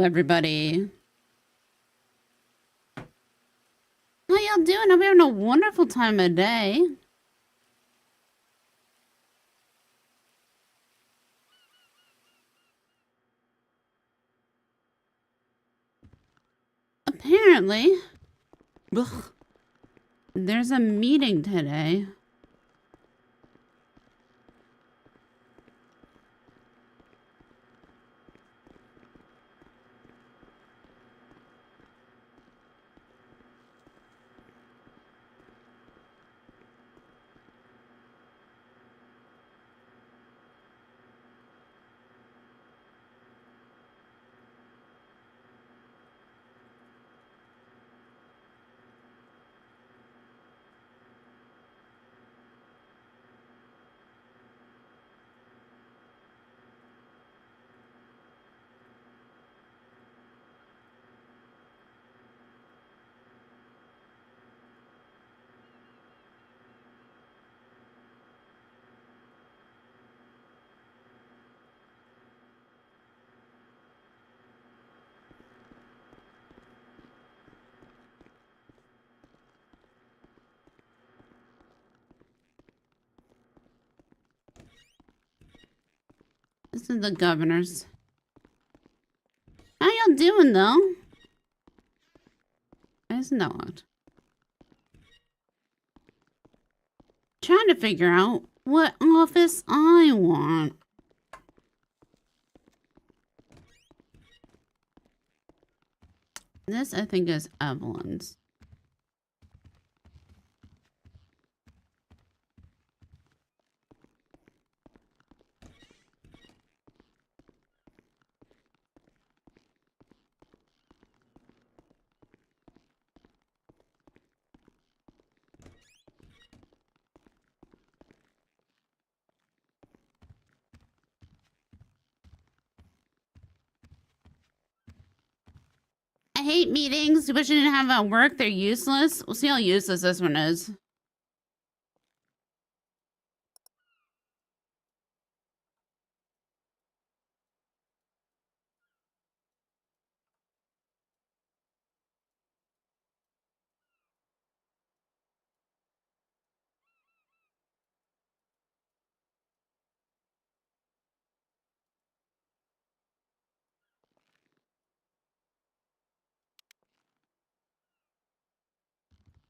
everybody. How y'all doing? I'm having a wonderful time of day. Apparently, there's a meeting today. This is the governor's. How y'all doing, though? It's not. Trying to figure out what office I want. This, I think, is Evelyn's. I hate meetings. Wish I didn't have at work. They're useless. We'll see how useless this one is.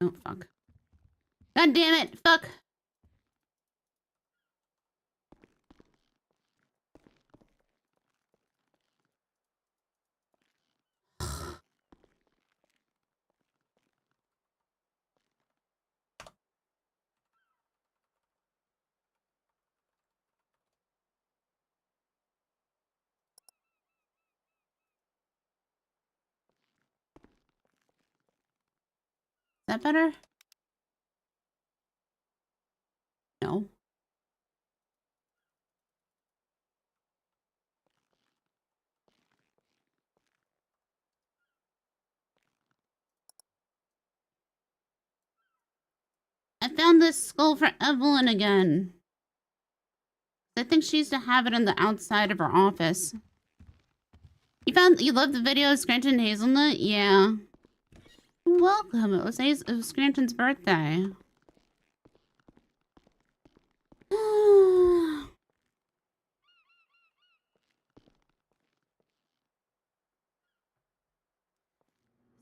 Oh, fuck. God damn it. Fuck. Is that better? No. I found this skull for Evelyn again. I think she used to have it on the outside of her office. You loved the video of Scranton and Hazelnut? Yeah. Welcome. It was Scranton's birthday.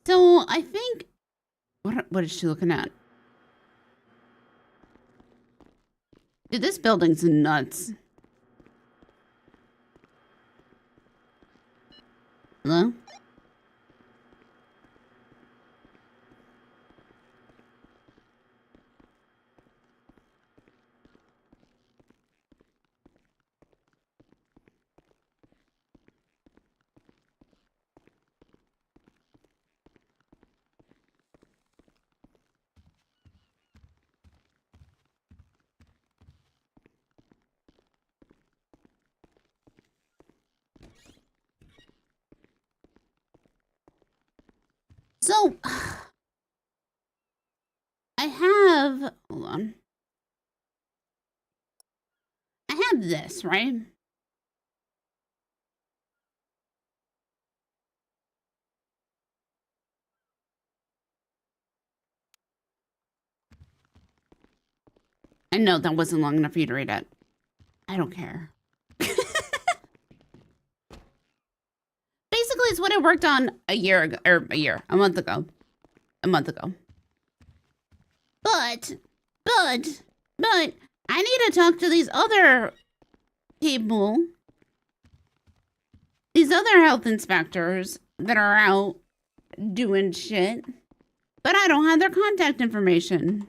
So, I think... What is she looking at? Dude, this building's nuts. Hello? So, I have... Hold on. I have this, right? I know that wasn't long enough for you to read it. I don't care. Basically, it's what I worked on a month ago. But, I need to talk to these other people, these other health inspectors that are out doing shit, but I don't have their contact information.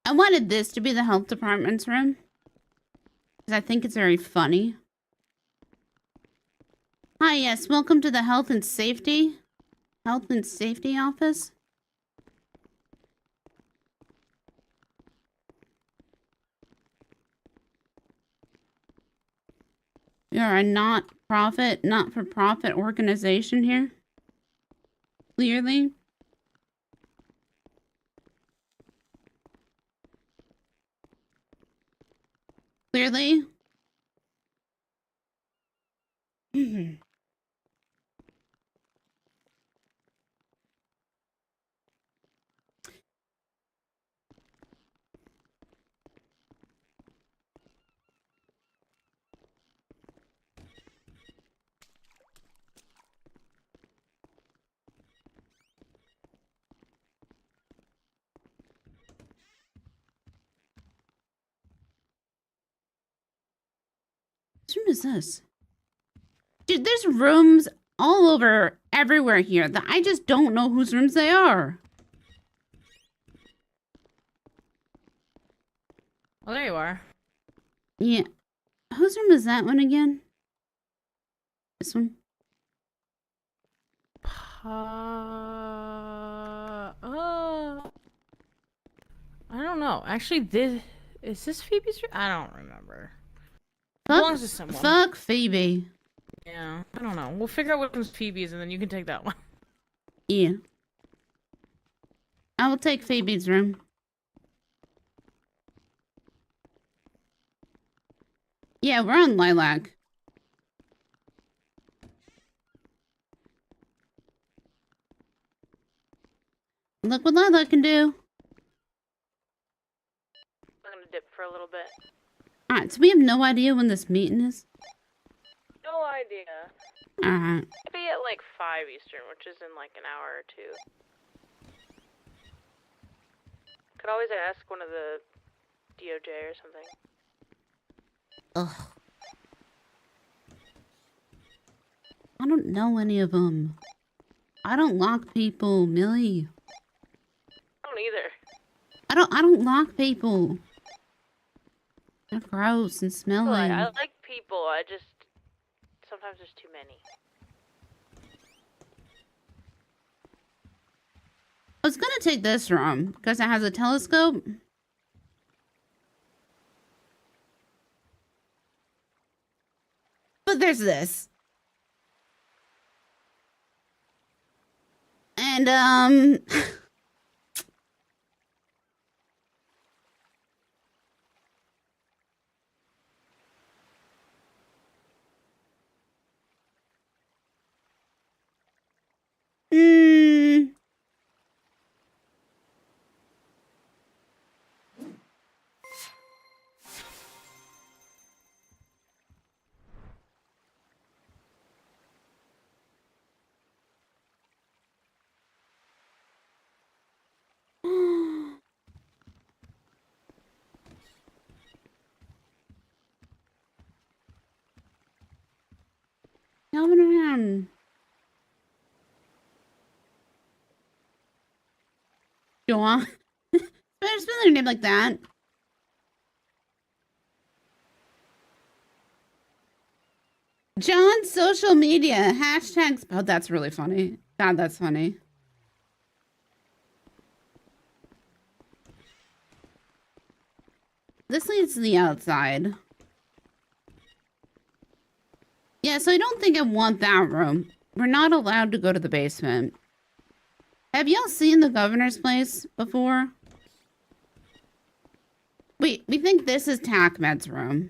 I wanted this to be the health department's room, because I think it's very funny. Hi, yes, welcome to the health and safety office. You're a not-for-profit organization here. Clearly. Clearly. Whose room is this? Dude, there's rooms all over everywhere here that I just don't know whose rooms they are. Well, there you are. Yeah. Whose room is that one again? This one? I don't know. Actually, is this Phoebe's room? I don't remember. Fuck, belongs to someone. Fuck Phoebe. Yeah, I don't know. We'll figure out which one's Phoebe's and then you can take that one. Yeah. I will take Phoebe's room. Yeah, we're on Lilac. Look what Lilac can do. I'm gonna dip for a little bit. Alright, so we have no idea when this meeting is? No idea. Alright. Maybe at like 5 Eastern, which is in like an hour or two. Could always ask one of the DOJ or something. Ugh. I don't know any of them. I don't lock people, Millie. I don't either. I don't lock people. They're gross and smelly. I like people, I just... Sometimes there's too many. I was gonna take this room because it has a telescope. But there's this. And, coming around. Go on. Better spell their name like that. John's social media hashtags. Oh, that's really funny. God, that's funny. this leads to the outside. Yeah, so I don't think I want that room. We're not allowed to go to the basement. Have y'all seen the governor's place before? We think this is TACMED's room.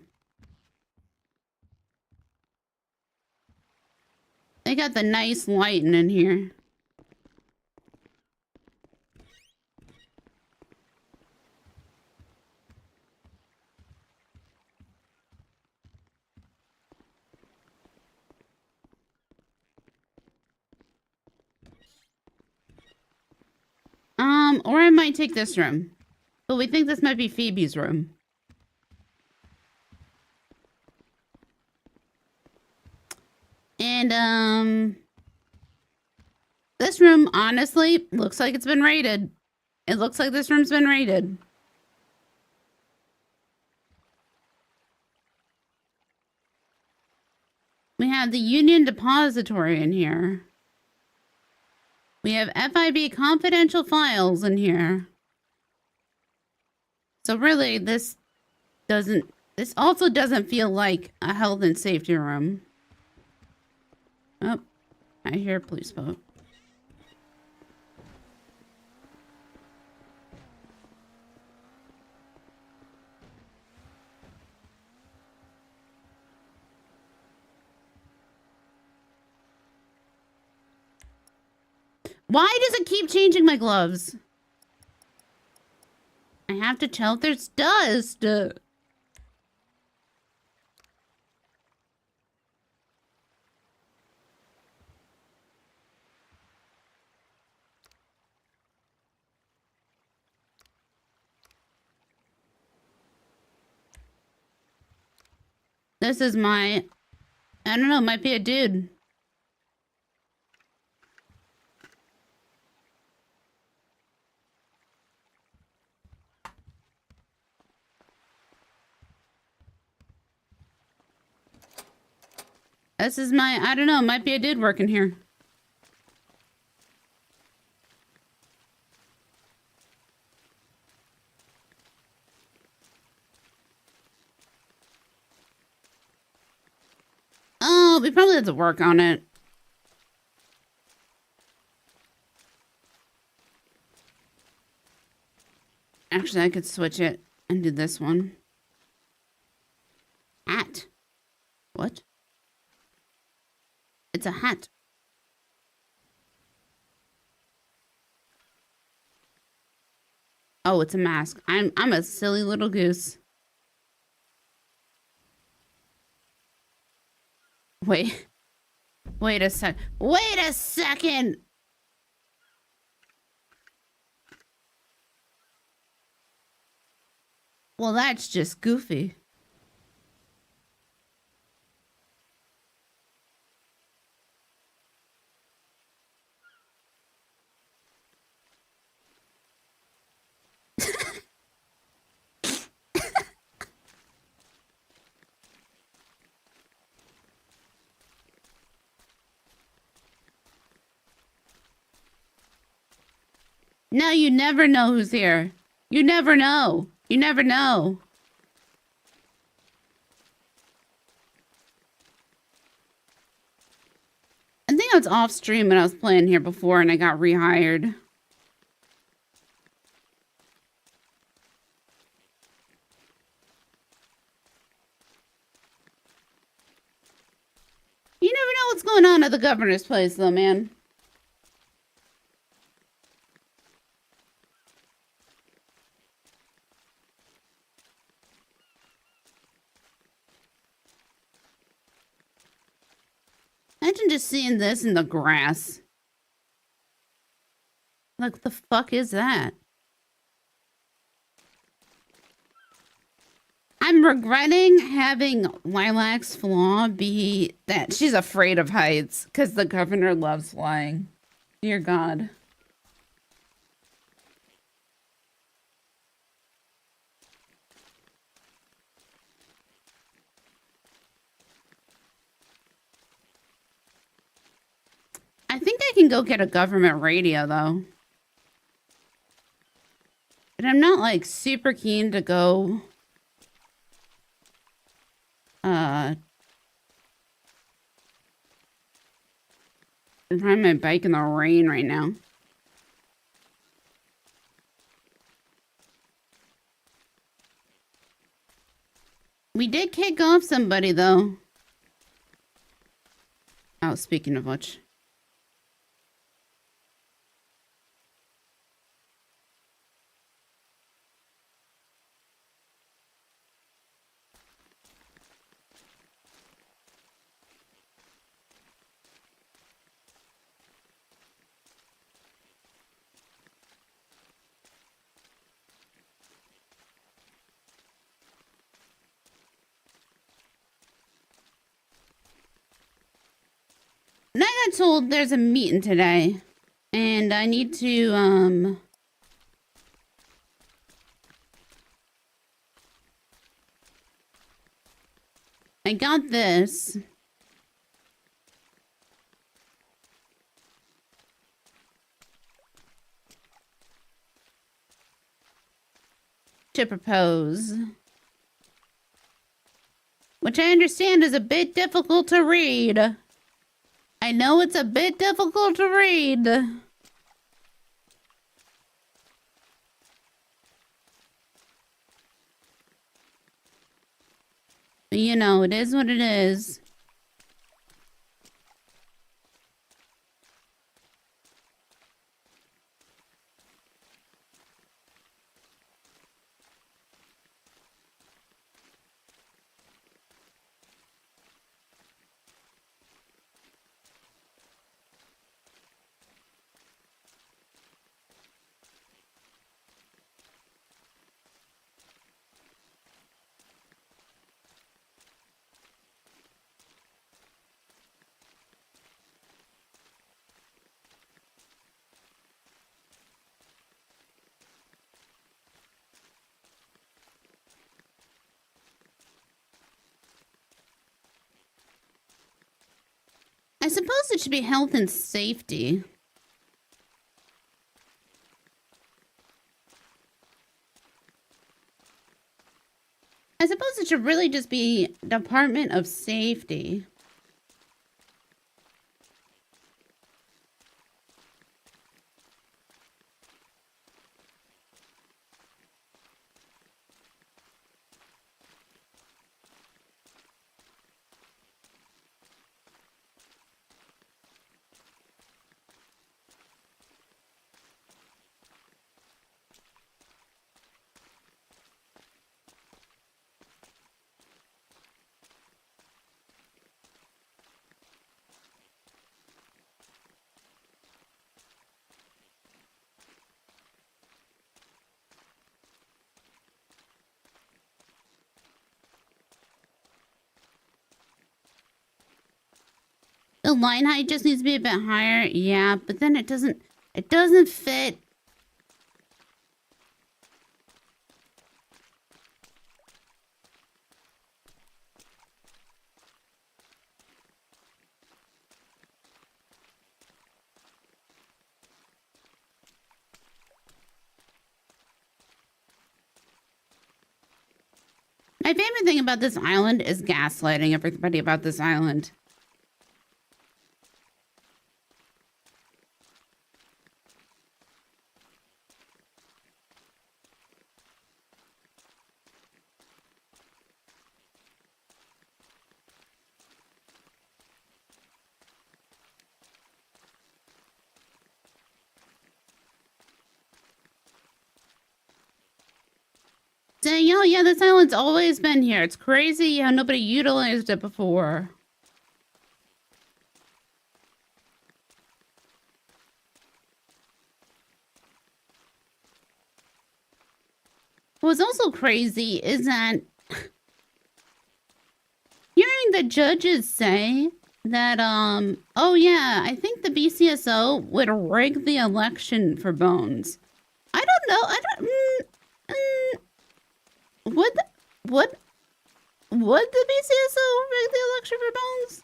They got the nice lighting in here. Or I might take this room. But we think this might be Phoebe's room. And, this room, honestly, looks like it's been raided. It looks like this room's been raided. We have the Union Depository in here. We have FIB confidential files in here. So really, this also doesn't feel like a health and safety room. Oh, I hear a police boat. Why does it keep changing my gloves? I have to tell if there's dust. This is my... I don't know, might be a dude. This is my... I don't know, might be a dude working here. Oh, we probably have to work on it. Actually, I could switch it and do this one. Hat. What? It's a hat. Oh, it's a mask. I'm a silly little goose. Wait a sec. Wait a second. Well, that's just goofy. No, you never know who's here. You never know. You never know. I think I was off stream when I was playing here before and I got rehired. You never know what's going on at the governor's place though, man. Imagine just seeing this in the grass. Like, what the fuck is that? I'm regretting having Lilac's flaw be that she's afraid of heights because the governor loves flying. Dear God. I think I can go get a government radio, though. But I'm not, like, super keen to go I'm riding my bike in the rain right now. We did kick off somebody, though. Oh, speaking of which. And I got told there's a meeting today. And I need to, I got this. To propose. Which I understand is a bit difficult to read. I know it's a bit difficult to read. But you know, it is what it is. I suppose it should be health and safety. I suppose it should really just be Department of Safety. The line height just needs to be a bit higher. Yeah, but then it doesn't fit. My favorite thing about this island is gaslighting everybody about this island. Saying, oh yeah, this island's always been here. It's crazy how nobody utilized it before. What's also crazy is that hearing the judges say that, oh yeah, I think the BCSO would rig the election for Bones. I don't know. Would the BCSO rig the election for Bones?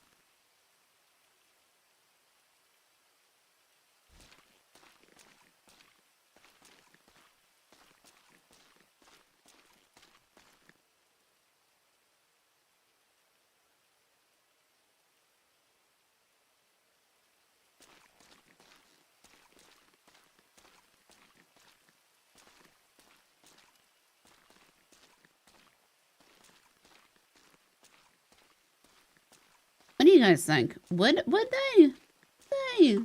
you guys think? Would they? They?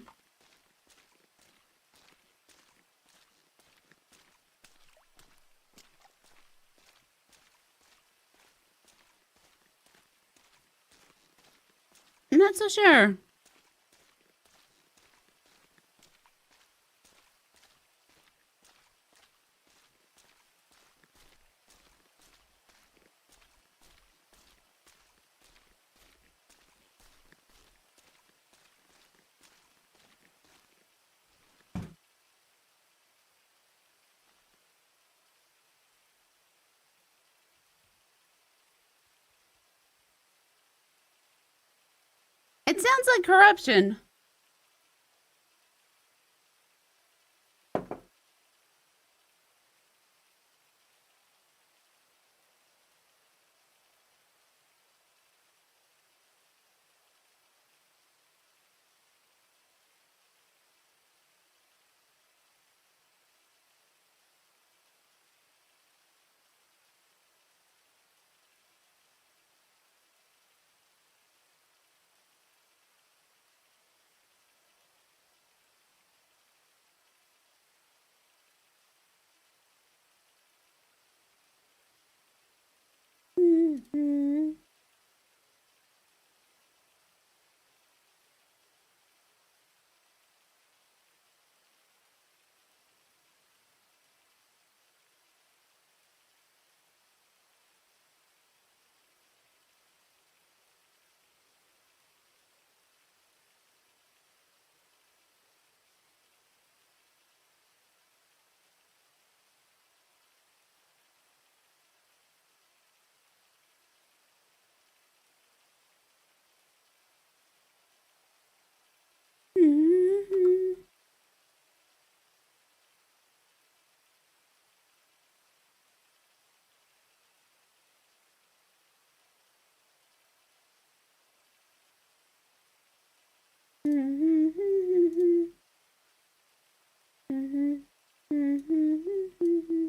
I'm not so sure. It sounds like corruption. Mm-hmm. Mm-hmm. Mm-hmm. Mm-hmm. Mm-hmm. Mm-hmm.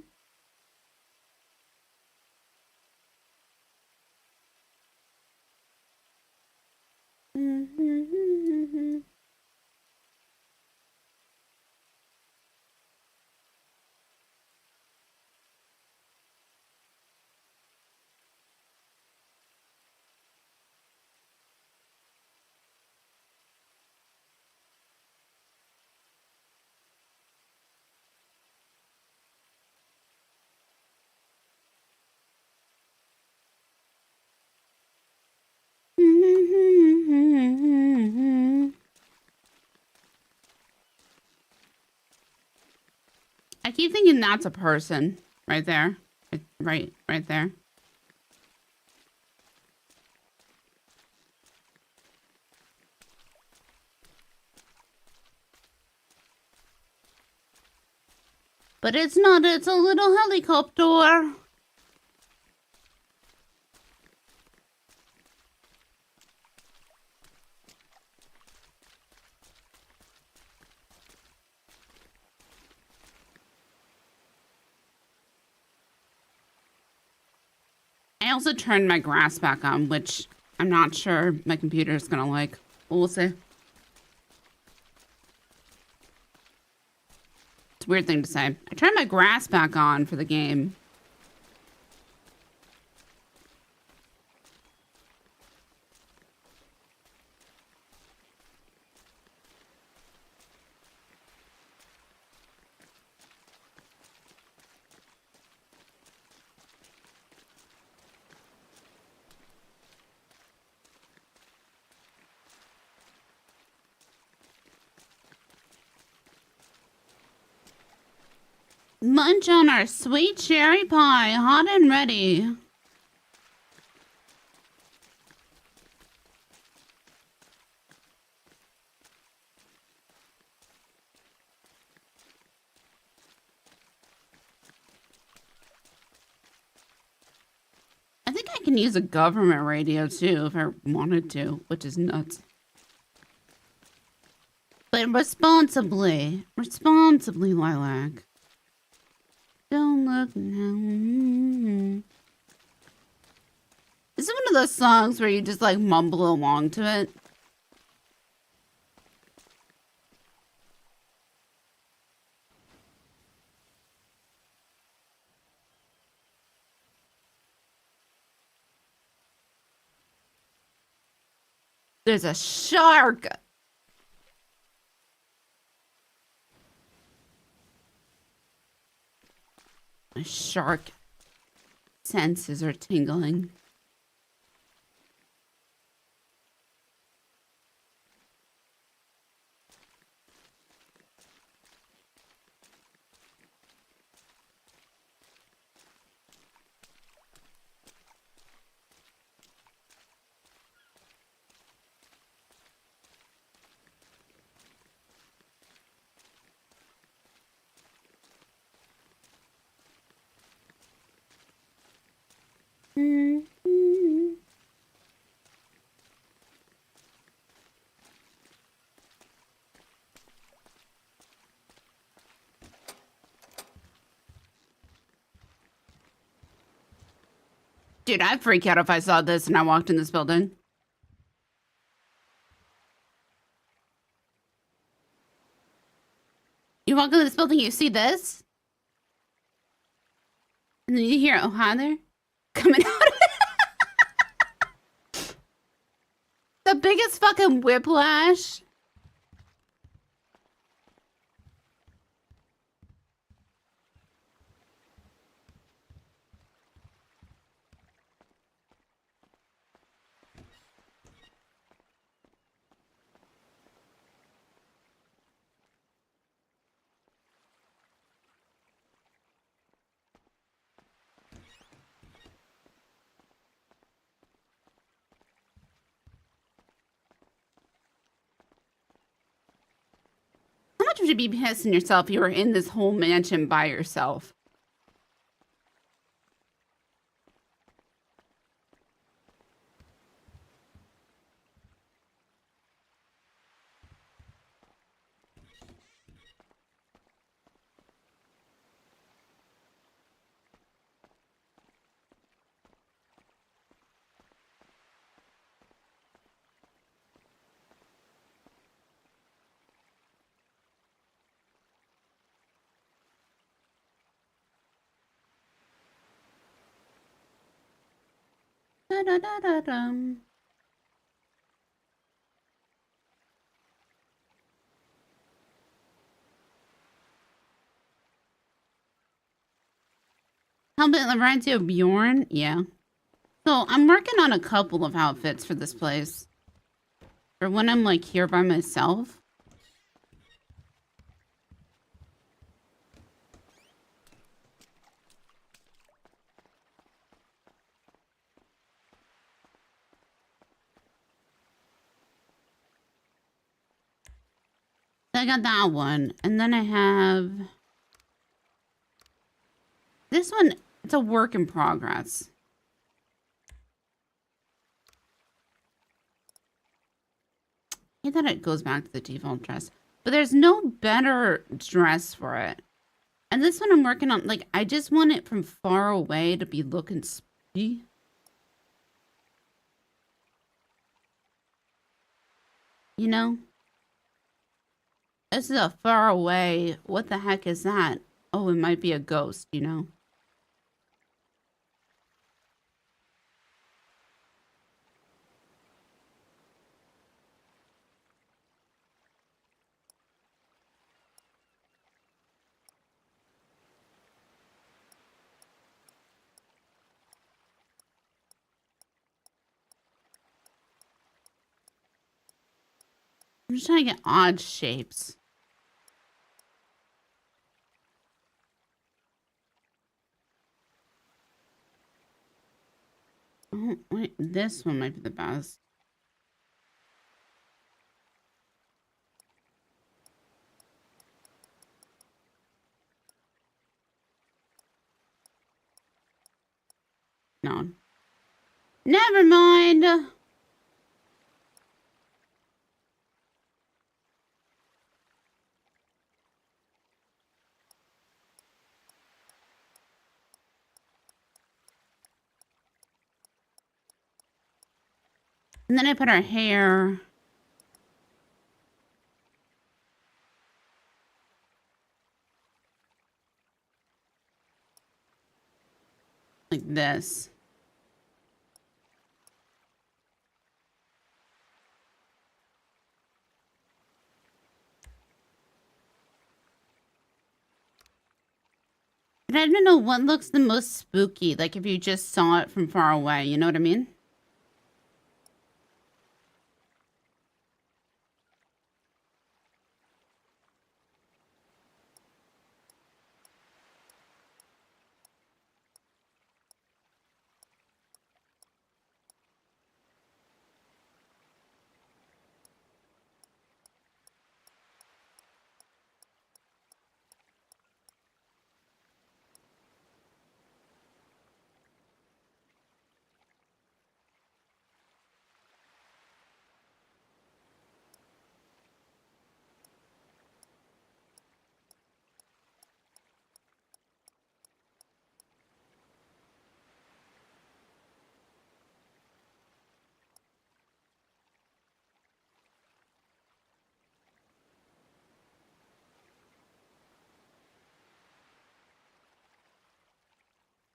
Mm-hmm. I keep thinking that's a person right there. Right there. But it's not, it's a little helicopter. I also turned my grass back on, which I'm not sure my computer's gonna like. But we'll see. It's a weird thing to say. I turned my grass back on for the game. Munch on our sweet cherry pie, hot and ready. I think I can use a government radio too if I wanted to, which is nuts. But responsibly. Responsibly, Lilac. Don't look now. This is one one of those songs where you just like mumble along to it. There's a shark. My shark senses are tingling. Dude, I'd freak out if I saw this and I walked in this building. You walk into this building, you see this? And then you hear, oh, hi there, coming out of it. The biggest fucking whiplash. How much would you be pissing yourself if you were in this whole mansion by yourself? Da-da-da-da-dum. Helmet Lavrentio Bjorn? Yeah. So I'm working on a couple of outfits for this place. For when I'm like here by myself. I got that one. And then I have this one. It's a work in progress. I thought it goes back to the default dress. But there's no better dress for it. And this one I'm working on, like, I just want it from far away to be looking spooky. You know? This is a far away. What the heck is that? Oh, it might be a ghost, you know? I'm just trying to get odd shapes. Oh, wait, this one might be the best. No. Never mind. And then I put our hair like this. But I don't know what looks the most spooky, like if you just saw it from far away, you know what I mean?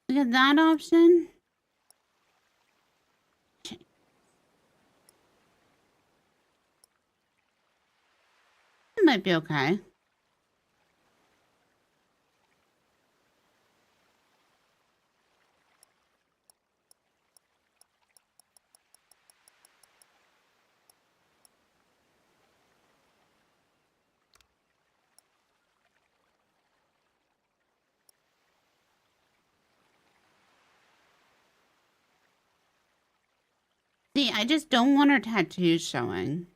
Look at that option. It might be okay. See, I just don't want her tattoos showing.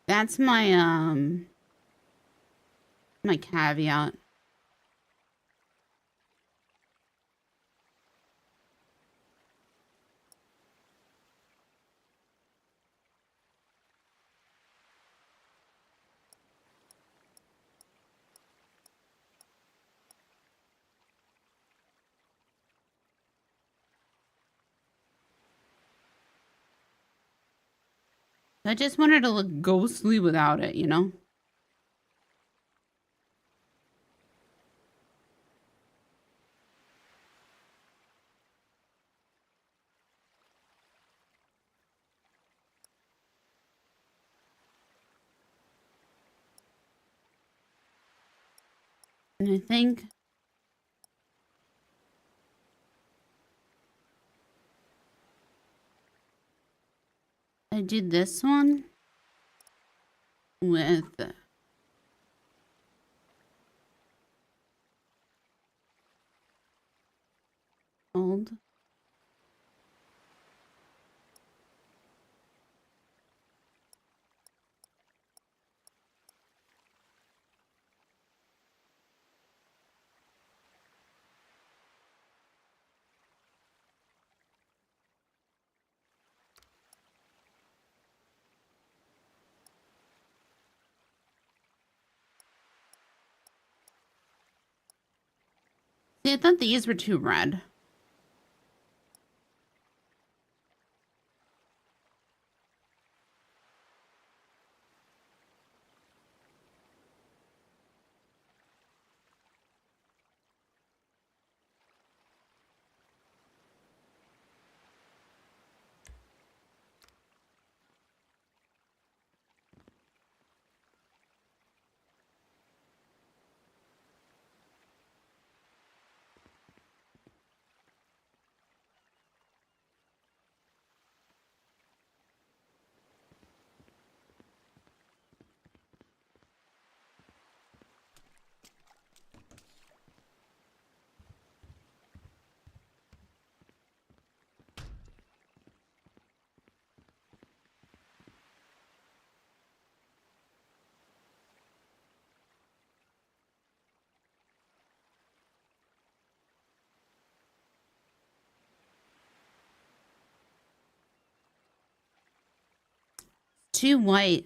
That's my caveat. I just want her to look ghostly without it, you know? And I think I did this one with old. See, I thought these were too red. Too white.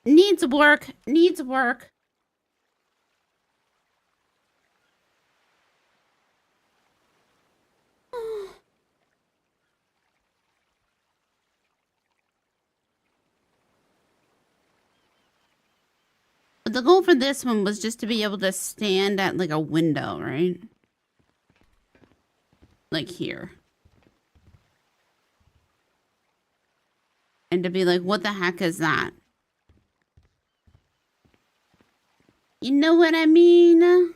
Needs work. Needs work. But the goal for this one was just to be able to stand at like a window, right? Like here. And to be like, what the heck is that? You know what I mean?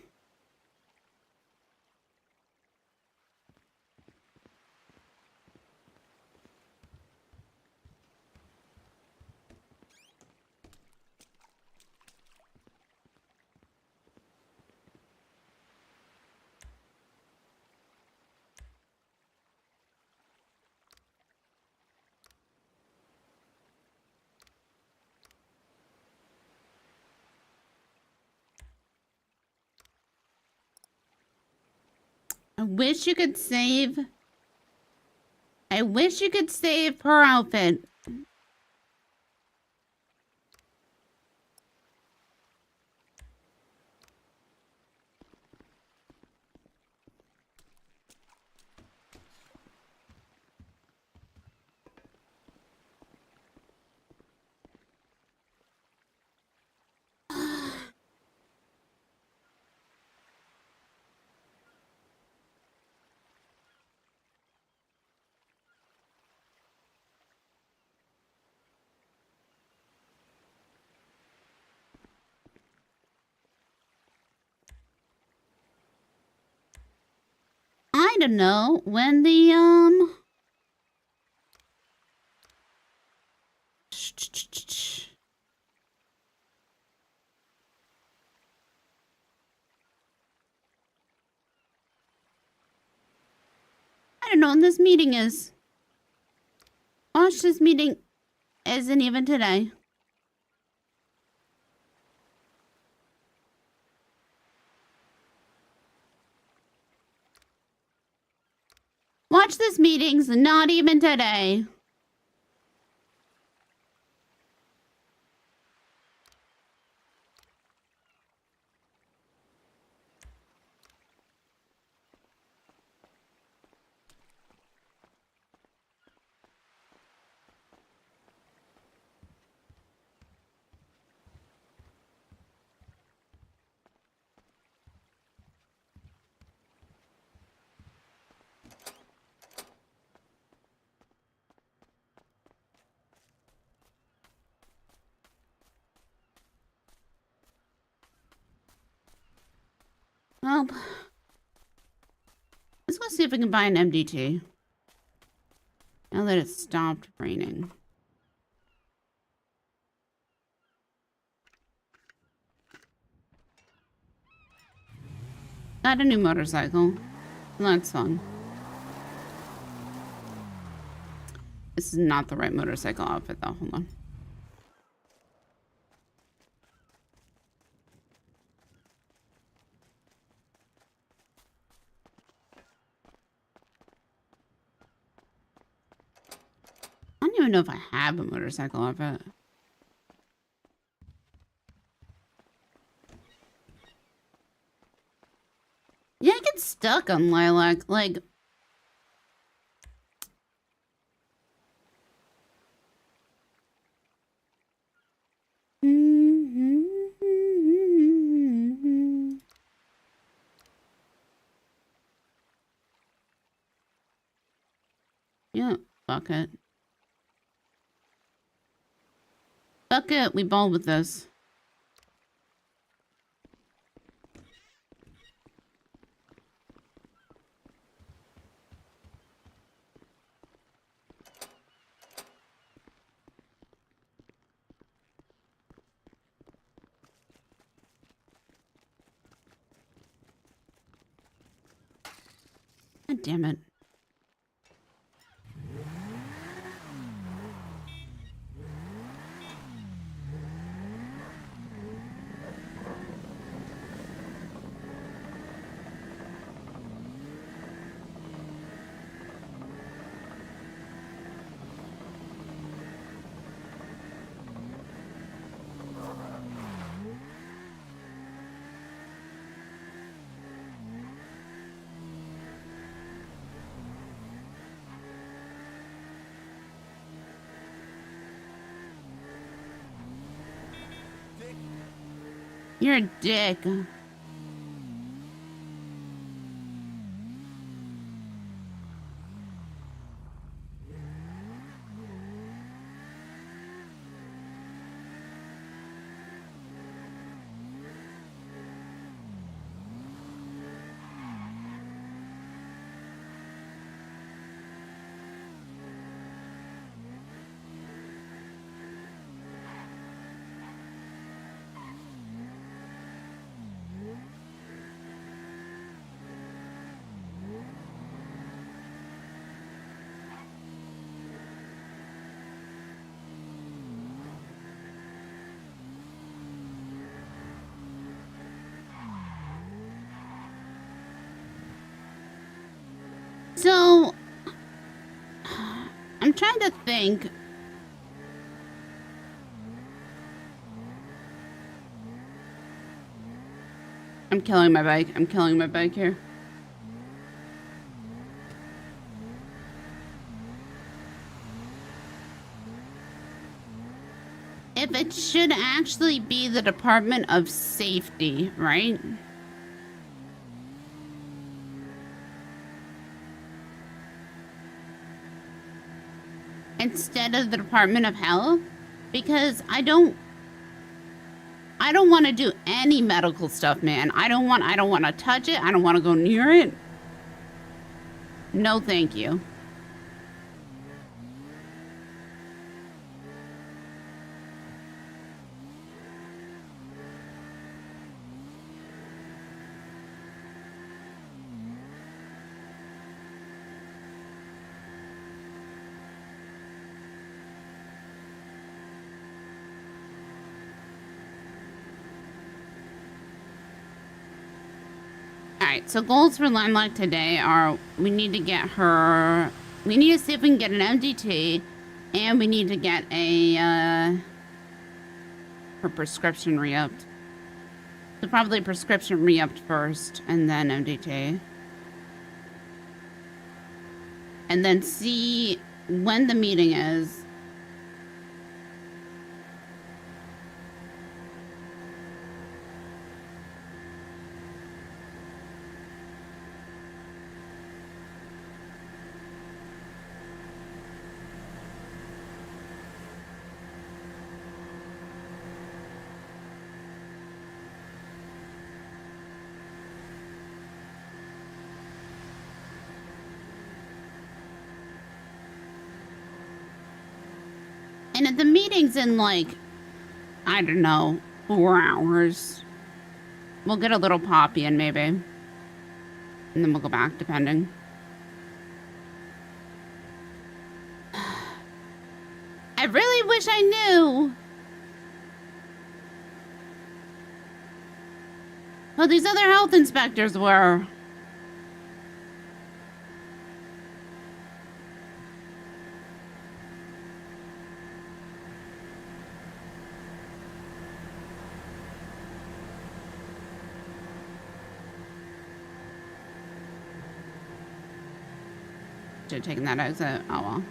I wish you could save. I wish you could save per outfit. I don't know when the I don't know when this meeting is. Watch, this meeting isn't even today. Watch, this meeting's not even today. Well, let's go see if we can buy an MDT. Now that it's stopped raining. Got a new motorcycle. That's fun. This is not the right motorcycle outfit though. Hold on. I don't even know if I have a motorcycle outfit. Yeah, I get stuck on Lilac. Like, yeah, fuck it. Fuck it, we ball with this. God damn it. You're a dick. So, I'm trying to think. I'm killing my bike. I'm killing my bike here. If it should actually be the Department of Safety, right? Instead of the Department of Health, because I don't want to do any medical stuff, man. I don't want to touch it. I don't want to go near it. No, thank you. Alright, so goals for Lilac today are we need to get her... We need to see if we can get an MDT, and we need to get a, her prescription re-upped. So probably prescription re-upped first, and then MDT. And then see when the meeting is. And if the meeting's in, like, I don't know, 4 hours, we'll get a little poppy in, maybe. And then we'll go back, depending. I really wish I knew who these other health inspectors were. Should have taken that exit. Oh well.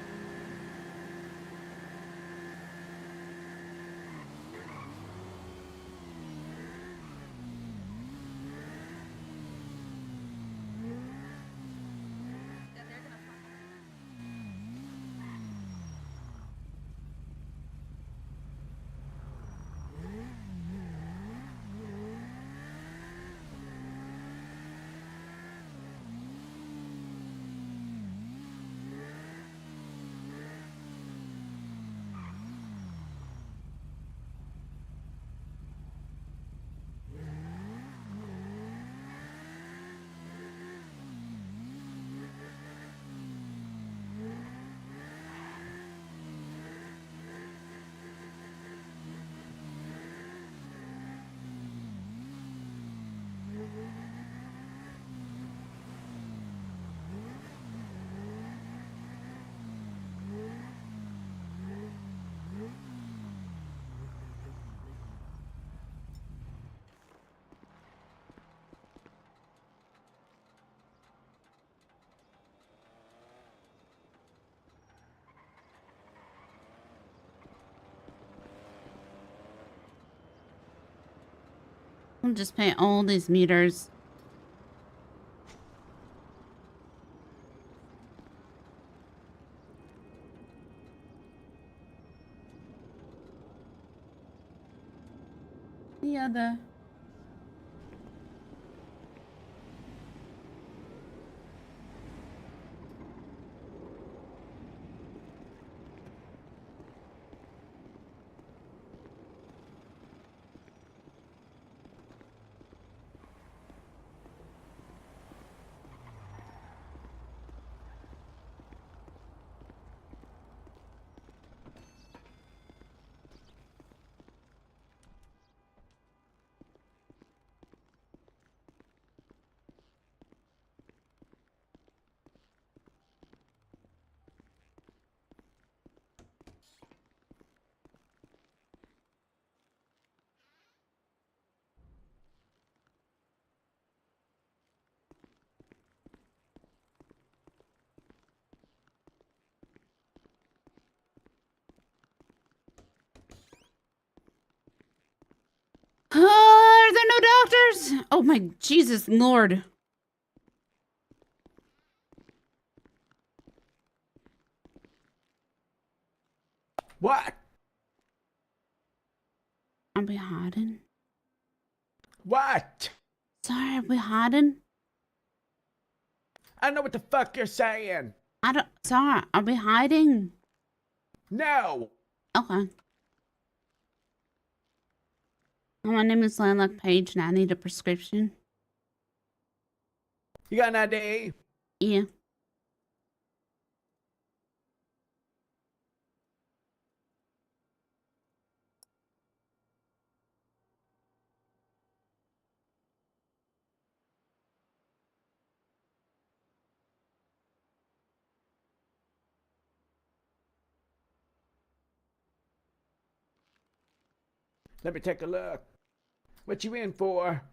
I'll just pay all these meters. The other. Are there no doctors? Oh my Jesus Lord. What? Are we hiding? What? Sorry, are we hiding? I don't know what the fuck you're saying. Sorry, are we hiding? No. Okay. My name is Lilac Page and I need a prescription. You got an ID? Yeah. Let me take a look. What you in for?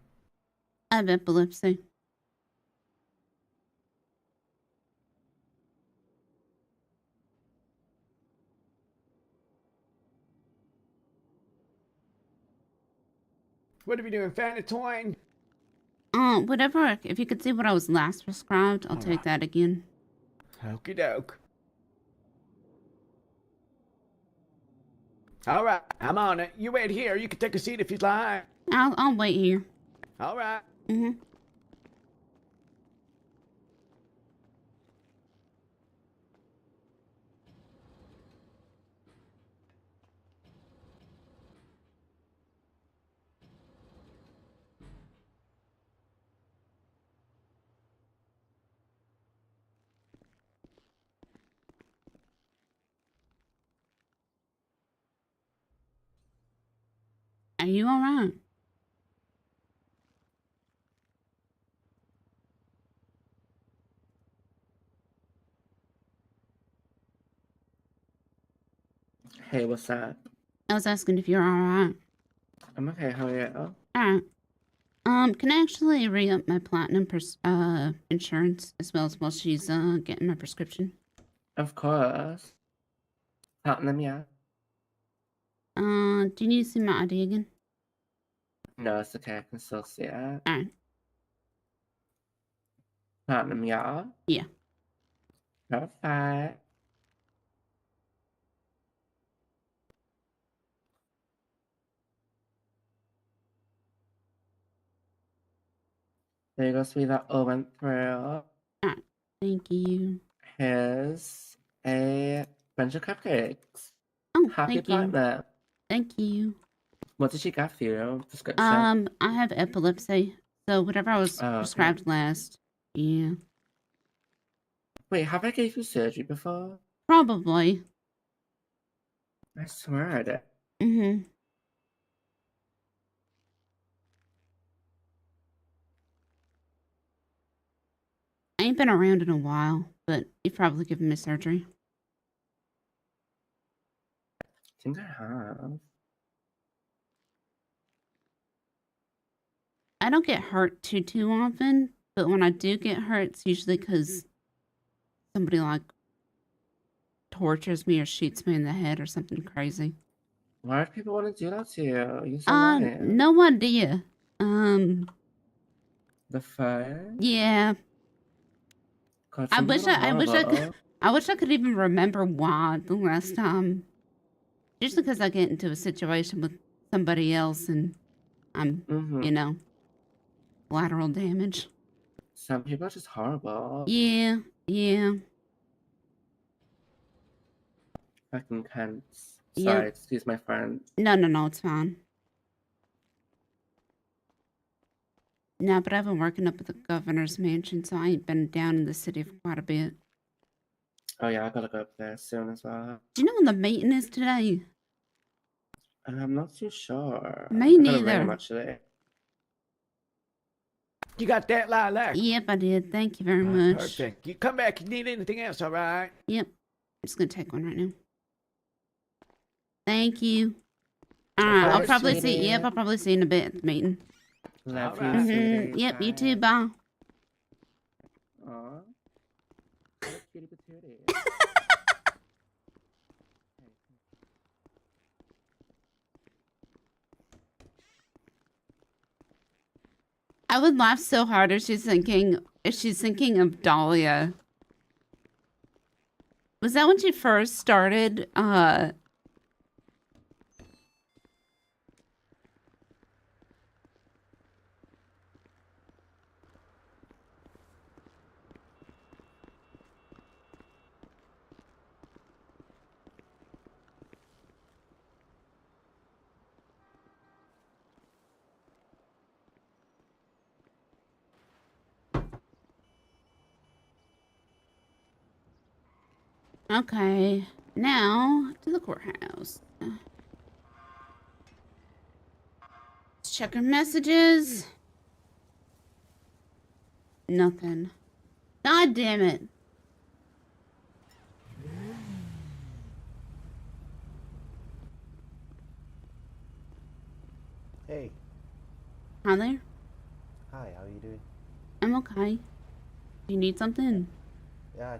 I have epilepsy. What are we doing, Fanatoine? Whatever. If you could see what I was last prescribed, I'll take that again. Okie doke. All right, I'm on it. You wait here. You can take a seat if you'd like. I'll wait here. All right. Mm-hmm. Are you alright? Hey, what's up? I was asking if you're alright. I'm okay, how are you? Alright. Can I actually re-up my platinum insurance as well as while she's getting my prescription? Of course. Platinum, yeah? Do you need to see my ID again? No, it's okay, I can still see it. Alright. Platinum, yeah? Yeah. Perfect. There you go, sweetie, that all went through. Alright. Thank you. Here's a bunch of cupcakes. Oh, Happy thank you. platinum. Thank you. What did she give you? Prescription? I have epilepsy, so whatever I was okay. prescribed last. Yeah. Wait, have I gave you surgery before? Probably. I swear I did. Mm-hmm. I ain't been around in a while, but you've probably given me surgery. I think I have. I don't get hurt too often, but when I do get hurt, it's usually because somebody like tortures me or shoots me in the head or something crazy. Why do people want to do that to you? You're so nice. No idea. The fair? Yeah. God, I some wish people are I wish I could horrible. I wish I could even remember why the last time. Just because I get into a situation with somebody else and I'm, Mm-hmm. you know, collateral damage. Some people are just horrible. Yeah, yeah, Fucking cunts. yeah. Sorry, excuse my friend. No, it's fine. No, but I've been working up at the governor's mansion, so I ain't been down in the city for quite a bit. Oh yeah, I gotta go up there soon as well. Do you know when the meeting is today? I'm not too sure. Me I gotta ring neither. him actually. You got that, Lilac? Yep, I did. Thank you very Ah, much. perfect. You come back if you need anything else, all right? Yep. I'm just gonna take one right now. Thank you. Alright, I'll course, probably see. sweetie. Yep, I'll probably see you in a bit at the meeting. Love you, Alright. sweetie. Yep, you too. Bye. Bye. Aw. What a cutie patootie. I would laugh so hard if she's thinking of Dahlia. Was that when she first started? Okay, now to the courthouse. Let's check our messages. Nothing. God damn it. Hey, Hi there. hi, how are you doing? I'm okay. Do you need something? Yeah,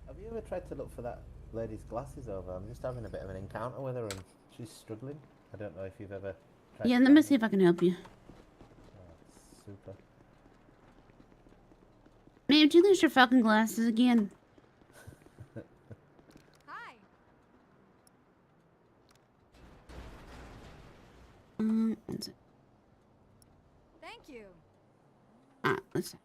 have you ever tried to look for that lady's glasses over? I'm just having a bit of an encounter with her and she's struggling. I don't know if you've ever tried Yeah, to let me find see if I can help you. her. Oh, super. Ma'am, did you lose your fucking glasses again? Hi. One sec. Thank you. Let's see.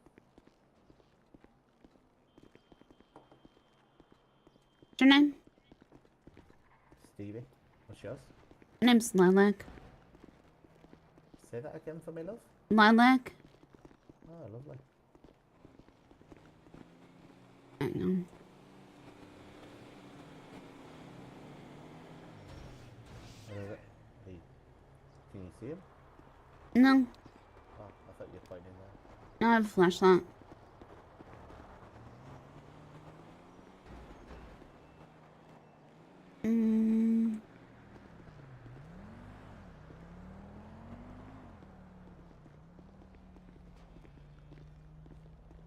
What's your name? Stevie, what's yours? My name's Lilac. Say that again for me, love. Lilac? Oh, lovely. I know. Can you see him? No, Oh, I thought you were pointing there. no, I have a flashlight.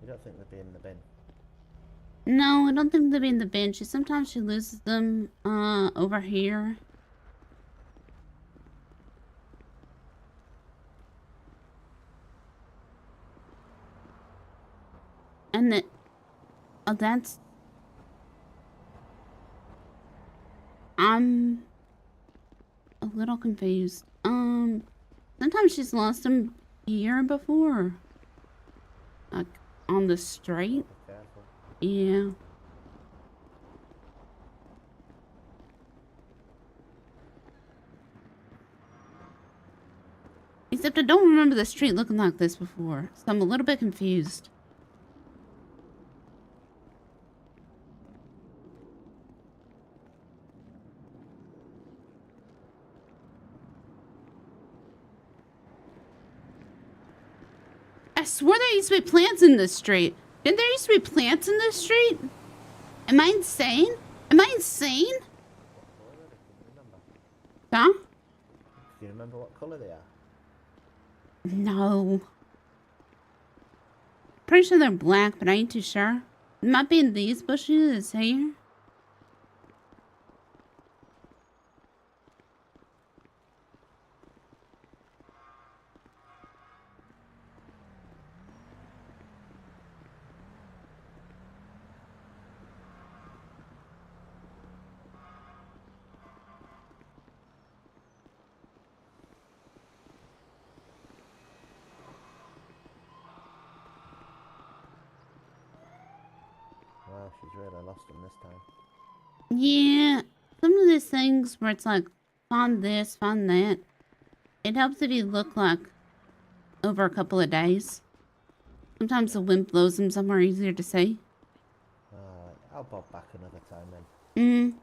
You don't think they'd be in the bin? No, I don't think they'll be in the bin. Sometimes she loses them, over here. And the, oh, that's, I'm a little confused. Sometimes she's lost them here before. Like, on the street. Be careful. Yeah. Except I don't remember the street looking like this before, so I'm a little bit confused. I swore there used to be plants in this street. Didn't there used to be plants in this street? Am I insane? Am I insane? What colour are they? Can you remember? Huh? Do you remember what colour they are? No. Pretty sure they're black, but I ain't too sure. It might be in these bushes here. she's really lost them this time. Yeah, some of these things where it's like, found this, found that. It helps if you look like over a couple of days. Sometimes the wind blows them somewhere easier to see. Alright, I'll bob back another time then.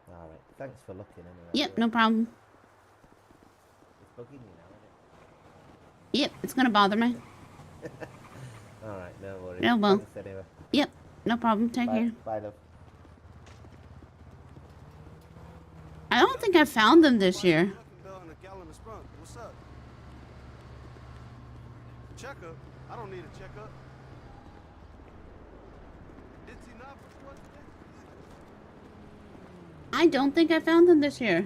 Alright, thanks for looking anyway. Yep, no problem. It's bugging you now, isn't Yep, it's gonna bother me. it? Alright, no worries. Yeah, well. Thanks anyway. Yep, no problem. Take care. Bye, love. I don't think I found them this year. What's up? Checkup? I don't need a checkup. Did he not before today? I don't think I found them this year.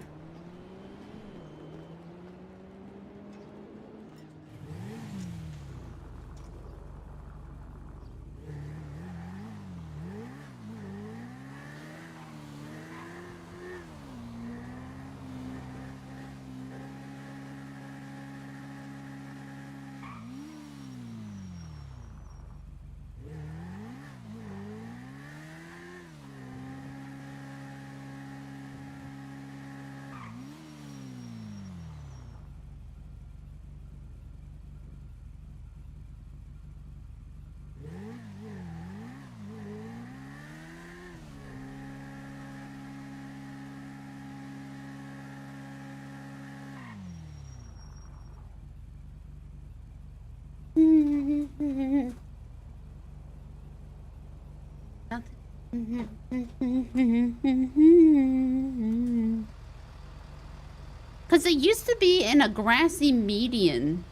Because it used to be in a grassy median.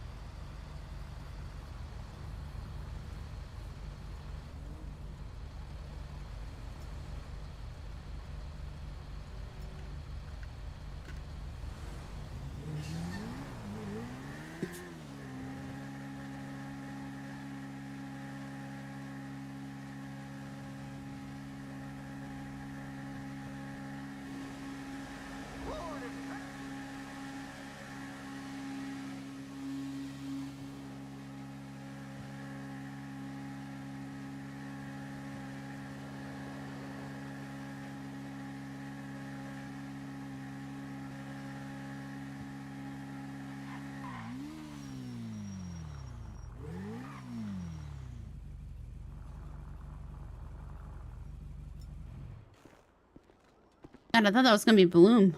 God, I thought that was gonna be Bloom.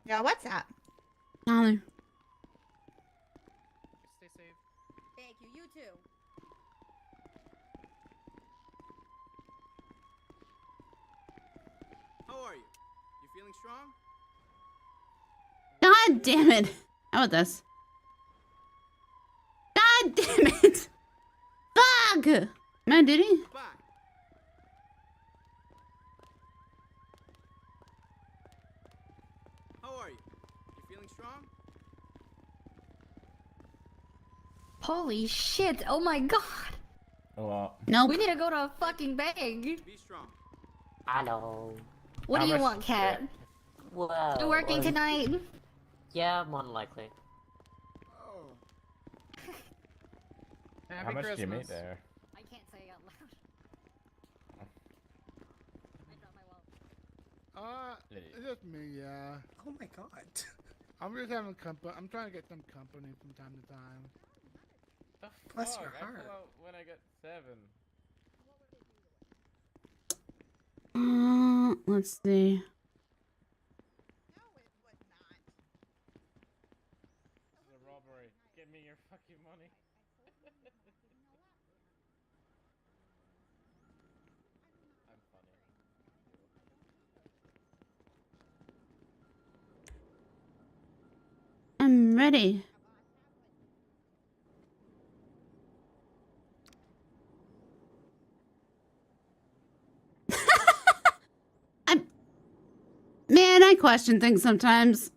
Yeah, what's up? Tyler. Stay safe. Thank you. You too. How are you? You feeling strong? God damn it. How about this? God damn it. Fuck. Man, did he? Bye. How are you? You feeling strong? Holy shit, oh my god! Nope. We need to go to a fucking bank! Be strong. Hello. What do you want, Cat? Well, You working tonight? Yeah, more than likely. Happy How much Christmas. do you make there? I can't say out loud. I dropped my wallet. It's just me, yeah. Oh my god. I'm just having company. I'm trying to get some company from time to time. Bless your heart. When I get 7. Let's see. This is a robbery. Give me your fucking money. I'm funny. I'm ready. question things sometimes.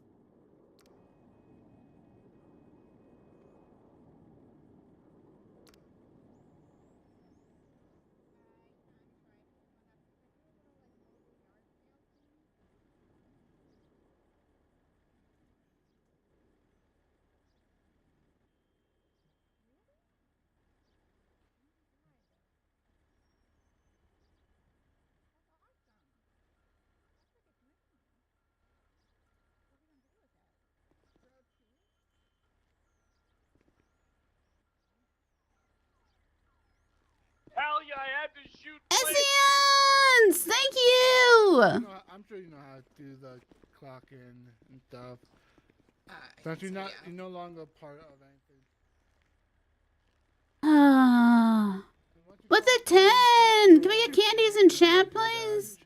Hell yeah, I had to shoot. Esseons! Thank you! I'm sure you know how to do the clock in and stuff. Since you're no longer part of anything. What's a 10? Can we get candies in chat, please?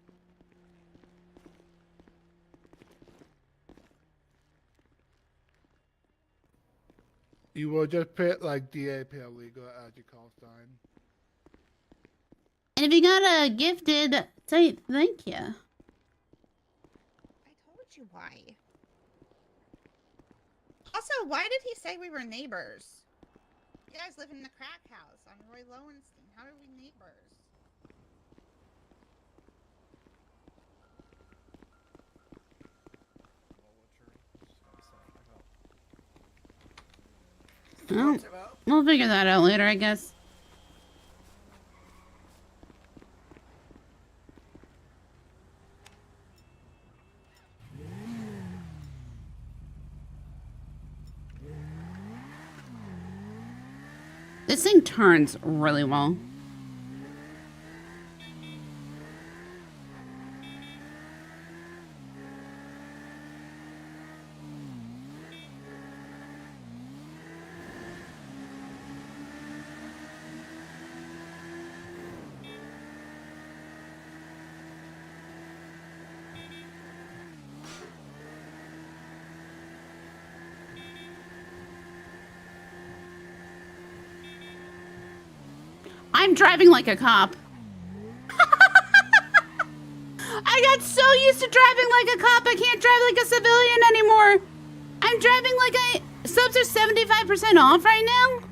You will just put like DA paralegal as your call sign. And if you got a gifted, say thank you. I told you why. Also, why did he say we were neighbors? You guys live in the crack house on Roy Lowenstein. How are we neighbors? Well, we'll figure that out later, I guess. This thing turns really well. I'm driving like a cop. I got so used to driving like a cop, I can't drive like a civilian anymore. I'm driving like subs are 75% off right now.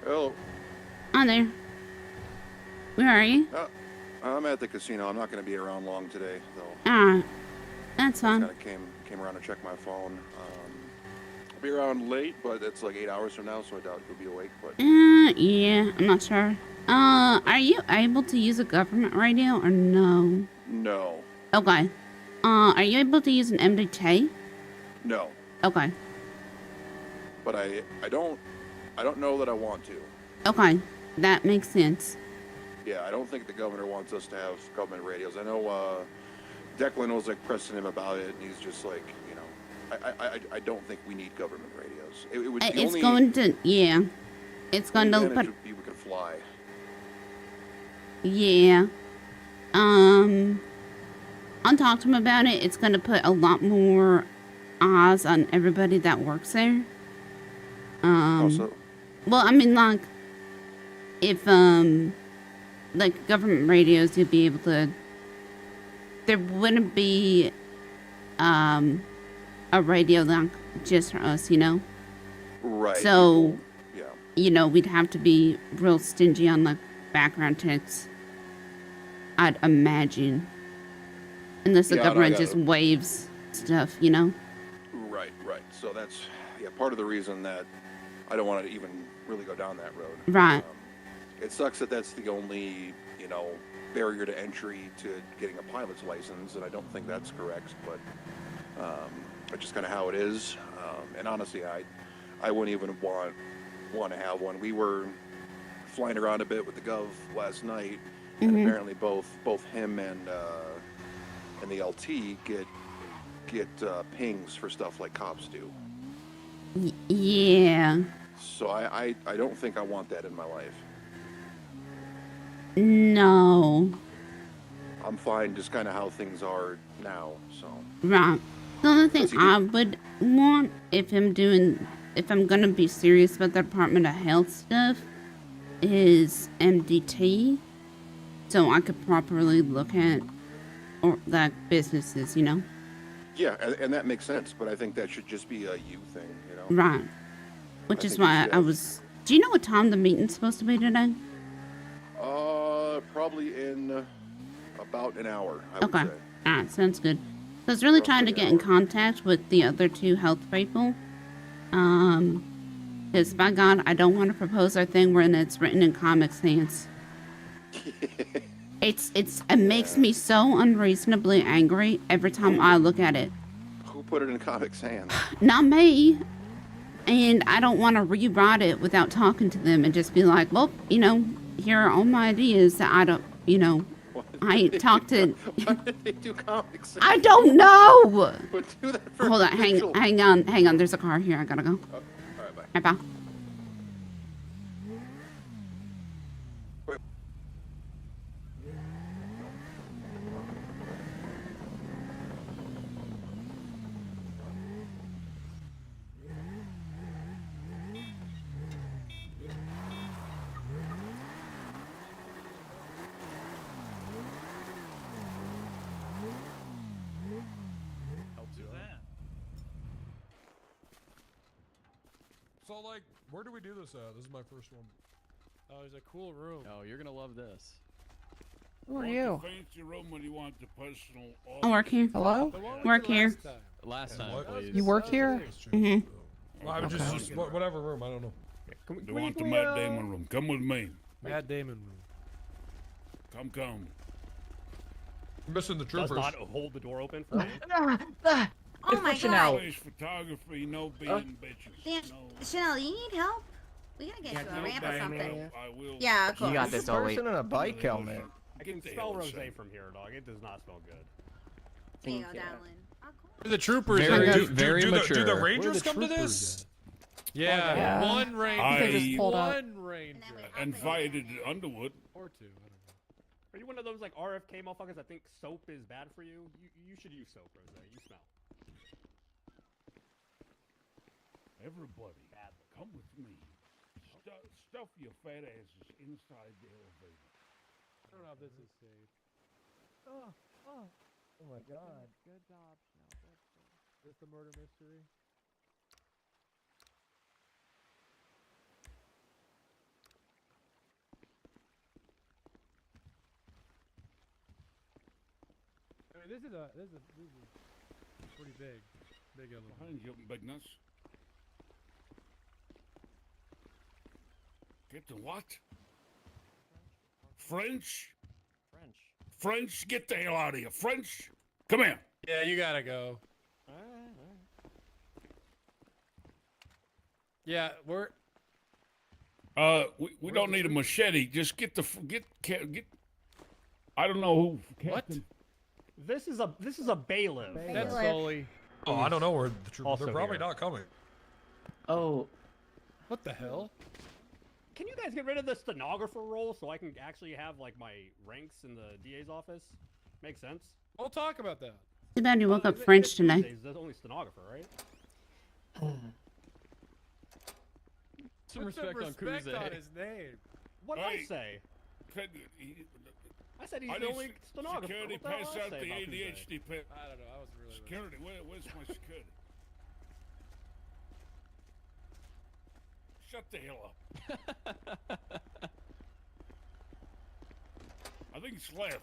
Hello. On there. Where are you? I'm at the casino. I'm not going to be around long today, though. Ah, that's fine. I just kind of came around to check my phone. I'll be around late, but it's like 8 hours from now, so I doubt you'll be awake. But Yeah, I'm not sure. Are you able to use a government radio or no? No. Okay. Are you able to use an MDT? No. Okay. But I don't know that I want to. Okay, that makes sense. Yeah, I don't think the governor wants us to have government radios. I know Declan was like pressing him about it, and he's just like, you know, I don't think we need government radios. It would. It's going to, yeah. It's going to put. We could fly. Yeah. I'll talk to him about it. It's going to put a lot more eyes on everybody that works there. Also. Well, I mean, like, if, like, government radios, you'd be able to, there wouldn't be, a radio, like, just for us, you know? Right. So, yeah. You know, we'd have to be real stingy on, like, background checks, I'd imagine. Unless the government just waives stuff, you know? Right. So that's, part of the reason that I don't want to even really go down that road. Right. It sucks that that's the only, you know, barrier to entry to getting a pilot's license, and I don't think that's correct, but it's just kind of how it is. And honestly, I wouldn't even want to have one. We were flying around a bit with the Gov last night, and apparently both him and the LT get pings for stuff like cops do. Yeah. So I don't think I want that in my life. No. I'm fine just kind of how things are now, so. Right. The only thing Does he I would want if I'm gonna be serious about the Department of Health stuff is MDT, so I could properly look at or like businesses, you know. Yeah, and that makes sense, but I think that should just be a you thing, you know? Right. Which I is think you why should I have- was. Do you know what time the meeting's supposed to be today? Probably in about an hour, I would Okay. say. Alright, sounds good. I was really trying to Roughly get an in contact with the other two health people. Because by God, I don't want to propose our thing when it's written in Comic Sans. It makes me so unreasonably angry every time I look at it. Who put it in Comic Sans? Not me. And I don't want to rewrite it without talking to them and just be like, well, you know, here are all my ideas that I don't, you know, I ain't talked to. Why did they do Comic Sans? I don't know. But do that for Hold on, official. hang on. There's a car here. I gotta go. Oh, all right, bye. Bye bye. So, like, where do we do this at? This is my first one. Oh, there's a cool room. Oh, you're gonna love this. Who are you? Fancy room when you want the personal I work here. Hello? Work here. Last time, what? please. You work here? Mm-hmm. Well, I would just whatever room. I don't know. They want the Matt Damon room. Come with me. Matt Damon room. Come. I'm missing the Does troopers. not hold the door open for me. Oh my Chanel. god. Face photography, no being bitches. Damn, No. Chanel, you need help? We gotta get you a ramp or Damn something. help, I will. Yeah, of course. You got this, Oli. Person in a bike helmet. I can Get the smell hell rosé outside. from here, dog. It does not smell good. There you go, Thank you. Dowlin. Of course. The troopers Very do mature. the Rangers come to this? Yeah, Yeah. one ranger. I just pulled up. One ranger. And then we Invited Underwood. Or two. I don't know. Are you one of those like RFK motherfuckers that think soap is bad for you? You should use soap, Rosé. You smell. Everybody, come with me. Stuff your fat asses inside the elevator. I don't know if this is safe. Oh my god. Good job, Chanel. Is this the murder mystery? I mean, this is pretty big elevator. Behind you, big nuts. Get the what? French? French? Get the hell out of here. French? Come here. Yeah, you gotta go. Yeah, we're. We don't need a machete. Just get the get. I don't know who. What? This is a bailiff. That's Bailiff. solely. Oh, I don't know where the troopers. Also They're probably here. not coming. Oh, What the hell? Can you guys get rid of the stenographer role so I can actually have like my ranks in the DA's office? Makes sense. We'll talk about that. Too bad you woke up Is it- French it's today. Tuesdays, there's only stenographer, right? Some Put respect on Kuze. on his name. What did I Hey. say? I said he's I the need only stenographer. security What the hell pass did I out say the about Tuesday? ADHD pit. I don't know. I wasn't really. Security, where's my security? Shut the hell up. I think it's left.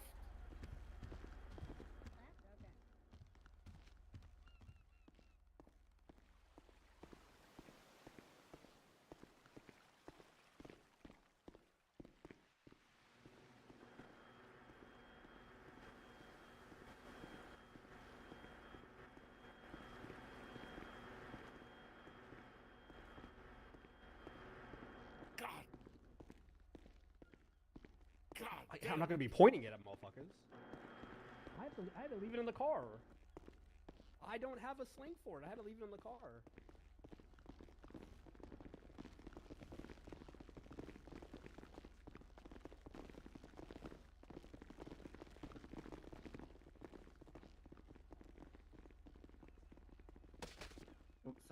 I'm not gonna be pointing it at motherfuckers. I had to leave it in the car. I don't have a sling for it. I had to leave it in the car.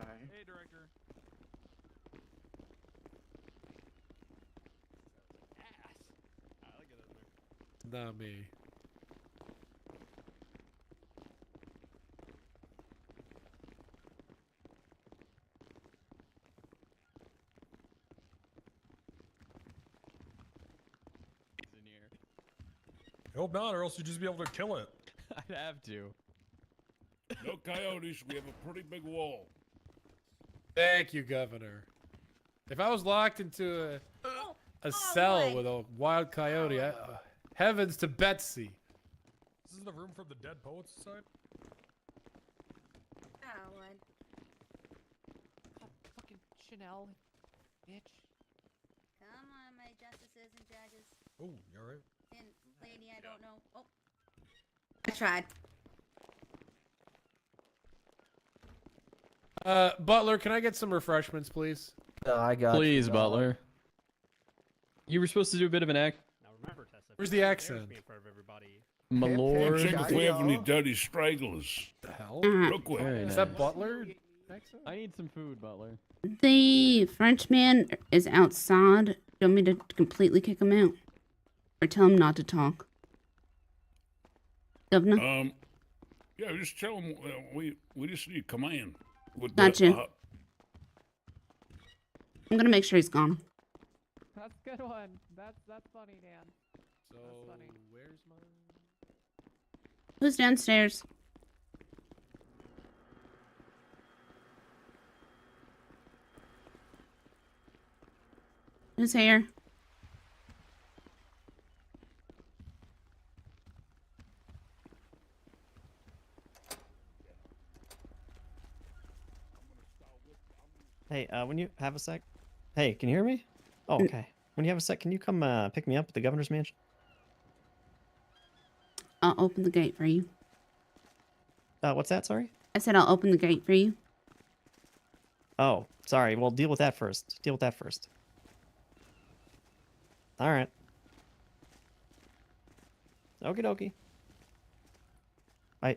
sorry. Hey, director. Ass. I'll get in there. Not me. In here. Hope not, or else you'd just be able to kill it. I'd have to. No coyotes, we have a pretty big wall. Thank you, Governor. If I was locked into a cell with a wild coyote, heavens to Betsy. This is the room from the Dead Poets Society? Oh, Lord. Fucking Chanel, bitch. Come on, my justices and judges. Oh, you alright? And lady, I don't know. Oh. I tried. Butler, can I get some refreshments, please? I got Please, Butler. You were supposed to do a bit of an act. Now remember, Tessa. Where's the accent? In front of everybody. My lord. Check if we have any dirty stragglers. The hell? Real quick. Very Is nice. that Butler? I need some food, Butler. The Frenchman is outside. Do you want me to completely kick him out? Or tell him not to talk? Govna? Yeah, just tell them we just need command. With Gotcha. The, I'm gonna make sure he's gone. That's a good one. That's funny, Dan. So, where's my... Who's downstairs? Who's here? Hey, when you have a sec. Hey, can you hear me? Oh, okay. When you have a sec, can you come pick me up at the governor's mansion? I'll open the gate for you. What's that? Sorry? I said I'll open the gate for you. Oh, sorry. Well, deal with that first. Deal with that first. All right. Okie dokie. Bye.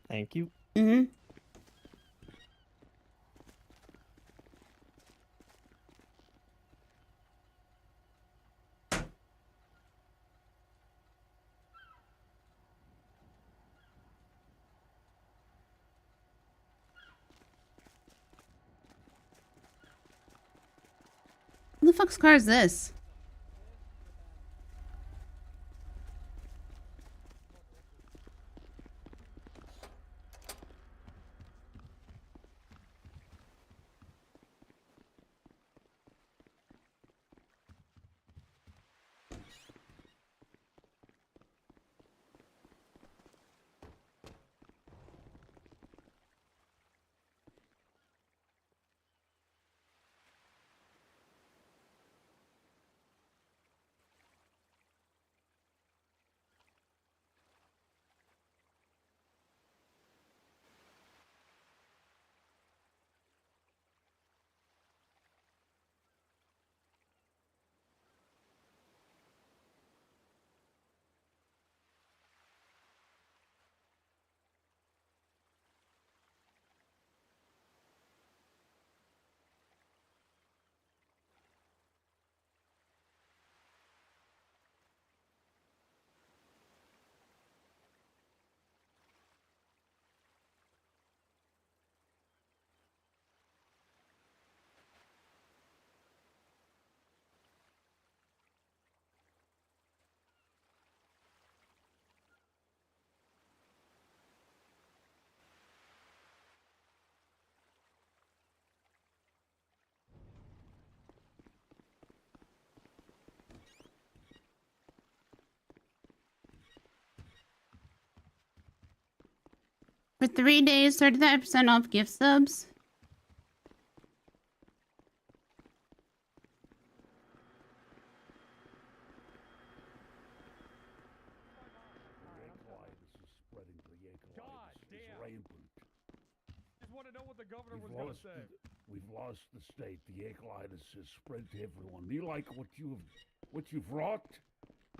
Thank you. Mm-hmm. Who the fuck's car is this? For 3 days, 35% off gift subs. God damn. Rampant. Just want to know what the governor was We've going to lost say. We've lost the state. The Yekelitis has spread to everyone. Do you like what you've wrought,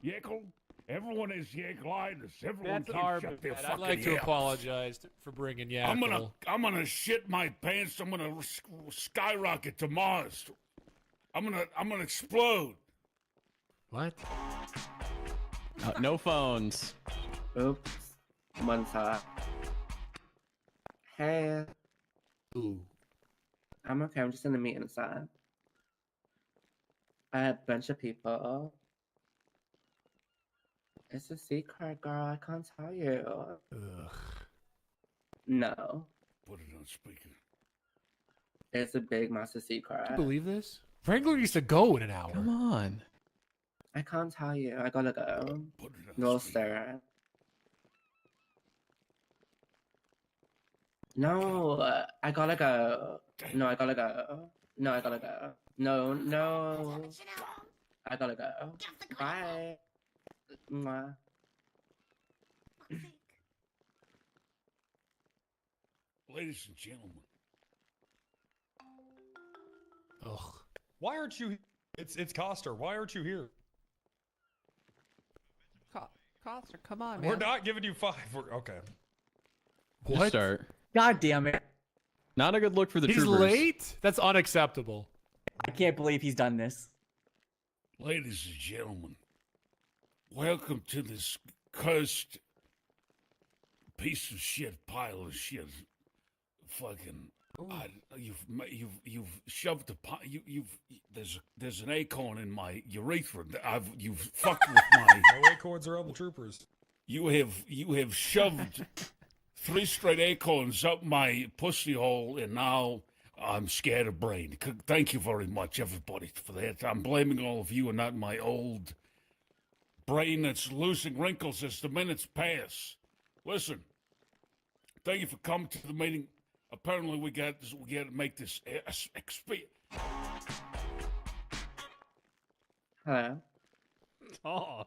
Yekel? Everyone is Yaglitis. Everyone That's can our shut their bad. fucking I'd like to yaps. apologize for bringing Yackle. I'm gonna shit my pants. I'm gonna skyrocket to Mars. I'm gonna explode. What? No phones. Oops. One side. Hey. Ooh. I'm okay. I'm just in the meeting side. I had a bunch of people. It's a secret, girl. I can't tell you. Ugh. No. Put it on speaker. It's a big, massive secret. Can you believe this? Wrangler needs to go in an hour. Come on. I can't tell you. I gotta go. No, sir. No, I gotta go. No, I gotta go. No, I gotta go. No, no. I gotta go. Bye. Mwah. Ladies and gentlemen. Ugh. Why aren't you? It's Coster. Why aren't you here? Coster, come on, We're not giving you 5. Okay. Just start. God damn it. Not a good look for the He's troopers. late? That's unacceptable. I can't believe he's done this. Ladies and gentlemen, welcome to this cursed piece of shit, pile of shit. Fucking, you've shoved there's an acorn in my urethra. You've fucked with my. No acorns around the troopers. You have shoved 3 straight acorns up my pussy hole, and now I'm scared of brain. Thank you very much, everybody, for that. I'm blaming all of you and not my old brain that's losing wrinkles as the minutes pass. Listen, thank you for coming to the meeting. Apparently, we got to make this experience. Hello. Dog.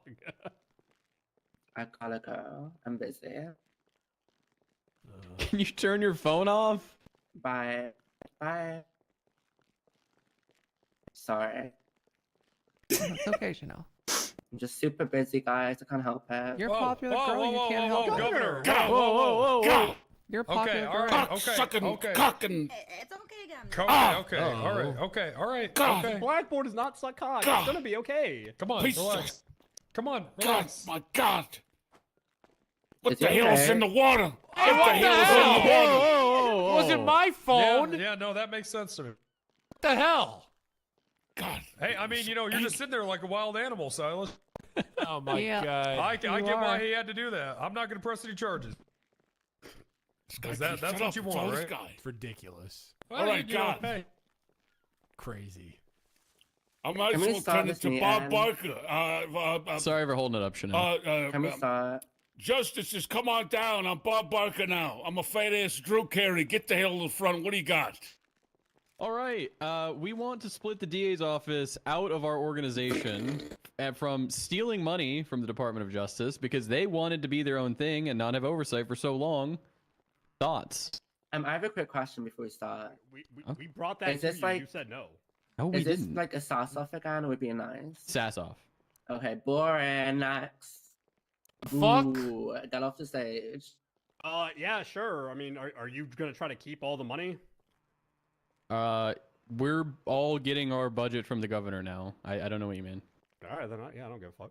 I gotta go. I'm busy. Can you turn your phone off? Bye. Bye. Sorry. It's okay, Chanel. I'm just super busy, guys. I can't help it. You're a popular girl. You can't help it. Governor. Go! You're a popular Okay, all girl. right, okay, Sucking, okay. cocking. It's okay, Govna. Okay, all right, okay, all right, God. okay. Blackboard is not suck cock. God. It's gonna be okay. Come on, Piece of- relax. Come on, God, relax. my God. What It's the hell is okay. in the water? What the what the hell is in hell? the water? It wasn't my phone. Yeah, no, that makes sense to me. What the hell? God. Hey, I mean, you're just sitting there like a wild animal, Silas. Oh my Yeah. god. I You get why are. he had to do that. I'm not going to press any charges. This guy 'Cause keeps- that's shut what up, you it's want, all this right? guy. It's ridiculous. All right, you know, God. hey. Crazy. I'm Can we actual start lieutenant this to meeting? Bob Barker. Sorry for holding it up, Chanel. Can we start? Justices, come on down. I'm Bob Barker now. I'm a fat-ass Drew Carey. Get the hell to the front. What do you got? All right, we want to split the DA's office out of our organization from stealing money from the Department of Justice because they wanted to be their own thing and not have oversight for so long. Thoughts? I have a quick question before we start. We brought that Is to this you. like- You said no. No, we Is this didn't. like a sauce off again, or would be nice? Sass off. Okay, boring. Next. Fuck. Ooh, get off the stage. Yeah, sure. I mean, are you gonna try to keep all the money? We're all getting our budget from the governor now. I don't know what you mean. All right, then. I don't give a fuck.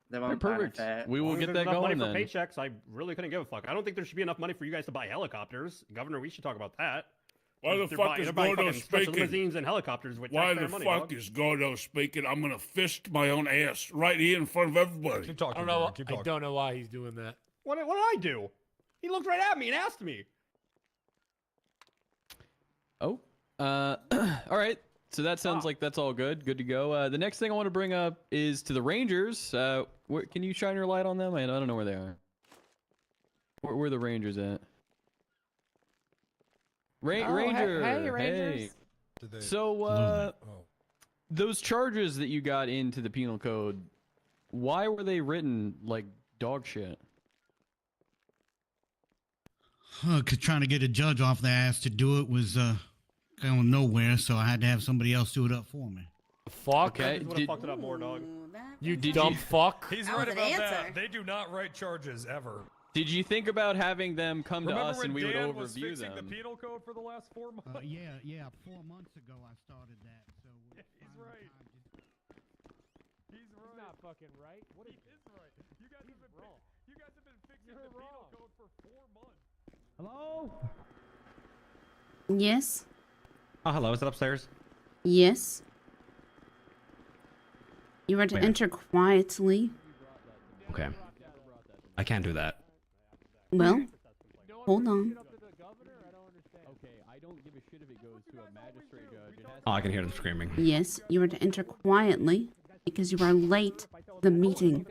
They All right, won't perfect. benefit. We As will long as get there's that enough going money then. for paychecks. I really couldn't give a fuck. I don't think there should be enough money for you guys to buy helicopters. Governor, we should talk about that. Why the They're fuck buying- is they're buying Gordo fucking special speaking? limousines and helicopters with Why taxpayer the money, fuck dog. is Gordo speaking? I'm gonna fist my own ass right here in front of everybody. Keep I talking. don't know. Gordon, keep I talking. don't know why he's doing that. What did I do? He looked right at me and asked me. Oh, all right. So that sounds like that's all good. Good to go. The next thing I want to bring up is to the Rangers. Can you shine your light on them? I don't know where they are. Where are the Rangers at? Ranger. Hey, Rangers. Hey. Did they So, oh. those charges that you got into the penal code, why were they written like dog shit? Cause trying to get a judge off their ass to do it was going nowhere, so I had to have somebody else do it up for me. Fuck. Okay, Would have fucked it up more, dog. You dumb fuck. He's That right was an about answer. that. They do not write charges ever. Did you think about having them come to Remember us when and we would Dan was overview fixing them? the penal code for the last 4 months? Yeah. 4 months ago I started that. So He's right. He's right. Not fucking right. What is He is right. You guys have been wrong. You guys have been fixing the penal code for 4 months. Hello? Yes. Oh, hello. Is it upstairs? Yes. You are to Where? enter quietly. Okay. I can't do that. Well, hold on. Okay, I don't give a shit if it goes to a magistrate judge. It has Oh, I can hear them screaming. Yes, you are to enter quietly because you are late to the meeting.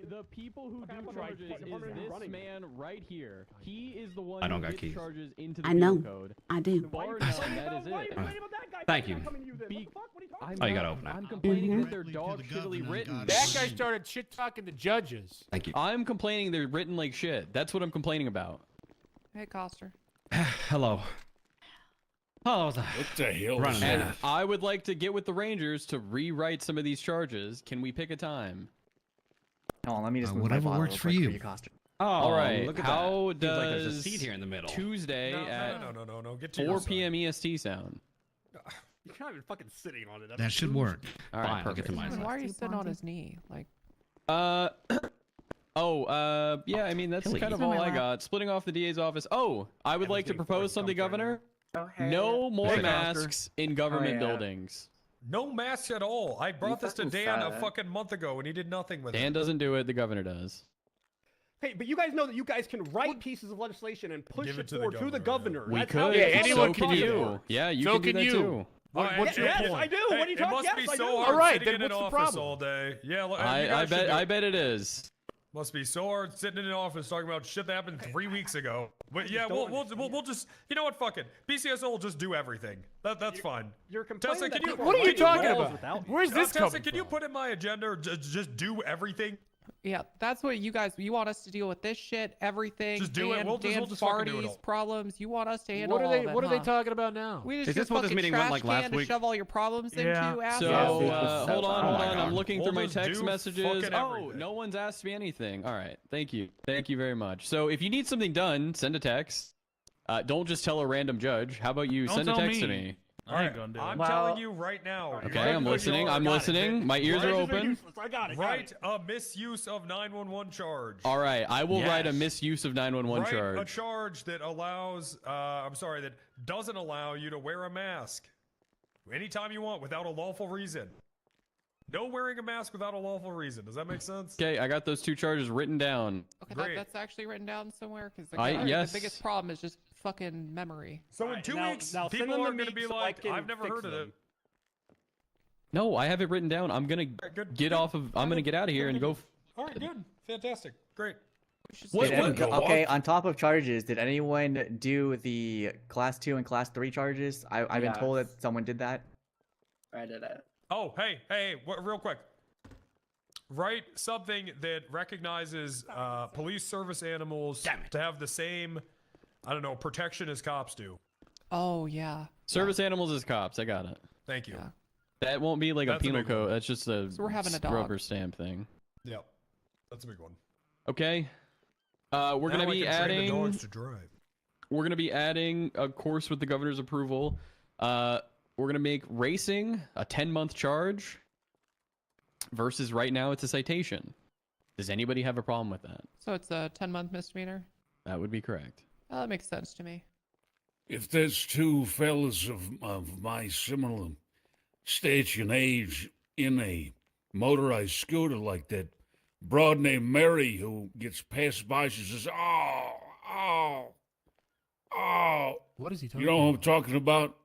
The people who do charges is this man right here. He is the one I don't who got gets keys. charges into the I know. penal code. I do. Bar none, that is it. Thank you. Oh, you gotta open it. I'm complaining that Mhm. they're dog shittily written. That guy started shit talking to judges. Thank you. I'm complaining they're written like shit. That's what I'm complaining about. Hey, Coster. Hello. Oh, What the hell is running And that? I would like to get with the Rangers to rewrite some of these charges. Can we pick a time? Hold on, let me just move whatever my file works real for quick you. Coster. Oh, All right. Look at How that. Seems like there's a does seat here in the middle. Tuesday at No. Get to 4 your side. p.m. EST sound? You're not even fucking sitting on it. that should work. All right, Fine, I'll get to perfect. my side. Why are you sitting on his knee? Like, Yeah, I mean, that's Please. kind of He's in all my I lap. got. Splitting off the DA's office. Oh, I would Kevin's like to getting propose forced to something, come for Governor. Oh, hey. No more Hey, Coster. masks in government yeah. buildings. No masks at all. I brought this to fucking Dan said a it. fucking month ago and he did nothing with Dan it. doesn't do it, the governor does. Hey, but you guys know that you guys can write pieces of legislation and push Give it it to the forward to the governor, governor. We That's how could. it Yeah, is. anyone So can can do you. that. Yeah, you So can do can that you. too. What's your yes, point? I do. Hey, What are you it talking- must yes, be I so do. hard All right, sitting then in an what's the office problem? all day. Yeah, you I guys should do I it. bet it is. Must be so hard sitting in an office talking about shit that happened 3 weeks ago. But yeah, don't we'll just, you know what, fuck it. PCSO will just do everything. That's fine. You're complaining Tessa, that can you- people What are you write talking laws about? without me. Where's this Tessa, coming can you from? put in my agenda or just do everything? yeah, that's what you guys. You want us to deal with this shit, everything. Just do it. Dan, We'll Dan just fucking do it Farty's all. problems. You want us to handle What are all they? of it, What are they huh? talking about now? We just Is your this what this fucking meeting went trash like last can to week? shove all your problems Yeah. into, asshole. So, Yes, this was hold so on, bad. hold Oh my on. God. I'm looking We'll through my just text do messages. fucking Oh, everything. no one's asked me anything. All right, thank you. Thank you very much. So if you need something done, send a text. Don't just tell a random judge. How about you Don't send a tell text to me. me? I ain't gonna do I'm it. telling you right now. Okay, I'm listening. I'm listening. My ears are open. I got it. Write a misuse of 911 charge. All right, I will write a Yes. misuse of 911 Write a charge. charge that allows, that doesn't allow you to wear a mask anytime you want without a lawful reason. No wearing a mask without a lawful reason. Does that make sense? Okay, I got those 2 charges written down. Okay, Great. that's actually written down somewhere because yes. the biggest problem is just fucking memory. So in Alright, 2 now- weeks, now send people them to are going to me be so I like, can I've never fix heard of them. it. No, I have it written down. I'm gonna Good. get off of. I'm gonna get out of here and go. All right, good. Fantastic. Great. What? Did any- What? okay, on top of charges, did anyone do the class 2 and class 3 charges? I've been told that Yes. someone did that. I did it. Oh, hey, real quick. Write something that recognizes police service animals to have the same, I don't know, protection as cops do. Oh yeah. Service animals as cops. I got it. Thank you. Yeah. That won't be like That's a a penal big one. code. That's just a So we're having a dog. rubber stamp thing. Yep. That's a big one. Okay. We're Now gonna I be can train the adding. dogs to drive. We're gonna be adding, of course, with the governor's approval. We're gonna make racing a 10-month charge. Versus right now it's a citation. Does anybody have a problem with that? So it's a 10-month misdemeanor. That would be correct. Oh, that makes sense to me. If there's 2 fellas of my similar stage and age in a motorized scooter like that broad named Mary who gets passed by, she says, oh. What is he talking You know what I'm talking about?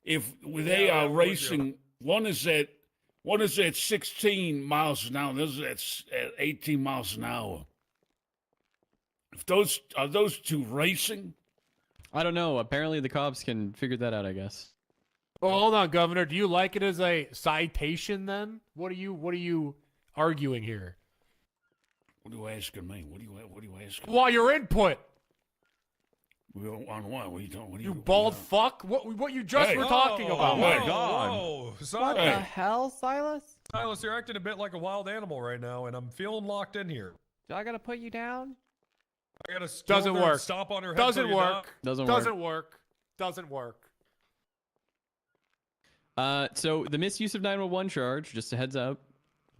If they Yeah, are I'm with you. racing, one is at 16 miles an hour, the other is at 18 miles an hour. If those 2 racing? I don't know. Apparently the cops can figure that out, I guess. Well, hold on, Governor. Do you like it as a citation then? What are you arguing here? What are you asking me? What are you asking? Well, your input. We don't want what? What are you talking? What are You bald fuck! What you just Hey. were talking about? Oh my God! Whoa, What Silas. the hell, Silas? Silas, you're acting a bit like a wild animal right now, and I'm feeling locked in here. Do I gotta put you down? I gotta Doesn't work. Stomp on your head. Doesn't till you work. die. Doesn't work. Doesn't work. So the misuse of 911 charge, just a heads up,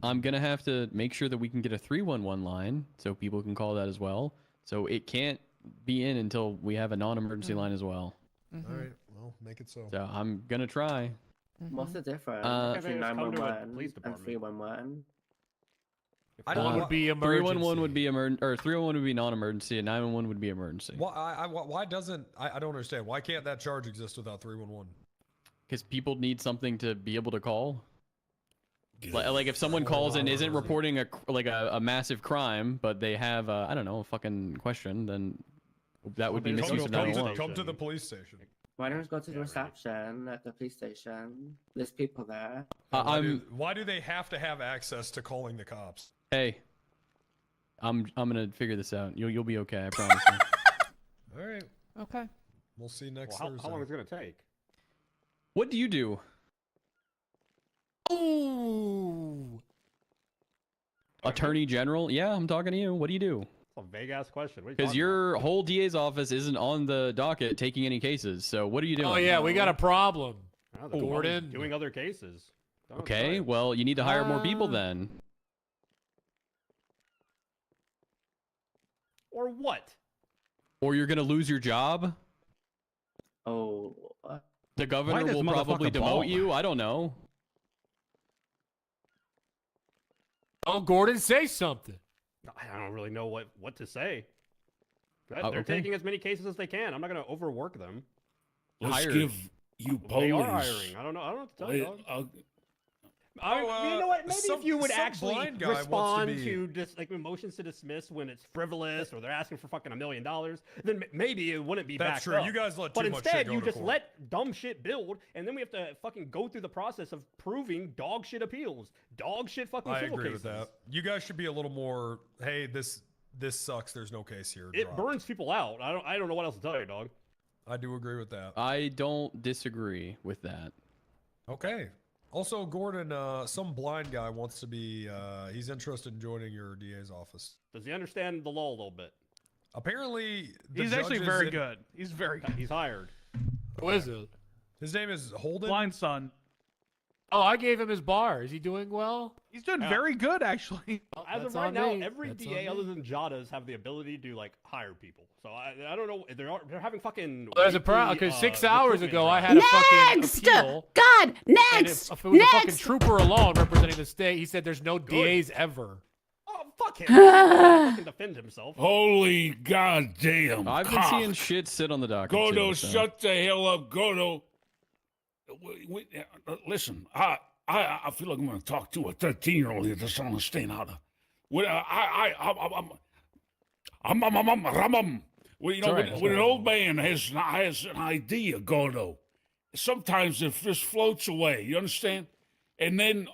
I'm gonna have to make sure that we can get a 311 line so people can call that as well. So it can't be in until we have a non-emergency line as well. All right, well, make it so. So I'm gonna try. What's the difference between Just come to a 911 police and department. 311? One would be emergency. 311 would be or 311 would be non-emergency, and 911 would be emergency. Why doesn't I don't understand? Why can't that charge exist without 311? Because people need something to be able to call. Like if someone calls and isn't reporting a massive crime, but they have I don't know, a fucking question, then that would be misuse of 911. Come to the police station. Why don't you go to the reception at the police station? There's people there. Why do they have to have access to calling the cops? Hey, I'm gonna figure this out. You'll be okay. I promise you. All right. Okay. We'll see next Well, Thursday. how long is it gonna take? What do you do? Ooh. Attorney General? Yeah, I'm talking to you. What do you do? It's a vague ass question. Because your whole DA's office isn't on the docket taking any cases. So what are you doing? Oh yeah, we got a problem. Gordon doing other cases. Okay, well you need to hire more people then. Or what? Or you're gonna lose your job. Oh. The Why governor does will probably motherfucker demote ball? you. I don't know. Oh, Gordon, say something. I don't really know what to say. They're okay. taking as many cases as they can. I'm not gonna overwork them. Let's Hired. give you police. They are hiring. I don't know. I don't know what to tell you. dog. You know what? Maybe some- if you would some actually blind guy wants to respond be- to just like motions to dismiss when it's frivolous or they're asking for fucking $1 million, then maybe it wouldn't be That's backed true. up. You guys let But too much instead, shit go you to just court. let dumb shit build, and then we have to fucking go through the process of proving dog shit appeals, dog shit fucking I civil agree cases. with that. You guys should be a little more. Hey, this sucks. There's no case here. It Drop. burns people out. I don't know what else to tell you, dog. I do agree with that. I don't disagree with that. Okay. Also, Gordon, some blind guy wants to be. He's interested in joining your DA's office. Does he understand the law a little bit? Apparently, the He's actually judge is very in- good. He's very good. He's hired. Who is it? His name is Holden. Blind son. Oh, I gave him his bar. Is he doing well? He's doing very good, actually. As That's of right on now, me. every That's DA on other me. than Jadas have the ability to like hire people. So I don't know. They're having fucking. Well, there's a problem weekly, because 6 hours recruitment ago I drives. had a fucking Next! appeal. God, And next! if it was a fucking Next! trooper alone representing the state, he said there's no DAs ever. Oh fuck him! He can't fucking defend himself. Holy goddamn! I've been cock. seeing shit sit on the docket. Godo, too, so. shut the hell up, Godo. Listen, I feel like I'm going to talk to a 13-year-old here that's understand how to. Well, well, you know, when an old man has an idea, Gordo, sometimes it just floats away. You understand? And then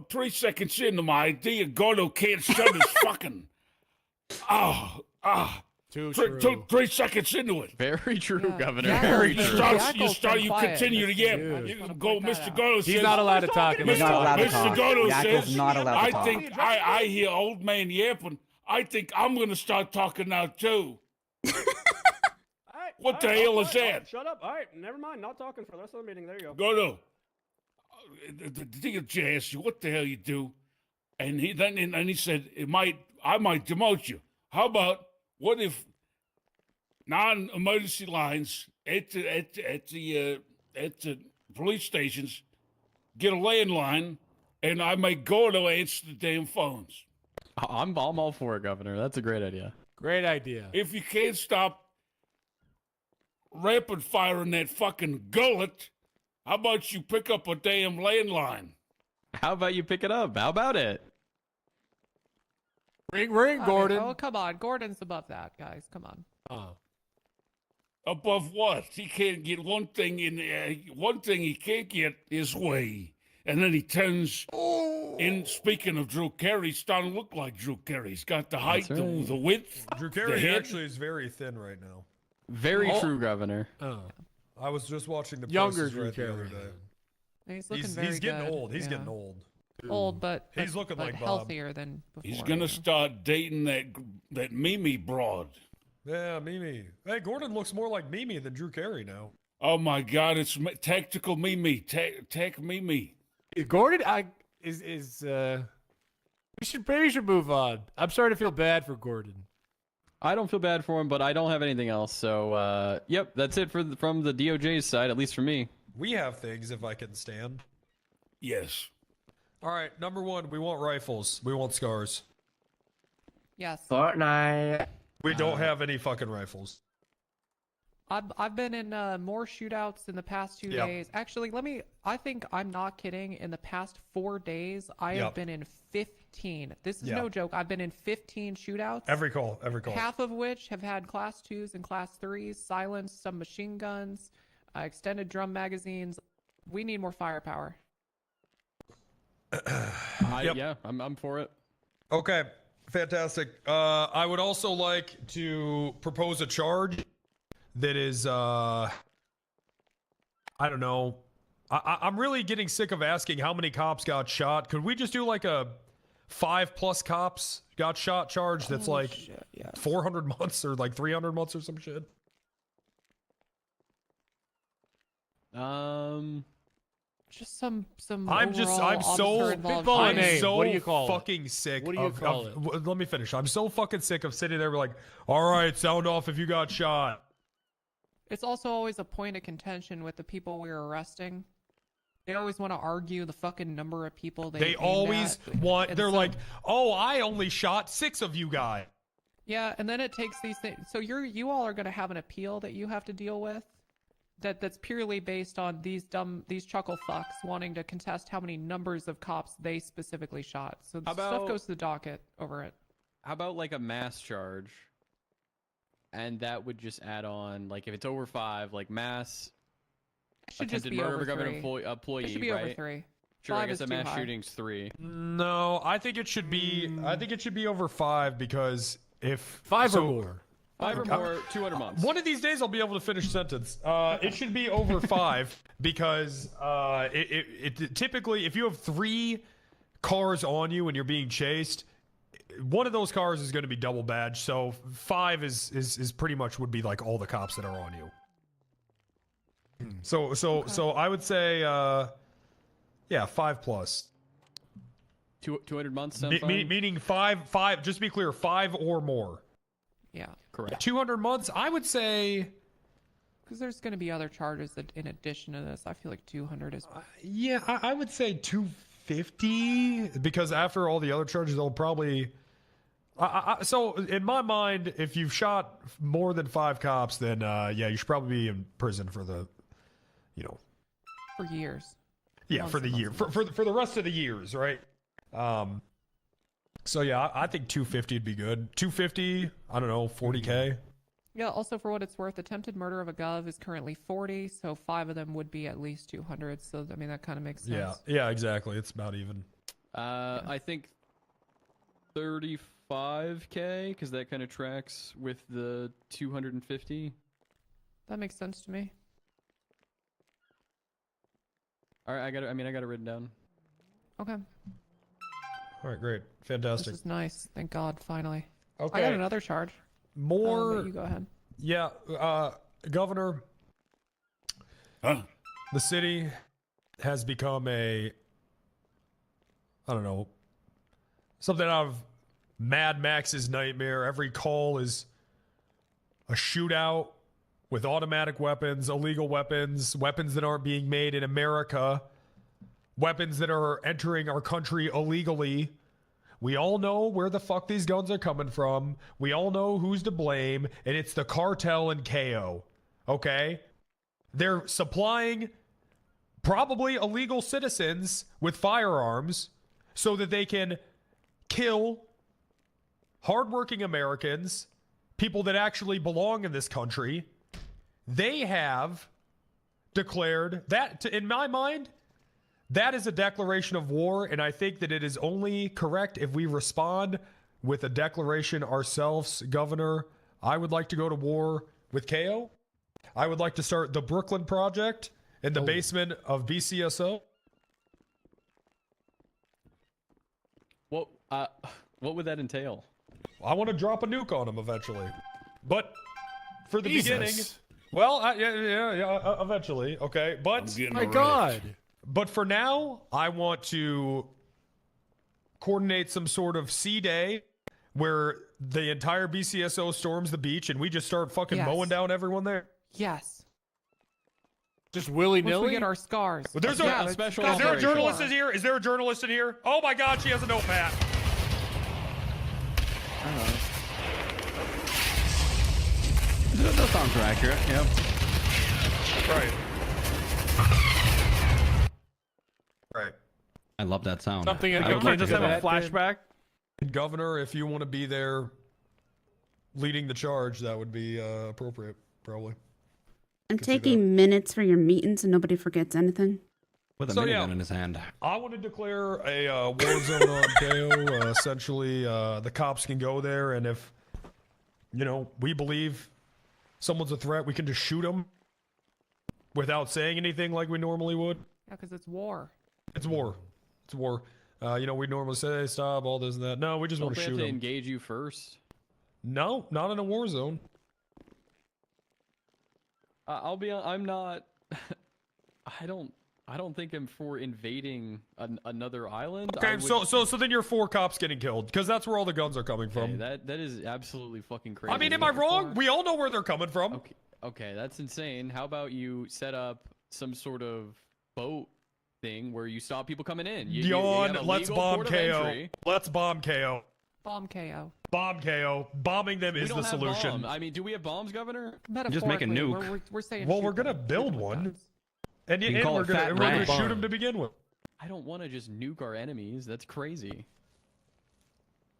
3 seconds into my idea, Gordo can't shut his fucking. Too Three- true. 3 seconds into it. Very true, Governor. Yeah. Very You true. continue to get. Go, Mr. Gordo says. He's not allowed to talk. He's not allowed to Mr. talk. Gordo Yakko's says. not allowed to I talk. think I hear old man yapping. I think I'm going to start talking now too. What the hell is that? Shut up. All right, never mind. Not talking for the rest of the meeting. There you go. Gordo, the thing that asked you, what the hell you do? And he said, I might demote you. How about what if non-emergency lines at the police stations get a landline, and I make Gordo answer the damn phones. I'm all for it, Governor. That's a great idea. Great idea. If you can't stop rapid firing that fucking gullet, how about you pick up a damn landline? How about you pick it up? How about it? Ring, Okay, Gordon. Oh, come on. Gordon's above that, guys. Come on. Above what? He can't get one thing one thing he can't get his way. And then he turns in. Speaking of Drew Carey, he's starting to look like Drew Carey. He's got the height, That's right. the width. Drew the Carey head. actually is very thin right now. Very Oh. true, Governor. Oh. I was just watching the Younger Price is Drew Right the other Carey. day. He's looking very He's getting good, old. He's yeah. getting old. Old, but He's looking but like Bob. healthier than before. He's gonna start dating that Mimi broad. Yeah, Mimi. Hey, Gordon looks more like Mimi than Drew Carey now. Oh my God! It's tactical Mimi. Tech Mimi. Gordon, maybe we should move on. I'm starting to feel bad for Gordon. I don't feel bad for him, but I don't have anything else. So, yep, that's it from the DOJ's side, at least for me. We have things if I can stand. Yes. All right, number one, we want rifles. We want scars. Yes. Fortnite. We don't have any fucking rifles. I've been in more shootouts in the past 2 Yep. days. Actually, I think I'm not kidding. In the past 4 days, I have Yep. been in 15. This is Yeah. no joke. I've been in 15 shootouts. Every call. Half of which have had class 2s and class 3s, silenced some machine guns, extended drum magazines. We need more firepower. Yep. Yeah, I'm for it. Okay, fantastic. I would also like to propose a charge that is, I don't know. I'm really getting sick of asking how many cops got shot. Could we just do like a 5+ cops got shot charge that's Oh, like shit, yes. 400 months or like 300 months or some shit? Just some. I'm so What do you call it? fucking sick What do you of, call let me finish. I'm so fucking sick of sitting there like, all right, sound off if you got shot. It's also always a point of contention with the people we're arresting. They always want to argue the fucking number of people They aimed always at. want, And they're so- like, oh, I only shot 6 of you guys. Yeah, and then it takes these things. So you all are going to have an appeal that you have to deal with. That's purely based on these chuckle fucks wanting to contest how many numbers of cops they specifically shot. So How stuff about- goes to the docket over it. How about like a mass charge? And that would just add on, like, if it's over 5, like mass It should just attempted be murder over of a government 3. employee, It should be right? over 3. Sure, I 5 guess is a too mass high. shooting's 3. No, I think it should be, I think it should be over 5 because if 5 so- or more. 5 or more, 200 months. One of these days I'll be able to finish sentence. It should be over 5 because it typically, if you have 3 cars on you and you're being chased, one of those cars is going to be double badged. So 5 is pretty much would be like all the cops that are on you. So I would say, yeah, 5+. 200 months. Sound fine? Meaning 5. Just to be clear, 5 or more. Yeah. Correct. 200 months. I would say. Because there's going to be other charges that, in addition to this. I feel like 200 is. Yeah, I would say 250 because after all the other charges, they'll probably. So in my mind, if you've shot more than 5 cops, then yeah, you should probably be in prison for the, For years. yeah, Months for the and year, months for the rest of the years, right? So yeah, I think 250 would be good. 250, I don't know, 40K. Yeah, also for what it's worth, attempted murder of a gov is currently 40, so 5 of them would be at least 200. So, I mean, that kind of makes sense. Yeah, exactly. It's about even. I think 35K, because that kind of tracks with the 250. That makes sense to me. All right, I got it written down. Okay. All right, great, fantastic. This is nice. Thank God, finally. Okay. I got another charge. More. But you go ahead. Yeah, Governor. Huh? The city has become I don't know, something out of Mad Max's nightmare. Every call is a shootout with automatic weapons, illegal weapons, weapons that aren't being made in America, weapons that are entering our country illegally. We all know where the fuck these guns are coming from. We all know who's to blame, and it's the cartel and KO. Okay? They're supplying probably illegal citizens with firearms so that they can kill hardworking Americans, people that actually belong in this country. They have declared that, in my mind, that is a declaration of war, and I think that it is only correct if we respond with a declaration ourselves. Governor, I would like to go to war with KO. I would like to start the Brooklyn Project in the basement of BCSO. What would that entail? I want to drop a nuke on them eventually, but for the Jesus. beginning, well, yeah, eventually, okay. But My God. But for now, I want to coordinate some sort of sea day where the entire BCSO storms the beach and we just start fucking Yes. mowing down everyone there. Yes. Just willy Once we nilly. get our scars. Well, there's Yeah, a special Is there a operation. journalist in here? Is there a journalist in here? Oh my God, she has a notepad. That sounds accurate. Yep. Right. Right. I love that sound. Something I I would can't like to just have a flashback. Governor, if you want to be there leading the charge, that would be appropriate, probably. I'm Could see that. taking minutes for your meetings and nobody forgets anything. With a So, minigun yeah. in his hand. I want to declare a war zone on KO. Essentially, the cops can go there, and if, we believe someone's a threat, we can just shoot them without saying anything like we normally would. Yeah, because it's war. It's war. It's war. We normally say, stop, all this and that. No, we just Don't want they to have shoot to them. engage you first? No, not in a war zone. I'll be. I'm not. I don't think I'm for invading another island. Okay, I would- so then you're 4 cops getting killed, because that's where all the guns are coming Hey, from. that is absolutely fucking crazy. I mean, am I wrong? We all know where they're coming from. Okay, that's insane. How about you set up some sort of boat thing where you stop people coming in? You Yawn, have a let's legal bomb port of KO. entry. Let's bomb KO. Bomb KO. Bomb KO. Bombing them We is don't the have solution. bomb. I mean, do we have bombs, Governor? Just make a Metaphorically, nuke. We're saying Well, shoot we're gonna them. build one, and, You can and call we're it gonna, Fat and we're gonna Rat. shoot them to begin with. I don't want to just nuke our enemies. That's crazy.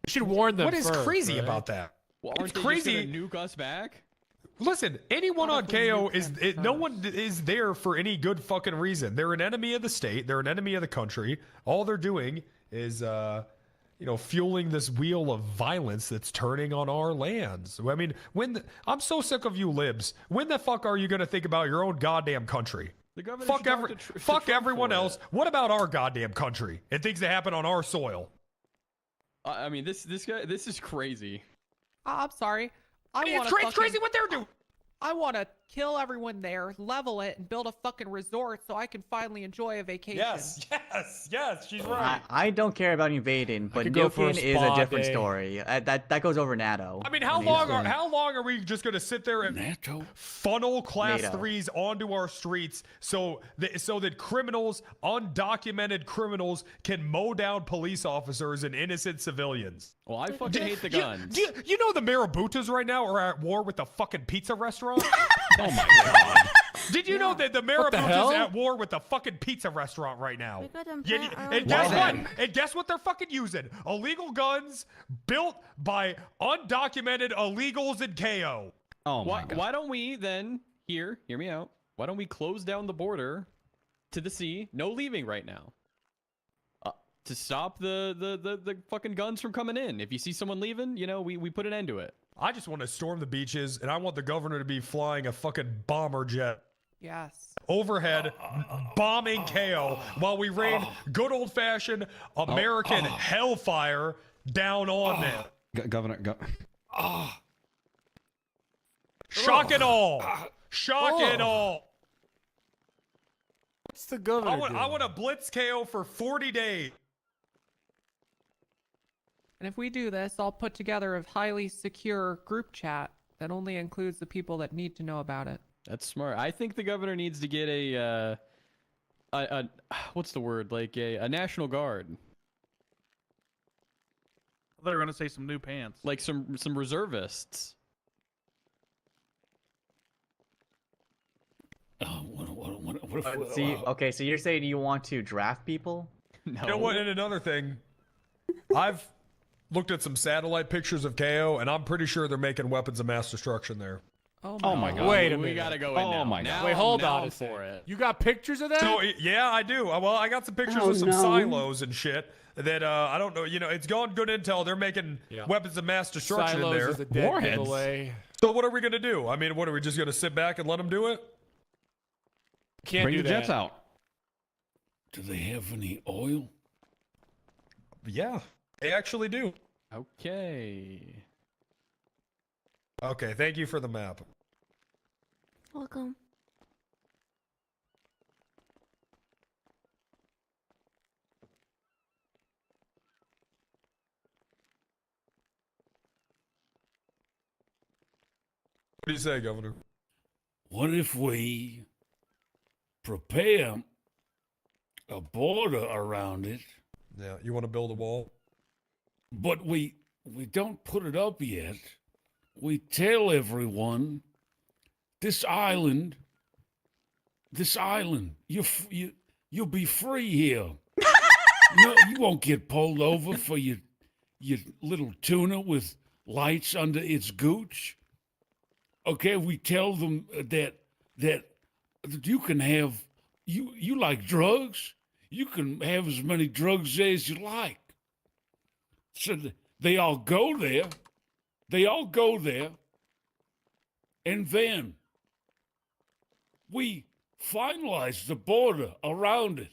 You should warn them. What is first, crazy right? about that? Well, It's aren't they crazy. just gonna nuke us back? Listen, anyone on What if we KO nuke is them no one is there for any good fucking reason. They're an enemy of the state. They're an enemy of the country. All they're doing is, fueling this wheel of violence that's turning on our lands. I mean, I'm so sick of you libs. When the fuck are you gonna think about your own goddamn country? The governor Fuck should talk to fuck Trump everyone for else. it. What about our goddamn country and things that happen on our soil? I mean, this is crazy. I'm sorry. I want It's crazy what they're doing. I want to kill everyone there, level it, and build a fucking resort so I can finally enjoy a vacation. Yes, she's right. I don't care about invading, but could go for a nuking is a spa different day. story. That goes over NATO. I mean, how long are we just going to sit there and funnel class NATO. 3s onto our streets so that criminals, undocumented criminals, can mow down police officers and innocent civilians? Well, I fucking hate the guns. You know the Maraboutas right now are at war with the fucking pizza restaurant? Oh my God. Did you know that the What the Maraboutas hell? at war with the fucking pizza restaurant right now? them Yeah, plant our and own guess Why what? then? And guess what they're fucking using? Illegal guns built by undocumented illegals in KO. Oh my God. Why don't we then hear me out? Why don't we close down the border to the sea? No leaving right now. To stop the fucking guns from coming in. If you see someone leaving, we put an end to it. I just want to storm the beaches, and I want the governor to be flying a fucking bomber jet Yes. overhead, bombing KO while we rain good old-fashioned American hellfire down on them. Governor, Shock and all. Shock and all. What's the governor I want to blitz KO for 40 days. And if we do this, I'll put together a highly secure group chat that only includes the people that need to know about it. That's smart. I think the governor needs to get a what's the word? Like a national guard. They're gonna say some new pants. Like some reservists. Okay, so you're saying you want to draft people? No. You know what? And another thing, I've looked at some satellite pictures of KO, and I'm pretty sure they're making weapons of mass destruction there. Oh my God. Wait a We minute. gotta go in now. Oh my God. Now- Wait, hold now on I'm a for second. it. You got pictures of that? So yeah, I do. Well, I got some pictures Oh, of some no. silos and shit that I don't know. It's gone good intel. They're making Yeah. weapons of mass destruction Silos in there. is a dead Warheads. giveaway. So what are we gonna do? I mean, what are we just gonna sit back and let them do it? Can't Bring do the jets that. out. Do they have any oil? Yeah, they actually do. Okay. Okay, thank you for the map. Welcome. What do you say, Governor? What if we prepare a border around it? Yeah, you want to build a wall? But we don't put it up yet. We tell everyone this island, you'll be free here. No, you won't get pulled over for your little tuna with lights under its gooch. Okay, we tell them that you can have you like drugs. You can have as many drugs as you like. So they all go there. They all go there. And then we finalize the border around it.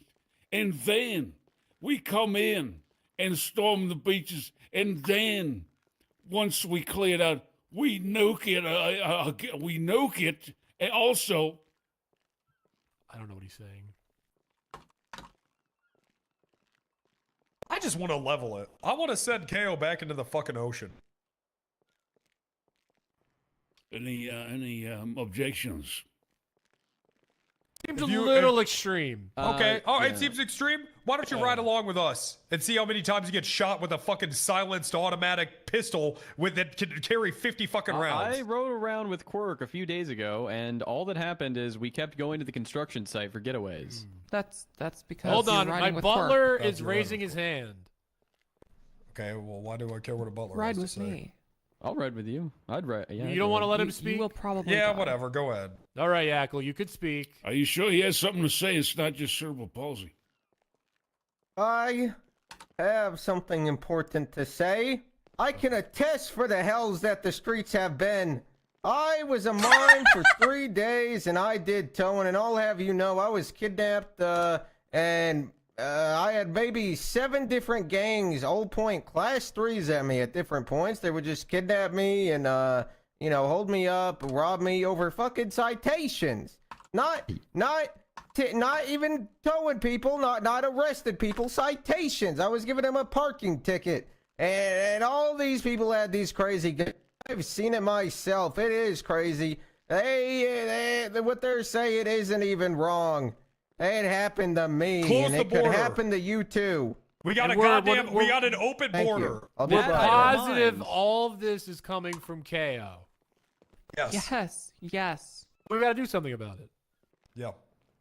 And then we come in and storm the beaches. And then once we clear it out, we nuke it. We nuke it. And also, I don't know what he's saying. I just want to level it. I want to send KO back into the fucking ocean. any objections? Seems a little extreme. Okay. It seems extreme. Why don't you ride along with us and see how many times you get shot with a fucking silenced automatic pistol that can carry 50 fucking rounds? I rode around with Quirk a few days ago, and all that happened is we kept going to the construction site for getaways. That's because Hold you're on, riding my with butler Quirk. is raising his hand. Okay, well, why do I care what a butler Ride has to with say? me. I'll ride with you. I'd ride. Yeah, You I'd don't want to ride. let him speak? You will probably Yeah, die. whatever. Go ahead. All right, Yackle, you could speak. Are you sure he has something to say? It's not just cerebral palsy. I have something important to say. I can attest for the hells that the streets have been. I was a mime for 3 days, and I did towing, and I'll have you know I was kidnapped, and I had maybe 7 different gangs, Old Point Class 3s at me at different points. They would just kidnap me and, hold me up, rob me over fucking citations. Not even towing people, not arrested people, citations. I was giving them a parking ticket. And all these people had these crazy guns. I've seen it myself. It is crazy. What they're saying isn't even wrong. It happened to me, Close and the it could border. happen to you too. We got And we got an open Thank border. you. I'll be We're quiet. positive all of this is coming from KO. Yes. Yes. We got to do something about it. Yeah.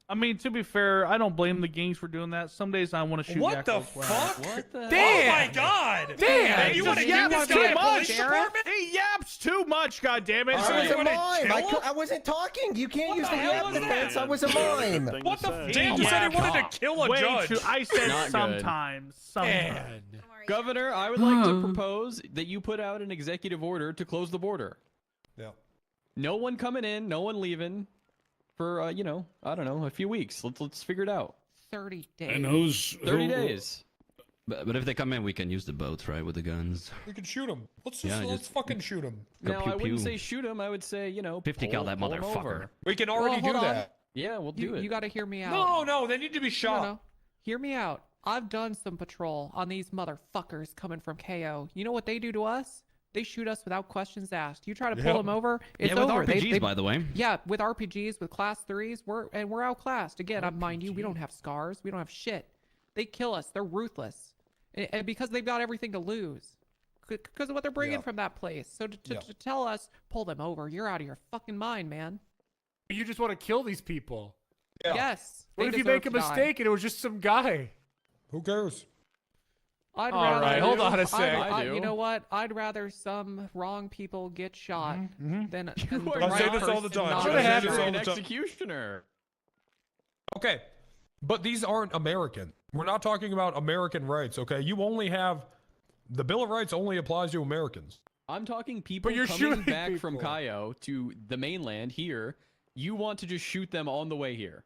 I mean, to be fair, I don't blame the gangs for doing that. Some days I want to shoot. What the Yackles flat. fuck? What the? Damn! Oh my god! Damn! You want to He give this yaps guy too a much, police department? He yaps too much. God damn it! I was a you wanna mime. kill him? I wasn't talking. You can't What use the the hell yap was defense. that? I was a mime. What the? He Dan just said he wanted yapped to kill a way judge. too- I said Not good. sometimes. Sometimes. Man. Governor, I would like to propose that you put out an executive order to close the border. Yeah. No one coming in, no one leaving for I don't know, a few weeks. Let's figure it out. 30 days. And who's 30 days. But if they come in, we can use the boats, right, with the guns. We can shoot him. Let's Yeah, let's just- fucking shoot him. Go Now, pew I wouldn't pew. say shoot him. I would say, 50 cal that pull him motherfucker. over. We can already do hold on. that. Yeah, we'll do it. You got to hear me out. No, they need to be shot. No. Hear me out. I've done some patrol on these motherfuckers coming from KO. You know what they do to us? They shoot us without questions asked. You try to pull them over, it's Yeah, with over. RPGs, by the way. Yeah, with RPGs, with class 3s, we're outclassed. Again, mind you, we don't have scars. We don't have shit. They kill us. They're ruthless. And because they've got everything to lose. Because of what they're bringing from that place. So to tell us, pull them over, you're out of your fucking mind, man. You just want to kill these people. Yeah. Yes. What they if you deserve make a to die. mistake and it was just some guy? Who cares? I'd All rather, right, hold on a sec. I do. You know what? I'd rather some wrong people get shot than the are right I say this all the person time. not Should get have shot. this all an the time. executioner. Okay, but these aren't American. We're not talking about American rights, okay? You only have... The Bill of Rights only applies to Americans. I'm talking people you're coming shooting back from people. Cayo to the mainland here. You want to just shoot them on the way here.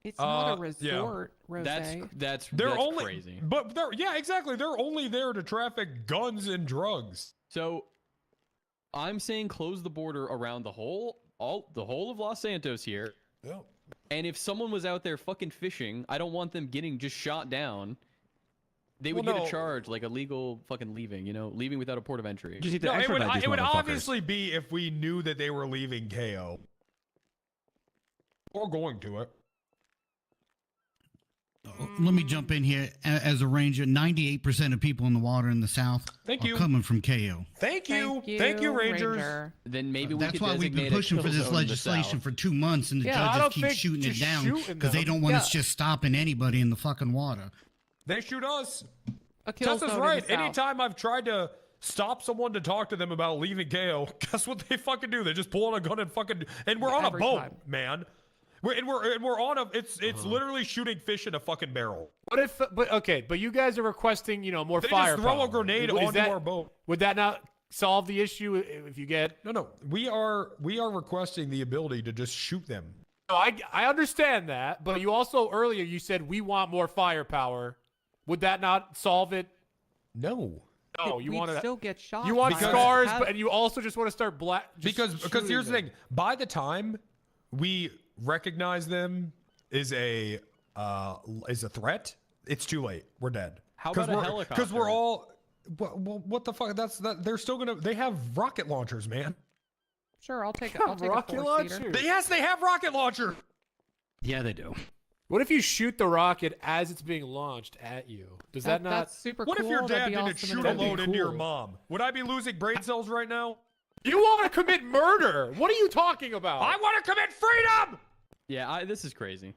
It's not a yeah. resort, Rose. That's only, crazy. But exactly. They're only there to traffic guns and drugs. So, I'm saying close the border around the whole of Los Santos here. Yeah. And if someone was out there fucking fishing, I don't want them getting just shot down. They would Well, get no. a charge, like illegal fucking leaving, leaving without a port of entry. No, it would obviously be if we knew that they were leaving KO. Or going to it. Let me jump in here. As a ranger, 98% of people in the water in the south Thank are you. coming from KO. Thank you, Rangers. Then maybe we That's could why we've been designate a pushing for kill this zone in the legislation south. for 2 months, and the Yeah, I judges don't keep think shooting it just down shooting because they them. don't want Yeah. us just stopping anybody in the fucking water. They shoot us. A kill Tessa's zone in right. the south. Anytime I've tried to stop someone to talk to them about leaving KO, guess what they fucking do? They just pull out a gun and fucking and we're on a Every boat, time. man. We're on a it's literally shooting fish in a fucking barrel. But you guys are requesting, more They firepower. just throw a grenade Is onto that- our boat. Would that not solve the issue if you get? No. We are requesting the ability to just shoot them. No, I understand that, but you also earlier you said we want more firepower. Would that not solve it? No. No, you We'd want to still get shot. You want by it. scars, Have- but and you also just want to start Because here's the thing. By the time we recognize them is a threat, it's too late. We're dead. How about a helicopter? Because we're all what the fuck? They're still gonna. They have rocket launchers, man. Sure, I'll take rocket a launcher. four-seater. Yes, they have rocket launcher. Yeah, they do. What if you shoot the rocket as it's being launched at you? Does that not? That's super What cool. if your That'd dad be didn't awesome shoot a That'd be load into your cool. mom? Would I be losing brain cells right now? You want to commit murder? What are you talking about? I want to commit freedom. Yeah, this is crazy.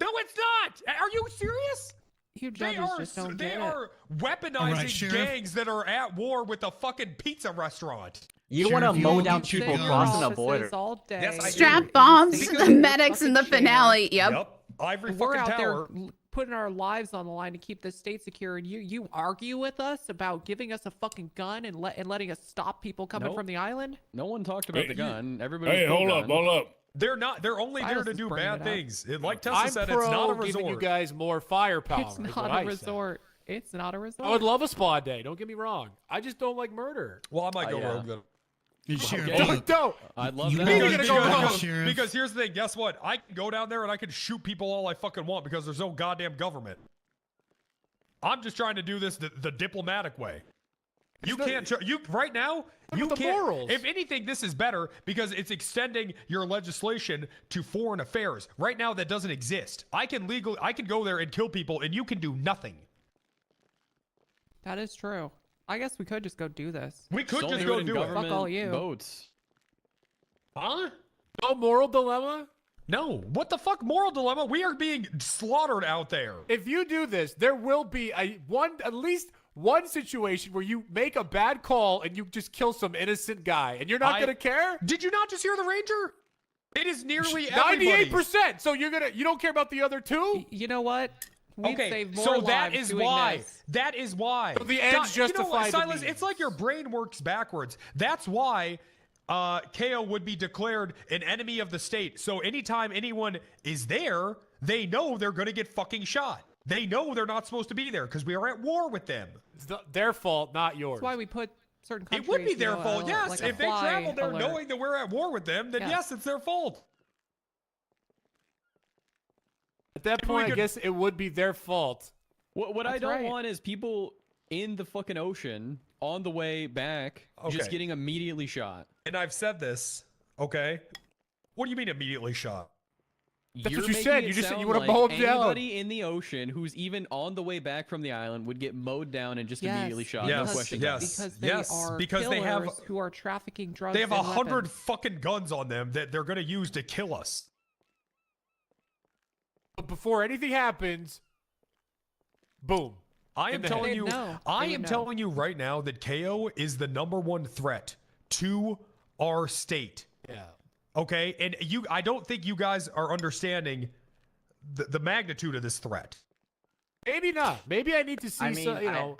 No, it's not. Are you serious? You They judges are just don't they get are it. weaponizing All right, Sheriff. gangs that are at war with the fucking pizza restaurant. You Sheriff, want to you mow all down get your people guns. crossing the Offices border. all day. Yes, I do. Strap bombs to Because the you're medics in the fucking finale. Yep. Ivory We're fucking out tower. there putting our lives on the line to keep the state secure, and you argue with us about giving us a fucking gun and letting us stop people coming Nope. from the island? No one talked about Hey, the gun. Everybody. Hey, hold up. They're not. They're only there Silas to is do bringing bad it up. things. Like Tessa I'm said, pro it's not a giving you resort. guys more firepower. It's is not what a I said. resort. It's not a resort. I would love a spa day. Don't get me wrong. I just don't like murder. Well, I might go yeah. rogue then. And Sheriff, Okay. look, Don't. I'd love You that. know You're gonna go because- rogue. Sheriff. Because here's the thing. Guess what? I can go down there and I can shoot people all I fucking want because there's no goddamn government. I'm just trying to do this the diplomatic way. You can't. You right now. You the can't. morals. If anything, this is better because it's extending your legislation to foreign affairs. Right now, that doesn't exist. I can go there and kill people, and you can do nothing. That is true. I guess we could just go do this. We could Don't just do go it in do it. government Fuck all you. boats. Huh? No moral dilemma? No. What the fuck moral dilemma? We are being slaughtered out there. If you do this, there will be at least one situation where you make a bad call and you just kill some innocent guy, and you're not gonna care. Did you not just hear the ranger? It is nearly everybody. 98%. So you don't care about the other two? You know what? We'd Okay, save more so lives that is doing why. this. That is why. So the ends justify the Silas, means. it's like your brain works backwards. That's why KO would be declared an enemy of the state. So anytime anyone is there, they know they're going to get fucking shot. They know they're not supposed to be there because we are at war with them. It's their fault, not yours. That's why we put certain It countries. would be you their know, fault, yes. like a If they fly travel there alert. knowing that we're at war with them, then yes, it's their fault. At that point, I guess it would be their fault. What I That's don't right. want is people in the fucking ocean on the way back just Okay. getting immediately shot. And I've said this, okay? What do you mean immediately shot? That's You're what you making said. it You just said sound you wanna like mow 'em down. Anybody in the ocean who's even on the way back from the island would get mowed down and just immediately shot. No Yes, question. yes. Because they Yes, are because they have- killers who are trafficking drugs. They have and 100 weapons. fucking guns on them that they're going to use to kill us. But before anything happens, boom. I am telling you, I am know. telling you right now that KO is the #1 threat to our state. Yeah. Okay, and I don't think you guys are understanding the magnitude of this threat. Maybe not. Maybe I need to see I mean, some,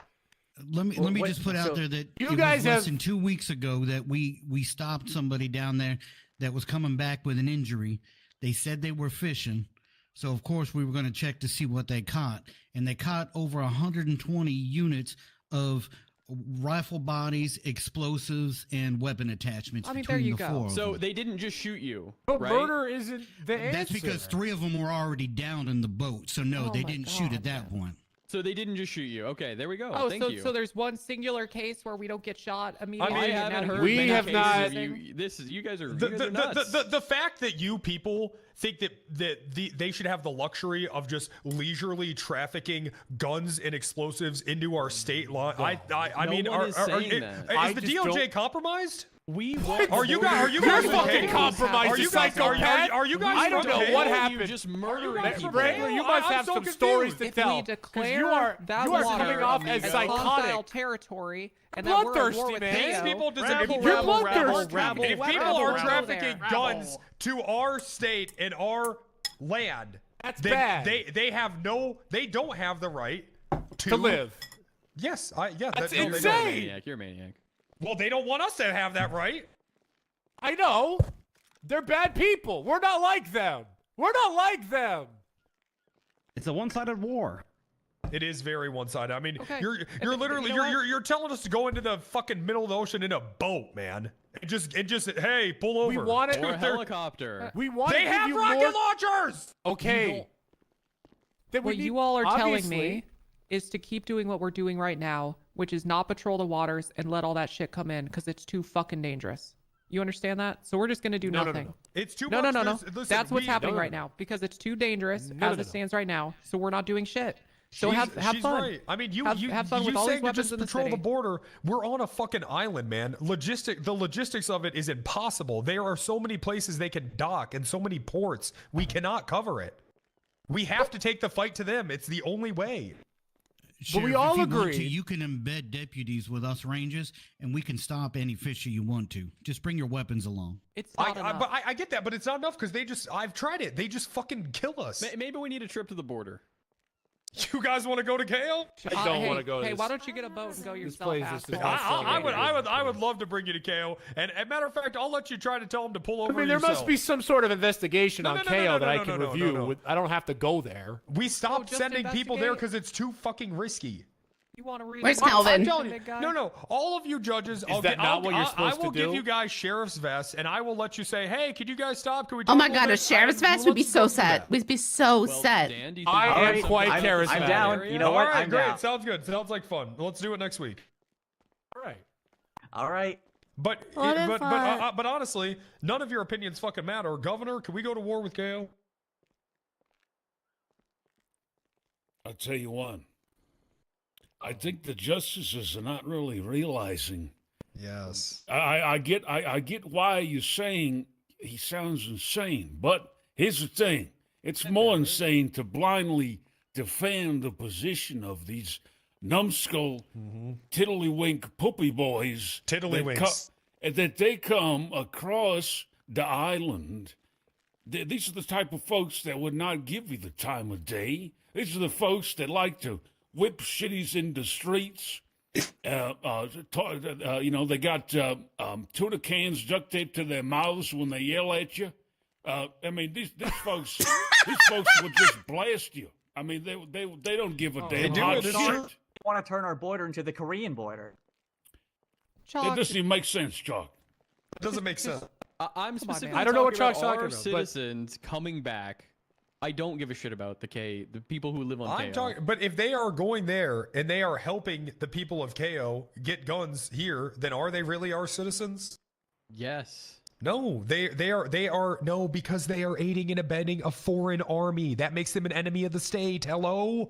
Let me just put out there that you it guys was less than 2 weeks ago that we stopped somebody down there that was coming back with an injury. They said they were fishing, so of course we were going to check to see what they caught, and they caught over 120 units of rifle bodies, explosives, and weapon attachments. I mean, between there you the go. four of So them. they didn't just shoot you, But right? murder isn't the answer. That's because 3 of them were already down in the boat. So no, Oh they my didn't shoot God, at that point. So they didn't just shoot you. Okay, there we go. Oh, Thank you. so there's one singular case where we don't get shot immediately. I and haven't now heard. We many have cases not- of You guys are. The, you guys the, are nuts. the fact that you people think that they should have the luxury of just leisurely trafficking guns and explosives into our state line. I No mean, one is saying that. I is the just DOJ don't- compromised? We want Are you guys? Are you You're guys fucking okay? compromised, Are you you guys? psychopath. Are you guys? I don't know okay? what You happened. just murdering guys people. Wrangler, you must I'm have so some confused. stories to If tell. we 'cause declare you are that you are water coming off as as psychotic. hostile territory, and that we're at war Bloodthirsty, with man. These KO, people doesn't. Rabble, If rabble, people- rabble, rabble, if people rabble, are rabble trafficking there. guns to our state and our land, That's then bad. they don't have the right To live. Yes, That's they don't. insane. You're a maniac. Well, they don't want us to have that right. I know. They're bad people. We're not like them. We're not like them. It's a one-sided war. It is very one-sided. I mean, Okay. you're you literally know what? you're telling us to go into the fucking middle of the ocean in a boat, man. And just hey, pull over. We want it. Or a They're- helicopter. We want to They give have you rocket more. launchers. Okay. Then we What need- you all are telling obviously- me is to keep doing what we're doing right now, which is not patrol the waters and let all that shit come in because it's too fucking dangerous. You understand that? So we're just gonna do No, no, nothing. no. It's too No, much. no, no, no. Listen, That's what's we- happening no, no, right now because it's too dangerous No, as no, it no. stands right now. So we're not doing shit. So She's have fun. Right. I mean, you have fun with all saying these to just weapons in the patrol city. the border. We're on a fucking island, man. The logistics of it is impossible. There are so many places they can dock and so many ports. We cannot cover it. We have to take the fight to them. It's the only way. Sheriff, we if all you want to, agreed. you can embed deputies with us rangers, and we can stop any fisher you want to. Just bring your weapons along. It's not enough. But I get that, but it's not enough because I've tried it. They just fucking kill us. Maybe we need a trip to the border. You guys want to go to KO? I don't hey, want to go to Hey, this. why don't you get a boat and go yourself? place is asshole? just- I would love to bring you to KO. And as a matter of fact, I'll let you try to tell them to pull over. I mean, there must yourself. be some sort of investigation No, on no, no, KO no, that no, I no, can no, no, review. no. I don't have to go there. We stopped just sending people there investigate. because it's too fucking risky. You want to read? Where's about Calvin? I'm telling you, big guy? no. All of you judges, I'll that get, not I'll, what you're I supposed to will give do? you guys sheriff's vests, and I will let you say, "Hey, could you guys stop? Can we?" Oh talk my a little god, a bit?" sheriff's vest would be Let's so go through set. that. We'd be so Well, set. Dan, do you I think am there's quite something charismatic. in I'm that down. area? You know All what? right, I'm great. down. Sounds good. Sounds like fun. Let's do it next week. All right. All right. But What if but honestly, none of your opinions fucking matter. Governor, can we go to war with KO? I'll tell you what. I think the justices are not really realizing. Yes. I get why you're saying he sounds insane, but here's the thing: it's more insane to blindly defend the position of these numbskull, tiddlywink poopy boys, Tiddlywinks. that they come across the island. These are the type of folks that would not give you the time of day. These are the folks that like to whip shitties in the streets. You know, they got tuna cans duct taped to their mouths when they yell at you. I mean, these folks, these folks would just blast you. I mean, they don't give a damn do hot it, it's shit. true. We want to turn our border into the Korean border. It doesn't even make sense, Chuck. It doesn't make sense. I'm specifically I don't know what talking Chuck's about talking our about, but- citizens coming back. I don't give a shit about the people who live on I'm KO. talking, but if they are going there and they are helping the people of KO get guns here, then are they really our citizens? Yes. No, they are no, because they are aiding and abetting a foreign army. That makes them an enemy of the state. Hello?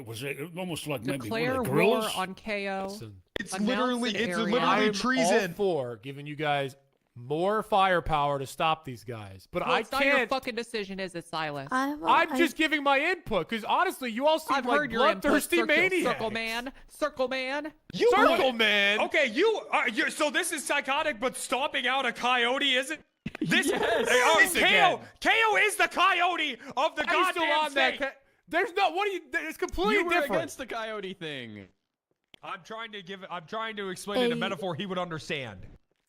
Was it almost like maybe one Declare of the war gorillas? on KO. It's Announce literally an it's area. literally I'm treason. all for giving you guys more firepower to stop these guys, but Well, I it's not your can't. fucking decision, is it, Silas? I'm just giving my input because honestly, you all seem I've like heard your input, bloodthirsty maniacs. Circle man, circle man. Circle man. Okay, so this is psychotic, but stomping out a coyote isn't. This Yes. KO is the coyote of the Are you still goddamn on state. that? There's no. What are you? It's completely You were different. against the coyote thing. I'm trying to explain in a metaphor he would understand.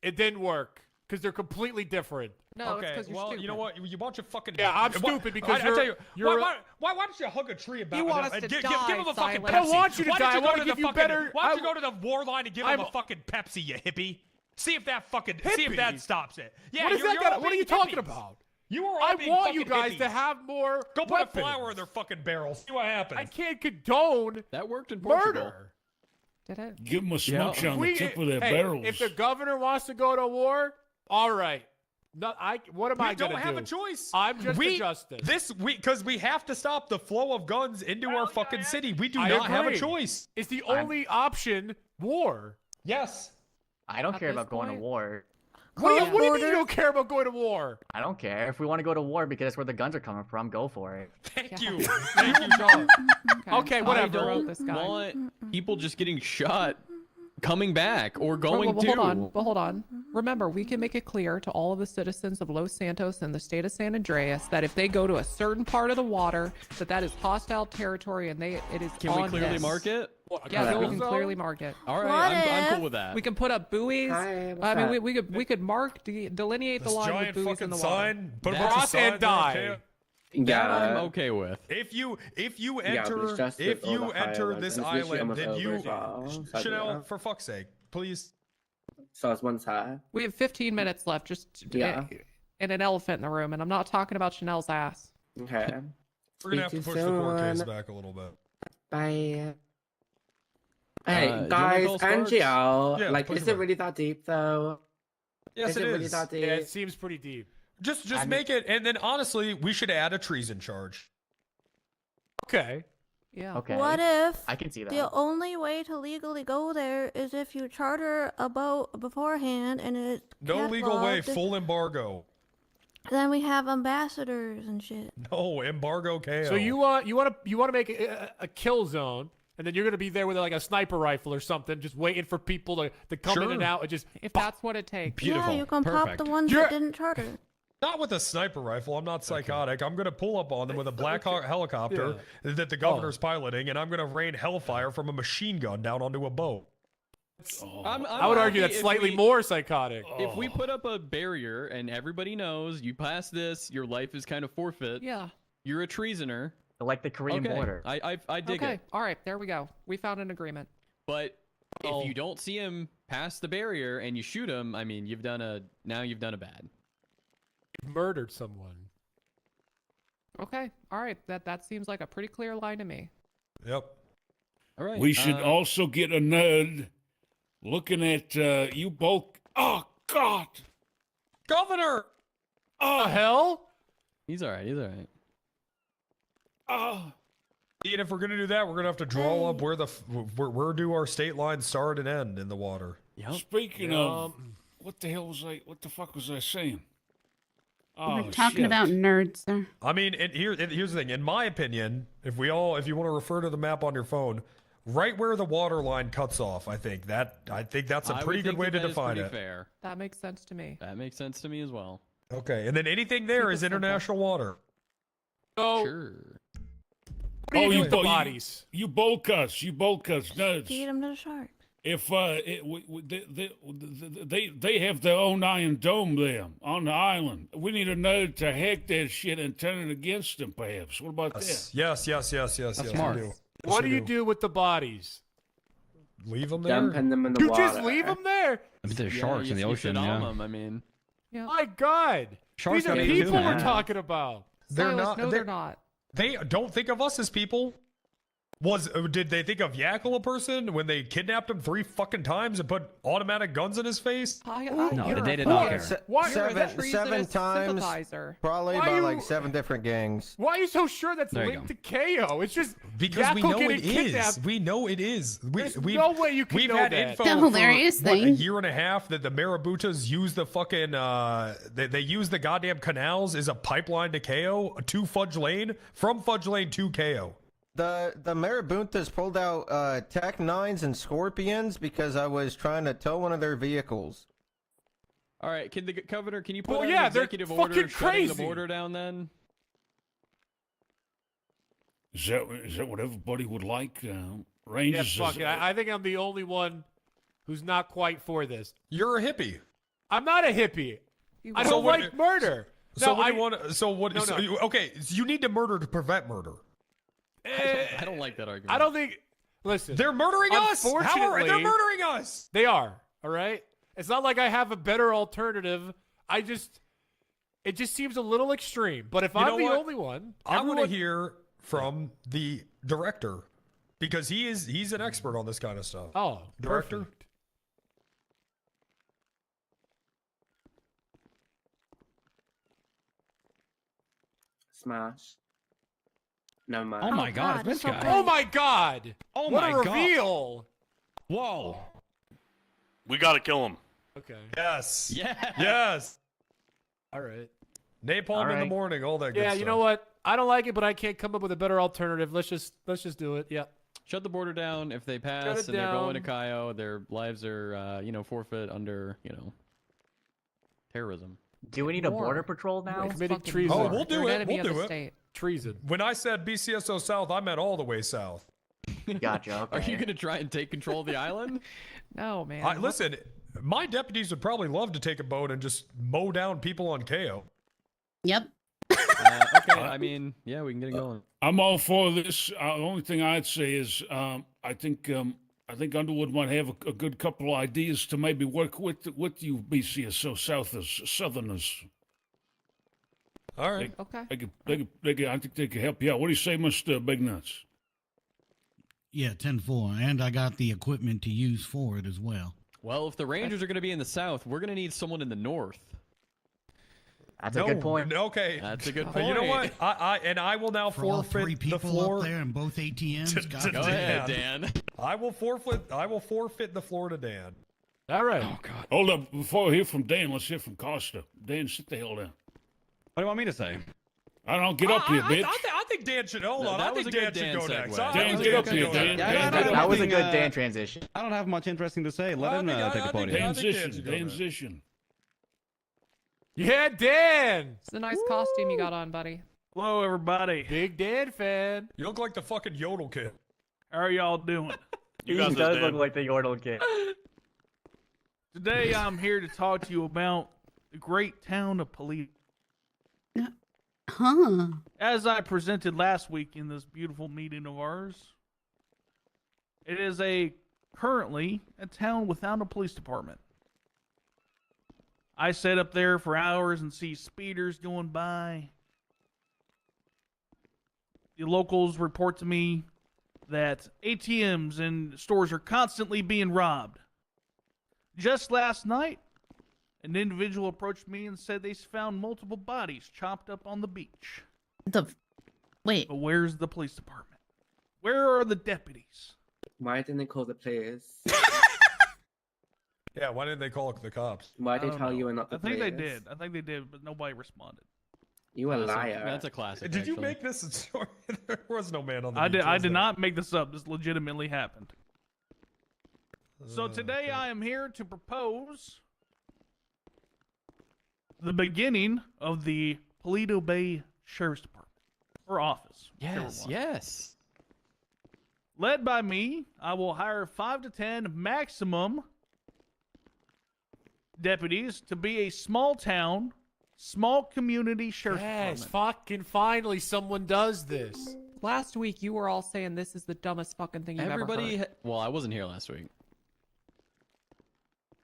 It didn't work because they're completely different. No, okay, it's 'cause you're well, stupid. you know what? You want your fucking... Yeah, I'm stupid because I tell you, you're why don't you hug a tree about You want us to give die, him a fucking Silent. Pepsi. I don't want you to Why die. don't I want go to give you fucking, better. Why don't you go to the war line and give him a fucking Pepsi, you hippie? See if that Hippie? stops it. Yeah, what is you're that? all What are being you talking hippies. about? You are all I being want fucking you guys hippies. to have more. Go put weapons. a flower in their fucking barrel. See what happens. I can't condone that worked in Portugal. murder. Did it? Give them a smoke shot on the tip of their hey, barrels. if the governor wants to go to war, all right. No, what am I We going don't to do? have a choice. I'm just a justice. Because we have to stop the flow of guns into our fucking city. We do I not have a agree. choice. It's the only option. War. Yes. I don't At care this about going to point- war. What do you mean you don't care about going to war? I don't care. If we want to go to war because that's where the guns are coming from, go for it. Thank you. Thank you, John. Okay, I whatever. don't want people just getting shot coming back or going to. Hold on. Remember, we can make it clear to all of the citizens of Los Santos and the state of San Andreas that if they go to a certain part of the water, that is hostile territory and it is Can on we clearly this. mark it? Yeah, we can clearly mark it. All right, I'm cool with that. We can put up buoys. Hi, what's I mean, that? we could mark delineate the This line with giant buoys in fucking the sign. water. Put a That's bunch of Cross and signs there, die. okay? That I'm Yeah. okay with. If you Yeah, enter it's just if all you the enter highlights, this and it's literally island, almost then over you as well. So, Chanel, yeah. for fuck's sake, please. So it's one side. We have 15 minutes left, just Yeah. and an elephant in the room, and I'm not talking about Chanel's ass. Okay. We're gonna have to Speak push the court case soon. back a little bit. Bye. do you Hey, wanna guys, call Sparks? Angel. Yeah, like, push is it it back. really that deep, though? Yes, is it it really is. that deep? Yeah, it seems pretty deep. Just I make it, and then honestly, we should add a treason charge. Okay. Yeah. Okay. What if I can see that. the only way to legally go there is if you charter a boat beforehand and it's No legal way, cataloged? full embargo. Then we have ambassadors and shit. No embargo KO. So you want to make a kill zone, and then you're gonna be there with like a sniper rifle or something, just waiting for people to come in and out and just. If that's what it takes. Beautiful. Yeah, you can Perfect. pop the ones You're- that didn't charter. Not with a sniper rifle. I'm not psychotic. I'm going to pull up on them with a Black Hawk helicopter that the governor's piloting, and I'm going to rain hellfire from a machine gun down onto a boat. I would argue that's slightly more psychotic. If we put up a barrier and everybody knows you pass this, your life is kind of forfeit. Yeah. You're a treasoner. Like the Korean Okay, border. I dig Okay. it. All right. There we go. We found an agreement. But if you don't see him pass the barrier and you shoot him, I mean, you've done a bad. Murdered someone. Okay. All right. That seems like a pretty clear line to me. Yep. All right. We should also get a nerd looking at you both. Oh, God. Governor! Oh, hell? He's all right. He's all right. Oh. And if we're going to do that, we're going to have to draw up where do our state lines start and end in the water. Speaking of, what the fuck was I saying? Oh, We're talking shit. about nerds there. I mean, here's the thing. In my opinion, if you want to refer to the map on your phone, right where the water line cuts off, I think that's a pretty good way to define it. Fair. That makes sense to me. That makes sense to me as well. Okay, and then anything there is international water. So, Sure. what do you do with the bo- bodies? You bulk us, nerds. Feed them to the shark. If they have their own Iron Dome there on the island, we need a nerd to hack that shit and turn it against them, perhaps. What about that? Yes. smart. We do. What do you do with the bodies? Leave them there? Dumping them in the You water. just leave them there? I mean, there's sharks in the you ocean, sit on yeah. them, I mean. Yeah. My God. Sharks These are got anything to do people with we're that. talking about. They're Silas, not. No, they're not. They don't think of us as people. Did they think of Yackle a person when they kidnapped him 3 fucking times and put automatic guns in his face? No, they did not care. Seven times, sympathizer. probably Why by you- like 7 different gangs. Why are you so sure that's There you linked to KO? It's just Because we Yakko know getting it kidnapped. is. We know it is. There's no way you can we've know had that. info The for, hilarious what, a thing. year and a half that the Maraboutas use the fucking they use the goddamn canals as a pipeline to KO to Fudge Lane, from Fudge Lane to KO. The Marabuntas pulled out Tech 9s and Scorpions because I was trying to tow one of their vehicles. All right, can the governor? Can you put Well, out yeah, an they're executive order fucking shutting the crazy. border down? Then Is that what everybody would like? Rangers. Yeah, fuck it. I think I'm the only one who's not quite for this. You're a hippie. I'm not a hippie. I So don't what- like murder. So No, what do you want? So what? No, so no. okay, so you need to murder to prevent murder. I don't like that argument. I don't think. Listen, They're murdering us. How are Unfortunately, they're murdering us? They are. All right. It's not like I have a better alternative. It just seems a little extreme. But if You know I'm the what? only one, I want to everyone- hear from the director because he's an expert on this kind of stuff. Oh, director. perfect. Smash. No man. Oh my God, God, this it's so guy. great. Oh my God! Oh what my a God. reveal! Whoa. We gotta kill him. Okay. Yes. Yeah. Yes. All right. Napalm All in the right. morning. All that good Yeah, stuff. you know what? I don't like it, but I can't come up with a better alternative. Let's just do it. Yeah. Shut the border down. If they pass it and they're going to down. Cayo, their lives are, forfeit under, terrorism. Do we need a War. border patrol now? Committing fucking treason. Oh, we'll They're do an it. enemy We'll of do the it. state. Treason. When I said BCSO South, I meant all the way south. Gotcha. Okay. Are you going to try and take control of the island? No, man. Listen, my deputies would probably love to take a boat and just mow down people on KO. Yep. Okay, I mean, yeah, we can get it going. I'm all for this. The only thing I'd say is I think Underwood might have a good couple of ideas to maybe work with you BCSO Southerners. All right. Okay. I think they could help you out. What do you say, Mr. Big Nuts? Yeah, 10-4, and I got the equipment to use for it as well. Well, if the Rangers are going to be in the south, we're going to need someone in the north. That's a good point. Okay. That's a good But point. you know what? I will now For all three forfeit the people floor up there in both ATMs. God Go ahead, Dan. I will forfeit the floor to Dan. All right. Oh God. Hold up. Before we hear from Dan, let's hear from Costa. Dan, sit the hell down. What do you want me to say? I don't know. Get up here, bitch. I think Dan should hold No, on. that I was think a Dan good should Dan go segue. next. Dan, get up here, Dan. That was a good Dan transition. I don't have much interesting to say. Let him take the podium. Transition. Yeah, Dan. It's a nice costume you got on, buddy. Hello, everybody. Big Dan fan. You look like the fucking Yodel kid. How are y'all doing? He does look like the Yordle kid. Today, I'm here to talk to you about the great town of Polito. Huh. As I presented last week in this beautiful meeting of ours, it is currently a town without a police department. I sit up there for hours and see speeders going by. The locals report to me that ATMs and stores are constantly being robbed. Just last night, an individual approached me and said they found multiple bodies chopped up on the beach. Wait. But where's the police department? Where are the deputies? Why didn't they call the players? Yeah, why didn't they call the cops? Why I they don't tell know. you and not the I think players? they did, but nobody responded. You a liar. That's a classic. Did you actually. make this a story? There was no man on the I beach. did. I was did there? not make this up. This legitimately happened. So today I am here to propose the beginning of the Paleto Bay Sheriff's Department or office. whichever Yes, one. yes. Led by me, I will hire 5 to 10 maximum deputies to be a small town, small community sheriff's Yes, department. fucking finally someone does this. Last week, you were all saying this is the dumbest fucking thing you've ever heard. Well, I wasn't here last week.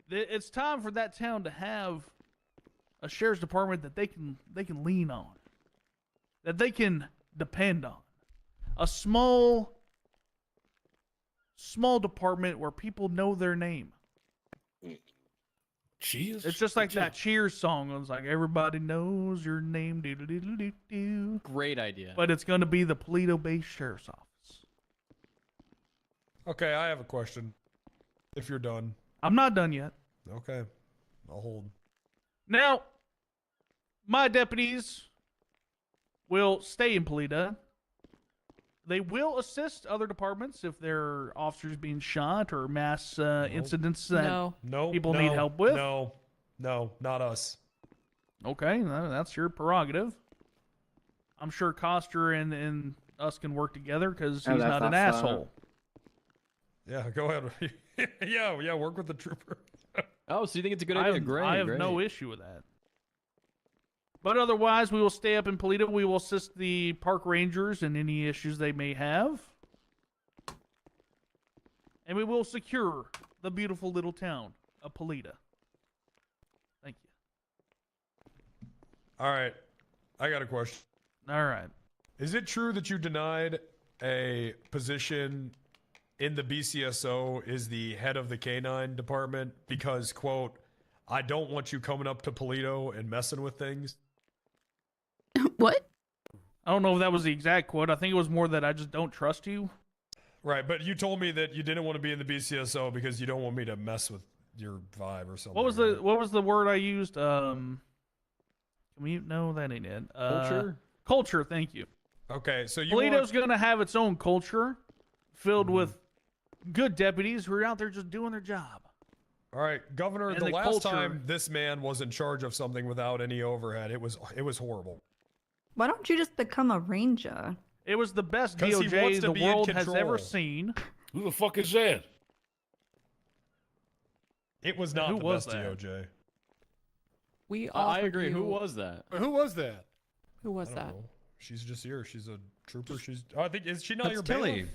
It's time for that town to have a sheriff's department that they can lean on, that they can depend on. A small department where people know their name. Cheers. It's just like that Cheers song. It's like everybody knows your name. Do-do-do-do-do-do. Great idea. But it's going to be the Paleto Bay Sheriff's Office. Okay, I have a question. If you're done. I'm not done yet. Okay. I'll hold. Now, my deputies will stay in Paleto. They will assist other departments if there are officers being shot or mass incidents that people need help with. No, not us. Okay, that's your prerogative. I'm sure Coster and us can work together because he's not an asshole. Yeah, go ahead. yeah, work with the trooper. Oh, so you think it's a good idea? Great. I have no issue with that. But otherwise, we will stay up in Polito. We will assist the park rangers in any issues they may have. And we will secure the beautiful little town of Polito. Thank you. All right. I got a question. All right. Is it true that you denied a position in the BCSO is the head of the K9 department because, quote, I don't want you coming up to Polito and messing with things? What? I don't know if that was the exact quote. I think it was more that I just don't trust you. Right, but you told me that you didn't want to be in the BCSO because you don't want me to mess with your vibe or something. What was the word I used? Can we no, that ain't it. Culture? Culture, thank you. Okay, so you Polito's gonna have its own culture filled with good deputies who are out there just doing their job. All right, Governor, And the the last culture- time this man was in charge of something without any overhead, it was horrible. Why don't you just become a ranger? It was the best 'Cause he wants DOJ to the be in world has control. ever seen. Who the fuck is that? It was not Who the was best that? DOJ. We I offered agree. Who you- was that? Who was that? Who was I that? don't know. She's just here. She's a trooper. I think is she not That's your Tilly. bailiff?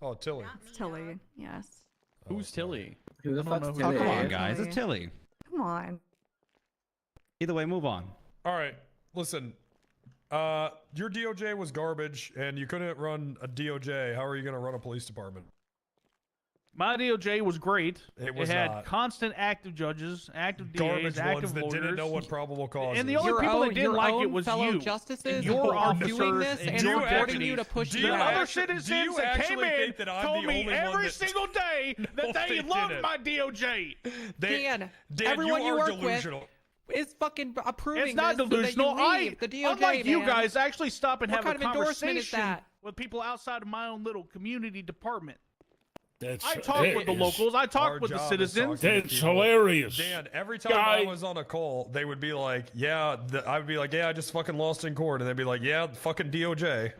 Oh, Tilly. It's Tilly. Yes. Who's Tilly? Who the I don't fuck's know who Oh, Tilly? come on, Tilly. guys. It's Tilly. Come on. Either way, move on. All right, listen. Your DOJ was garbage, and you couldn't run a DOJ. How are you going to run a police department? My DOJ was great. It was had not. constant active judges, active Garbage DAs, active ones that lawyers. didn't know what probable cause And the is. only Your people own- that didn't your like it own was fellow you. justices Your are officers doing this and your reporting deputies. you to push Do you you The out. other actually- do you citizens that came actually in think that I'm told the me only one every that- single day that No, they they loved didn't. my DOJ. Dan, Dan, everyone you are work delusional. with is fucking approving It's not this so that delusional. you leave the DOJ, unlike you man. guys, actually stop and What have kind a of endorsement is conversation that? with people outside of my own little community department. That's I talk with the locals. I talk Our with the job is citizens. talking to That's people. hilarious. Dan, every time Guy. I was on a call, they would be like, yeah, I would be like, yeah, I just fucking lost in court. And they'd be like, yeah, fucking DOJ.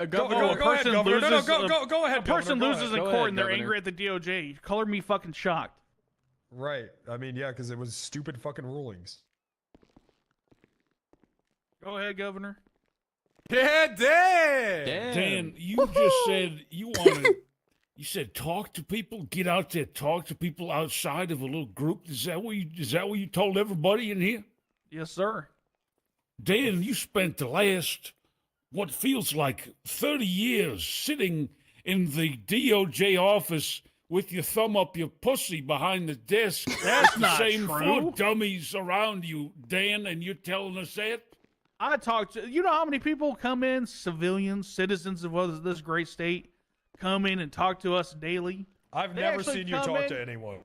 Governor, go a ahead, person Governor. No, loses- go ahead, A person Governor, go loses ahead. in Go court ahead, and they're Governor. angry at the DOJ. Color me fucking shocked. Right. I mean, yeah, because it was stupid fucking rulings. Go ahead, Governor. Yeah, Dan. Dan, you just said you wanted. You said talk to people, get out there, talk to people outside of a little group. Is that what you told everybody in here? Yes, sir. Dan, you spent the last what feels like 30 years sitting in the DOJ office with your thumb up your pussy behind the desk. That's the not same true. four dummies around you, Dan, and you're telling us that? I talked to, you know how many people come in, civilians, citizens of this great state, come in and talk to us daily? I've They never actually seen you come talk in- to anyone.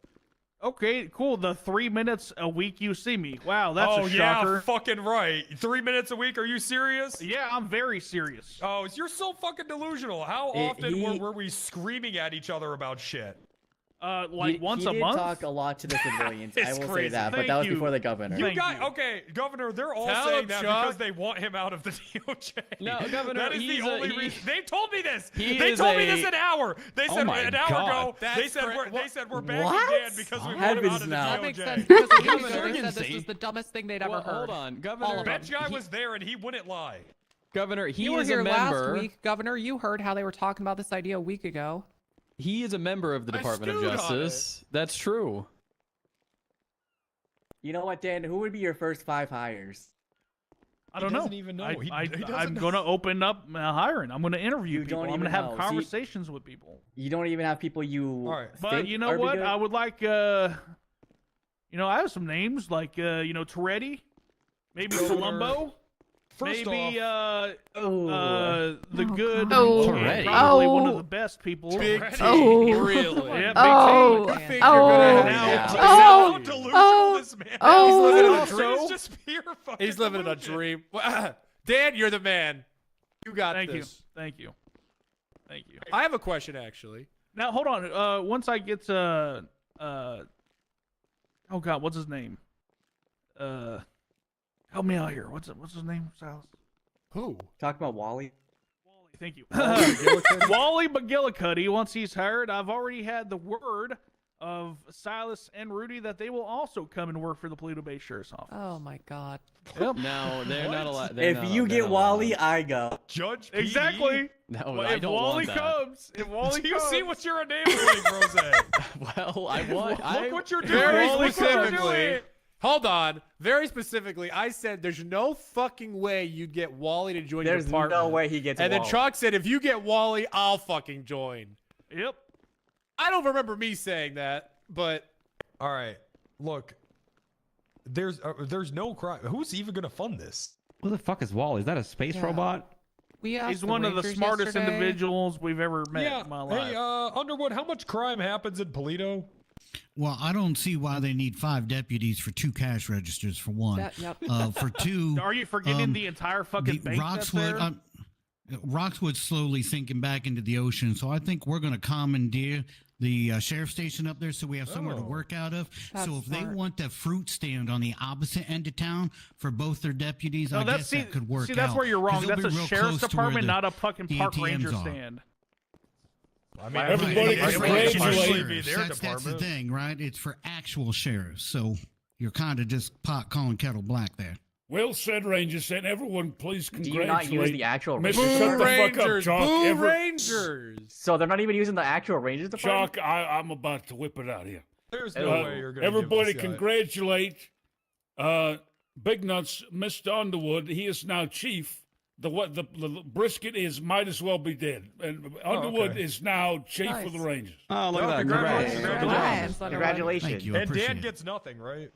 Okay, cool. The 3 minutes a week you see me. Wow, that's Oh, a yeah, shocker. fucking right. 3 minutes a week? Are you serious? Yeah, I'm very serious. Oh, you're so fucking delusional. How often were we screaming at each other about shit? Like once a he month? did talk a lot to the civilians. I It's will say crazy. that, but Thank that was you. before the governor. You got okay, Governor. They're all Tell saying him, that Chuck. because they want him out of the DOJ. No, Governor, that is he's the a- only he- reason. They told me this. he They is told me a- this an hour. They Oh said my an hour God. ago. They That's said cra- we're backing What? Dan because we want him out Heavens of the no. That makes DOJ. sense because a week ago Governor, they said this was the dumbest thing they'd ever Well, heard. hold on, All Governor. of That them. guy was there and he wouldn't lie. Governor, he You were is here a member. last week, Governor. You heard how they were talking about this idea a week ago. He is a member of the I Department of stewed on Justice. That's true. You know what, Dan? Who would be your first 5 hires? I don't doesn't know. even know. I'm doesn't know. going to open up hiring. I'm going to interview You people. don't I'm going even to have know. See- conversations with people. You don't even have people you All right. But think you know are be what? good? I would like, I have some names like, Toretti, maybe Columbo, First maybe off, the Oh, good, God. and Toretti. probably one of Oh. the best people. Big Toretti. T. Oh. Really? Yeah, Big Oh. T. I think you're Oh. gonna Yeah. have to. Oh. how delusional Oh. this man is. Oh. He's living in a Also- dream. It's just pure fucking He's living in a delusion. dream. Dan, you're the man. You got Thank you. this. Thank you. Thank you. I have a question, actually. Now hold on. Once I get oh God, what's his name? Help me out here. What's his name, Silas? Who? Talk about Wally. Thank you. Wally McGillicuddy, once he's hired, I've already had the word of Silas and Rudy that they will also come and work for the Paleto Bay Sheriff's Office. Oh my God. Yep. No, they're not allowed. If you get Wally, I go. Judge PD? Exactly. No, Well, I if don't Wally want that. comes, if Wally Do you comes, see what you're enabling, Rose? Well, I want. Look what you're doing. Very Look what you're specifically. doing. Hold on. Very specifically, I said there's no fucking way you'd get Wally to join your There's department. no way he gets And then Wally. Chuck said, if you get Wally, I'll fucking join. Yep. I don't remember me saying that, but All right, look. There's no crime. Who's even gonna fund this? Who the fuck is Wall? Is that a space Yeah. robot? We asked He's the one of the Rangers smartest yesterday. individuals we've ever met Yeah. in my life. Hey, Underwood, how much crime happens in Paleto? Well, I don't see why they need 5 deputies for 2 cash registers, for one. Yep. For 2, Are you forgetting the entire fucking bank that's there? Roxwood's slowly sinking back into the ocean, so I think we're going to commandeer the sheriff station up there so we have somewhere to work out of. That's so if they smart. want the fruit stand on the opposite end of town for both their deputies, No, I that's guess that could work out. See, that's where you're 'cause wrong. they'll That's be a real sheriff's close to where department, the not a fucking park ATMs ranger are. stand. I mean, Everybody It's for congratulate. actual Should be sheriffs. their That's the department. thing, right? It's for actual sheriffs. So you're kind of just pot calling kettle black there. Well said, Ranger. Said everyone, please Do you congratulate. not use the actual Mr. Rangers? Shut the fuck up, Rangers, Chalk. boo Rangers. So they're not even using the actual Rangers department? Chalk, I'm about to whip it out here. There's no way you're gonna Everybody give this guy- congratulate Big Nuts, Mr. Underwood. He is now chief. The brisket is might as well be dead. And Underwood okay. is now chief of the Nice. Rangers. Oh, look No, at that. congratulations. Congrats. Congratulations. Thank you. I And appreciate Dan it. gets nothing, right?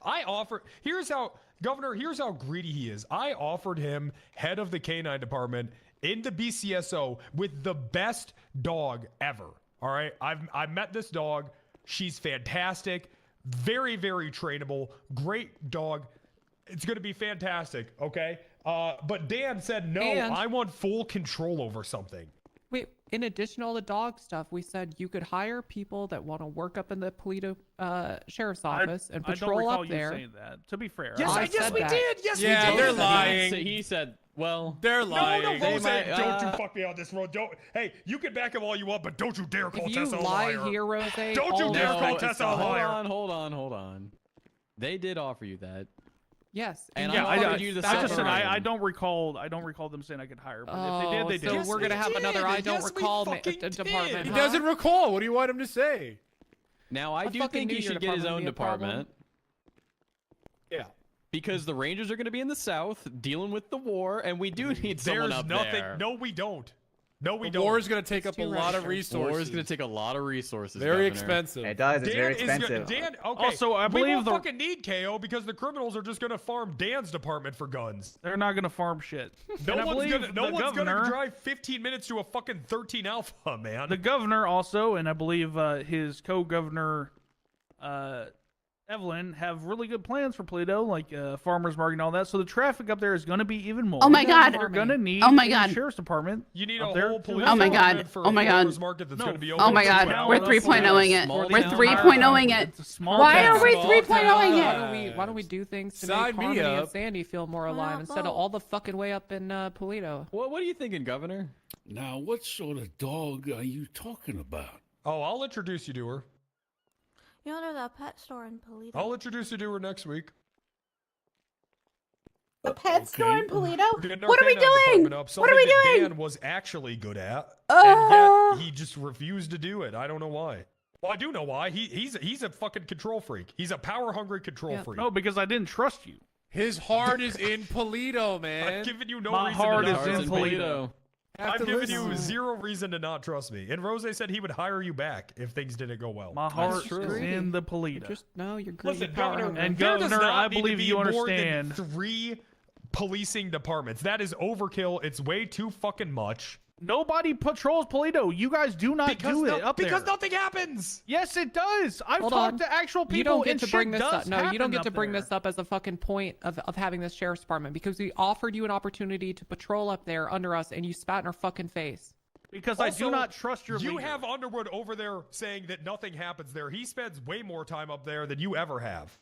I offer. Here's how, Governor. Here's how greedy he is. I offered him head of the K9 department in the BCSO with the best dog ever. All right, I've met this dog. She's fantastic, very very trainable, great dog. It's gonna be fantastic. Okay, but Dan said no. And- I want full control over something. Wait, in addition to all the dog stuff, we said you could hire people that want to work up in the Paleto Sheriff's Office and I don't patrol recall up you there. saying that. To be fair, Yes, I I said said that. that. did. Yes, Yeah, we they're did. lying. He said, well, They're No, lying. no, Rose, might, don't you fuck me on this road. Don't. Hey, you can back him all you want, but don't you dare call If you Tessa a lie liar. here, Rose, Don't you all dare the call time. Tessa a liar. hold on. They did offer you that. Yes, And Yeah, I I offered you the just said I submarine. don't recall. I don't recall them saying I could hire. But if they did, they so did. we're gonna have another I don't recall department. He huh? doesn't recall. What do you want him to say? Now, I do fucking think knew he your should get his department own would be a problem. department. Yeah. Because the Rangers are going to be in the South dealing with the war, and we do need someone There's up nothing. there. No, we don't. No, we The don't. war is going to take up a too lot of registered. resources. War is going to take a lot of resources. Very Governor. expensive. It does. It's Dan very is expensive. Dan, okay. Also, I we believe won't the- fucking need KO because the criminals are just gonna farm Dan's department for guns. They're not gonna farm shit. No And I one's believe gonna. No the one's governor, gonna drive 15 minutes to a fucking 13 Alpha, man. The governor also, and I believe his co-governor, Evelyn, have really good plans for Paleto, like farmers market and all that. So the traffic up there is going to be even more. Oh my God. They're going to need Oh my a God. sheriff's department. You need up a there whole to police Oh my God. department for Oh my a God. farmer's market that's gonna be open Oh my 24 God. hours. We're 3.0ing it. Small We're town. 3.0ing it. It's a small Why town. are we Small 3.0ing town. it? Why don't we do things to Sign make me Harmony and up. Sandy feel more alive not instead of both? all the fucking way up in Paleto? What are you thinking, Governor? Now, what sort of dog are you talking about? Oh, I'll introduce you to her. You know, there's a pet store in Paleto. I'll introduce you to her next week. A pet store in Paleto? Getting our What are we K9 doing? department up, What are we something that doing? Dan was actually good at, and yet he just refused to do it. I don't know why. Well, I do know why. He's a fucking control freak. He's a power hungry control freak. No, because I didn't trust you. His heart is in Paleto, man. I've given you no My reason heart to is not in trust me. Paleto. Have I've to given listen. you zero reason to not trust me. And Rose said he would hire you back if things didn't go well. My heart is in the Paleto. You're greedy. Listen, power Governor, hungry. And there does Governor, not I need to believe be you more than understand. 3 policing departments. That is overkill. It's way too fucking much. Nobody patrols Paleto. You guys do not do it up there. Because nothing happens. Yes, it does. I've Hold talked on. to actual people. You don't get and to shit bring this does up. No, you don't happen get to up bring there. this up as a fucking point of having this sheriff's department because we offered you an opportunity to patrol up there under us and you spat in our fucking face. Because I do Also, not trust your You leader. have Underwood over there saying that nothing happens there. He spends way more time up there than you ever have.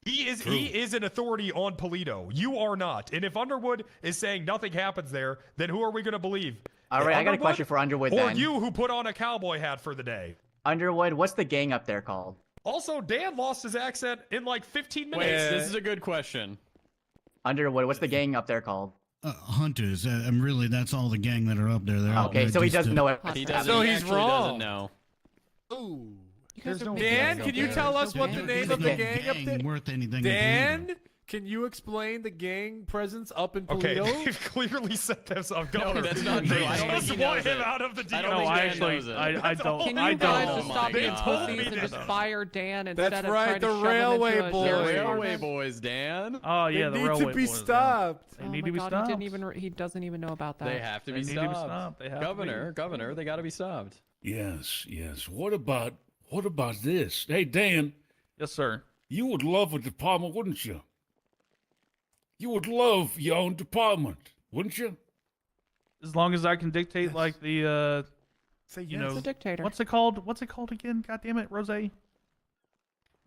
He is an authority on Polito. You are not. And if Underwood is saying nothing happens there, then who are we going to believe? All right, I got a Underwood question for Underwood Or then. you who put on a cowboy hat for the day. Underwood, what's the gang up there called? Also, Dan lost his accent in like 15 minutes. Wait, this is a good question. Underwood, what's the gang up there called? Hunters. And really, that's all the gang that are up there. They're out Okay, there so he just doesn't to- know it. So he's Doesn't wrong. know. Ooh. There's no Dan, gang can up you there. tell us what the There's name no of the gang gang up there? worth anything. in Dan, can you explain the gang presence up in Okay, Polito? they've clearly set this up. No, Governor. that's not true. I don't Just think he want knows him it. out of the deal. I don't No, think I Dan actually, knows it. I don't. Can I you guys don't. just stop being God. pussies and just fire Dan That's instead of right, trying to the shove railway him into boys. a The sheriff's railway department? boys, Dan. Oh yeah, They the need railway to be boys, yeah. stopped. They need need to be God, stopped. He doesn't even know about that. They have to They be need to be stopped. stopped. They have to Governor, they got to be stopped. Yes, yes. What about this? Hey, Dan. Yes, sir. You would love a department, wouldn't you? You would love your own department, wouldn't you? As long as I can dictate like the Say you yes. know, He's a dictator. what's it called? What's it called again? God damn it, Rose. The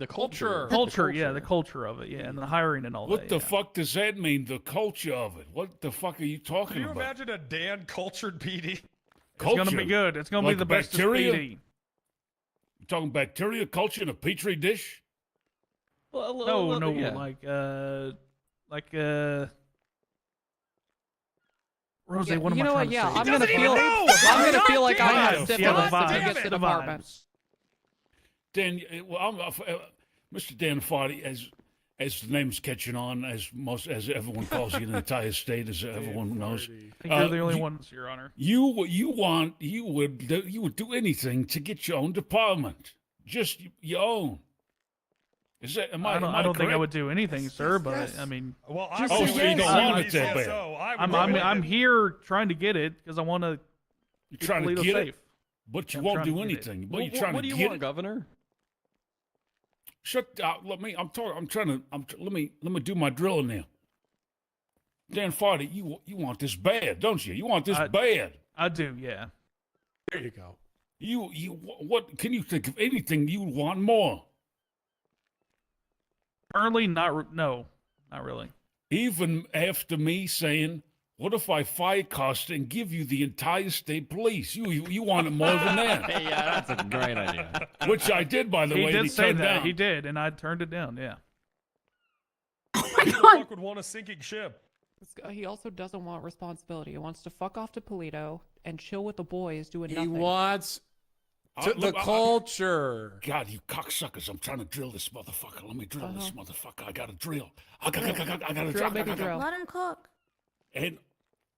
culture. Culture, yeah, the culture of it, yeah, and the hiring and all What that. the yeah. fuck does that mean, the culture of it? What the fuck are you talking Can you about? imagine a Dan cultured PD? It's gonna be good. It's gonna be Like the best bacteria? PD. You talking bacteria culture in a petri dish? No, yeah. like Rose, Yeah, what am you I know trying what? to Yeah, say? I'm gonna feel like I have syphilis if he gets to the department. Dan, well, Mr. Dan Fardy, as the name's catching on, as everyone calls you in the entire state, as everyone knows. I think you're the only ones, Your Honor. You would do anything to get your own department, just your own. Is that? Am I don't think I correct? would do anything, sir. But I mean, well, so you don't want it that bad. I'm here trying to get it because I want to. You're trying to get safe. it, but you I'm won't trying to do get it. anything. But you're trying what to do you get want, it. Governor? Shut up. Let me do my drilling now. Dan Fardy, you want this bad, don't you? You want this bad. I do, yeah. There you go. What can you think of anything you want more? Currently, no, not really. Even after me saying, what if I fire Costa and give you the entire state police? You want it more than that. Yeah, that's a great idea. Which I did, by the way. He and did he say turned that. down. He did, and I turned it down. Yeah. Who the fuck would want a sinking ship? He also doesn't want responsibility. He wants to fuck off to Polito and chill with the boys doing He nothing. wants the culture. God, you cocksuckers! I'm trying to drill this motherfucker. Let me drill this motherfucker. I got to drill. I got to Drill, baby, drill. Let him cook. And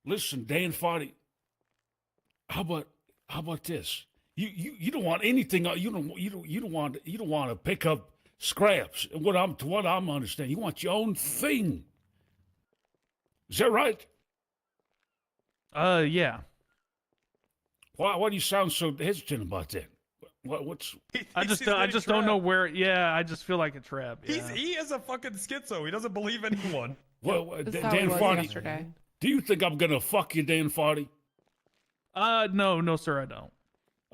listen, Dan Fardy, how about this? You don't want anything. You don't want to pick up scraps. What I'm understanding, you want your own thing. Is that right? Yeah. Why do you sound so hesitant about that? What's? I just don't know where. Yeah, I just feel like a trap. Yeah. He is a fucking schizo. He doesn't believe anyone. Well, This is how he Dan was Fardy, yesterday. do you think I'm gonna fuck you, Dan Fardy? No, sir, I don't.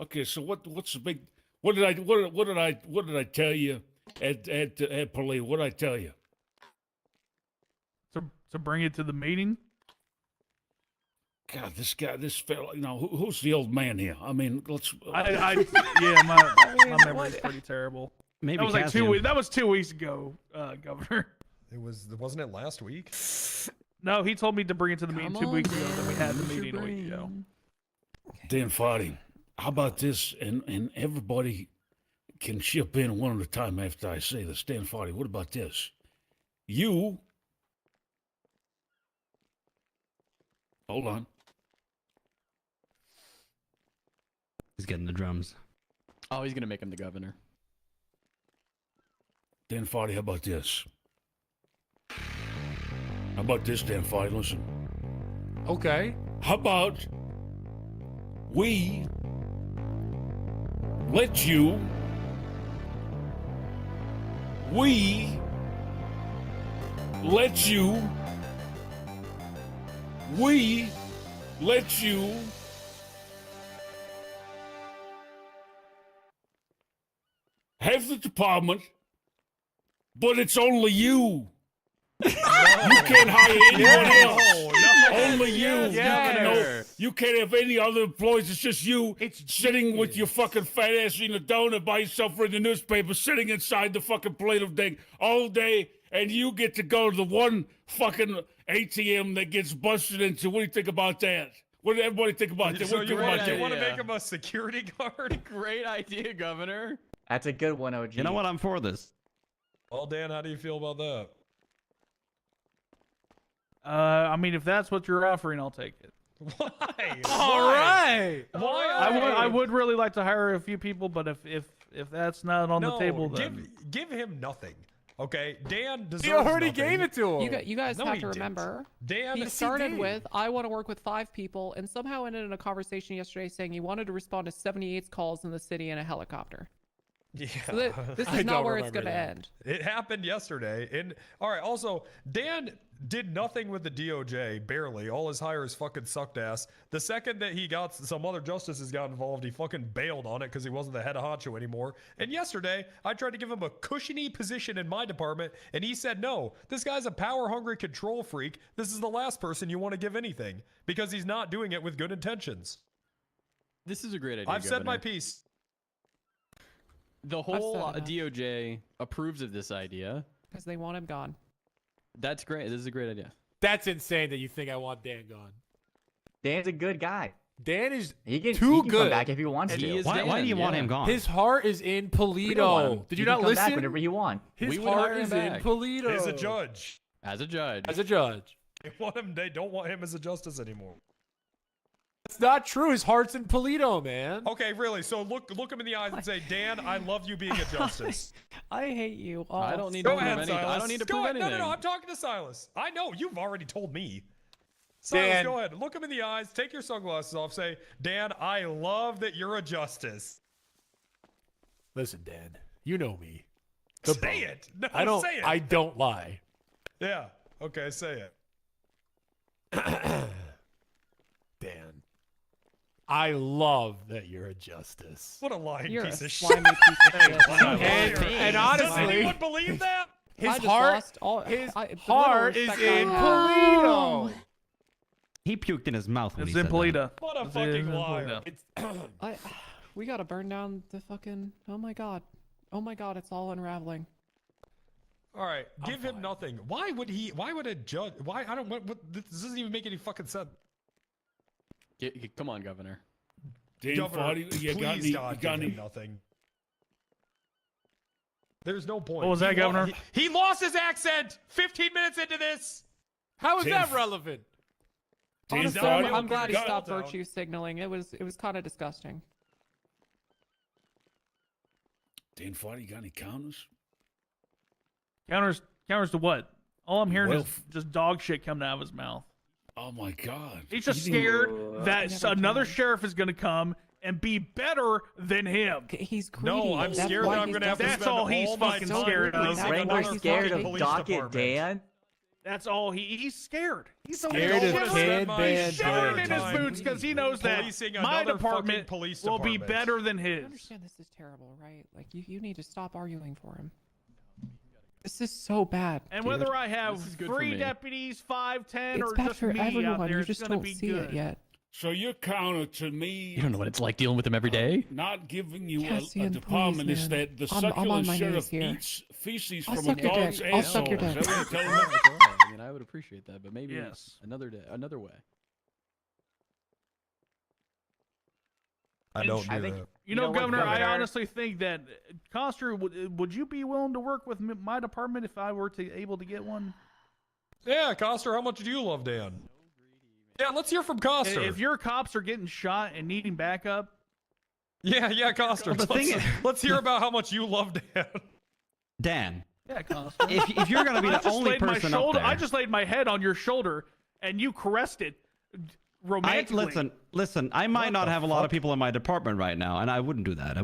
Okay, so what's the big? What did I tell you at police? What did I tell you? To bring it to the meeting. God, this fella, who's the old man here? I mean, let's. Yeah, my memory's pretty terrible. Maybe that was like Cassian. That was 2 weeks ago, Governor. Wasn't it last week? No, he told me to bring it to the meeting 2 weeks ago. Then we had the meeting a week ago. Dan Fardy, how about this? And everybody can chip in one at a time after I say this. Dan Fardy, what about this? You. Hold on. He's getting the drums. Oh, he's gonna make him the governor. Dan Fardy, how about this? How about this, Dan Fardy? Listen. Okay. How about we let you have the department But it's only you. You can't hire anyone else. Only you. You can't have any other employees. It's just you sitting with your fucking fat ass eating a donut by yourself reading the newspaper, sitting inside the fucking plate of thing all day, and you get to go to the one fucking ATM that gets busted into. What do you think about that? What did everybody think about that? So What do you think about that? want to make him a security guard? Great idea, Governor. That's a good one, OG. You know what? I'm for this. Well, Dan, how do you feel about that? I mean, if that's what you're offering, I'll take it. Why? All right. Why? I would really like to hire a few people, but if that's not on the table, then give him nothing. Okay, Dan deserves. He already nothing. gave it to him. You guys No, have he to didn't. remember. Dan, he started with, I want to work with 5 people, and somehow ended in a conversation yesterday saying he wanted to respond to 78 calls in the city in a helicopter. Yeah. So this is not where it's going to end. It happened yesterday. And all right, also, Dan did nothing with the DOJ, barely. All his hires fucking sucked ass. The second that he got some other justices got involved, he fucking bailed on it because he wasn't the head of honcho anymore. And yesterday, I tried to give him a cushiony position in my department, and he said no. This guy's a power-hungry control freak. This is the last person you want to give anything because he's not doing it with good intentions. This is a great idea. I've said my Governor. piece. The whole DOJ approves of this idea. Because they want him gone. That's great. This is a great idea. That's insane that you think I want Dan gone. Dan's a good guy. Dan is he can too come good. back if he wants to. Why do you want him gone? His heart is in We don't want him. Polito. Did He you can not come back listen? whenever you want. His We would hire heart him is in back. Polito. As a judge. As a judge. As a judge. They don't want him as a justice anymore. It's not true. His heart's in Polito, man. Okay, really. So look him in the eyes and say, Dan, I love you being a justice. I hate you all. I don't need Go to prove ahead, anything. Silas. I don't need to Go prove ahead. anything. No, I'm talking to Silas. I know you've already told me. Silas, Dan. go ahead. Look him in the eyes. Take your sunglasses off. Say, Dan, I love that you're a justice. Listen, Dan. You know me. Say it. No, I don't. say it. I don't lie. Yeah. Okay, say it. Dan. I love that you're a justice. What a lying You're piece a of shit. slimy piece of shit. And honestly, does anyone believe that? His I just heart, lost all- his I- the heart little is respect in I have. Polito. He puked in his mouth when it's he in said Polita. What a It's fucking in liar. Polita. We gotta burn down the fucking. Oh my god. Oh my god, it's all unraveling. All right, give him nothing. Why would a judge? Why? I don't. What? This doesn't even make any fucking sense. Come on, Governor. Dan Governor, Foddy, you got please any? God, You got give any? him nothing. There's no point. What was that, He lo- Governor? He lost his accent 15 minutes into this. How is Dan that F- relevant? Dan Honestly, Foddy, I'm glad he God, stopped down. virtue signaling. It was kind of disgusting. Dan Foddy, you got any counters? Counters to what? All I'm hearing Well, is just dog shit coming out of his mouth. Oh my God! He's just You didn't- scared that Never another can. sheriff is going to come and be better than him. He's greedy. No, I'm That's scared why that I'm he's going to have to That's spend all he's all my fucking time scared of. policing That's another why Rango's scared fucking of police Docket department. Dan. That's all he's scared. He's so Scared of shivering. Kid my Band He's shivering in his time boots because he knows that policing my another department fucking police will be department. better than I his. understand this is terrible, right? Like you need to stop arguing for him. This is so bad. And dude. whether I have This is good for 3 me. deputies, 5, 10, It's or bad just for me out everyone. there, You it's just gonna don't be see good. it yet. So your counter to me, You don't know what it's like dealing with him every day. not giving you a Cassian, department please, is man. that the I'm succulent on my knees sheriff here. eats feces I'll from a suck your dog's dick. I'll suck asshole. your Is dick. that what you're telling me? It's all right. I mean, I would appreciate that, but maybe Yes. another day, another way. I don't I do think- that. You know, what, Governor, I Governor? honestly think that Coster, would you be willing to work with my department if I were able to get one? Yeah, Coster, how much do you love Dan? Yeah, let's hear from Coster. If your cops are getting shot and needing backup, Yeah, Coster. Well, the thing Let's hear about how much you love Dan. Dan, yeah, Coster. if you're gonna be I the just only laid my person up shoulder. there, I just laid my head on your shoulder and you caressed it romantically. Listen. I might not have a lot of people in my department right now, and I wouldn't do that.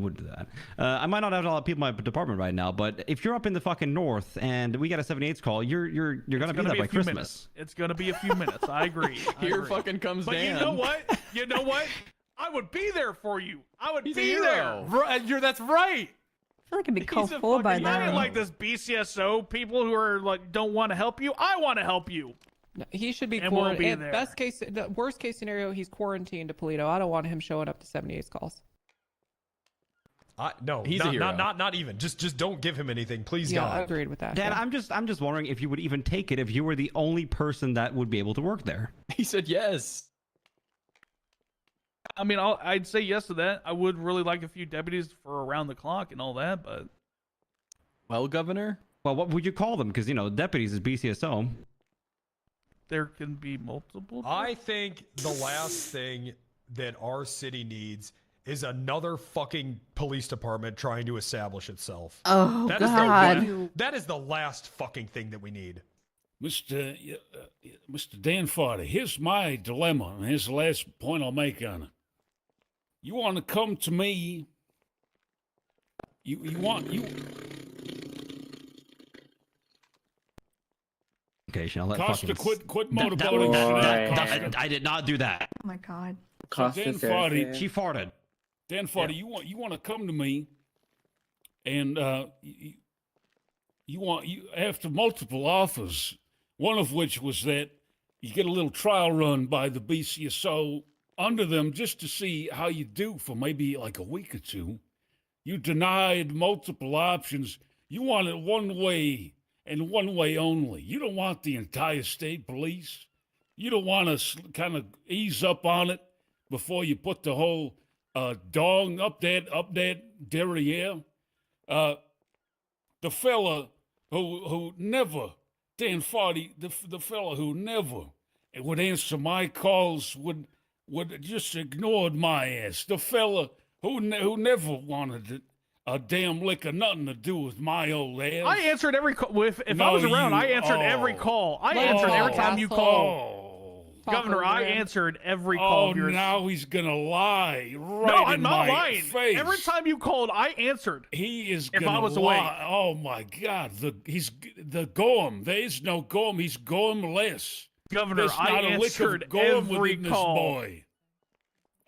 I might not have a lot of people in my department right now, but if you're up in the fucking north and we get a 78's call, you're gonna be there by a few Christmas. minutes. It's gonna be a few minutes. I agree. I Here agree. fucking comes But Dan. you know what? You know what? I would be there for you. I would He's a be hero. there. That's right. feel like I'd be He's called a full by fucking- I now. ain't like this BCSO people who are like don't want to help you. I want to help you. No, he should be And won't be quarantined. there. Best case, the worst case scenario, he's quarantined to Polito. I don't want him showing up to 78's calls. No, He's a not, hero. not even. Just don't give him anything, please, Yeah, God. I agreed with that. Dad, yeah. I'm just wondering if you would even take it if you were the only person that would be able to work there. He said yes. I mean, I'd say yes to that. I would really like a few deputies for around the clock and all that, but Well, Governor. Well, what would you call them? Because deputies is BCSO. there can be multiple. I think the last thing that our city needs is another fucking police department trying to establish itself. Oh, That God. That is the last fucking thing that we need. Mr. Dan Farter, here's my dilemma, and here's the last point I'll make on it. You want to come to me? You Okay, I'll let Costa, fucking... quit That- motorboating. I did not do that. Oh my god. So Dan Farty, She farted. Dan Farty, you want to come to me, and you after multiple offers, one of which was that you get a little trial run by the BCSO under them just to see how you do for maybe like a week or two. You denied multiple options. You want it one way and one way only. You don't want the entire state police. You don't want to kind of ease up on it before you put the whole dong up that derriere. The fella who never, Dan Farty, the fella who never would answer my calls, would just ignored my ass. The fella who never wanted a damn lick of nothing to do with my old ass. I answered every call. If I No, was around, you- I answered every oh. call. I Oh. answered every time you called. Oh. Governor, I answered every call Oh, of yours. now he's gonna lie right No, I'm in not my lying. face. Every time you called, I answered. He is if gonna I was lie. awake. Oh my God, the Gorm. There is no Gorm. He's Gorm-less. Governor, There's I not a lick of answered Gorm every within this call. boy.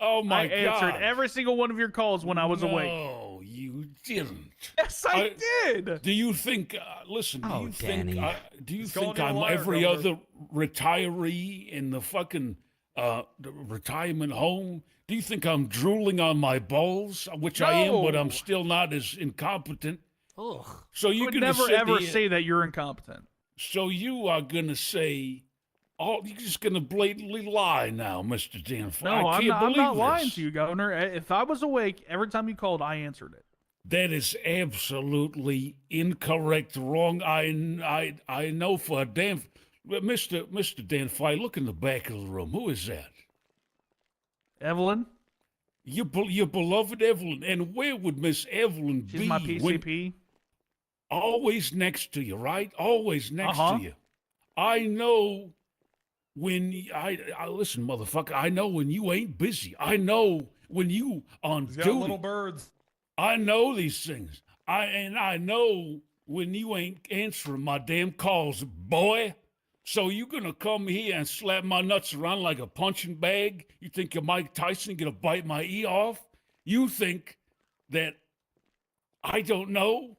Oh my I God! answered every single one of your calls when I was awake. No, you didn't. Yes, I did. Do you think? Listen. Do you Danny. think? Do you He's calling think you a I'm liar, every Governor. other retiree in the fucking the retirement home? Do you think I'm drooling on my balls, which I am, but I'm No. still not as incompetent? Ugh. So I you're would gonna never sit ever there- say that you're incompetent. So you are gonna say, "Oh, you're just gonna blatantly lie now, Mr. Danforth." No, I I'm can't not, I'm believe not lying this. to you, Governor. If I was awake, every time you called, I answered it. That is absolutely incorrect, wrong. I know for a damn, Mr. Danforth. Look in the back of the room. Who is that? Evelyn? Your beloved Evelyn. And where would Miss Evelyn She's be? my when- PCP. Always next to you, right? Always next Uh-huh. to you. I know when I listen, motherfucker. I know when you ain't busy. I know when you on He's got duty. little birds. I know these things. I know when you ain't answering my damn calls, boy. So you gonna come here and slap my nuts around like a punching bag? You think you're Mike Tyson gonna bite my ear off? You think that I don't know?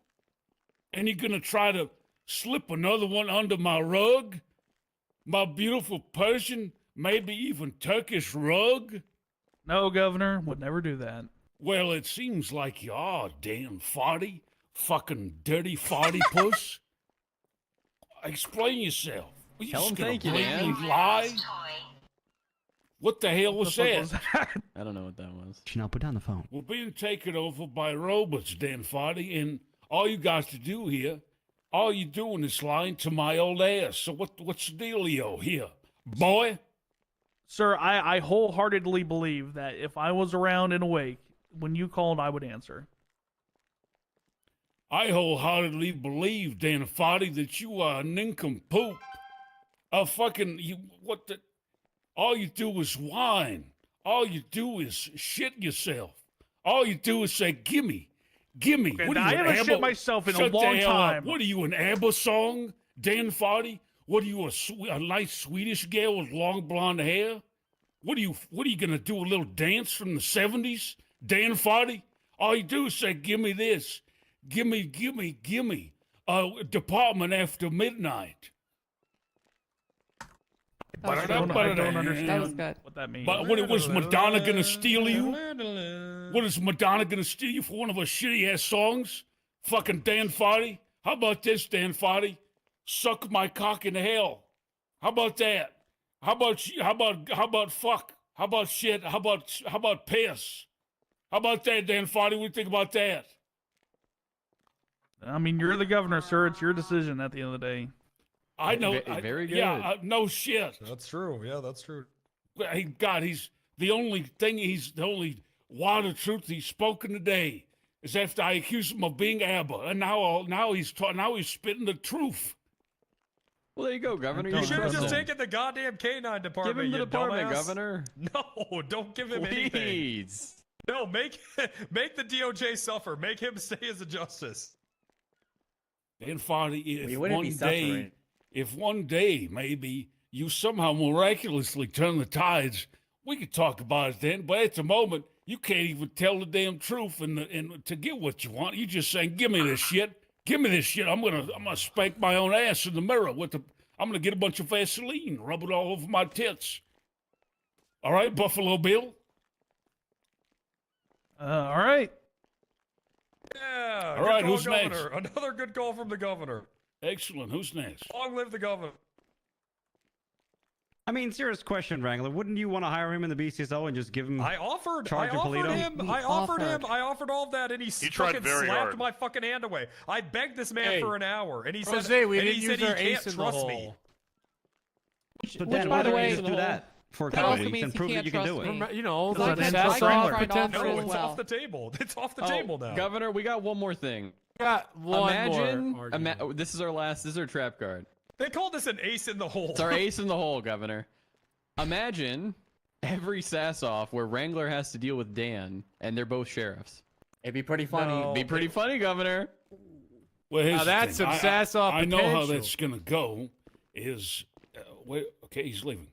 And you're gonna try to slip another one under my rug? My beautiful Persian, maybe even Turkish rug? No, Governor, would never do that. Well, it seems like you are, damn farty, fucking dirty farty puss. Explain yourself. Are you Tell just him gonna thank you, blatantly Dan. lie? What the hell was that? I don't know what that was. Now put down the phone. We're being taken over by robots, Dan Farty, and all you got to do here, all you doing is lying to my old ass. So what's the dealio here, boy? Sir, I wholeheartedly believe that if I was around and awake, when you called, I would answer. I wholeheartedly believe, Dan Farty, that you are a nincompoop. A fucking what the? All you do is whine. All you do is shit yourself. All you do is say, "Gimme, gimme." Okay, What are now, you, I an haven't shit ABBA? myself in a Shut the long hell up. time. What are you, an ABBA song, Dan Farty? What are you, a nice Swedish girl with long blonde hair? What are you gonna do? A little dance from the '70s, Dan Farty? All you do is say, "Give me this, gimme department after midnight. I don't understand what that means. But what was Madonna gonna steal you? What is Madonna gonna steal you for one of her shitty ass songs? Fucking Dan Foddy? How about this, Dan Foddy? Suck my cock in hell. How about that? How about fuck? How about shit? How about piss? How about that, Dan Foddy? What do you think about that? I mean, you're the governor, sir. It's your decision at the end of the day. I know. Very good. Yeah, no shit. That's true. Yeah, that's true. He's the only word of truth he's spoken today is after I accused him of being ABBA, and now he's spitting the truth. Well, there you go, Governor. You should have just taken the goddamn K9 department. Give him the you department, dumbass. Governor. No, don't give him anything. Please. No, make the DOJ suffer. Make him stay as a justice. And Foddy, if one day maybe you somehow miraculously turn the tides, we could talk about it then. But at the moment, you can't even tell the damn truth and to get what you want. You just saying, "Give me this shit. Give me this shit. I'm gonna spank my own ass in the mirror I'm gonna get a bunch of Vaseline, rub it all over my tits." All right, Buffalo Bill. All right. Yeah. All right, good call, who's governor. next? Another good call from the governor. Excellent. Who's next? Long live the governor. I mean, serious question, Wrangler. Wouldn't you want to hire him in the BCSO and just give him? I offered charge of Polito? I offered all of that, and he tried fucking very slapped hard. my fucking hand away. I begged this man Hey, for an hour, and he Jose, said, we and didn't he use said our he ace can't in the trust hole. me. So Which, Dan, by why the don't way, you just do that for a that couple also weeks means and he prove that can't you can do trust it? me. You know, Because like I that's sass off off right off No, really it's well. off the table. It's off the Oh, table now. Governor, we got one more thing. Got one Imagine, more argument. this is our trap card. They called this an ace in the hole. It's our ace in the hole, Governor. Imagine every sass-off where Wrangler has to deal with Dan, and they're both sheriffs. It'd be pretty funny. No. Be pretty funny, Governor. Well, here's Now the that's thing. some sass off I know how potential. that's gonna go. Okay, he's leaving.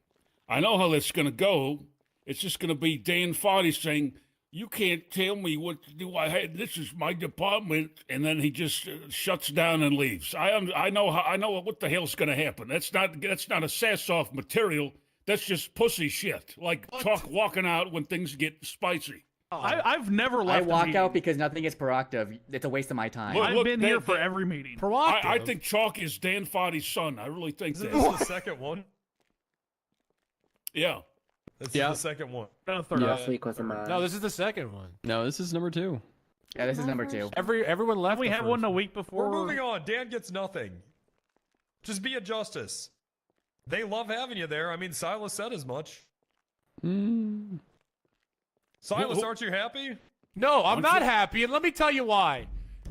I know how that's gonna go. It's just gonna be Dan Foddy saying, "You can't tell me what to do. This is my department," and then he just shuts down and leaves. I know what the hell's gonna happen. That's not a sass off material. That's just pussy shit. Like walking out when things get spicy. I've never left. I a walk meeting. out because nothing is productive. It's a waste of my time. Look, I've been here for that- every meeting. I think Chalk is Dan Foddy's son. I really think This that. is the second one. Yeah. This is the second one. No, third. Last week was mine. No, this is the second one. No, this is number 2. Yeah, this is number 2. Everyone left. We the had first one a week before. We're moving on. Dan gets nothing. Just be a justice. They love having you there. I mean, Silas said as much. Silas, aren't you happy? No, I'm not happy, and let me tell you why.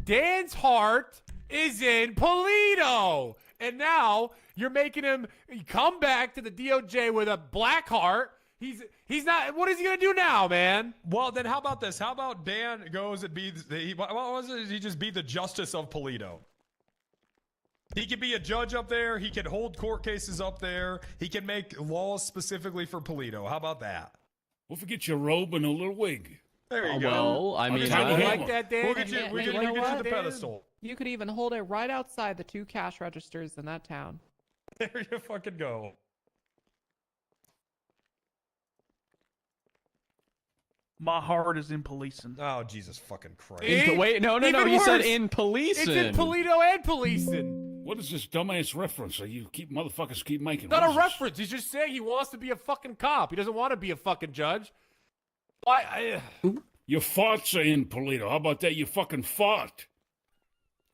Dan's heart is in Polito, and now you're making him come back to the DOJ with a black heart. He's not. What is he gonna do now, man? Well, then how about this? How about Dan goes and what was it? He just be the justice of Polito. He could be a judge up there. He can hold court cases up there. He can make laws specifically for Polito. How about that? We'll forget your robe and a little wig. There you Oh, go. well, I mean, You like that, Dan? We'll get you, And we you can know get you what, the Dan? pedestal. You could even hold it right outside the 2 cash registers in that town. There you fucking go. My heart is in policing. Oh, Jesus fucking Christ. Wait, no. Even He said worse. in policing. It's in Polito and policing. What is this dumbass reference that you motherfuckers keep making? Not What a is this? reference. He's just saying he wants to be a fucking cop. He doesn't want to be a fucking judge. Why? Your farts are in Polito. How about that? You fucking fart.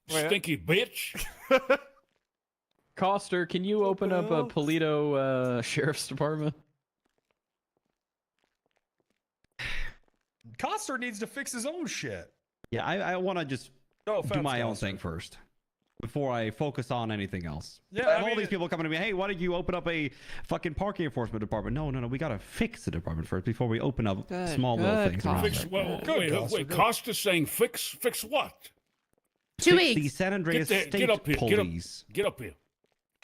Wait. Stinky bitch. Coster, can you open up a Polito Sheriff's Department? Coster needs to fix his own shit. Yeah, I want to just No do offense, my own Coster. thing first before I focus on anything else. Yeah, I I have all mean, these people coming to me, hey, why don't you open up a fucking parking enforcement department? No, we got to fix the department first before we open up small little things. around Fix it. wait, Costa's saying fix what? 2 Fix weeks. the San Andreas Get State up here. Police. Get up here.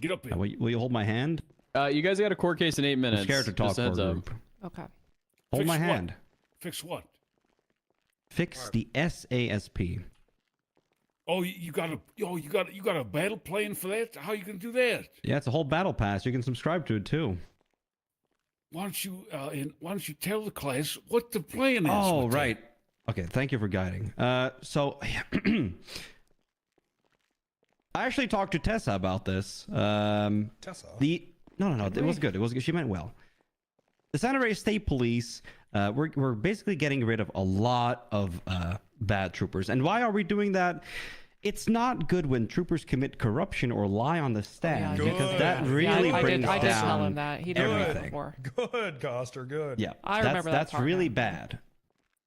Get up here. Will you hold my hand? You guys got a court case in 8 minutes. I'm scared to talk Just for a a heads up. group. Okay. Hold Fix my what? hand. Fix what? Fix the SASP. Oh, you got a battle plan for that? How you gonna do that? Yeah, it's a whole battle pass. You can subscribe to it too. Why don't you tell the class what the plan is? Oh, with that? right. Okay, thank you for guiding. So I actually talked to Tessa about this. Tessa? No, it was good. It was good. She meant well. The San Andreas State Police, we're basically getting rid of a lot of bad troopers. And why are we doing that? It's not good when troopers commit corruption or lie on the stand because that really brings I did down tell him that. He did it before. Good, Coster, good. Yeah, I remember that that's part really now. bad.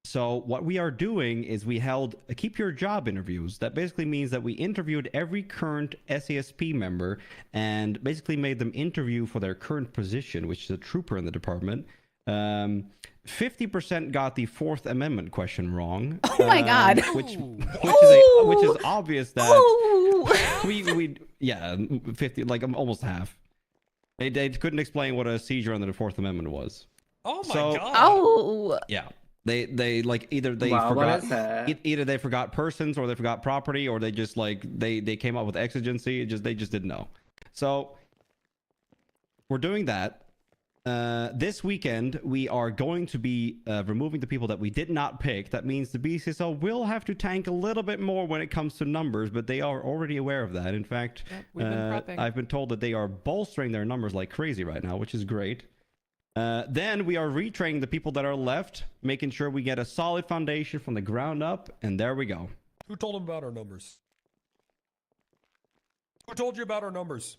So what we are doing is we held keep your job interviews. That basically means that we interviewed every current SASP member and basically made them interview for their current position, which is a trooper in the department. 50% got the Fourth Amendment question wrong. Oh my God. Which is obvious that we 50 like almost half. They couldn't explain what a seizure under the Fourth Amendment was. Oh my So- God. Oh. Yeah. They like either they Wow, what forgot is that? either they forgot persons or they forgot property or they just like they came up with exigency. They just didn't know. So we're doing that. This weekend we are going to be removing the people that we did not pick. That means the BCSO will have to tank a little bit more when it comes to numbers, but they are already aware of that. In fact, we've been prepping. I've been told that they are bolstering their numbers like crazy right now, which is great. Then we are retraining the people that are left, making sure we get a solid foundation from the ground up, and there we go. Who told him about our numbers? Who told you about our numbers?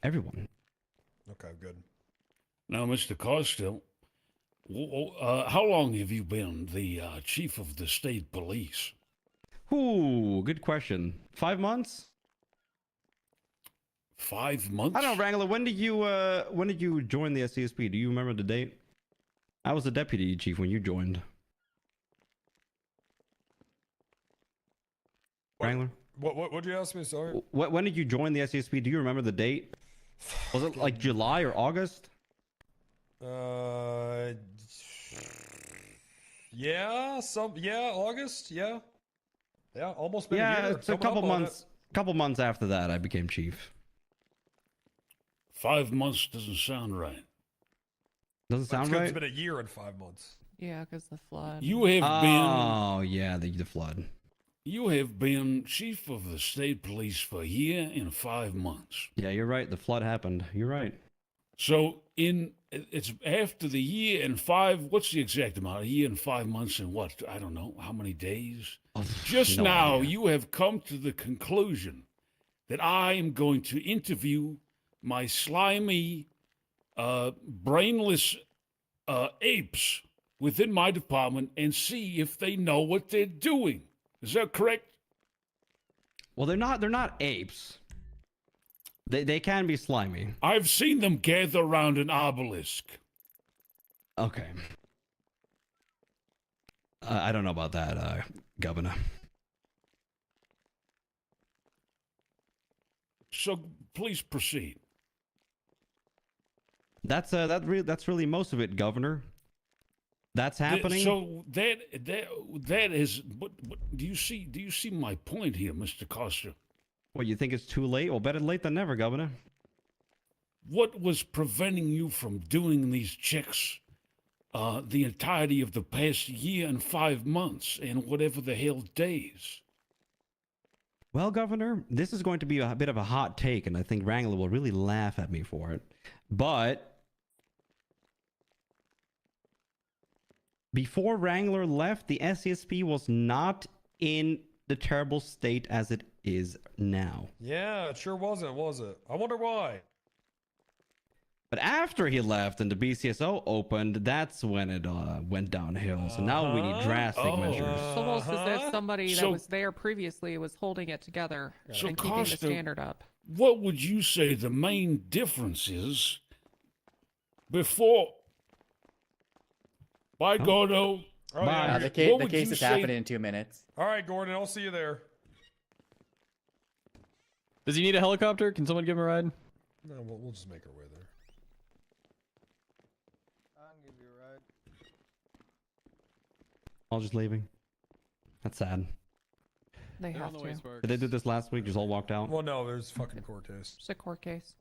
Everyone. Okay, good. Now, Mr. Costello, how long have you been the chief of the state police? Ooh, good question. 5 months? 5 months? I don't know, Wrangler. When did you join the SCSP? Do you remember the date? I was the deputy chief when you joined. Wrangler? What did you ask me? Sorry. When did you join the SCSP? Do you remember the date? Was it like July or August? Yeah, August, yeah, almost been a Yeah, year. it's a couple months after that I became chief. 5 months doesn't sound right. Doesn't sound It's right? been a year and 5 months. Yeah, because the flood. You have been. Oh yeah, the flood. You have been chief of the state police for a year and 5 months. Yeah, you're right. The flood happened. You're right. So it's after the year and what's the exact amount? A year and 5 months and what? I don't know. How many days? Just no now, idea. you have come to the conclusion that I am going to interview my slimy, brainless apes within my department and see if they know what they're doing. Is that correct? Well, they're not apes. They can be slimy. I've seen them gather around an obelisk. Okay. I don't know about that, Governor. So please proceed. That's really most of it, Governor. That's happening. So that is. But do you see my point here, Mr. Costa? What, you think it's too late? Well, better late than never, Governor. What was preventing you from doing these checks the entirety of the past year and 5 months and whatever the hell days? Well, Governor, this is going to be a bit of a hot take, and I think Wrangler will really laugh at me for it. But before Wrangler left, the SCSP was not in the terrible state as it is now. Yeah, it sure wasn't, was it? I wonder why. But after he left and the BCSO opened, that's when it went downhill. So now we need drastic measures. It's almost as if somebody that was there previously was holding it together So and keeping the Costa, standard up. what would you say the main difference is before? By Gordo. Oh, yeah. The What case would you is say- happening in 2 minutes. All right, Gordon, I'll see you there. Does he need a helicopter? Can someone give him a ride? No, we'll just make our way there. I'll give you a ride. All just leaving. That's sad. They They're have on the to. way, Sparks. Did they do this last week? Just all walked out? Well, no, there's fucking court case. It's a court case.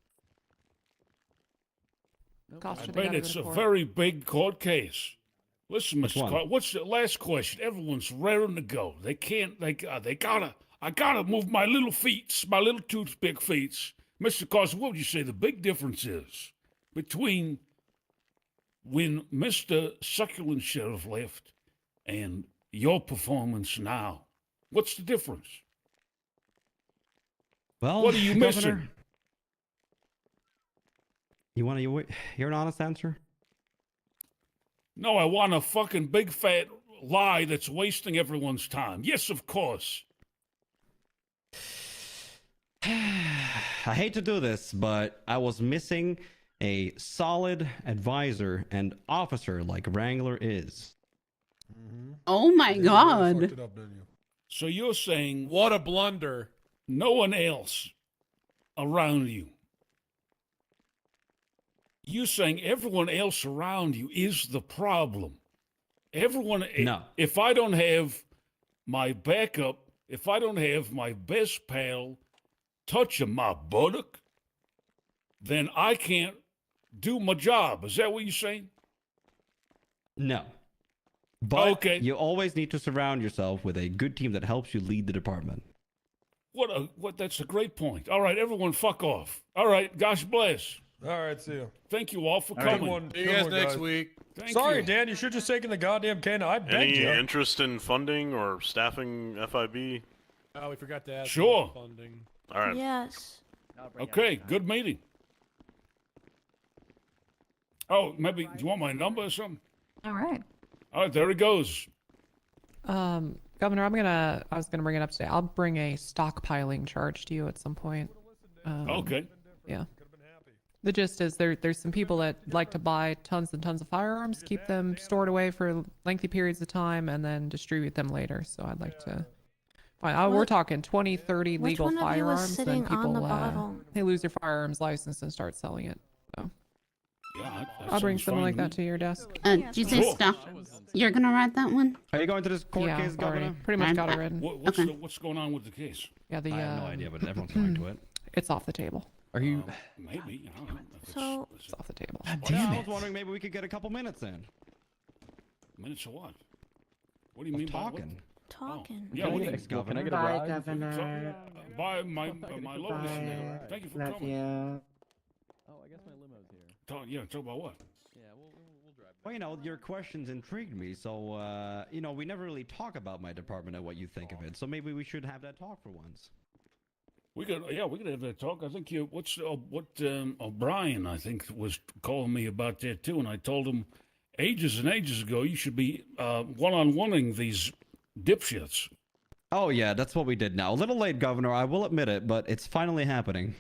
I Should bet it's a very big court case. Listen, Which Mr. one? Clark, what's the last question? Everyone's raring to go. They can't, I gotta move my little feet, my little toothpick feet. Mr. Carson, what would you say the big difference is between when Mr. Succulent Sheriff left and your performance now? What's the difference? Well, What are you Governor, missing? You want to hear an honest answer? No, I want a fucking big fat lie that's wasting everyone's time. Yes, of course. I hate to do this, but I was missing a solid advisor and officer like Wrangler is. Oh my god. So you're saying What a blunder. no one else around you. You're saying everyone else around you is the problem. Everyone. No. If I don't have my backup, if I don't have my best pal touching my buttock, then I can't do my job. Is that what you're saying? No. But Okay. you always need to surround yourself with a good team that helps you lead the department. What? That's a great point. All right, everyone, fuck off. All right, gosh bless. All right, see you. Thank you all for Good coming. one. See you Good guys one, next week. Thank Sorry, you. Dan, you should just taken the goddamn can. I begged Any you. interest in funding or staffing FIB? Oh, we forgot to ask Sure. about funding. All right. Yes. Okay, good meeting. Oh, maybe do you want my number or something? All right. All right, there it goes. Governor, I was gonna bring it up today. I'll bring a stockpiling charge to you at some point. Okay. Yeah. The gist is there's some people that like to buy tons and tons of firearms, keep them stored away for lengthy periods of time, and then distribute them later. So I'd like to. We're What- talking 20, 30 Which legal one of you was firearms. sitting Then on people the bottle? they lose their firearms license and start selling it. So Yeah, I'll bring something like that to your desk. Did you say Sure. stuff? You're gonna write that one? Are you going to this court Yeah, case, already. Governor? Pretty much got it written. What's going on with the case? Yeah, I have no idea, but everyone's going to it. It's off the table. Are you? Maybe. I don't know. So It's off the table. I was wondering maybe we could get a couple minutes in. Minutes of what? What do you mean by what? Talking. talking. Yeah, what do you Governor. Can I get a Bye, ride? Governor. Bye, my lotus man. Thank you for Love coming. you. Oh, I guess my limo's here. Talk about what? Yeah, we'll drive. Well, you know, your questions intrigued me, so, you know, we never really talk about my department and what you think of it, so maybe we should have that talk for once. We could have that talk. I think O'Brien, I think, was calling me about that too, and I told him ages and ages ago you should be one-on-oneing these dipshits. Oh, yeah, that's what we did now. A little late, Governor, I will admit it, but it's finally happening.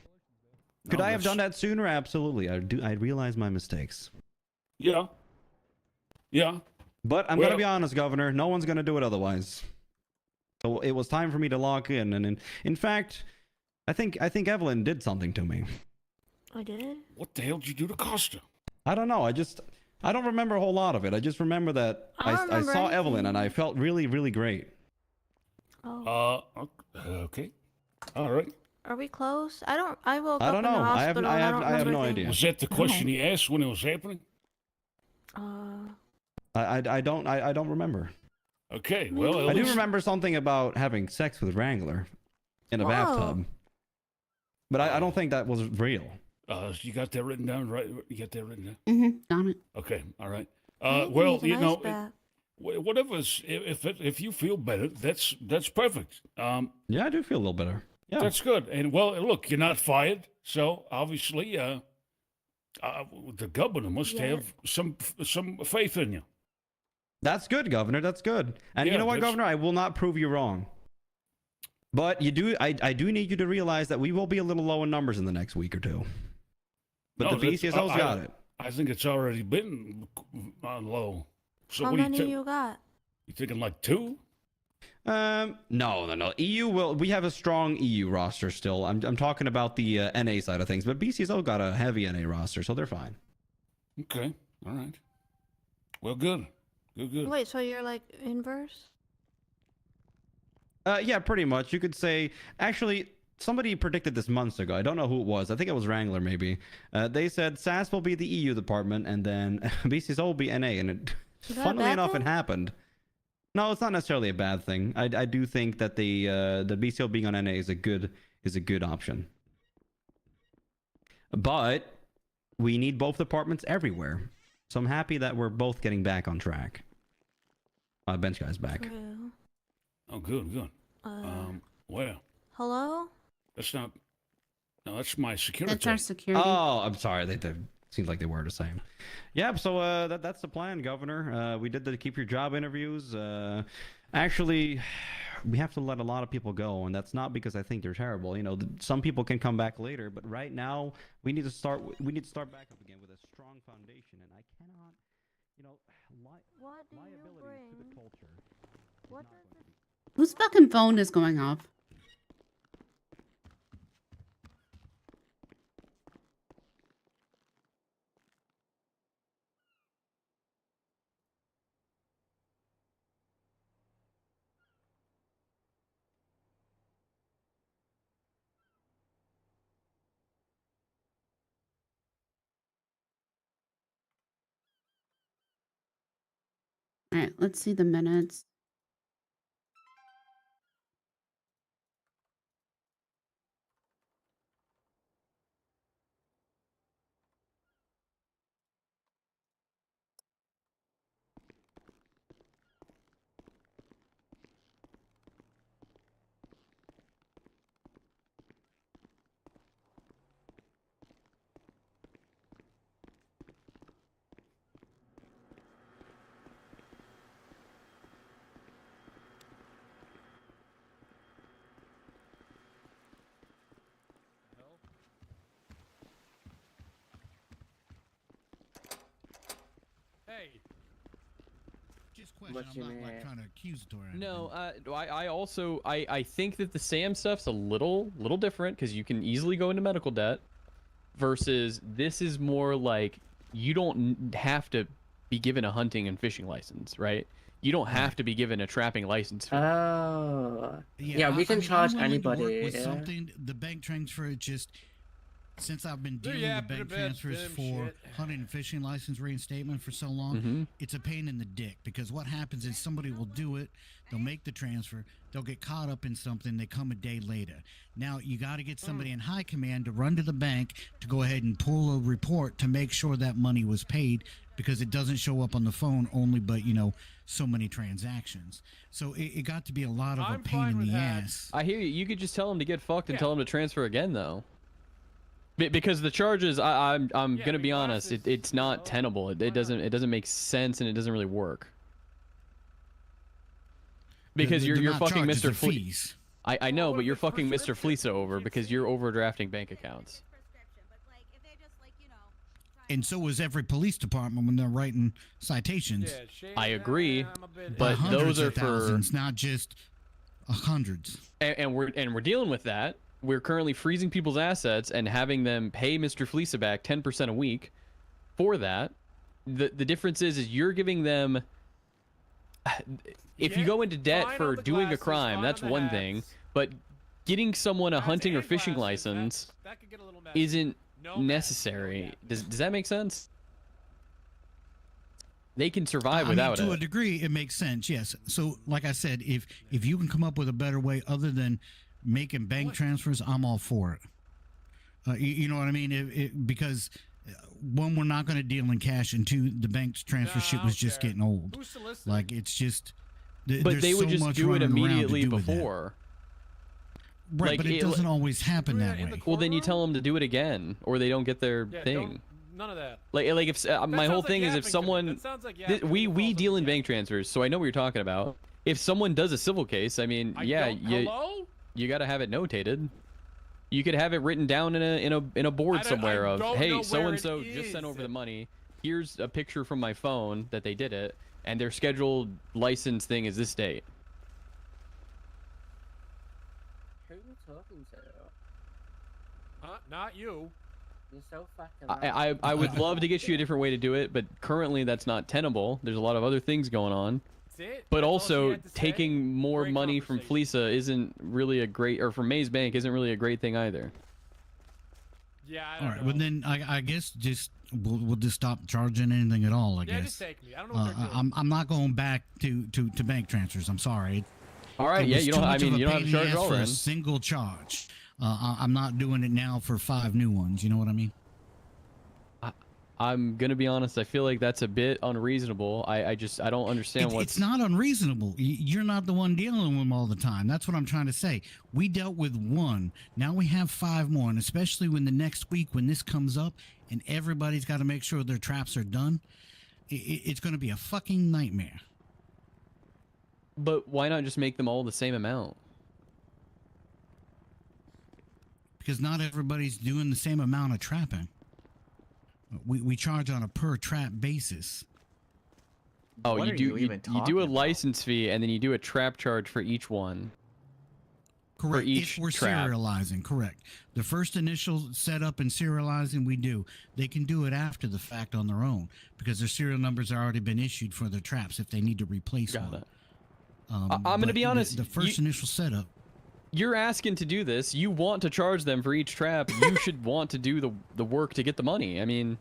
Could No, I have that's- done that sooner? Absolutely. I realize my mistakes. Yeah. Yeah. But I'm Well- going to be honest, Governor, no one's going to do it otherwise. So it was time for me to lock in, and in fact, I think Evelyn did something to me. I did? What the hell did you do to Costa? I don't know. I don't remember a whole lot of it. I just remember that I don't I remember saw Evelyn anything. and I felt really, really great. Oh. Okay. All right. Are we close? I woke I up don't in the know. I hospital. have remember no things. idea. Was that the question he asked when it was happening? I don't remember. Okay. Well, at I do least- remember something about having sex with Wrangler in a Whoa. bathtub. But I don't think that was real. You got that written down, right? You got that written down? Mm-hmm. Got it. Okay. All right. I need to Well, make a you nice know, bath. whatever's if you feel better, that's perfect. Yeah, I do feel a little better. Yeah. That's good. And well, look, you're not fired, so obviously, the governor must Yeah. have some faith in you. That's good, Governor. That's good. And Yeah, you know what, that's- Governor? I will not prove you wrong. But I do need you to realize that we will be a little low in numbers in the next week or two. But No, the BCSO's got it. I think it's already been on low. So How what many do you you got? You thinking like 2? No. EU we have a strong EU roster still. I'm talking about the NA side of things, but BCSO got a heavy NA roster, so they're fine. Okay. All right. Well, good. Good. Wait, so you're like inverse? Yeah, pretty much. You could say, actually, somebody predicted this months ago. I don't know who it was. I think it was Wrangler, maybe. They said SAS will be the EU department, and then BCSO will be NA, and Is that a funnily bad enough, thing? it happened. No, it's not necessarily a bad thing. I do think that the BCO being on NA is a good option. But we need both departments everywhere. So I'm happy that we're both getting back on track. Bench guy's back. True. Oh, good. Well, Hello? that's not. No, that's my security. That's our security. Oh, I'm sorry. They seems like they were the same. Yep. So that's the plan, Governor. We did the keep your job interviews. Actually, we have to let a lot of people go, and that's not because I think they're terrible. You know, some people can come back later, but right now we need to start. We need to start back up again with a strong foundation, and I cannot. You know, liability to the culture. What does it... Whose fucking phone is going off? All right, let's see the minutes. Hey. Just question. What I'm you not like mean? trying to accusatory. or No, anything. I also I think that the SAM stuff's a little different because you can easily go into medical debt, versus this is more like you don't have to be given a hunting and fishing license, right? You don't have to be given a trapping license. Oh. Yeah, we can I mean, charge I'm willing to anybody. work with Yeah. something. The bank transfer is just since I've been They're dealing with yapping bank about transfers dumb for shit. hunting and fishing license reinstatement for so long, Mhm. it's a pain in the dick because what happens is somebody will do it, they'll make the transfer, they'll get caught up in something, they come a day later. Now you got to get somebody in high command to run to the bank to go ahead and pull a report to make sure that money was paid because it doesn't show up on the phone only but so many transactions. So it got to be a lot of a pain in the ass. I hear you. You could just tell them to get fucked and tell them to transfer again, though. Because the charges, I'm gonna be honest, it's not tenable. It doesn't make sense and it doesn't really work. Because They're you're not fucking charges, Mr. they're Fleece. fees. I know, but you're fucking Mr. Fleece over because you're overdrafting bank accounts. And so is every police department when they're writing citations. I agree, but Hundreds those are of for thousands, not just hundreds. and we're dealing with that. We're currently freezing people's assets and having them pay Mr. Fleece back 10% a week for that. The difference is you're giving them. If you go into debt for doing a crime, that's one thing, but getting someone a hunting or fishing license isn't necessary. Does that make sense? They can survive without to it. a degree, it makes sense. Yes. So, like I said, if you can come up with a better way other than making bank transfers, I'm all for it. You know what I mean? Because one, we're not going to deal in cash, and two, the bank transfer shit was just getting old. Like it's just. But there's they would so just much do it running around to immediately do with that. before. Right, Like, but it doesn't always happen that way. Well, then you tell them to do it again, or they don't get their thing. None of that. Like if my whole thing is if someone That sounds like yapping. we deal in bank transfers, so I know what you're talking about. If someone does a civil case, I mean, you got to have it notated. You could have it written down in a board somewhere of, hey, so and so just sent over the money. Here's a picture from my phone that they did it, and their scheduled license thing is this date. Who are you talking to? Not you. You're so fucking. I would love to get you a different way to do it, but currently that's not tenable. There's a lot of other things going on. it. But That's all she also, had to say? taking more Great money from Fleesa isn't really a great, or from Maze Bank isn't really a great thing either. Yeah, I All don't right, know. well then I guess just we'll just stop charging anything at all. I Yeah, guess. just take me. I don't know what they're doing. I'm not going back to bank transfers. I'm sorry. All right, It yeah, was you too don't. I much of mean, a you don't have pain to in the charge it ass all for a then. single charge. I'm not doing it now for 5 new ones. You know what I mean? I'm gonna be honest. I feel like that's a bit unreasonable. I don't understand It's not unreasonable. You're not the one dealing with them all the time. That's what I'm trying to say. We dealt with 1. Now we have 5 more, and especially when the next week when this comes up and everybody's got to make sure their traps are done, it's going to be a fucking nightmare. But why not just make them all the same amount? Because not everybody's doing the same amount of trapping. We charge on a per trap basis. Oh, What you are do you even you do a talking license fee and then you do a trap charge for each one. Correct. For each if we're trap. serializing, correct. The first initial setup and serializing we do. They can do it after the fact on their own because their serial numbers have already been issued for their traps if they need to replace one. I'm going to but be honest. The first initial setup. You're asking to do this. You want to charge them for each trap. You should want to do the work to get the money. I mean,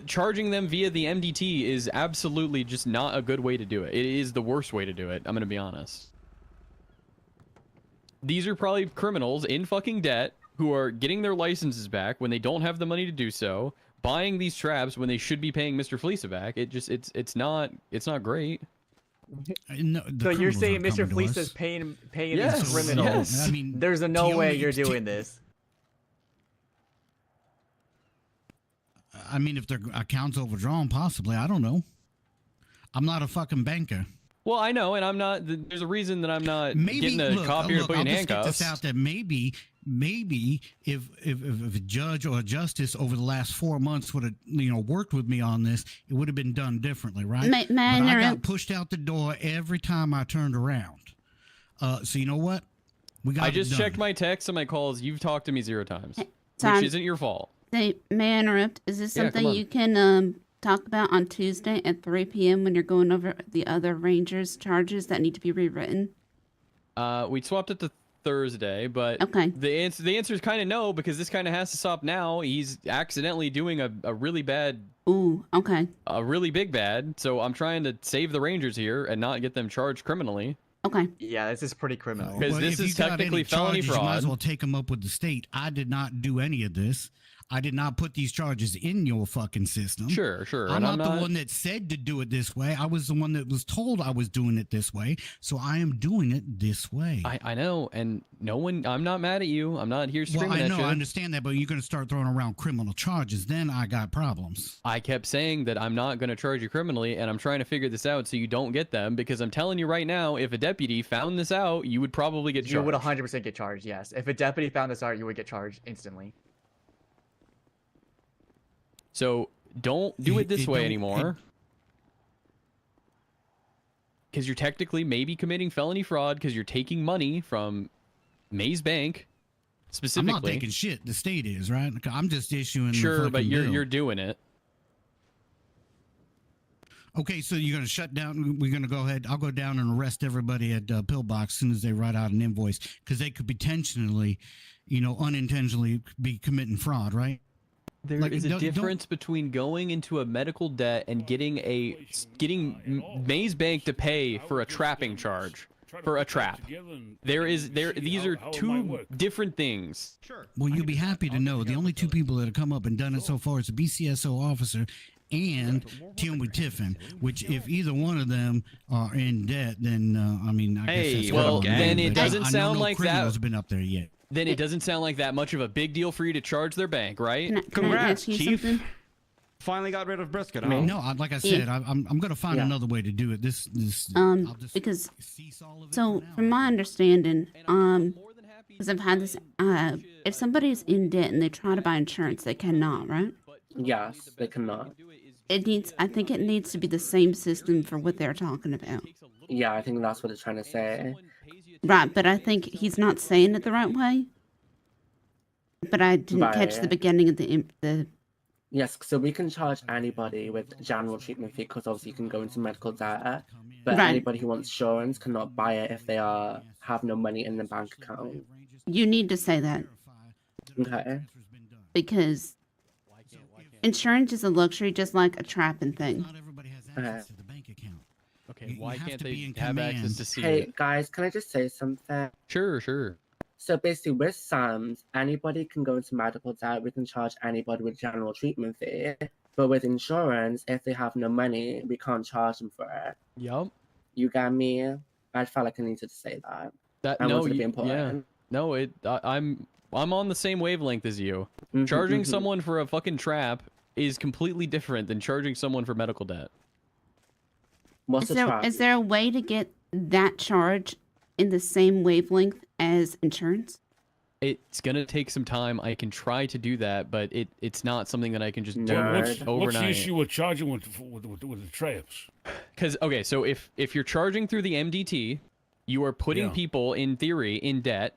charging them via the MDT is absolutely just not a good way to do it. It is the worst way to do it. I'm going to be honest. These are probably criminals in fucking debt who are getting their licenses back when they don't have the money to do so, buying these traps when they should be paying Mr. Fleesa back. It's not great. No, So you're saying Mr. Fleece is paying Yes, these criminals? yes. I mean, there's no way you're T- doing this. I mean, if their account's overdrawn, possibly. I don't know. I'm not a fucking banker. Well, I know, and I'm not. There's a reason that I'm not getting a copy or putting I'll handcuffs. just get this out that maybe if a judge or a justice over the last 4 months would have worked with me on this, it would have been done differently, right? May I but I got interrupt? pushed out the door every time I turned around. So you know what? We got. I just checked my texts and my calls. You've talked to me 0 times, Tom, which isn't your fault. May I interrupt? Is this Yeah, come something on. you can talk about on Tuesday at 3 p.m. when you're going over the other Rangers charges that need to be rewritten? We swapped it to Thursday, but Okay. the answer is kind of no, because this kind of has to stop now. He's accidentally doing a really bad. Ooh, okay. A really big bad. So I'm trying to save the Rangers here and not get them charged criminally. Okay. Yeah, this is pretty criminal. Because Well, this if is you got technically any felony charges, You might as fraud. well take them up with the state. I did not do any of this. I did not put these charges in your fucking system. Sure. I'm and not the one that said to do it this way. I was the one that was told I was doing it this way. So I am doing it this way. I know, and no one. I'm not mad at you. I'm not here screaming Well, I know, at you. I understand that, but you're going to start throwing around criminal charges. Then I got problems. I kept saying that I'm not going to charge you criminally, and I'm trying to figure this out so you don't get them, because I'm telling you right now, if a deputy found this out, you would probably get charged. You would 100% get charged, yes. If a deputy found this out, you would get charged instantly. So don't do it this way don't- anymore. Because you're technically maybe committing felony fraud because you're taking money from Maze Bank, specifically. I'm not taking shit. The state is, right? I'm just issuing the Sure, but fucking bill. you're doing it. Okay, so you're going to shut down. We're going to go ahead. I'll go down and arrest everybody at Pillbox as soon as they write out an invoice because they could potentially, unintentionally be committing fraud, right? There is a difference between going into a medical debt and getting Maze Bank to pay for a trapping charge for a trap. These are two different things. Sure. Well, you'll be happy to know the only 2 people that have come up and done it so far is a BCSO officer and Tim with Tiffin, which if either one of them are in debt, then I guess that's well, what I'm then doing, it but doesn't I know sound no like that. criminals have been up there yet. Then it doesn't sound like that much of a big deal for you to charge their bank, right? Congrats, Chief. Finally got rid of brisket. Huh? No, like I said, I'm going to find another way to do it. This because so from my understanding, because I've had this, if somebody's in debt and they try to buy insurance, they cannot, right? Yes, they cannot. I think it needs to be the same system for what they're talking about. Yeah, I think that's what it's trying to say. Right, but I think he's not saying it the right way. But I didn't catch the beginning of the Yes, so we can charge anybody with general treatment fee because obviously you can go into medical debt, but Right. anybody who wants insurance cannot buy it if they have no money in the bank account. You need to say that Okay. because insurance is a luxury, just like a trapping thing. Okay. Okay, why have can't to they be in have access command. to see Hey it? guys, can I just say something? Sure. So basically, with SAMs, anybody can go into medical debt. We can charge anybody with general treatment fee. But with insurance, if they have no money, we can't charge them for it. Yup. You got me? I felt like I needed to say that. That I no, wanted to be yeah, important. no. I'm on the same wavelength as you. Charging someone for a fucking trap is completely different than charging someone for medical debt. Is there a way to get that charge in the same wavelength as insurance? It's gonna take some time. I can try to do that, but it's not something that I can just do overnight. What's the issue with charging with the traps? Because okay, so if you're charging through the MDT, you are putting Yeah. people in theory in debt.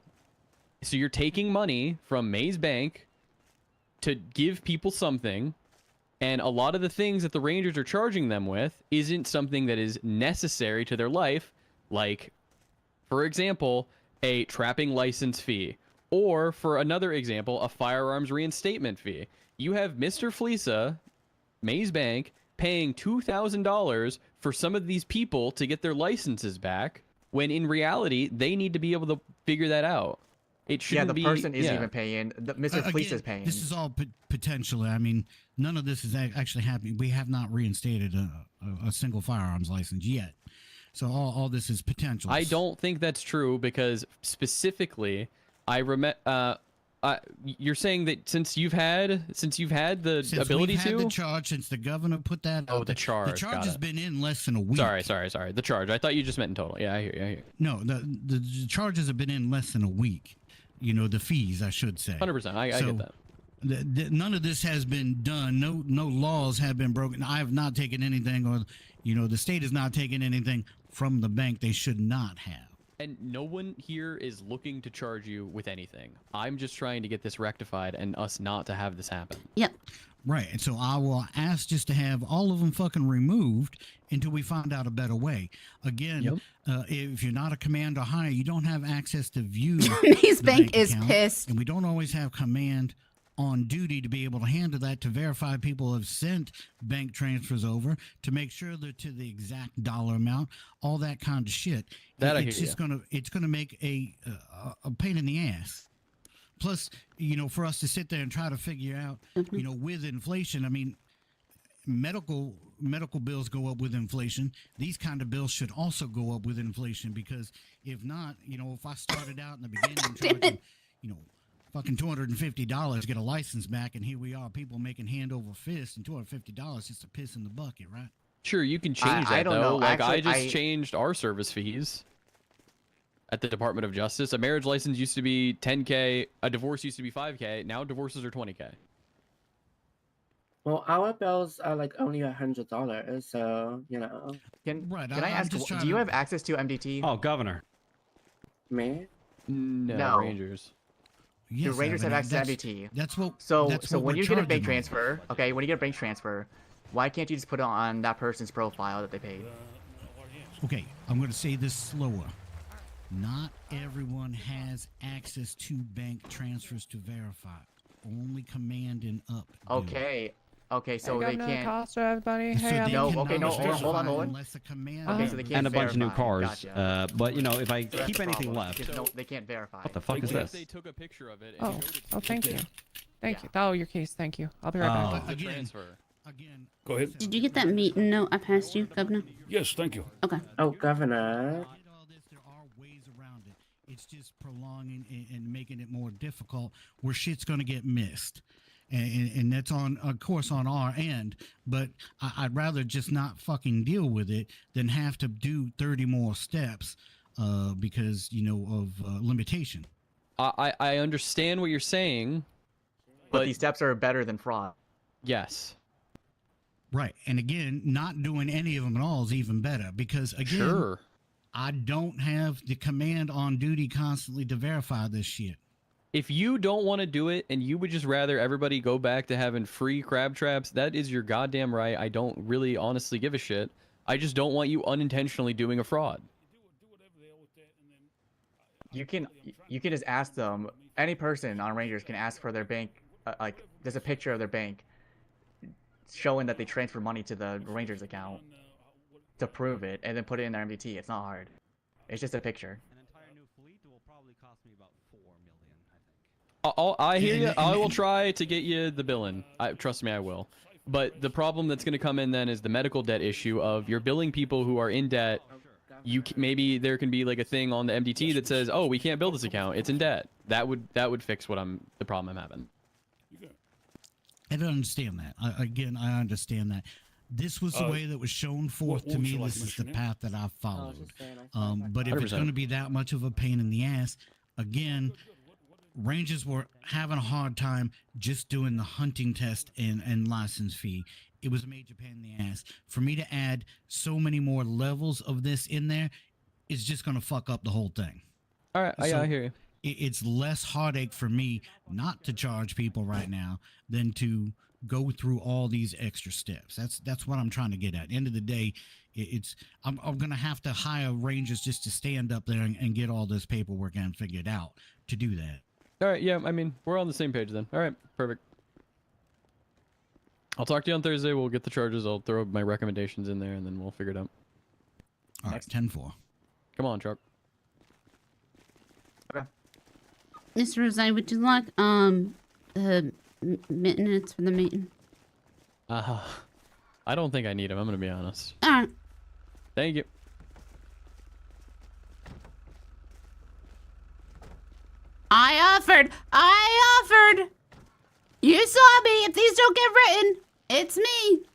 So you're taking money from Maze Bank to give people something, and a lot of the things that the Rangers are charging them with isn't something that is necessary to their life, like, for example, a trapping license fee, or for another example, a firearms reinstatement fee. You have Mr. Fleesa, Maze Bank, paying $2,000 for some of these people to get their licenses back, when in reality, they need to be able to figure that out. It shouldn't the be... person isn't even paying. Mr. Fleece is paying. This is all potential. I mean, none of this is actually happening. We have not reinstated a single firearms license yet. So all this is potential. I don't think that's true because specifically, you're saying that since you've had the Since ability we've had to the charge, since the governor put that out. the charge. The charge got has it. been in less than a week. Sorry. The charge. I thought you just meant in total. Yeah, I hear you. No, the charges have been in less than a week. You know, the fees, I should say. 100%. I get that. None of this has been done. No laws have been broken. I have not taken anything, or the state has not taken anything from the bank they should not have. And no one here is looking to charge you with anything. I'm just trying to get this rectified and us not to have this happen. Yep. Right, and so I will ask just to have all of them fucking removed until we find out a better way. Again, if you're not a command or higher, you don't have access to view. Maze Bank is account, pissed. and we don't always have command on duty to be able to handle that, to verify people have sent bank transfers over, to make sure they're to the exact dollar amount, all that kind of shit. That it's just gonna make a pain in the ass. Plus, for us to sit there and try to figure out, with inflation, I mean, medical bills go up with inflation. These kind of bills should also go up with inflation, because if not, if I started out in the beginning charging, fucking $250 to get a license back, and here we are, people making hand over fist, and $250 just a piss in the bucket, right? Sure, you can change that, I don't though. know. Like, Actually, I just changed our service fees at the Department of Justice. A marriage license used to be $10K. A divorce used to be $5K. Now divorces are $20K. Well, our bills are like only $100, so Can Right, I ask? Do you have access to MDT? Oh, Governor. Me? No, Rangers. The Rangers have access to MDT. That's what. So that's so what when we're you get a bank charging them. transfer, when you get a bank transfer, why can't you just put it on that person's profile that they paid? Okay, I'm going to say this slower. Not everyone has access to bank transfers to verify. Only command and up. do. Okay, so they can't. Costa, everybody. So Hey, they No, cannot okay, no, verify hold on. Unless the command. Okay, so they can't And a bunch of new verify. cars. Gotcha. But if I So that's keep the anything problem, left, because they can't verify. what the fuck is What if this? they took a picture of it? Oh, thank you. Thank you. Oh, your case. Thank you. I'll be right back. The Again, transfer. Go ahead. Did you get that meeting note I passed you, Governor? Yes, thank you. Okay. Oh, Governor. There are ways around it. It's just prolonging and making it more difficult, where shit's going to get missed. And that's of course, on our end. But I'd rather just not fucking deal with it than have to do 30 more steps because, of limitation. I understand what you're saying, But these steps are better than fraud. yes. Right. And again, not doing any of them at all is even better, because, again, Sure. I don't have the command on duty constantly to verify this shit. If you don't want to do it and you would just rather everybody go back to having free crab traps, that is your goddamn right. I don't really honestly give a shit. I just don't want you unintentionally doing a fraud. You can just ask them. Any person on Rangers can ask for their bank. Like there's a picture of their bank showing that they transfer money to the Rangers account to prove it, and then put it in their MDT. It's not hard. It's just a picture. An entire new fleet will probably cost me about 4 million, I think. I hear you. I will try to get you the billing. Trust me, I will. But the problem that's going to come in then is the medical debt issue of you're billing people who are in debt. Maybe there can be like a thing on the MDT that says, "Oh, we can't bill this account. It's in debt." That would fix the problem I'm having. I don't understand that. I understand that. This was the way that was shown forth to me. This is the path that I followed. But if it's going to be that much of a pain in the ass, again, Rangers were having a hard time just doing the hunting test and license fee. It was a major pain in the ass. For me to add so many more levels of this in there, it's just going to fuck up the whole thing. All right, I hear you. It's less heartache for me not to charge people right now than to go through all these extra steps. That's what I'm trying to get at. End of the day, I'm gonna have to hire Rangers just to stand up there and get all this paperwork and figured out to do that. All right, yeah, I mean, we're on the same page then. All right, perfect. I'll talk to you on Thursday. We'll get the charges. I'll throw my recommendations in there, and then we'll figure it out. All right, 10-4. Come on, truck. Okay. Mr. Rosai, would you like the maintenance for the meeting? I don't think I need them. I'm gonna be honest. All right. Thank you. I offered. You saw me. If these don't get written, it's me.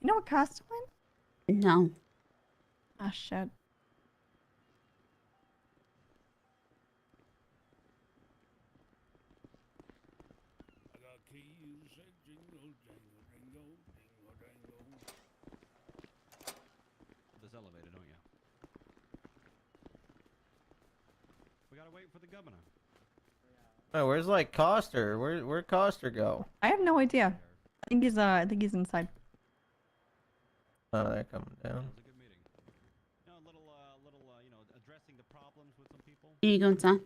You know what cost to win? No. Ah, shit. This elevator, don't you? We gotta wait for the governor. Oh, where's like Coster? Where'd Coster go? I have no idea. I think he's inside. Oh, they're coming down. Addressing the problems with some people. Here you go, Tom.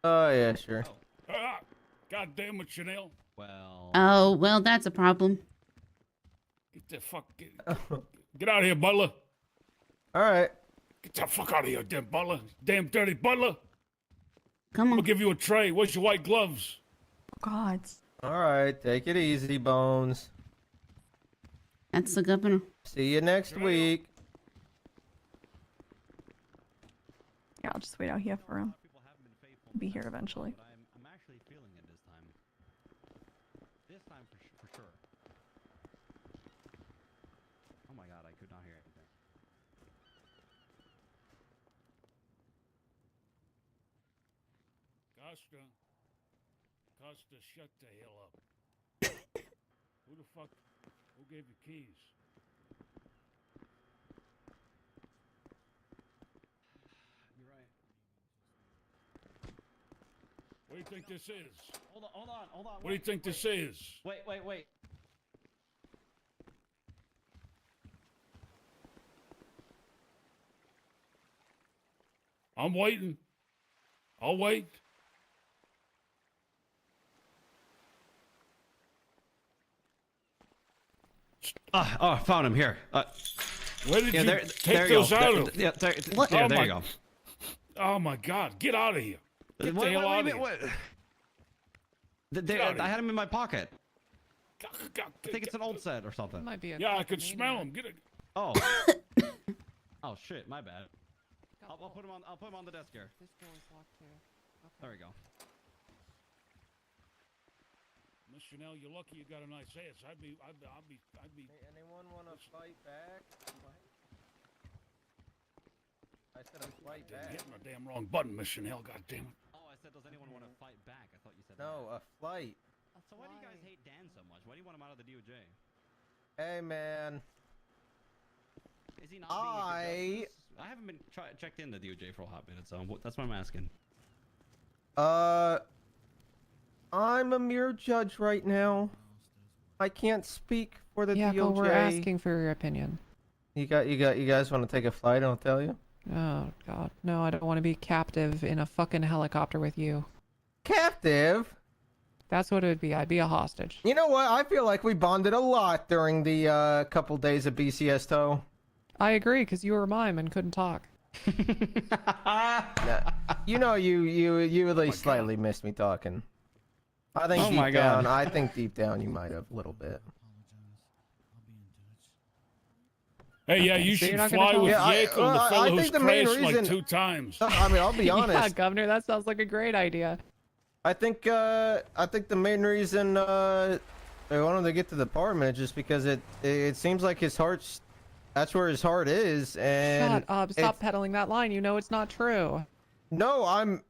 Oh yeah, sure. God damn it, Chanel. Well. Oh, well, that's a problem. Get the fuck. Get out of here, butler. All right. Get the fuck out of here, damn butler. Damn dirty butler. Come on. I'll give you a tray. Where's your white gloves? God. All right, take it easy, Bones. That's the governor. See you next week. Yeah, I'll just wait out here for him. He'll be here eventually. I'm actually feeling it this time. This time for sure. Oh my god, I could not hear anything. Costa, shut the hell up. Who the fuck? Who gave you keys? You're right. What do you think this is? Hold on. What do you think this is? Wait. I'm waiting. I'll wait. Found him here. Where did yeah, you there take you those go. out of? Yeah, there Oh you my- go. Oh my God! Get out of here! Get the hell out of here! I had him in my pocket. I think it's an old set or something. Might be a Yeah, I could smell him. Get it. Oh. Oh shit, my bad. I'll put him on. I'll put him on the desk here. This door is locked too. Okay. There we go. Miss Chanel, you're lucky you got a nice ass. I'd be. Hey, anyone want to fight back? I said I'd fight back. Hitting the damn wrong button, Miss Chanel. God damn it. Oh, I said, does anyone want to fight back? I thought you said No, a flight. So why do you guys hate Dan so much? Why do you want him out of the DOJ? Hey, man. Is he not being a good justice? I haven't been checked in the DOJ for a hot minute, so that's what I'm asking. I'm a mere judge right now. I can't speak for the Yeah, DOJ. but we're asking for your opinion. You guys want to take a flight? I'll tell you. Oh, God. No, I don't want to be captive in a fucking helicopter with you. Captive? That's what it would be. I'd be a hostage. You know what? I feel like we bonded a lot during the couple days of BCS tow. I agree, because you were a mime and couldn't talk. You know, you at least slightly missed me talking. I think Oh my deep down, God. I think deep down you might have a little bit. Hey, yeah, you so you're should not gonna fly tell with us? Jacob, the I fellow think who's the main crashed like reason- 2 times. I mean, I'll be Yeah, honest. Governor, that sounds like a great idea. I think the main reason they wanted to get to the department is just because it seems like his heart's that's where his heart is, and Shut up. Stop peddling that line. You know it's not true. No, I'm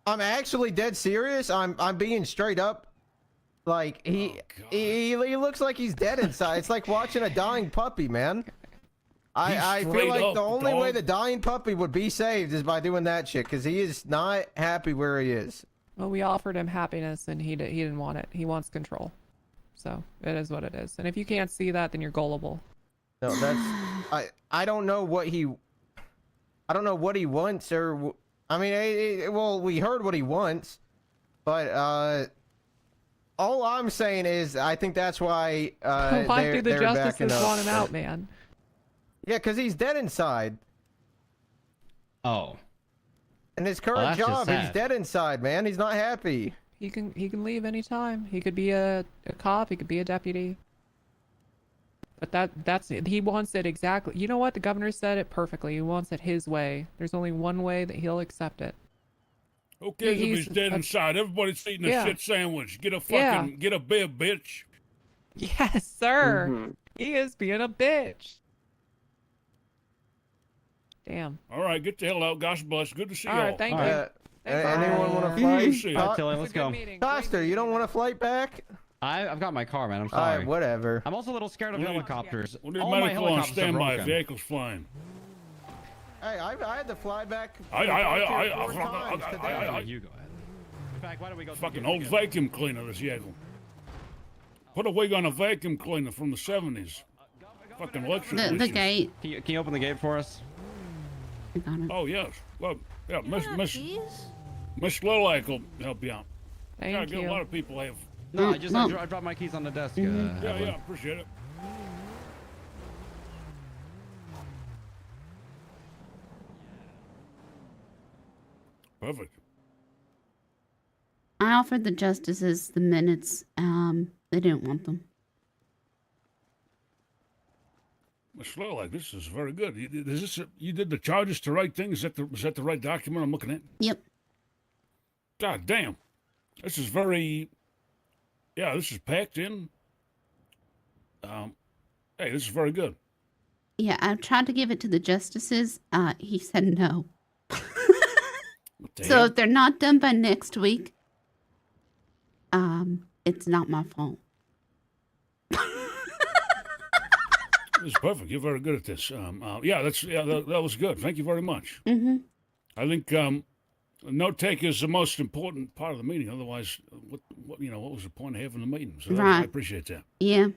actually dead serious. I'm being straight up. Like he looks like he's dead inside. It's like watching a dying puppy, man. I feel straight like up, the only way dog. the dying puppy would be saved is by doing that shit, because he is not happy where he is. Well, we offered him happiness, and he didn't want it. He wants control. So it is what it is. And if you can't see that, then you're gullible. No, that's I don't know what he wants, or I mean, well, we heard what he wants, but all I'm saying is I think that's why Why do the they're backing justices up. want him out, man? Yeah, because he's dead inside. Oh. In his Well, current that's just job, he's sad. dead inside, man. He's not happy. He can leave anytime. He could be a cop. He could be a deputy. But that's it. He wants it exactly. You know what? The governor said it perfectly. He wants it his way. There's only one way that he'll accept it. Who cares if he's dead inside? Everybody's eating a shit sandwich. Get a fucking, get a bed, bitch. Yes, sir. He is being a bitch. Damn. All right, get the hell out. Gosh bless. Good to see All y'all. right, thank you. Anyone want to Good flight? to see you. All right, Tilly, let's go. Coster, you don't want to flight back? I've got my car, man. I'm All right, sorry. whatever. I'm also a little scared of We need- helicopters. We need All my medical on helicopters are standby. broken. Vehicles flying. Hey, I had to fly back. You go ahead. In fact, why don't we go Fucking old vacuum cleaner, this Yeagle. Put a wig on a vacuum cleaner from the 70s. Fucking lecture. The gate. Can you open the gate for us? Oh, yes. Well, yeah, You have keys? Miss Lilac will help you out. Thank yeah, I get you. a lot of people have. No, I dropped my keys on the desk. Yeah, Evelyn. yeah, appreciate it. Perfect. I offered the justices the minutes. They didn't want them. Miss Lilac, this is very good. You did the charges to right thing? Is that the right document I'm looking at? Yep. God damn. This is very... Yeah, this is packed in. Hey, this is very good. Yeah, I tried to give it to the justices. He said no. So if they're not done by next week, it's not my fault. This is perfect. You're very good at this. That was good. Thank you very much. Mm-hmm. I think note take is the most important part of the meeting. Otherwise, what was the point of having the meeting? So I Right. appreciate that. Yeah.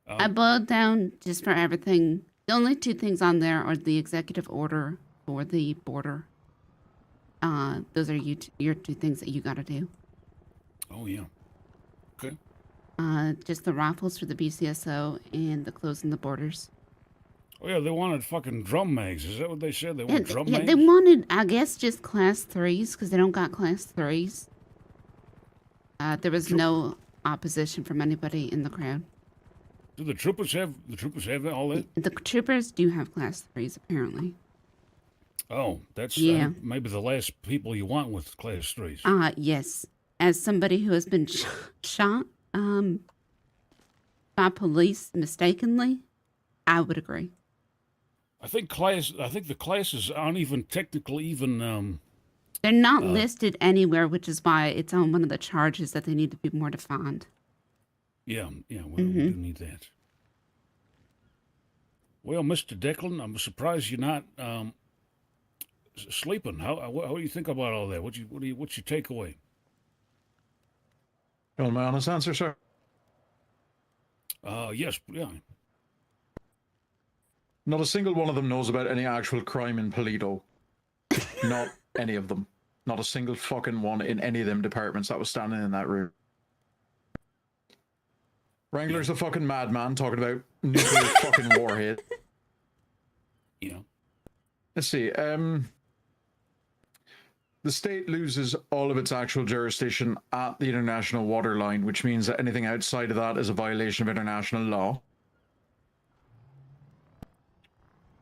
I boiled down just for everything. The only two things on there are the executive order for the border. Those are your two things that you got to do. Oh yeah. Okay. Just the raffles for the BCSO and the closing the borders. Oh yeah, they wanted fucking drum mags. Is that what they said? They want drum Yeah, mags? they wanted, I guess, just class 3s because they don't got class 3s. There was no opposition from anybody in the crowd. Do the troopers have all that? The troopers do have class 3s apparently. Oh, that's Yeah. maybe the last people you want with class 3s. Yes. As somebody who has been shot by police mistakenly, I would agree. I think the classes aren't even technically even They're not listed anywhere, which is why it's on one of the charges that they need to be more defined. Yeah, we do need that. Well, Mr. Declan, I'm surprised you're not sleeping. How do you think about all that? What's your takeaway? You want my honest answer, sir? Yes, yeah. Not a single one of them knows about any actual crime in Polito. Not any of them. Not a single fucking one in any of them departments that was standing in that room. Wrangler's a fucking madman talking about nuclear fucking warhead. Yeah. Let's see. The state loses all of its actual jurisdiction at the international water line, which means that anything outside of that is a violation of international law.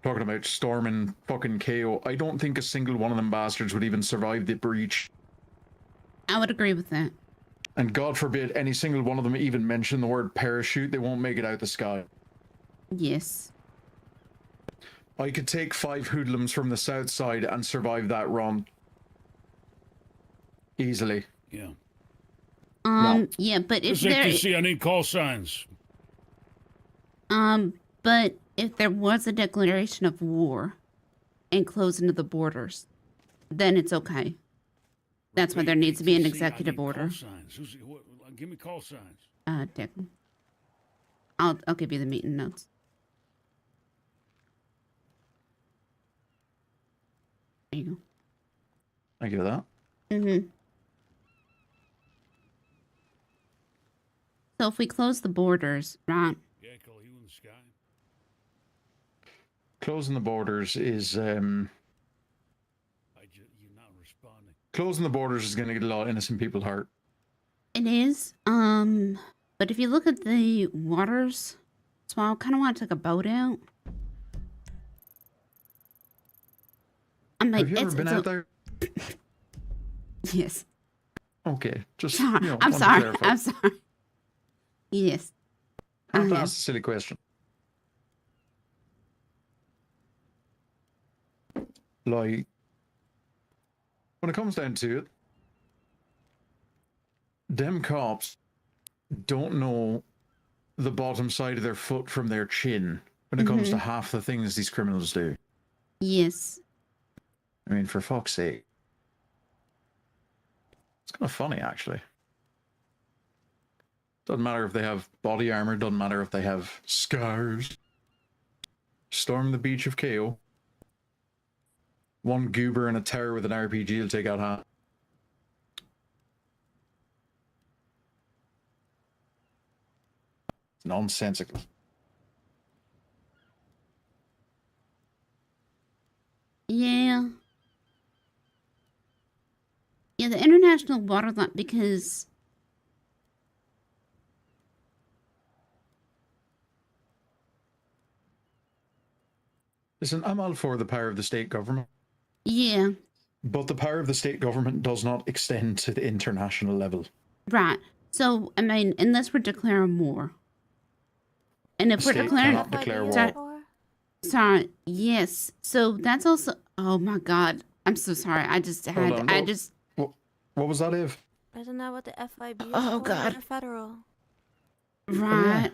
Talking about storming fucking KO. I don't think a single one of them bastards would even survive the breach. I would agree with that. And God forbid any single one of them even mention the word parachute, they won't make it out the sky. Yes. I could take 5 hoodlums from the south side and survive that run. Easily. Yeah. Yeah, but if Just like there... to see, I need call signs. But if there was a declaration of war and closing of the borders, then it's okay. That's why there needs to be an executive order. Give me call signs. Declan. I'll give you the meeting notes. There you go. Thank you for that. Mm-hmm. So if we close the borders, right? Closing the borders is closing the borders is going to get a lot of innocent people hurt. It is. But if you look at the waters, so I kind of want to take a boat out. I'm like, Have you ever been out there? Yes. Okay, just Sorry. you know, I'm wanted to sorry. clarify. I'm sorry. Yes. I have to ask a silly question. Like, when it comes down to it, them cops don't know the bottom side of their foot from their chin when it comes to half the things these criminals do. Yes. I mean, for fuck's sake. It's kind of funny, actually. Doesn't matter if they have body armor, doesn't matter if they have scars. Storm the beach of KO. One goober in a tower with an RPG will take out half. It's nonsensical. Yeah. Yeah, the international water line, because Listen, I'm all for the power of the state government. yeah, But the power of the state government does not extend to the international level. right. So I mean, unless we're declaring war, and if The we're state declaring, cannot declare war. sorry, yes. So that's also. Oh my God, I'm so sorry. I just Hold had. on, I what- just. What was that, Eve? Isn't that what the FIB is Oh, for? God. They're federal. Right.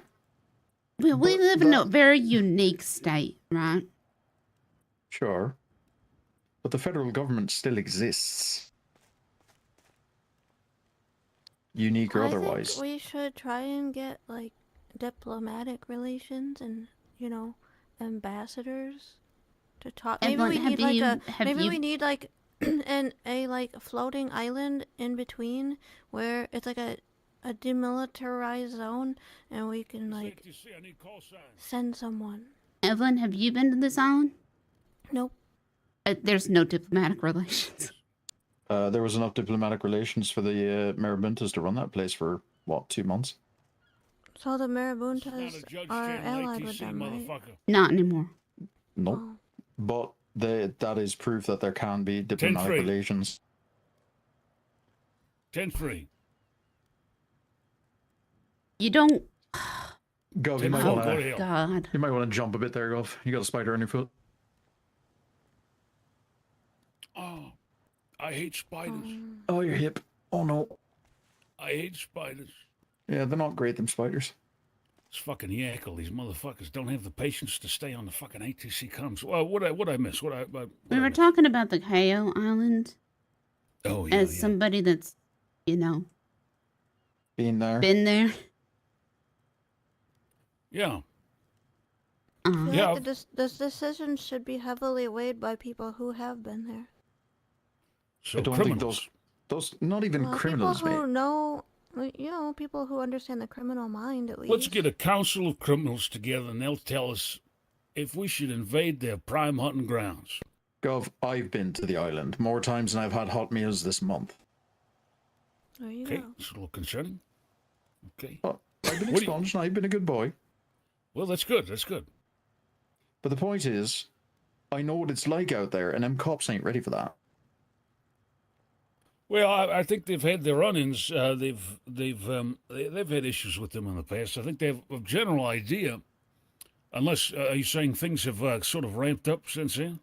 We live in a very unique state, right? Sure. But the federal government still exists. Unique or I otherwise. think we should try and get like diplomatic relations and ambassadors to talk. Maybe Evelyn, we have need like you- a have maybe you- we need like a like floating island in between where it's like a demilitarized zone and we can like send someone. Evelyn, have you been to this island? Nope. There's no diplomatic relations. There was enough diplomatic relations for the Marabuntas to run that place for, what, 2 months? So the Marabuntas are allied with them, right? Not anymore. Nope. But that is proof that there can be diplomatic 10-3. relations. 10-3. You don't. Gov, you Oh, might go want to to. hell. God. You might want to jump a bit there, Gov. You got a spider on your foot. Oh, I hate spiders. Oh, your hip. Oh no. I hate spiders. Yeah, they're not great, them spiders. It's fucking Yackle. These motherfuckers don't have the patience to stay on the fucking ATC comms. Well, what I miss? We were talking about the Cayo Island. Oh, yeah, as somebody that's, been there. Been there. Yeah. I feel like this decision should be heavily weighed by people who have been there. So I don't criminals. think those not even Well, criminals, people who mate. know, people who understand the criminal mind at least. Let's get a council of criminals together and they'll tell us if we should invade their prime hunting grounds. Gov, I've been to the island more times than I've had hot meals this month. There you Okay, go. it's a little concerning. Okay. I've been expunged and I've been a good boy. Well, that's good. That's good. But the point is, I know what it's like out there, and them cops ain't ready for that. Well, I think they've had their run-ins. They've had issues with them in the past. I think they have a general idea. Unless are you saying things have sort of ramped up since then?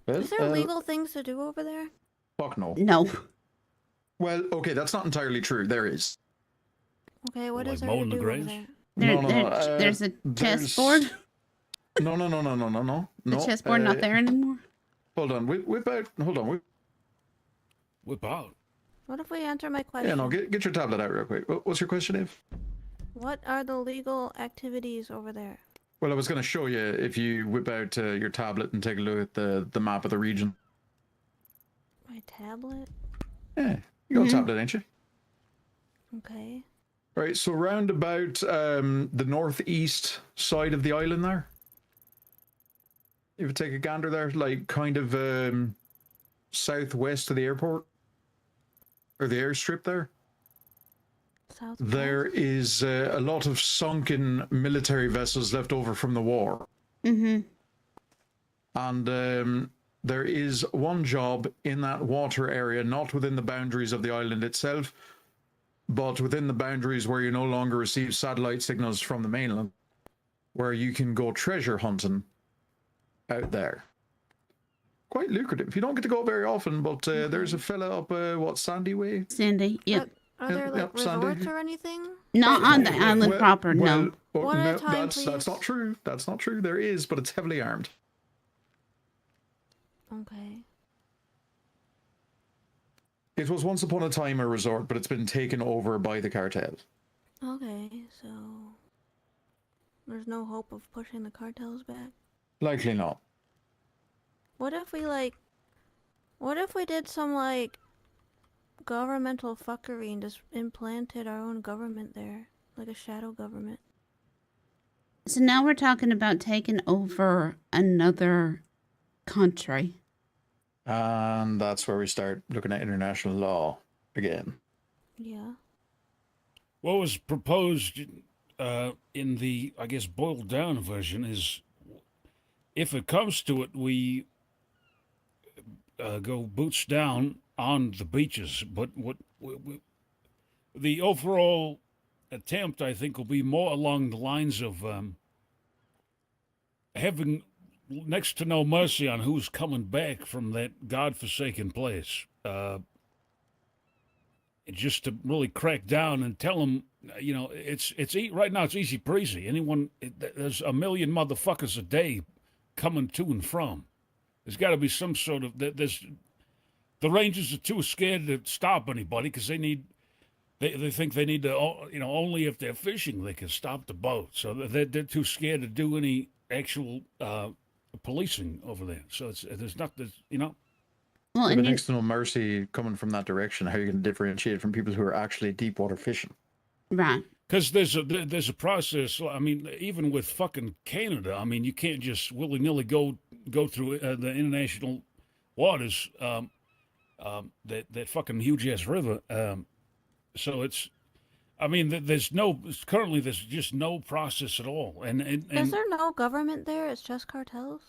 Well, Is there legal things to do over there? Fuck no. No. Well, okay, that's not entirely true. There is. Okay, what Like is there to mowing the do over grass? there? There's a chessboard. No. The chessboard not there anymore. Hold on, whip out. Hold on, whip out. What if we answer my question? Yeah, no, get your tablet out real quick. What's your question, Eve? What are the legal activities over there? Well, I was going to show you if you whip out your tablet and take a look at the map of the region. My tablet? Yeah, you got a tablet, ain't you? Okay. Right, so round about the northeast side of the island there. If you take a gander there, like kind of southwest of the airport. Or the airstrip there. There is a lot of sunken military vessels left over from the war. Mm-hmm. And there is one job in that water area, not within the boundaries of the island itself, but within the boundaries where you no longer receive satellite signals from the mainland, where you can go treasure hunting out there. Quite lucrative. You don't get to go very often, but there's a fella up, Sandy Way? Sandy, yep. Are there like resorts or anything? Not on the island proper, no. One at a time, that's please. not true. That's not true. There is, but it's heavily armed. Okay. It was once upon a time a resort, but it's been taken over by the cartels. Okay, so there's no hope of pushing the cartels back. Likely not. What if we did some like governmental fuckery and just implanted our own government there, like a shadow government? So now we're talking about taking over another country. And that's where we start looking at international law again. Yeah. What was proposed in the, I guess, boiled down version is, if it comes to it, we go boots down on the beaches. But the overall attempt, I think, will be more along the lines of having next to no mercy on who's coming back from that godforsaken place. Just to really crack down and tell them, right now it's easy breezy. There's a million motherfuckers a day coming to and from. There's got to be some sort of the Rangers are too scared to stop anybody because they think they need to, only if they're fishing they can stop the boat. So they're too scared to do any actual policing over there. So there's not this, Well, but next to no mercy coming from that direction. How are you going to differentiate from people who are actually deep water fishing? Right. Because there's a process. I mean, even with fucking Canada, I mean, you can't just willy nilly go through the international waters. That fucking huge ass river. So it's, I mean, there's just no process at all. And is there no government there? It's just cartels.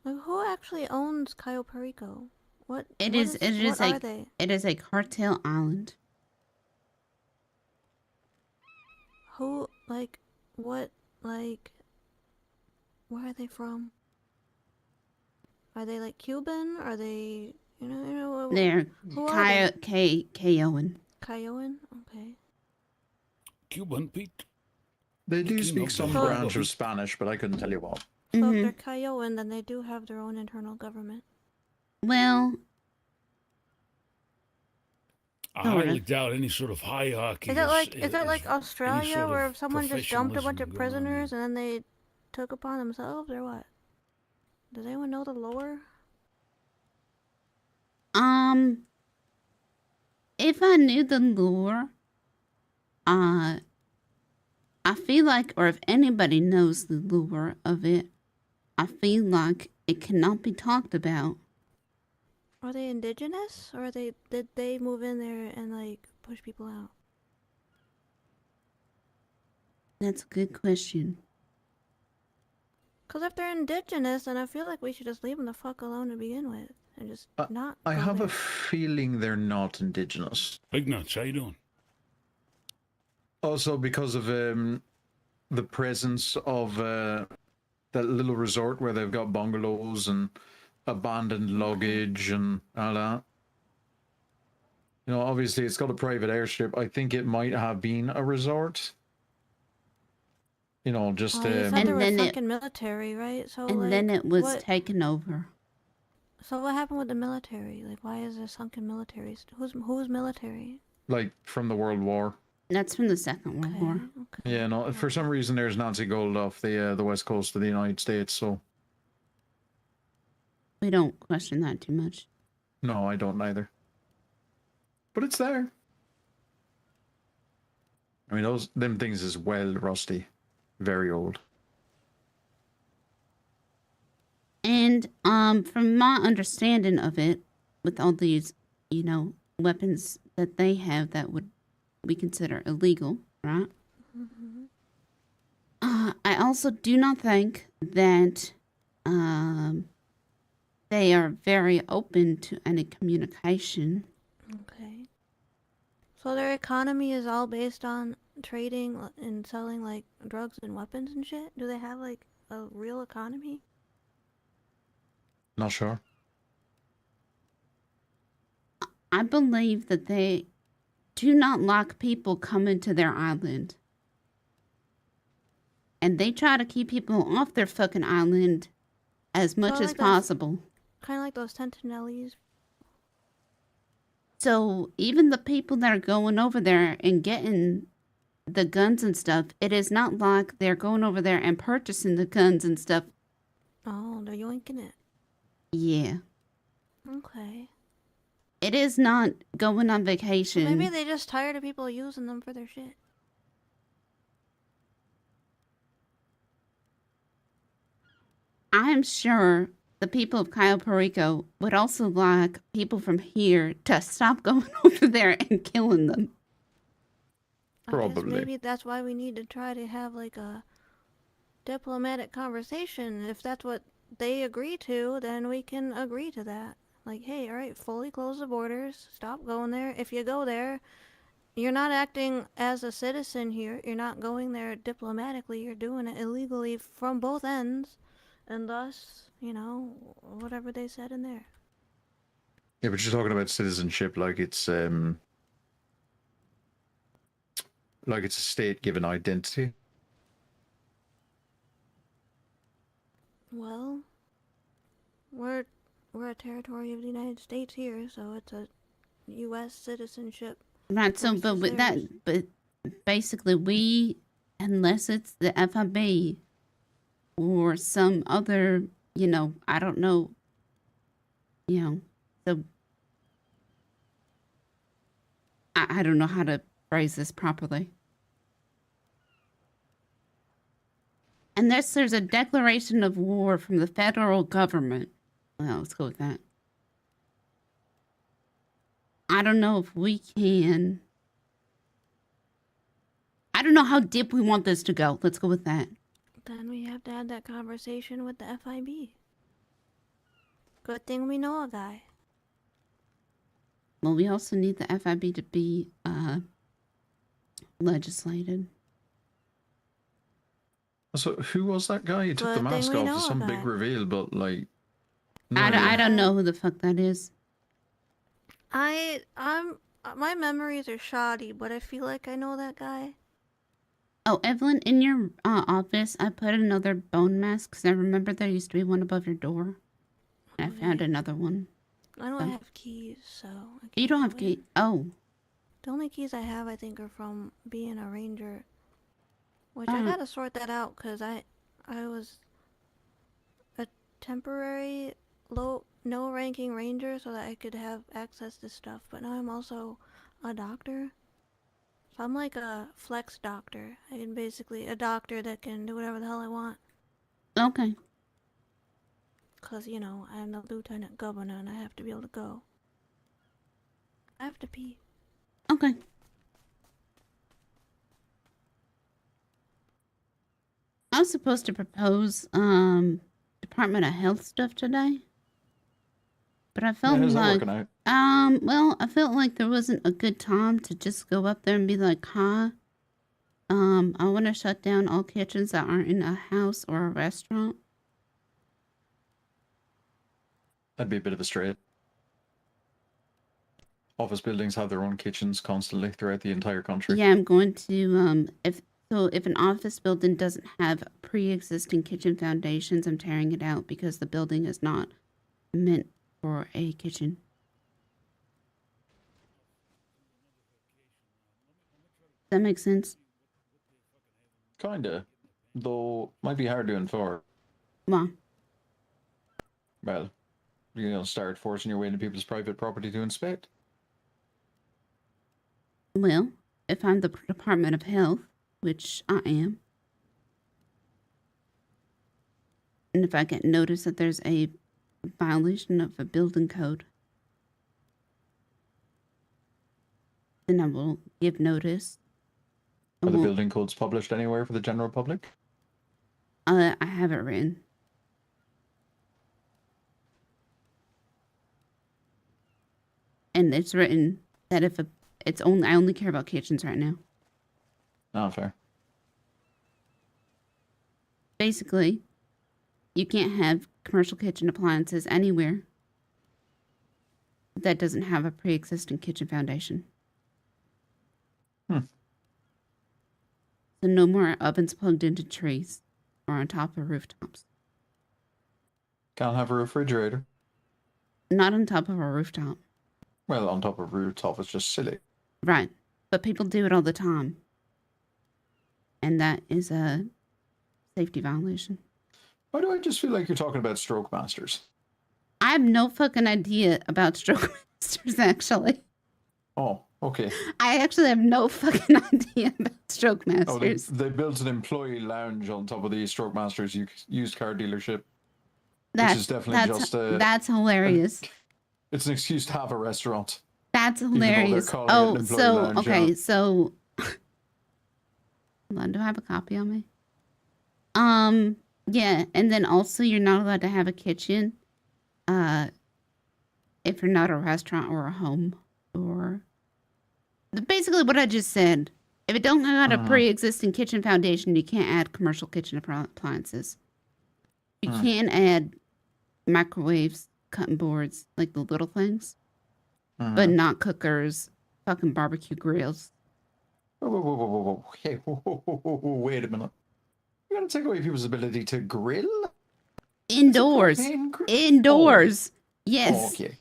Like, who actually owns Cayo Perico? What are they? It is a cartel island. Who, like, what, like, where are they from? Are they like Cuban? Are they, They're who are they? Kiowan. Kiowan? Okay. Cuban Pete. They do King speak of some the branch Hill. of Spanish, but I couldn't tell you what. So if they're Kiowan, then they do have their own internal government. Well, I Sort highly of. doubt any sort of hierarchy. Is it like Australia, sort where of someone just dumped a bunch professionalism of going on prisoners and then they took upon themselves, or what? Does anyone know the lore? If I knew the lore, I feel like, or if anybody knows the lore of it, I feel like it cannot be talked about. Are they indigenous, or did they move in there and like push people out? That's a good question. Cause if they're indigenous, then I feel like we should just leave them the fuck alone to begin with, and just not. I go have there. a feeling they're not indigenous. Big nuts, how you doing? Also, because of the presence of that little resort where they've got bungalows and abandoned luggage and all that. You know, obviously it's got a private airstrip. I think it might have been a resort. You know, just You said there was sunken military, right? So And then it was what, taken over. So what happened with the military? Like, why is there sunken military? Who's military? like from the World War. That's from the Second World War. Yeah, no. For some reason, there's Nazi gold off the west coast of the United States. So We don't question that too much. no, I don't either. But it's there. I mean, them things is well rusty, very old. And from my understanding of it, with all these, weapons that they have that would we consider illegal, right? I also do not think that they are very open to any communication. Okay. So their economy is all based on trading and selling like drugs and weapons and shit? Do they have like a real economy? Not sure. I believe that they do not like people coming to their island. And they try to keep people off their fucking island as much as possible. Kind of like those Sentinelese. So even the people that are going over there and getting the guns and stuff, it is not like they're going over there and purchasing the guns and stuff. Oh, they're yoinking it. Yeah. Okay. It is not going on vacation. Maybe they just tired of people using them for their shit. I'm sure the people of Cayo Perico would also like people from here to stop going over there and killing them. I guess maybe that's why we need to try to have like a diplomatic conversation. If that's what they agree to, then we can agree to that. Like, hey, all right, fully close the borders. Stop going there. If you go there, you're not acting as a citizen here. You're not going there diplomatically. You're doing it illegally from both ends. And thus, whatever they said in there. Yeah, but you're talking about citizenship like it's a state-given identity. Well, we're a territory of the United States here, so it's a U.S. citizenship. Right, so, but with that, but basically we, unless it's the FIB or some other, I don't know, so I don't know how to phrase this properly. Unless there's a declaration of war from the federal government. Well, let's go with that. I don't know if we can. I don't know how deep we want this to go. Let's go with that. Then we have to have that conversation with the FIB. Good thing we know a guy. Well, we also need the FIB to be legislated. So who was that guy? He took the mask off. It's some big reveal, but like. No I idea. don't know who the fuck that is. My memories are shoddy, but I feel like I know that guy. Oh, Evelyn, in your office, I put another bone mask because I remember there used to be one above your door. And I found another one. I don't So- have keys, so I You don't have key. Oh. the only keys I have, I think, are from being a ranger. Which I Uh. gotta sort that out, cause I was a temporary no ranking ranger so that I could have access to stuff, but now I'm also a doctor. So I'm like a flex doctor. I can basically a doctor that can do whatever the hell I want. Okay. Cause you know I'm the lieutenant governor and I have to be able to go. I have to pee. Okay. I was supposed to propose Department of Health stuff today. But I felt how's that like working out? well, I felt like there wasn't a good time to just go up there and be like, "Hi, I want to shut down all kitchens that aren't in a house or a restaurant." That'd be a bit of a stretch. Office buildings have their own kitchens constantly throughout the entire country. Yeah, I'm going to if an office building doesn't have pre-existing kitchen foundations, I'm tearing it out because the building is not meant for a kitchen. Does that make sense? Kinda. Though, might be hard to enforce. Why? Well, you're going to start forcing your way into people's private property to inspect. Well, if I'm the Department of Health, which I am, and if I get notice that there's a violation of a building code, then I will give notice. Are the building codes published anywhere for the general public? I have it written. And it's written that if I only care about kitchens right now. Not fair. Basically, you can't have commercial kitchen appliances anywhere that doesn't have a pre-existing kitchen foundation. So no more ovens plugged into trees or on top of rooftops. Can't have a refrigerator. Not on top of a rooftop. Well, on top of a rooftop is just silly. Right. But people do it all the time. And that is a safety violation. Why do I just feel like you're talking about stroke masters? I have no fucking idea about stroke masters, actually. Oh, okay. I actually have no fucking idea about stroke Oh, masters. they built an employee lounge on top of the stroke masters used car dealership. Which is definitely just a... That's hilarious. It's an excuse to have a restaurant. That's Even though they're hilarious. calling it an Oh, employee so, lounge, okay, yeah. so... Hold on, do I have a copy on me? Yeah, and then also you're not allowed to have a kitchen, if you're not a restaurant or a home, or... Basically what I just said. If it don't have a pre-existing kitchen foundation, you can't add commercial kitchen appliances. You can add microwaves, cutting boards, like the little things, but not cookers, fucking barbecue grills. Whoa. Hey, whoa, wait a minute. You're going to take away people's ability to grill? Indoors. Indoors. Yes. Oh, okay.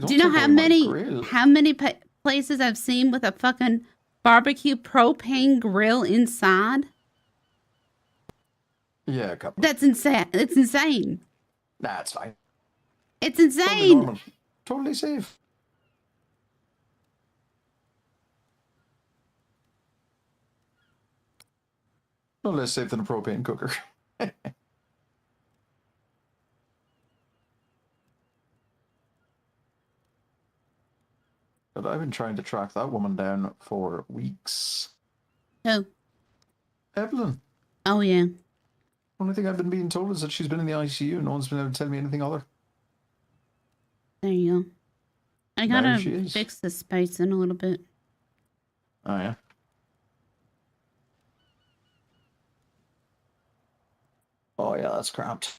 Do you know how many places I've seen with a fucking barbecue propane grill inside? Yeah, a couple. That's insane. It's insane. Nah, it's fine. It's Totally insane. normal. Totally safe. No less safe than a propane cooker. But I've been trying to track that woman down for weeks. Who? Evelyn. Oh, yeah. Only thing I've been being told is that she's been in the ICU. No one's been able to tell me anything other. There you go. I There she gotta is. fix the spacing a little bit. Oh, yeah. Oh, yeah, that's cramped.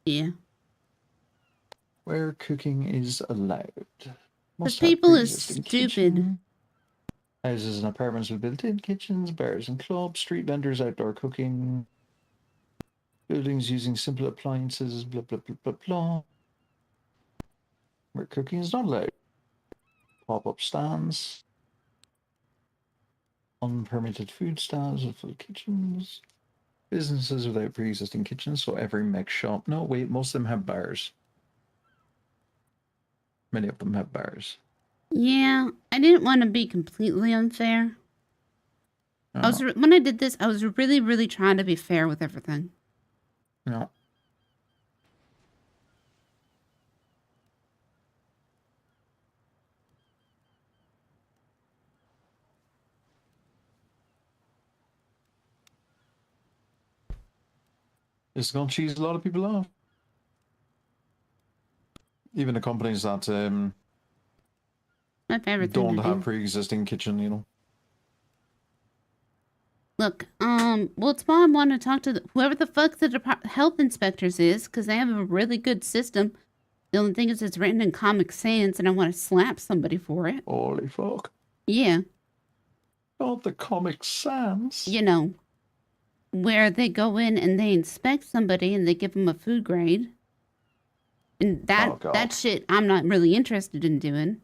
Yeah. Where cooking is allowed. Because Have people is pre-existing stupid. kitchen. Houses and apartments with built-in kitchens, bars and clubs, street vendors, outdoor cooking. Buildings using simple appliances, blah, blah, blah, blah, blah. Where cooking is not allowed. Pop-up stands. Unpermitted food stalls with full kitchens. Businesses without pre-existing kitchens, so every mech shop. No, wait, most of them have bars. Many of them have bars. Yeah, I didn't want to be completely unfair. When I did this, I was really, really trying to be fair with everything. No. It's going to cheese a lot of people off. Even the companies that My favorite thing don't to have do. pre-existing kitchen, you know. Look, well, it's why I want to talk to whoever the fuck the health inspectors is, because they have a really good system. The only thing is it's written in Comic Sans, and I want to slap somebody for it. Holy fuck. Yeah. Not the Comic Sans. You know, where they go in and they inspect somebody and they give them a food grade. And that shit I'm not really interested in doing.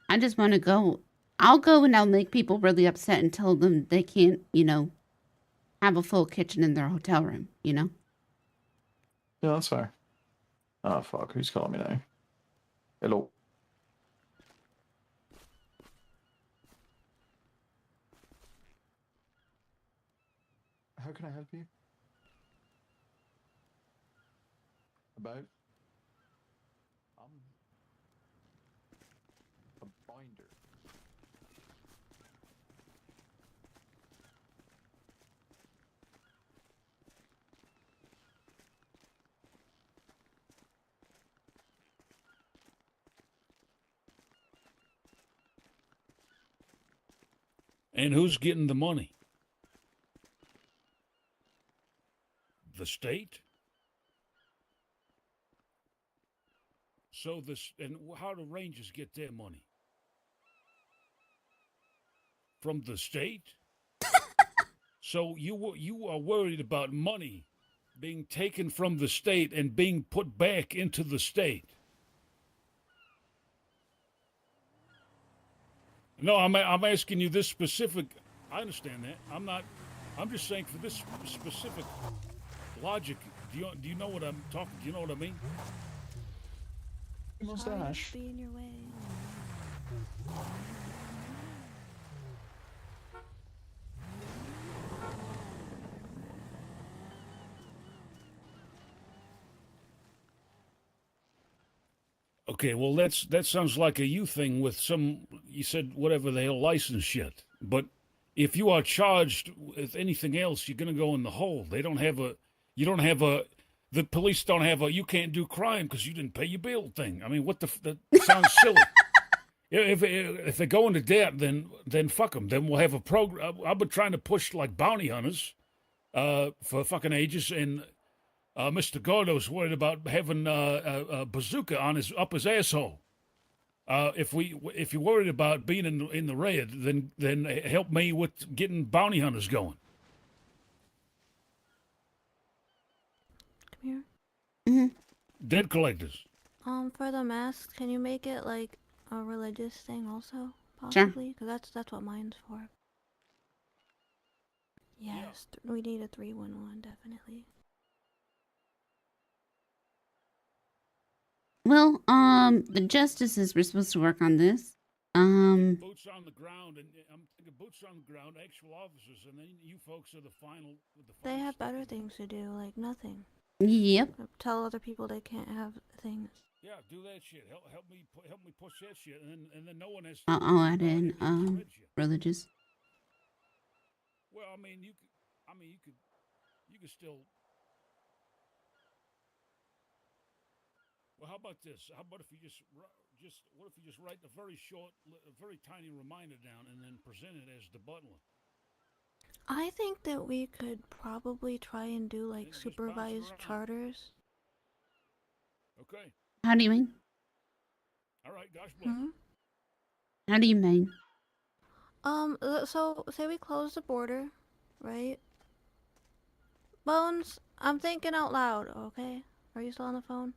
I just want to go. I'll go and I'll make people really upset and tell them they can't, have a full kitchen in their hotel room, Yeah, that's fair. Oh, fuck. Who's calling me now? Hello. How can I help you? About? A binder. And who's getting the money? The state? So and how do Rangers get their money? From the state? So you are worried about money being taken from the state and being put back into the state? No, I'm asking you this specific. I understand that. I'm just saying for this specific logic. Do you know what I'm talking? Do you know what I mean? Mustache. Be in your way. Okay, well that sounds like a you thing with some. You said whatever the hell license shit, but if you are charged with anything else, you're gonna go in the hole. They don't have a. You don't have a. The police don't have a. You can't do crime because you didn't pay your bill thing. I mean, that sounds silly. If they go into debt, then fuck them. Then we'll have a program. I've been trying to push like bounty hunters, for fucking ages, and Mr. Gordo's worried about having a bazooka on up his asshole. If you're worried about being in the red, then help me with getting bounty hunters going. Come here. Mm-hmm. Debt collectors. For the masks, can you make it like a religious thing also, Sure. possibly? Because that's what mine's for. Yes, we need a 311 definitely. Well, the justices were supposed to work on this. Boots on the ground, and I'm thinking boots on the ground, actual officers, and then you folks are the final. They have better things to do, like nothing. Yep. Tell other people they can't have things. Yeah, do that shit. Help me push that shit, and then no one has. I'll add in religious. Well, I mean, you could still. Well, how about this? How about if you what if you just write a very short, a very tiny reminder down, and then present it as the butler. I think that we could probably try and do like supervised charters. Okay. How do you mean? All right, gosh bless. How do you mean? So say we close the border, right? Bones, I'm thinking out loud, okay? Are you still on the phone?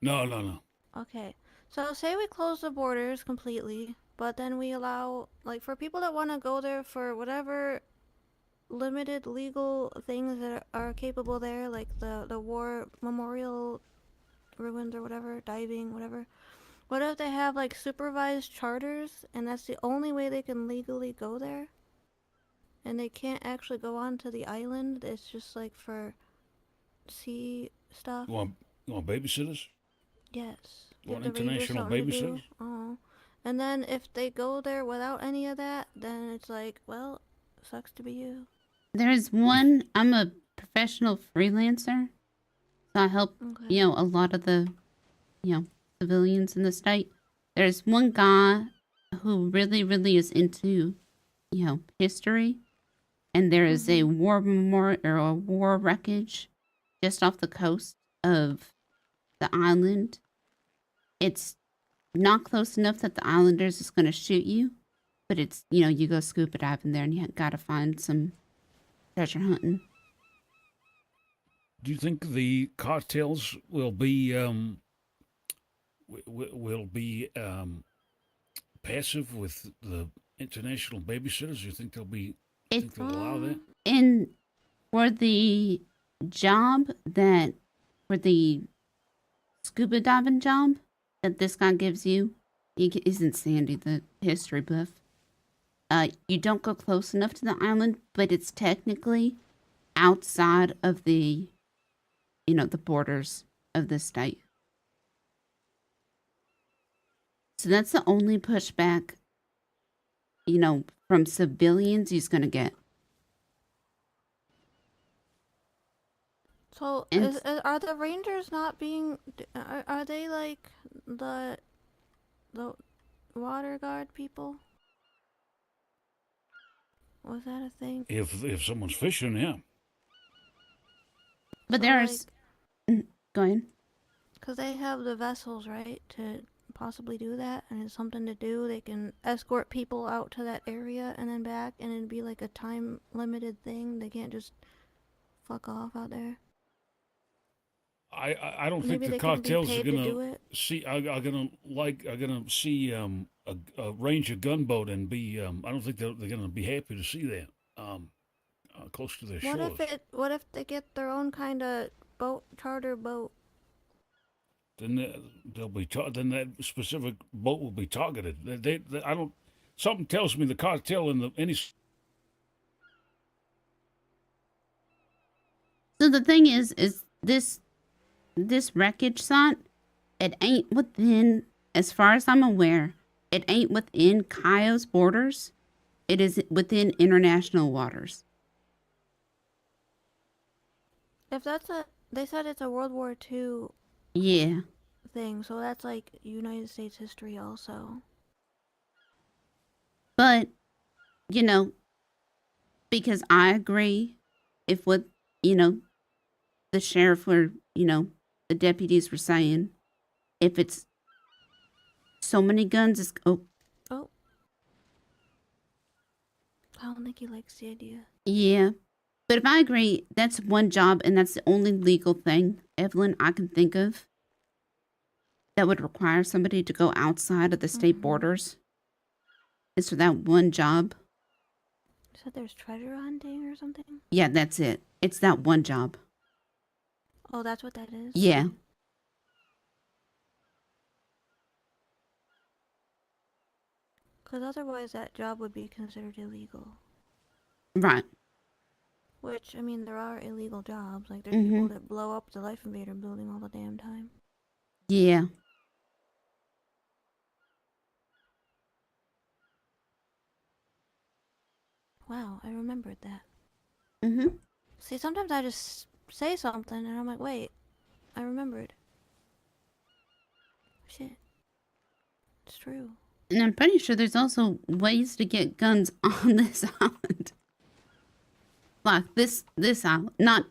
No, no, no. Okay. So say we close the borders completely, but then we allow, like, for people that want to go there for whatever limited legal things that are capable there, like the war memorial ruins or whatever, diving, whatever. What if they have, like, supervised charters, and that's the only way they can legally go there? And they can't actually go onto the island, it's just, like, for sea stuff? You want babysitters? Yes. Want Give the rangers international something to do. babysitters? Oh. And then if they go there without any of that, then it's like, well, sucks to be you. There's one, I'm a professional freelancer. So I help, Okay. you know, a lot of the, you know, civilians in the state. There's one guy who really is into, you know, history. And there is a war memorial or a war wreckage just off the coast of the island. It's not close enough that the islanders is going to shoot you, but it's, you know, you go scuba diving there and you got to find some treasure hunting. Do you think the cartels will be passive with the international babysitters? Do you think they'll be? Think they'll allow that? And for the job that, for the scuba diving job that this guy gives you, he isn't Sandy, the history buff. You don't go close enough to the island, but it's technically outside of the, you know, the borders of the state. So that's the only pushback, you know, from civilians he's going to get. So, And are the rangers not being... Are they like the water guard people? Was that a thing? If someone's fishing, yeah. But there's... Go ahead. Because they have the vessels, right, to possibly do that, and it's something to do. They can escort people out to that area and then back, and it'd be like a time-limited thing. They can't just fuck off out there. I don't Maybe think the they can be cartels are paid to do gonna it. see. Are gonna see a Ranger gunboat and be. I don't think they're gonna be happy to see that. Close to their shores. What if they get their own kind of boat, charter boat? Then they'll be then that specific boat will be targeted. I don't. Something tells me the cartel and any. So the thing is this wreckage site, it ain't within, as far as I'm aware, it ain't within Kaio's borders. It is within international waters. If that's they said it's a World War II Yeah. thing, so that's like United States history also. But, you know, because I agree, if what, you know, the sheriff or, you know, the deputies were saying, if it's so many guns, it's, Oh. I don't think he likes the idea. yeah. But if I agree, that's one job and that's the only legal thing, Evelyn, I can think of that would require somebody to go outside of the state borders. Is for that one job. You said there's treasure hunting or something? Yeah, that's it. It's that one job. Oh, that's what that is? Yeah. Because otherwise that job would be considered illegal. Right. Which, I mean, there are illegal jobs. Like, there's people that blow up the Life Invader building all the damn time. Yeah. Wow, I remembered that. Mm-hmm. See, sometimes I just say something and I'm like, wait, I remembered. Shit. It's true. And I'm pretty sure there's also ways to get guns on this island. Like this island. Not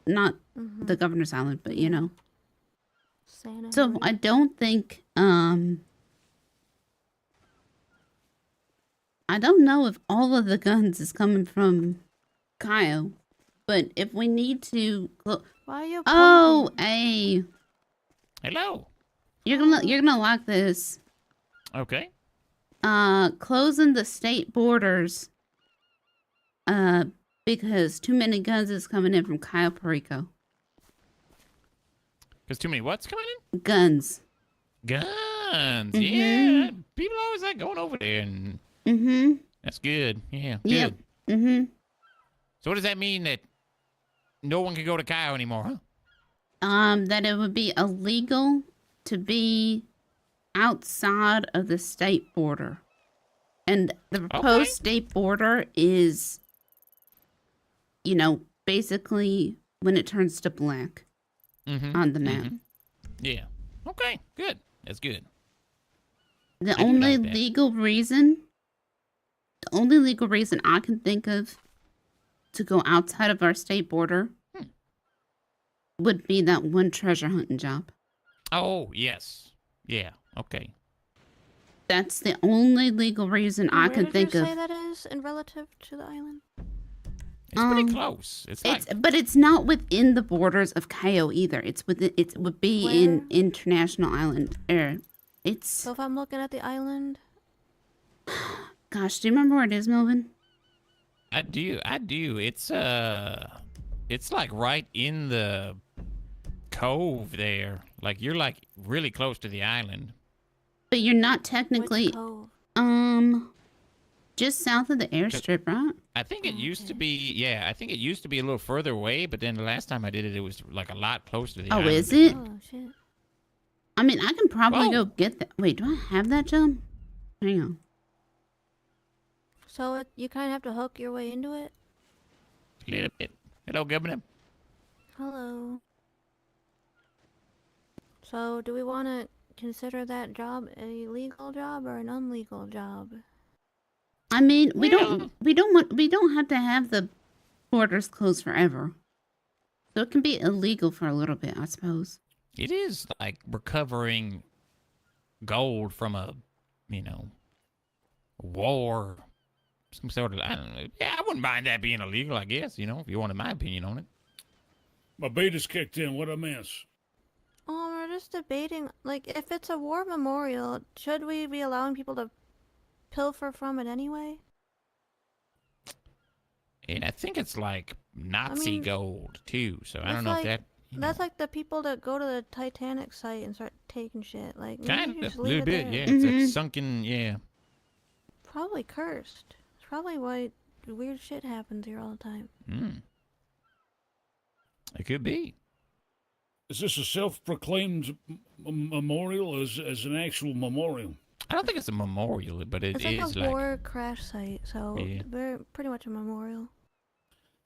the governor's island, but you know. So I don't think, I don't know if all of the guns is coming from Kyle, but if we need to, Why are you oh, pointing? hey, Hello. you're gonna like this. Okay. Closing the state borders, because too many guns is coming in from Kyle Perico. Because too many what's coming in? Guns. Guns. Mhm. Yeah. People always like going over there, and that's good. Yeah. Yep. Good. So what does that mean, that no one can go to Kyle anymore, huh? That it would be illegal to be outside of the state border. And the proposed state border is, you know, basically when it turns to black on the map. Yeah. Okay. Good. That's good. The I do only like that. legal reason I can think of to go outside of our state border would be that one treasure hunting job. Oh, yes. Yeah. Okay. That's the only legal reason I can think Where of. did you say that is in relative to the island? It's pretty close. It's like But it's not within the borders of Cayo either. It's within. It would be in International Island. It's. So if I'm looking at the island, Gosh, do you remember where it is, Melvin? I do. It's like right in the cove there. Like you're like really close to the island. But you're not technically. Just south of the airstrip, right? I think it used to be. Yeah, I think it used to be a little further away. But then the last time I did it, it was like a lot closer to the island. Oh, is it? oh shit. I mean, I can probably Whoa. go get that. Wait, do I have that jump? Hang on. So you kind of have to hook your way into it. A little bit. Hello, Govna. Hello. So do we want to consider that job a legal job or an unlegal job? I mean, we don't have to have the borders closed forever. So it can be illegal for a little bit, I suppose. It is like recovering gold from a, war. Some sort of, I don't know. Yeah, I wouldn't mind that being illegal, I guess, if you wanted my opinion on it. My beta's kicked in. What I miss? We're just debating, like, if it's a war memorial, should we be allowing people to pilfer from it anyway? And I think it's like Nazi gold, too, so I don't know if that... That's like the people that go to the Titanic site and start taking shit. Like, maybe Kind you of, just a leave little it bit, there. yeah. It's like sunken, yeah. Probably cursed. It's probably why weird shit happens here all the time. It could be. Is this a self-proclaimed memorial as an actual memorial? I don't think it's a memorial, but it It's is like a war crash site, so Yeah. we're pretty much a memorial.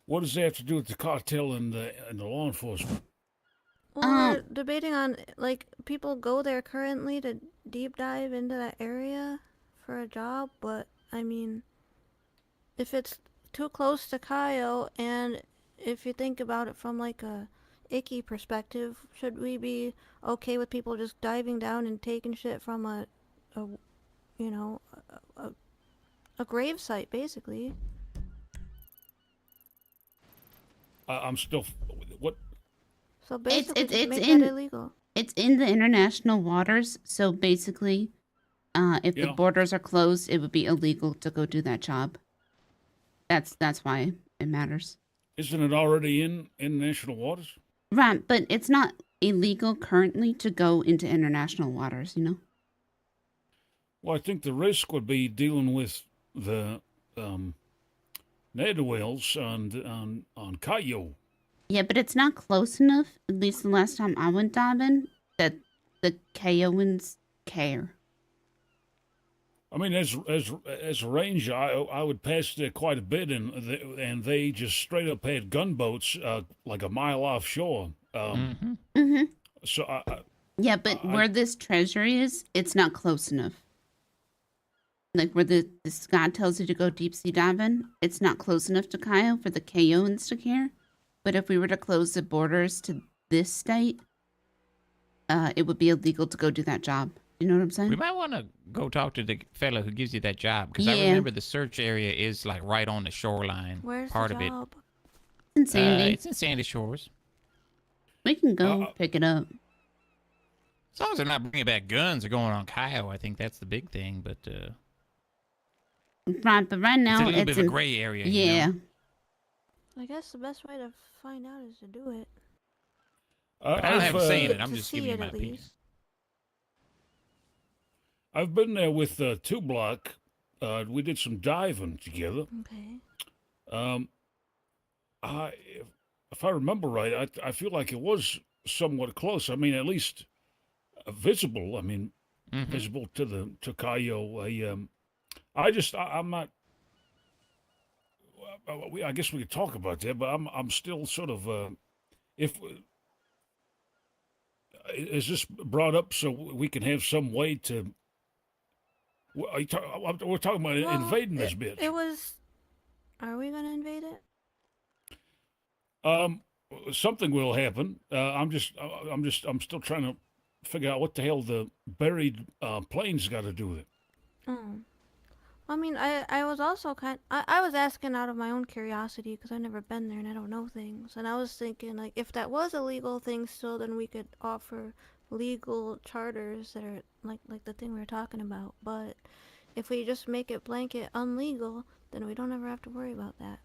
What does that have to do with the cartel and the law enforcement? Well, we're debating on, like, people go there currently to deep dive into that area for a job, but, I mean, if it's too close to Cayo, and if you think about it from, like, a icky perspective, should we be okay with people just diving down and taking shit from a grave site, basically? I'm still... What? So basically, it's just make in that illegal. It's in the international waters, so basically, if the borders are closed, it would be illegal to go do that job. That's why it matters. Isn't it already in international waters? Right, but it's not illegal currently to go into international waters, Well, I think the risk would be dealing with the Netherwells on Cayo. Yeah, but it's not close enough, at least the last time I went diving, that the Cayoans care. I mean, as a ranger, I would pass there quite a bit, and they just straight up had gunboats like a mile offshore. So Yeah, but where this treasure is, it's not close enough. Like where this guy tells you to go deep sea diving, it's not close enough to Cayo for the Cayoans to care. But if we were to close the borders to this state, it would be illegal to go do that job. You know what I'm saying? We might want to go talk to the fella who gives you that job, because I Yeah. remember the search area is like right on the shoreline. Where's part the of it. job? In Sandy. It's in Sandy Shores. We can go pick it up. As long as they're not bringing back guns or going on Kyle, I think that's the big thing. But Right, but right now it's a little bit of a in- gray area. Yeah. You know? I guess the best way to find out is to do it. But I don't have a say in it. I'm To just see giving you it, my at opinion. least. I've been there with 2 Block. We did some diving together. Okay. If I remember right, I feel like it was somewhat close. I mean, at least visible. I mean, visible to Cayo. I'm not. I guess we could talk about that, but I'm still sort of. Is this brought up so we can have some way to? We're talking about Well, invading this bitch. It was. Are we gonna invade it? Something will happen. I'm still trying to figure out what the hell the buried planes got to do with it. Oh. I mean, I was also I was asking out of my own curiosity because I've never been there and I don't know things. And I was thinking, like, if that was a legal thing still, then we could offer legal charters that are like the thing we were talking about. But if we just make it blanket unlegal, then we don't ever have to worry about that.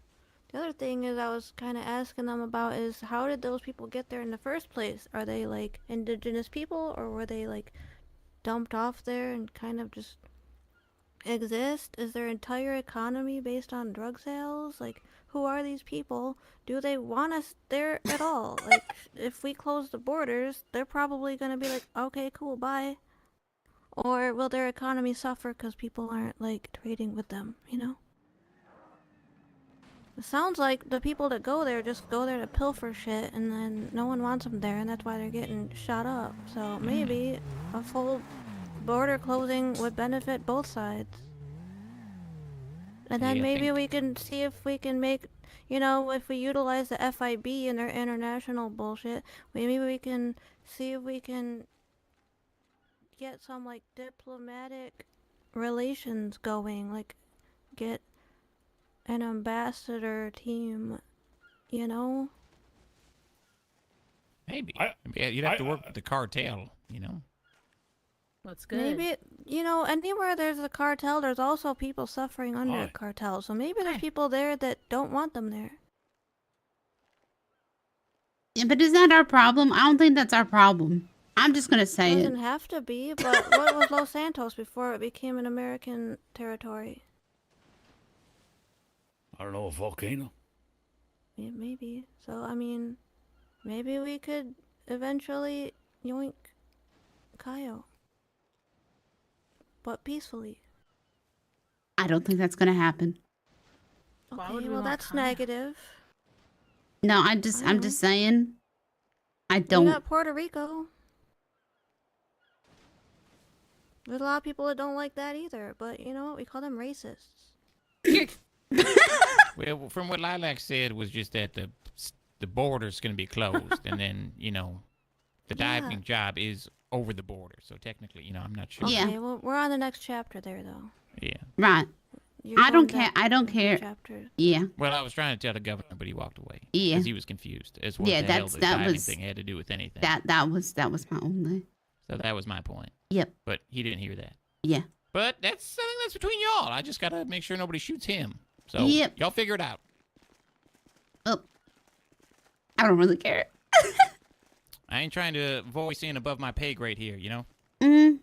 The other thing is I was kind of asking them about is how did those people get there in the first place? Are they like indigenous people or were they like dumped off there and kind of just exist? Is their entire economy based on drug sales? Like, who are these people? Do they want us there at all? Like, if we close the borders, they're probably gonna be like, okay, cool, bye. Or will their economy suffer because people aren't like trading with them, you know? It sounds like the people that go there just go there to pilfer shit and then no one wants them there and that's why they're getting shot up. So maybe a full border closing would benefit both sides. And then Yeah, I maybe think- we can see if we can make, you know, if we utilize the FIB and their international bullshit, maybe we can see if we can get some like diplomatic relations going, like get an ambassador team, you know? Maybe. You'd have to work with the cartel, you know? That's good. Maybe, you know, anywhere there's a cartel, there's also people suffering under a cartel. So maybe there's people there that don't want them there. Yeah, but is that our problem? I don't think that's our problem. I'm just gonna say Doesn't it. have to be, but what was Los Santos before it became an American territory? I don't know, a volcano. Yeah, maybe. So, I mean, maybe we could eventually yoink Kaio. But peacefully. I don't think that's gonna happen. Okay, well that's negative. No, I'm just saying. I You don't. got Puerto Rico. There's a lot of people that don't like that either, but you know what? We call them racists. Well, from what Lilac said was just that the border's going to be closed, and then you know, the diving job is over the border. So technically, you know, I'm not sure. Okay, well we're on the next chapter there though. Yeah. Right. You're I don't going care. back I don't to the care. chapter. Yeah. Well, I was trying to tell the governor, but he walked away. Yeah. Because he was confused as what Yeah, the hell that's the that diving was thing had to do with anything. that was my only. So that was my point. Yep. But he didn't hear that. Yeah. But I think that's between y'all. I just gotta make sure nobody shoots him. So Yep. y'all figure it out. Oh. I don't really care. I ain't trying to voice in above my pay grade here, you know? Mm.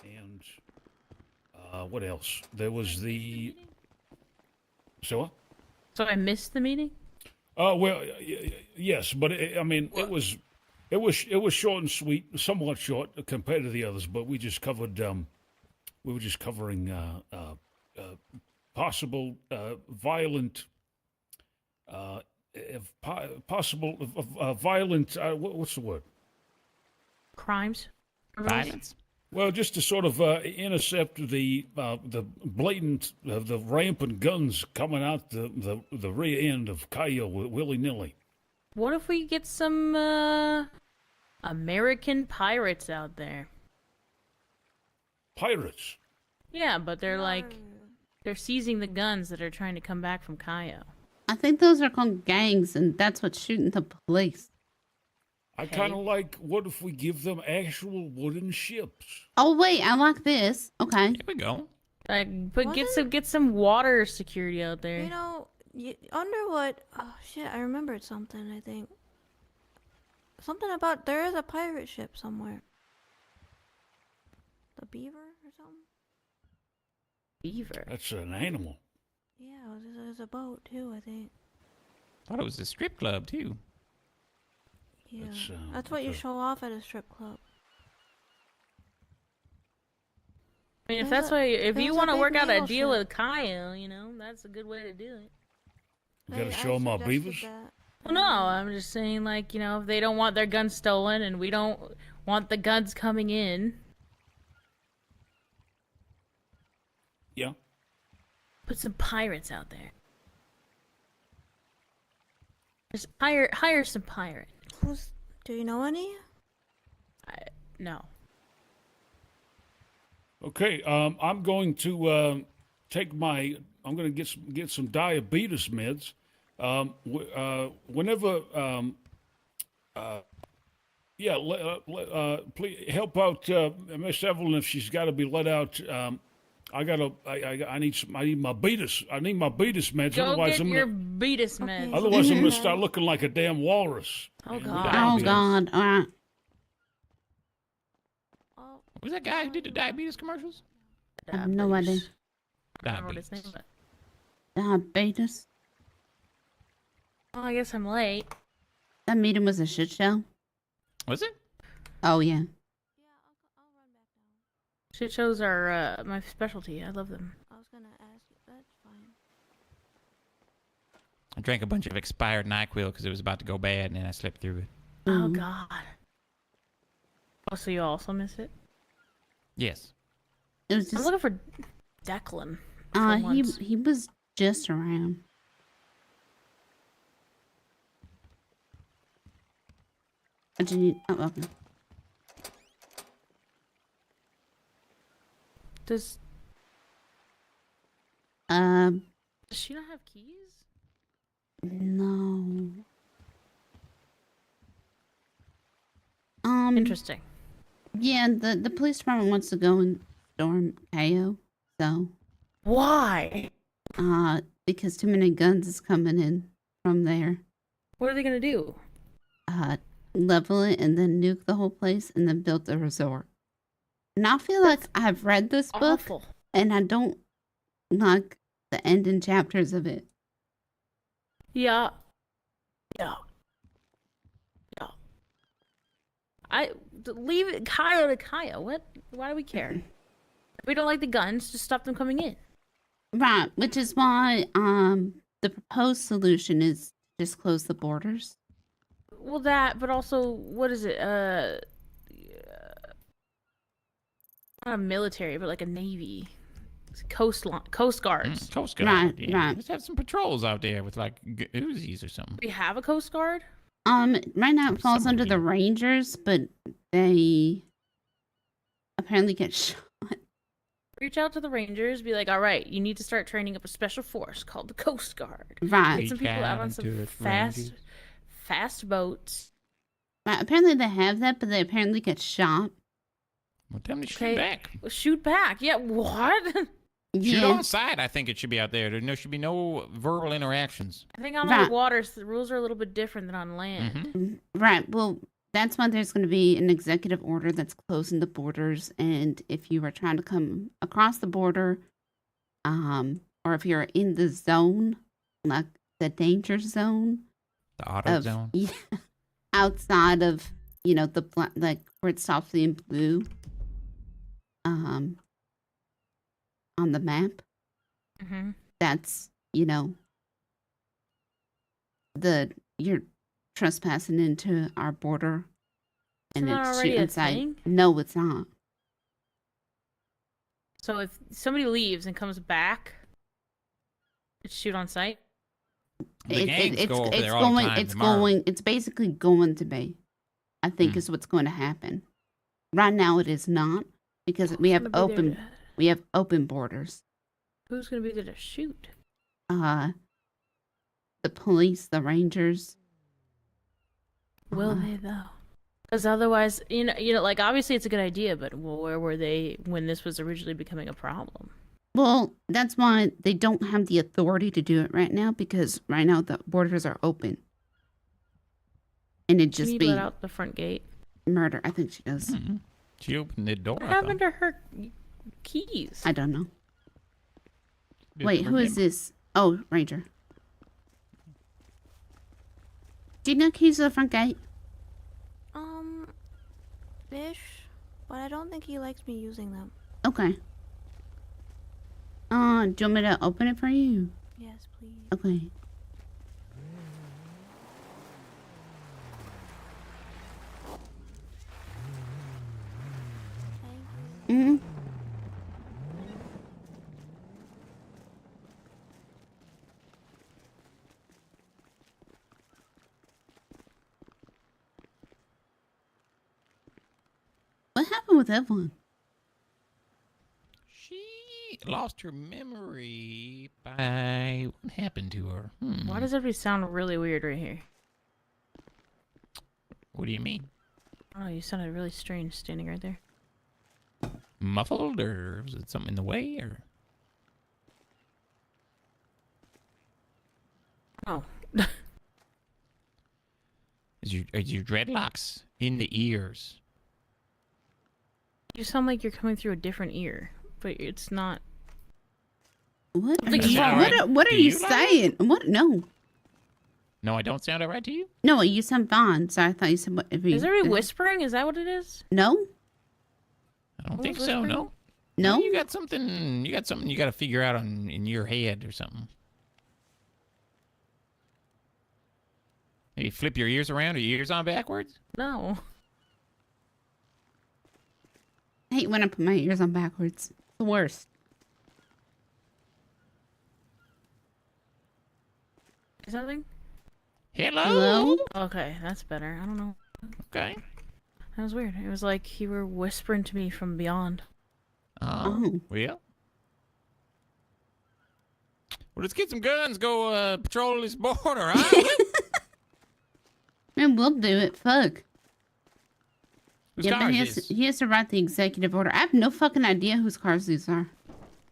And what else? There was the. So what? So I missed the meeting? Well, yes, but I mean, it was short and sweet, somewhat short compared to the others. But we just covered. We were just covering possible violent. Possible violent. What's the word? Crimes? Violence? Well, just to sort of intercept the blatant, the rampant guns coming out the rear end of Cayo willy nilly. What if we get some American pirates out there? Pirates? Yeah, but they're seizing the guns that are trying to come back from Cayo. I think those are called gangs, and that's what's shooting the police. I kind of like, what if we give them actual wooden ships? Oh wait, I like this. Okay. Here we go. But get some water security out there. You know, under what? Oh shit! I remembered something. I think something about there is a pirate ship somewhere. The Beaver or something. Beaver. That's an animal. Yeah, it was a boat too. I think. Thought it was a strip club too. Yeah, that's what you show off at a strip club. I mean, if you want to work out a deal with Kyle, you know, that's a good way to do it. You gotta show them our beavers? Well, no, I'm just saying, like, you know, if they don't want their guns stolen and we don't want the guns coming in. Yeah. Put some pirates out there. Just hire some pirates. Do you know any? No. Okay, I'm going to I'm going to get some diabetes meds. Whenever, please help out Miss Evelyn if she's got to be let out. I need my beatus. I need my beatus meds. Go otherwise, get your beatus meds. Otherwise, I'm going to start looking like a damn walrus. Oh God! Oh God! All right. Was that guy who did the diabetes commercials? I have no idea. Diabetes. Diabetes. Oh, I guess I'm late. That meeting was a shit show. Was it? Oh yeah. Shit shows are my specialty. I love them. I was gonna ask you. That's fine. I drank a bunch of expired NyQuil because it was about to go bad, and then I slept through it. Oh God. Oh, so you also miss it? Yes. It was just. I'm looking for Declan. He was just around. What do you need? Oh, okay. Does she not have keys? No. Interesting. Yeah, the police department wants to go and storm KO, so. Why? Because too many guns is coming in from there. What are they gonna do? Level it and then nuke the whole place and then build the resort. And I feel like I've read this book and I don't like the ending chapters of it. Yeah. I leave it Kyle to Kyle. What? Why do we care? If we don't like the guns, just stop them coming in. Right, which is why the proposed solution is just close the borders. Well, that, but also, what is it? Not a military, but like a navy, coast guards. Coast Guard. Right, yeah. right. Let's have some patrols out there with like Uzis or something. We have a coast guard. Right now it falls under the Rangers, but they apparently get shot. Reach out to the Rangers, be like, all right, you need to start training up a special force called the Coast Guard. Right. Get some people out on some fast boats. Right, apparently they have that, but they apparently get shot. Well, tell them to shoot back. Well, shoot back. Yeah, what? Shoot on sight, I think it should be out there. There should be no verbal interactions. I think on the waters, the rules are a little bit different than on land. Mm-hmm. Right, well, that's why there's going to be an executive order that's closing the borders. And if you are trying to come across the border, or if you're in the zone, like the danger zone. The auto zone? Yeah, outside of, the like where it stops in blue. On the map. Mm-hmm. That's, you're trespassing into our border and Isn't that it's already shooting a inside. thing? No, it's not. So if somebody leaves and comes back, it's shoot on sight. It's basically going to be. I think is what's going to happen. Right now, it is not because we have open borders. Who's gonna be there to shoot? The police, the rangers. Will they though? Because otherwise, you know, like obviously it's a good idea, but where were they when this was originally becoming a problem? Well, that's why they don't have the authority to do it right now because right now the borders are open, and it just be let out the front gate. Murder. I think she does. Mm-hmm. She opened the door. What happened to her keys? I don't know. Wait, who is this? Oh, Ranger. Do you know keys to the front gate? Ish, but I don't think he likes me using them. Okay. Do you want me to open it for you? Yes, please. Okay. Mm-hmm. What happened with Evelyn? She lost her memory by what happened to her? Why does everybody sound really weird right here? What do you mean? Oh, you sounded really strange standing right there. Muffled, or was it something in the way, or? Oh. Is your dreadlocks in the ears? You sound like you're coming through a different ear, but it's not. What? Like, What are you saying? What? No. No, I don't sound alright to you? No, you sound fine. So I thought you said what? If you, Is there any whispering? Is that what it is? No. I don't think so. No. No. You got something. You got to figure out in your head or something. Maybe flip your ears around or your ears on backwards? No. I hate when I put my ears on backwards. It's the worst. Something? Hello? Okay, that's better. I don't know. Okay. That was weird. It was like you were whispering to me from beyond. Oh. Well, let's get some guns. Go patrol this border, huh? Man, we'll do it. Fuck. Whose Yeah, but cars he has to write the executive order. I have no fucking idea whose cars these are.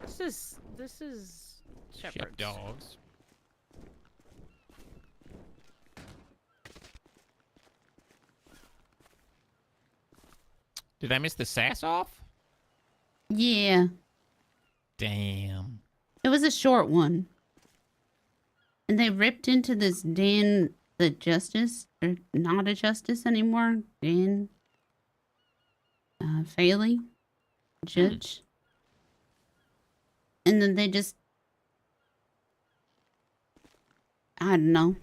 This is Shepherd's. Dogs. Did I miss the sass off? Yeah. Damn. It was a short one. And they ripped into this Dan the Justice, or not a justice anymore. Dan Faley, judge. And then they just, I don't know.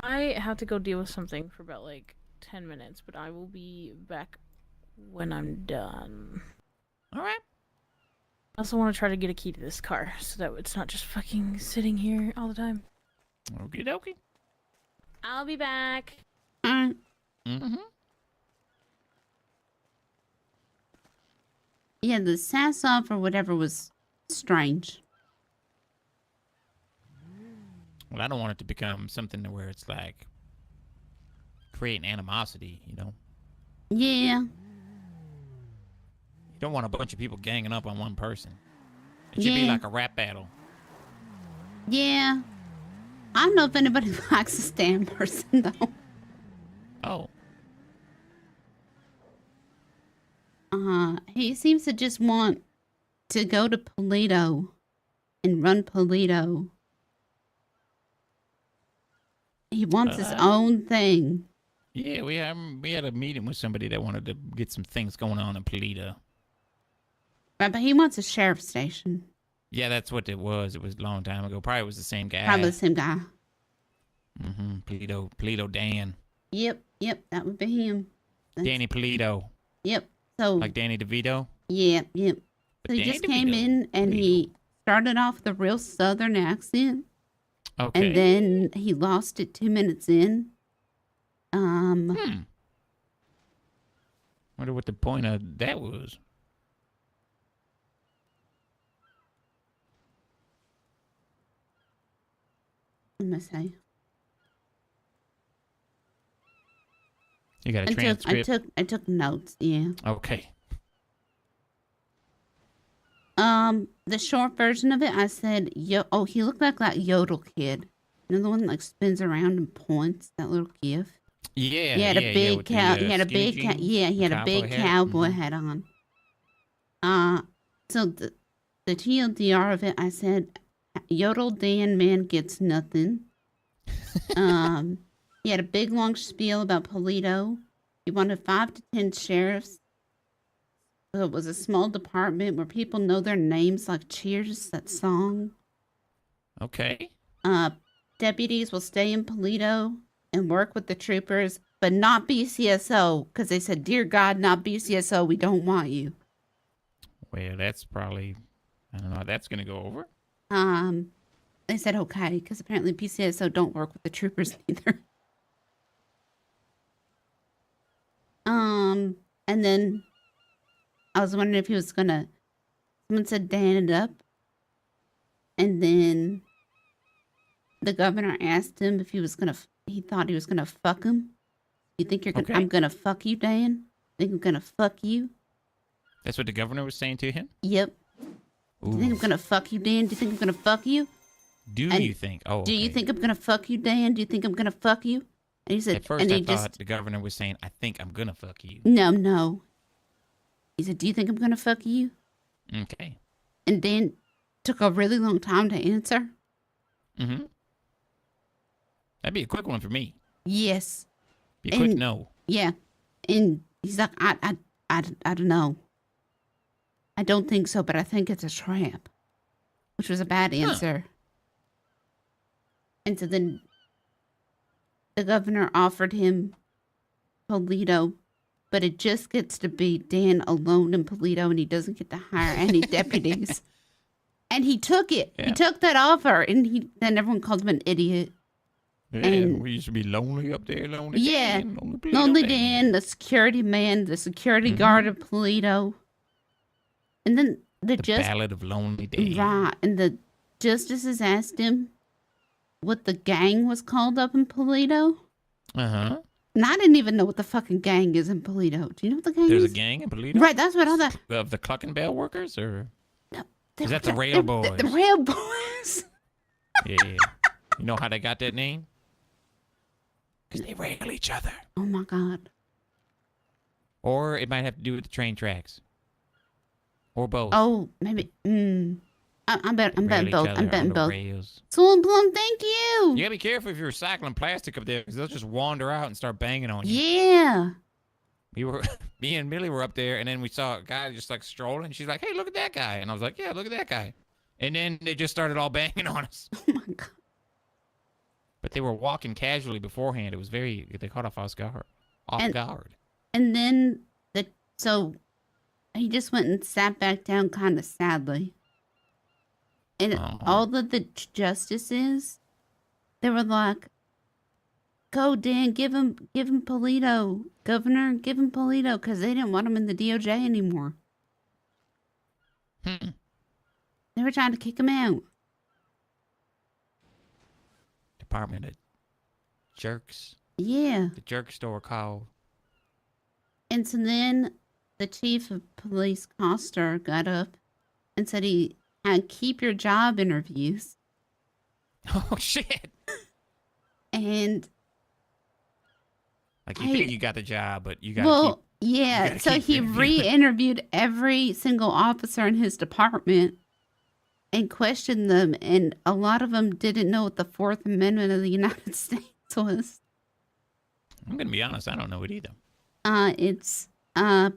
I have to go deal with something for about like 10 minutes, but I will be back when I'm done. All right. I also want to try to get a key to this car so that it's not just fucking sitting here all the time. Okie dokie. I'll be back. Mm-hmm. Yeah, the sass off or whatever was strange. Well, I don't want it to become something to where it's like creating animosity, you know? Yeah. You don't want a bunch of people ganging up on one person. It should be Yeah. like a rap battle. Yeah. I don't know if anybody likes this damn person, though. Oh. He seems to just want to go to Polito and run Polito. He wants his own thing. Yeah, we had a meeting with somebody that wanted to get some things going on in Polito. Right, but he wants a sheriff's station. Yeah, that's what it was. It was a long time ago. Probably was the same guy. Probably the same guy. Mm-hmm. Polito Dan. Yep, that would be him. Danny Polito. Yep, so... Like Danny DeVito? Yep. So he just came in and he started off with a real southern accent. Okay. And then he lost it 2 minutes in. Wonder what the point of that was. Let me say. You got a transcript? I took notes, yeah. Okay. The short version of it, I said, he looked like that Yodel kid. You know, the one that like spins around and points, that little gif? Yeah, He had a big with the, he had a big skinny he jeans, had a big hat. cowboy hat on. So the TLDR of it, I said, Yodel Dan man gets nothing. He had a big long spiel about Polito. He wanted 5 to 10 sheriffs. So it was a small department where people know their names, like Cheers, that song. Okay. Deputies will stay in Polito and work with the troopers, but not BCSO, because they said, "Dear God, not BCSO. We don't want you." Well, that's probably, I don't know how that's going to go over. They said okay, because apparently BCSO don't work with the troopers either. And then I was wondering if he was gonna. Someone said Dan it up, and then the governor asked him if he was gonna. He thought he was gonna fuck him. You think you're gonna? Okay. I'm gonna fuck you, Dan. Think I'm gonna fuck you? That's what the governor was saying to him? Yep. Do you think I'm gonna fuck you, Dan? Do you think I'm gonna fuck you? Do you think? Oh, Do you okay. think I'm gonna fuck you, Dan? Do you think I'm gonna fuck you? And he said, At first, and I he thought the governor was saying, I think I'm going to fuck you. No. He said, do you think I'm gonna fuck you? Okay. And Dan took a really long time to answer. Mm-hmm. That'd be a quick one for me. Yes. Be a quick no. Yeah. And he's like, I don't know. I don't think so, but I think it's a trap. Which was a bad answer. And so then the governor offered him Polito, but it just gets to be Dan alone in Polito, and he doesn't get to hire any deputies. And he took it. Yeah. He took that offer, and then everyone called him an idiot. Yeah, And- we used to be lonely up there, lonely. Yeah, Dan, Polito Lonely Dan. Dan, the security man, the security Mm-hmm. guard of Polito. And then the Ballad of Lonely Dan. right, and the justices asked him what the gang was called up in Polito. Uh-huh. And I didn't even know what the fucking gang is in Polito. Do you know what the gang There's is? a gang in Polito? Right, that's what I thought. Of the Cluck and Bell workers, or? They Is that were- the Rail they- Boys? The Rail Boys. Yeah. You know how they got that name? Because they rail each other. Oh my God. Or it might have to do with the train tracks. Or both. Oh, maybe. I'm betting Rail each both. other I'm betting on the both. rails. Swollen Plum, thank you. You gotta be careful if you're recycling plastic up there, because they'll just wander out and start banging on you. Yeah. Me and Millie were up there, and then we saw a guy just like strolling. She's like, "Hey, look at that guy," and I was like, "Yeah, look at that guy." And then they just started all banging on us. Oh my God. But they were walking casually beforehand. It was they caught off guard. Guard. And then so he just went and sat back down kind of sadly. And all of the justices, they were like, "Go, Dan, give him Polito, Governor, give him Polito," because they didn't want him in the DOJ anymore. They were trying to kick him out. Department of Jerks. Yeah. The jerk store called. And so then the chief of police, Coster, got up and said he had keep your job interviews. Oh, shit. And Like, you think you got the job, but you got well, keep, you yeah. gotta So keep he interviewing. re-interviewed every single officer in his department and questioned them, and a lot of them didn't know what the Fourth Amendment of the United States was. I'm gonna be honest, I don't know it either. It's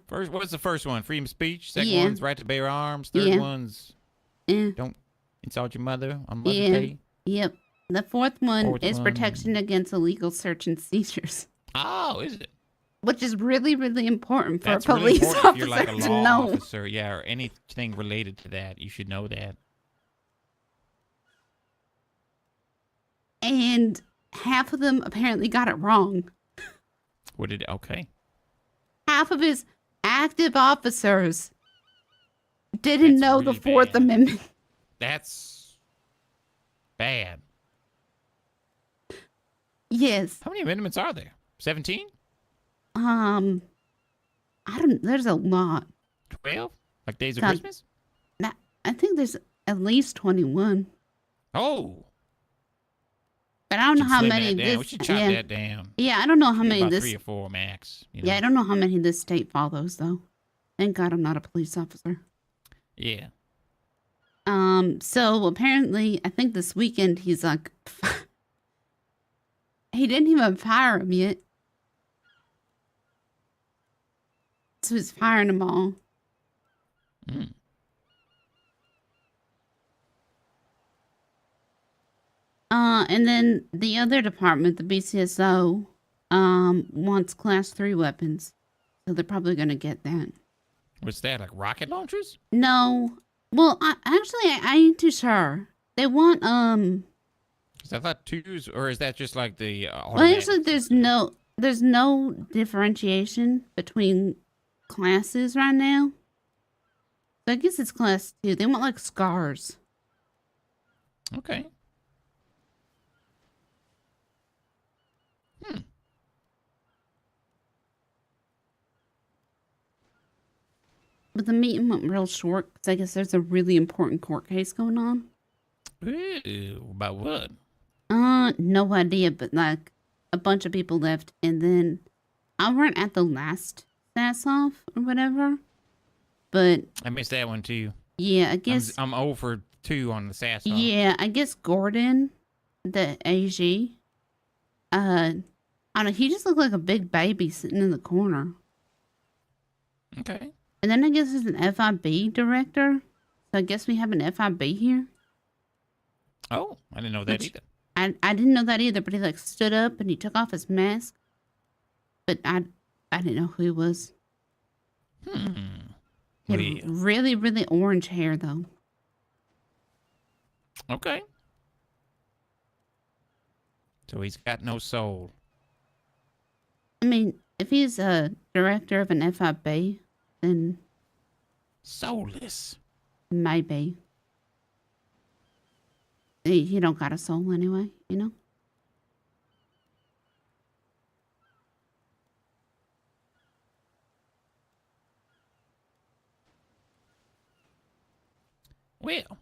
First, what's the first one? Freedom of speech. Second Yeah. one's right to bear arms. Third Yeah. one's Yeah. don't insult your mother on Mother's yeah, Day. yep. The fourth one Fourth is one. protection against illegal search and seizures. Oh, is it? which is really, really important for That's a really police important officer if you're like a to law know. officer, yeah, or anything related to that. You should know that. And half of them apparently got it wrong. What did? Okay. Half of his active officers didn't That's know really the Fourth Amendment. That's bad. Yes. How many amendments are there? 17? I don't. There's a lot. 12? Like Days of God, Christmas? I think there's at least 21. Oh. But I don't know Should how slim many that down. this. We should chop yeah. that down. Yeah, I don't know how Should be many about this. 3 or 4 max. You know? Yeah, I don't know how many this state follows though. Thank God I'm not a police officer. Yeah. So apparently, I think this weekend he's like, he didn't even fire him yet. So he's firing them all. Mm. And then the other department, the BCSO, wants class 3 weapons. So they're probably going to get that. What's that? Like rocket launchers? No. Well, I ain't too sure. They want, 'Cause I thought 2s, or is that just like the well, automatic? actually, there's no differentiation between classes right now. So I guess it's class 2. They want like scars. Okay. But the meeting went real short because I guess there's a really important court case going on. Ooh, about what? No idea, but like a bunch of people left, and then I weren't at the last sass off or whatever. But I missed that one too. yeah, I guess I'm 0 for 2 on the sass off. yeah, I guess Gordon, the AG, I don't know, he just looked like a big baby sitting in the corner. Okay. And then I guess there's an FIB director. So I guess we have an FIB here. Oh, I didn't know that Which- either. I didn't know that either, but he like stood up and he took off his mask. But I didn't know who he was. He had Well. really, really orange hair though. Okay. So he's got no soul. I mean, if he's a director of an FIB, then soulless. Maybe. He don't got a soul anyway, you know? Well.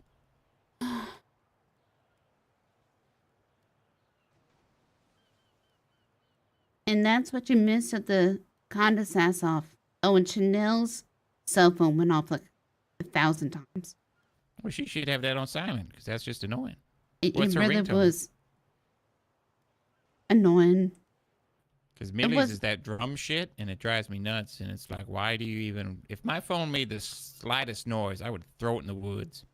And that's what you missed at the Conda sass off. Oh, and Chanel's cell phone went off like 1,000 times. Well, she should have that on silent because that's just annoying. It What's her really ringtone? was annoying. Because Millie's is that drum shit, and it drives me nuts. And it's like, why do you even... If my phone made the slightest noise, I would throw it in the woods.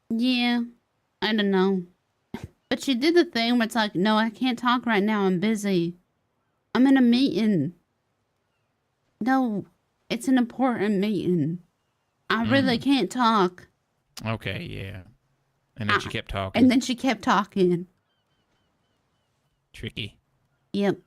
Yeah, I don't know. But she did the thing where it's like, no, I can't talk right now. I'm busy. I'm in a meeting. No, it's an important meeting. I really can't talk. Okay, yeah. And then she kept talking. And then she kept talking. Tricky. Yep.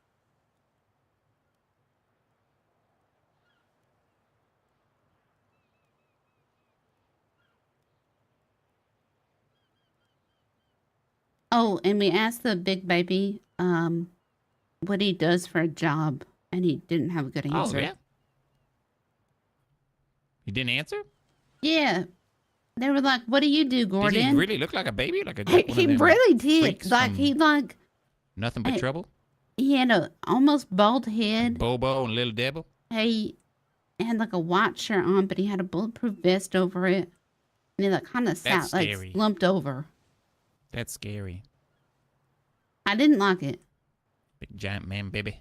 Oh, and we asked the big baby what he does for a job, and he didn't have a good answer. Oh, yeah? You didn't answer? Yeah. They were like, what do you do, Gordon? Did he really look like a baby? Like a He really did. freaks Like, from he like... Nothing But Hey, Trouble? He had a almost bald head. Bobo and Little Devil? He had like a white shirt on, but he had a bulletproof vest over it. And he like kind of sat That's like scary. slumped over. That's scary. I didn't like it. Big giant man, baby.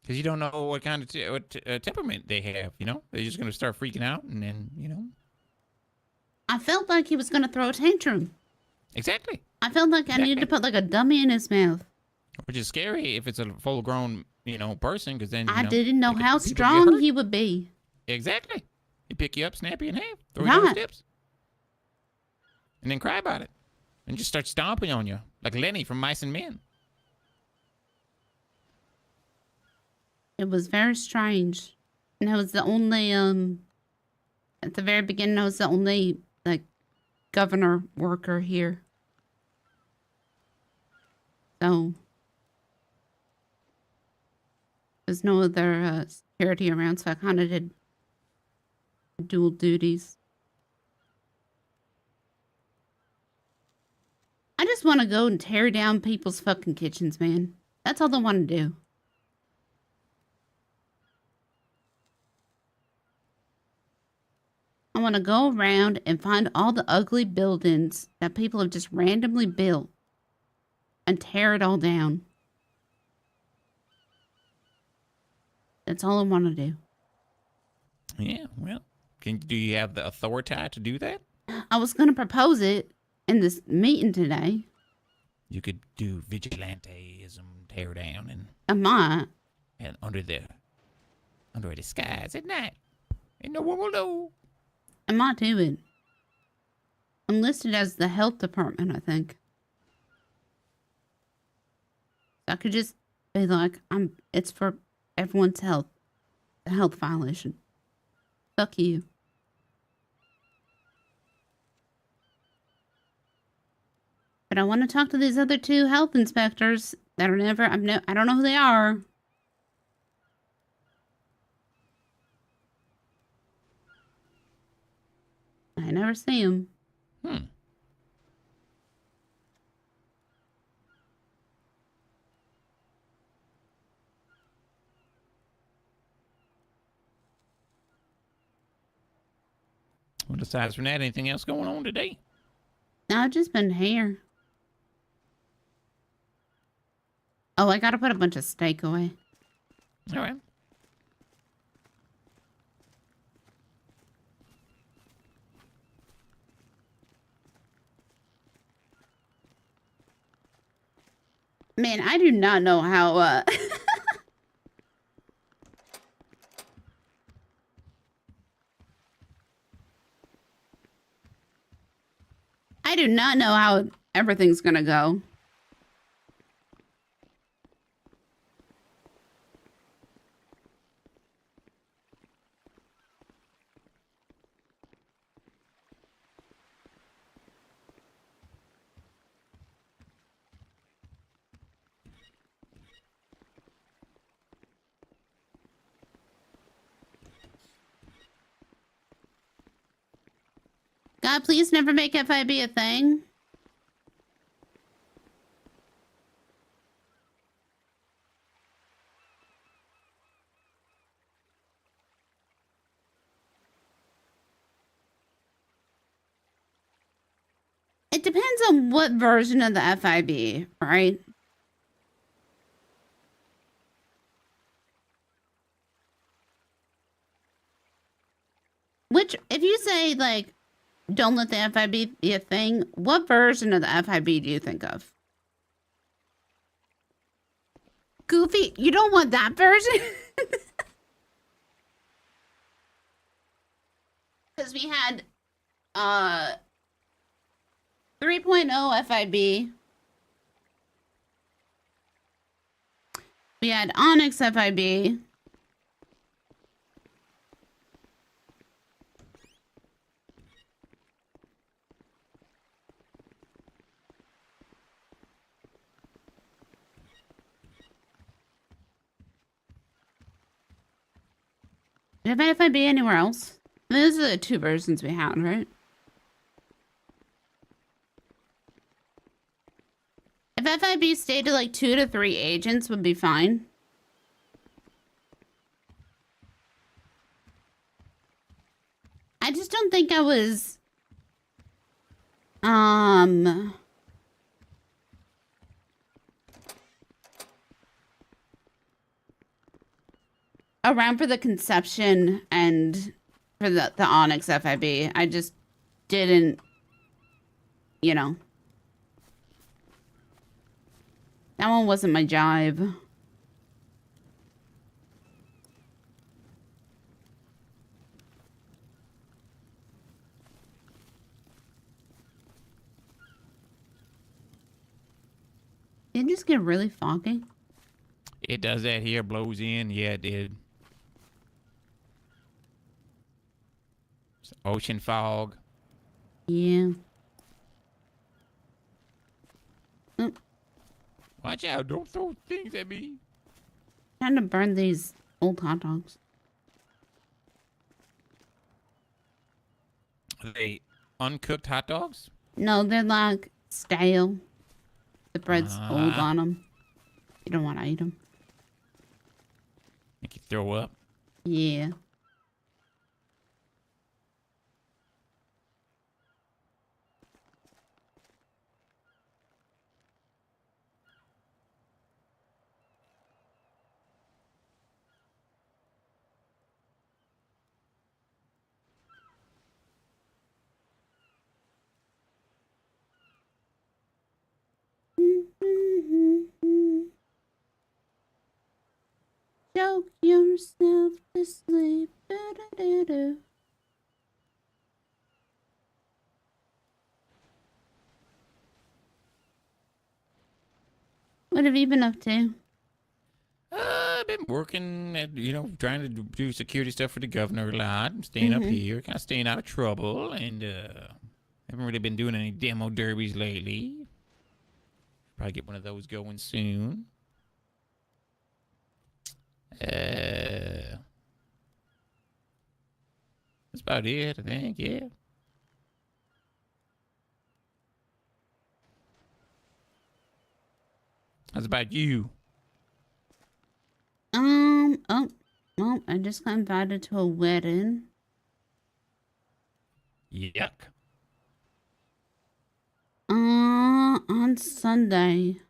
Because you don't know what kind of temperament they have, you know? They're just going to start freaking out and then, you know? I felt like he was gonna throw a tantrum. Exactly. I felt like I needed to put like a dummy in his mouth. Which is scary if it's a full-grown, person, because then I didn't know how people get strong hurt. he would be. Exactly. He pick you up, snap you in half, throw you down the steps, and then cry about it, and just start stomping on you like Lenny from Mice and Men. It was very strange. And I was the only, at the very beginning, I was the only, like, governor worker here. So, there's no other security around, so I kind of did dual duties. I just want to go and tear down people's fucking kitchens, man. That's all I want to do. I want to go around and find all the ugly buildings that people have just randomly built and tear it all down. That's all I want to do. Yeah, well, do you have the authority to do that? I was going to propose it in this meeting today. You could do vigilanteism, tear down, and I might. And under the skies at night, and no one will know. I might do it. I'm listed as the health department, I think. So I could just be like, it's for everyone's health. A health violation. Fuck you. But I want to talk to these other two health inspectors that are never, I don't know who they are. I never see them. Well, aside from that, anything else going on today? No, I've just been here. Oh, I gotta put a bunch of steak away. All right. Man, I do not know how, I do not know how everything's gonna go. God, please never make FIB a thing. It depends on what version of the FIB, right? Which, if you say, like, don't let the FIB be a thing, what version of the FIB do you think of? Goofy, you don't want that version? Because we had 3.0 FIB. We had Onyx FIB. Did FIB anywhere else? Those are the two versions we had, right? If FIB stayed at like 2 to 3 agents would be fine. I just don't think I was around for the conception and for the Onyx FIB. I just didn't, you know. That one wasn't my jive. Did it just get really foggy? It does that here, blows in. Yeah, it did. It's ocean fog. Yeah. Watch out, don't throw things at me. Trying to burn these old hot dogs. Are they uncooked hot dogs? No, they're like stale. The bread's old Ah. on them. You don't want to eat them. Make you throw up. Yeah. Choke yourself to sleep. Do-do-do-do. What have you been up to? I've been working at, trying to do security stuff for the governor a lot. I'm staying up here, kind of staying out of trouble, and haven't really been doing any demo derbies lately. Probably get one of those going soon. That's about it, I think, yeah. How's about you? Oh, well, I just got invited to a wedding. Yuck. On Sunday.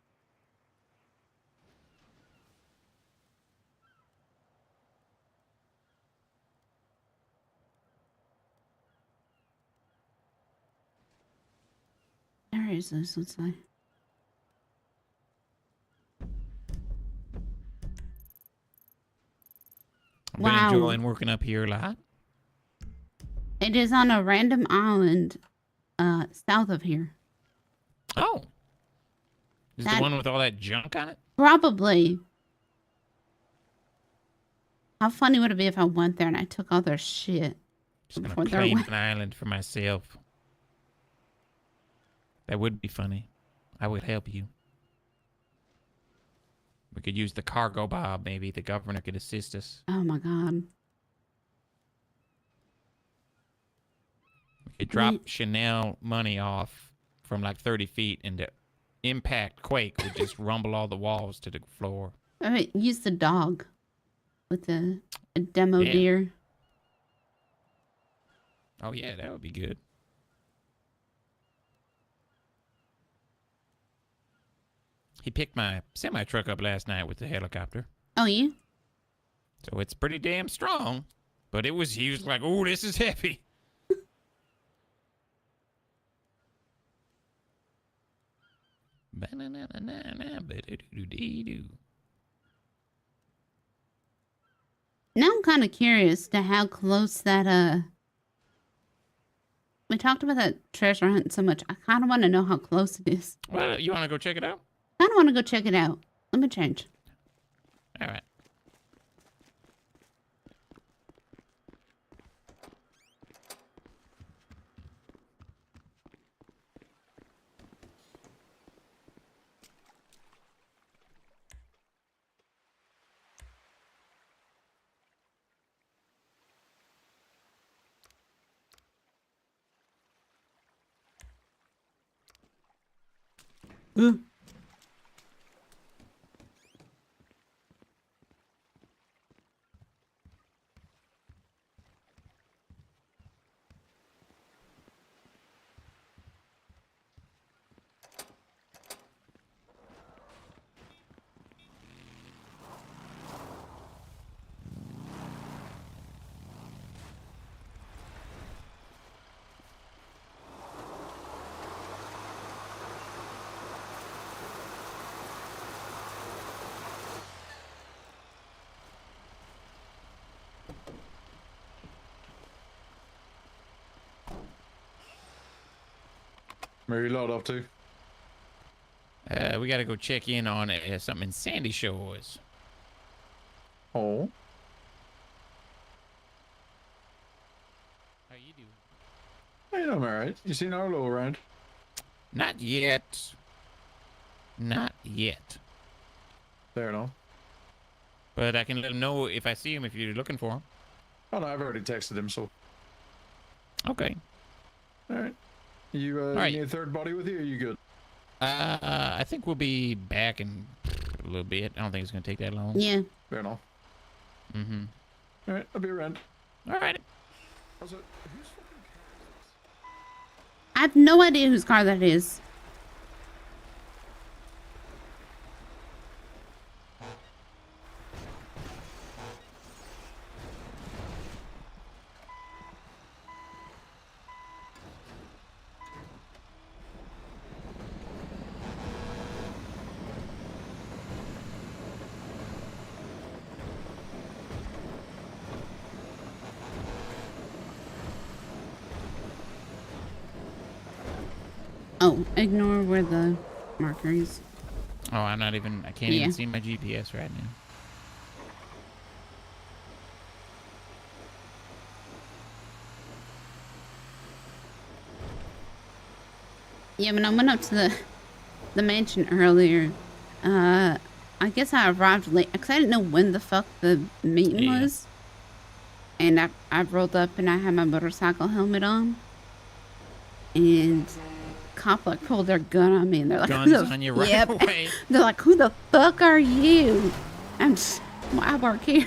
Where is this? Let's see. I've been enjoying working up here a lot. It is on a random island, south of here. Oh. Is it the one with all that junk on it? Probably. How funny would it be if I went there and I took all their shit? Just before gonna their claim wedding? an island for myself. That would be funny. I would help you. We could use the cargo bob, maybe. The governor could assist us. Oh my god. We could drop Chanel money off from like 30 feet, and the impact quake would just rumble all the walls to the floor. All right, use the dog with a demo Yeah. deer. Oh yeah, that would be good. He picked my semi-truck up last night with the helicopter. Oh, yeah? So it's pretty damn strong. But he was like, "Oh, this is heavy." Now I'm kind of curious to how close that, we talked about that treasure hunt so much. I kind of want to know how close it is. Well, you want to go check it out? I don't want to go check it out. Let me change. All right. Where you load up to? We gotta go check in on something in Sandy Shores. Oh. How you doing? Hey, I'm alright. You seen Arlo around? Not yet. Not yet. Fair enough. But I can let him know if I see him if you're looking for him. Oh, no, I've already texted him, so. Okay. Alright. You, right. need a third body with you, or you good? I think we'll be back in a little bit. I don't think it's gonna take that long. Yeah. Fair enough. Mm-hmm. Alright, I'll be around. Alright. Also, I have no idea whose car that is. Oh, ignore where the marker is. Oh, I can't even see my GPS right now. Yeah, when I went up to the mansion earlier, I guess I arrived late because I didn't know when the fuck the meeting was. And I rolled up and I had my motorcycle helmet on. And cop like pulled their gun on me and they're like, Guns on you right away. They're like, who the fuck are you? I work here.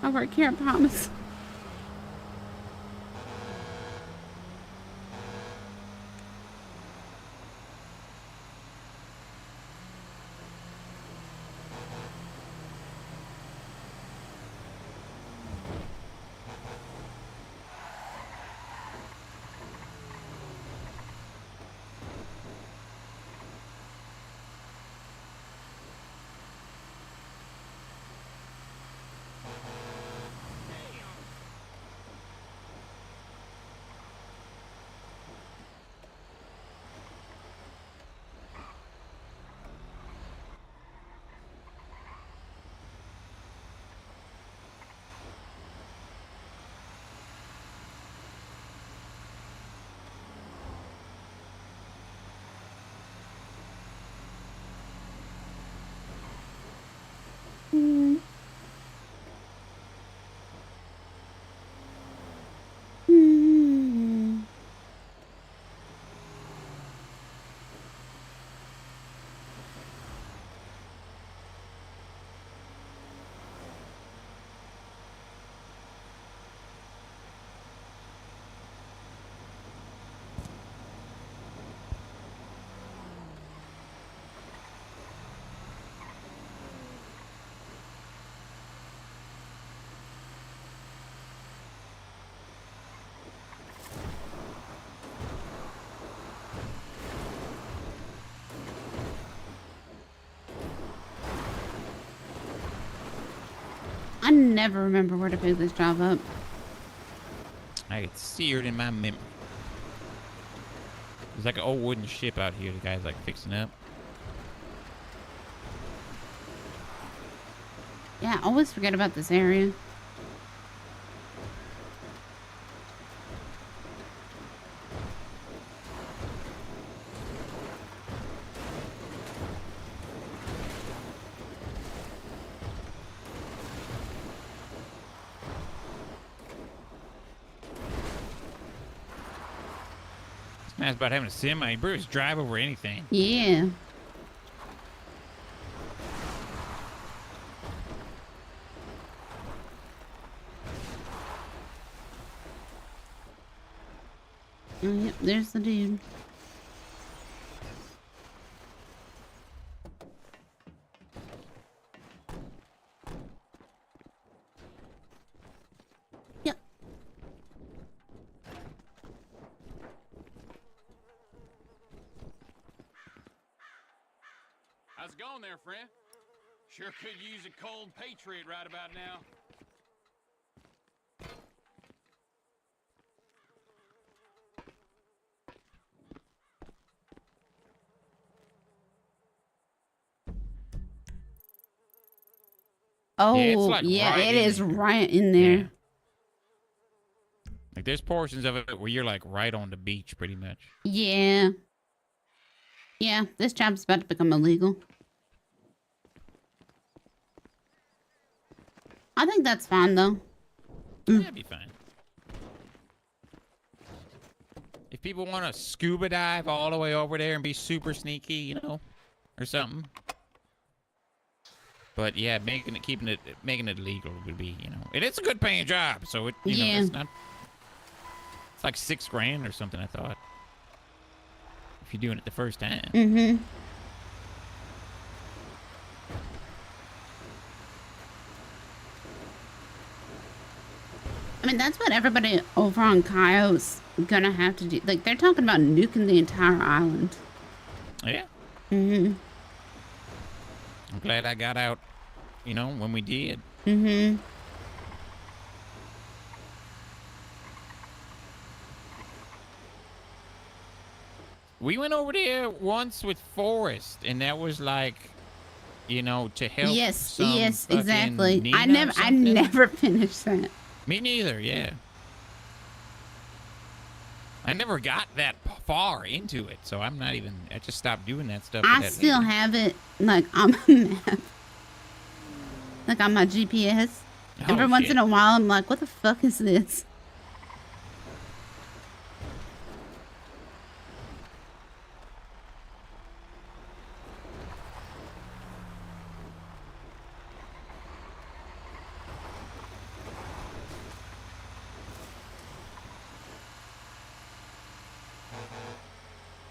I work here, I promise. I never remember where to pick this job up. I could see it in my memory. There's like an old wooden ship out here the guy's like fixing up. Yeah, I always forget about this area. Nice about having a semi. Bro, just drive over anything. Yeah. Oh, yep, there's the dude. Yep. How's it going there, friend? Sure could use a cold patriot right about now. Oh, Yeah, it's like yeah, right it in is there. right in there. Yeah. Like there's portions of it where you're like right on the beach, pretty much. Yeah. Yeah, this job's about to become illegal. I think that's fine, though. That'd be fine. If people want to scuba dive all the way over there and be super sneaky, you know, or something. But yeah, making it legal would be, you know, and it's a good paying job, so it, you know, it's not. It's like $6,000 or something, I thought. If you're doing it the first time. Mm-hmm. I mean, that's what everybody over on Coyote's gonna have to do. Like, they're talking about nuking the entire island. Yeah. Mm-hmm. I'm glad I got out, you know, when we did. Mm-hmm. We went over there once with Forrest, and that was like, you know, to help. Yes, some yes, fucking exactly. Nina I or something. never finished that. Me neither. Yeah. I never got that far into it, so I'm not even. I just stopped doing that stuff. with I that still lady. have it, like, on my map. Like, on my GPS. Every once shit. in a while, I'm like, what the fuck is this?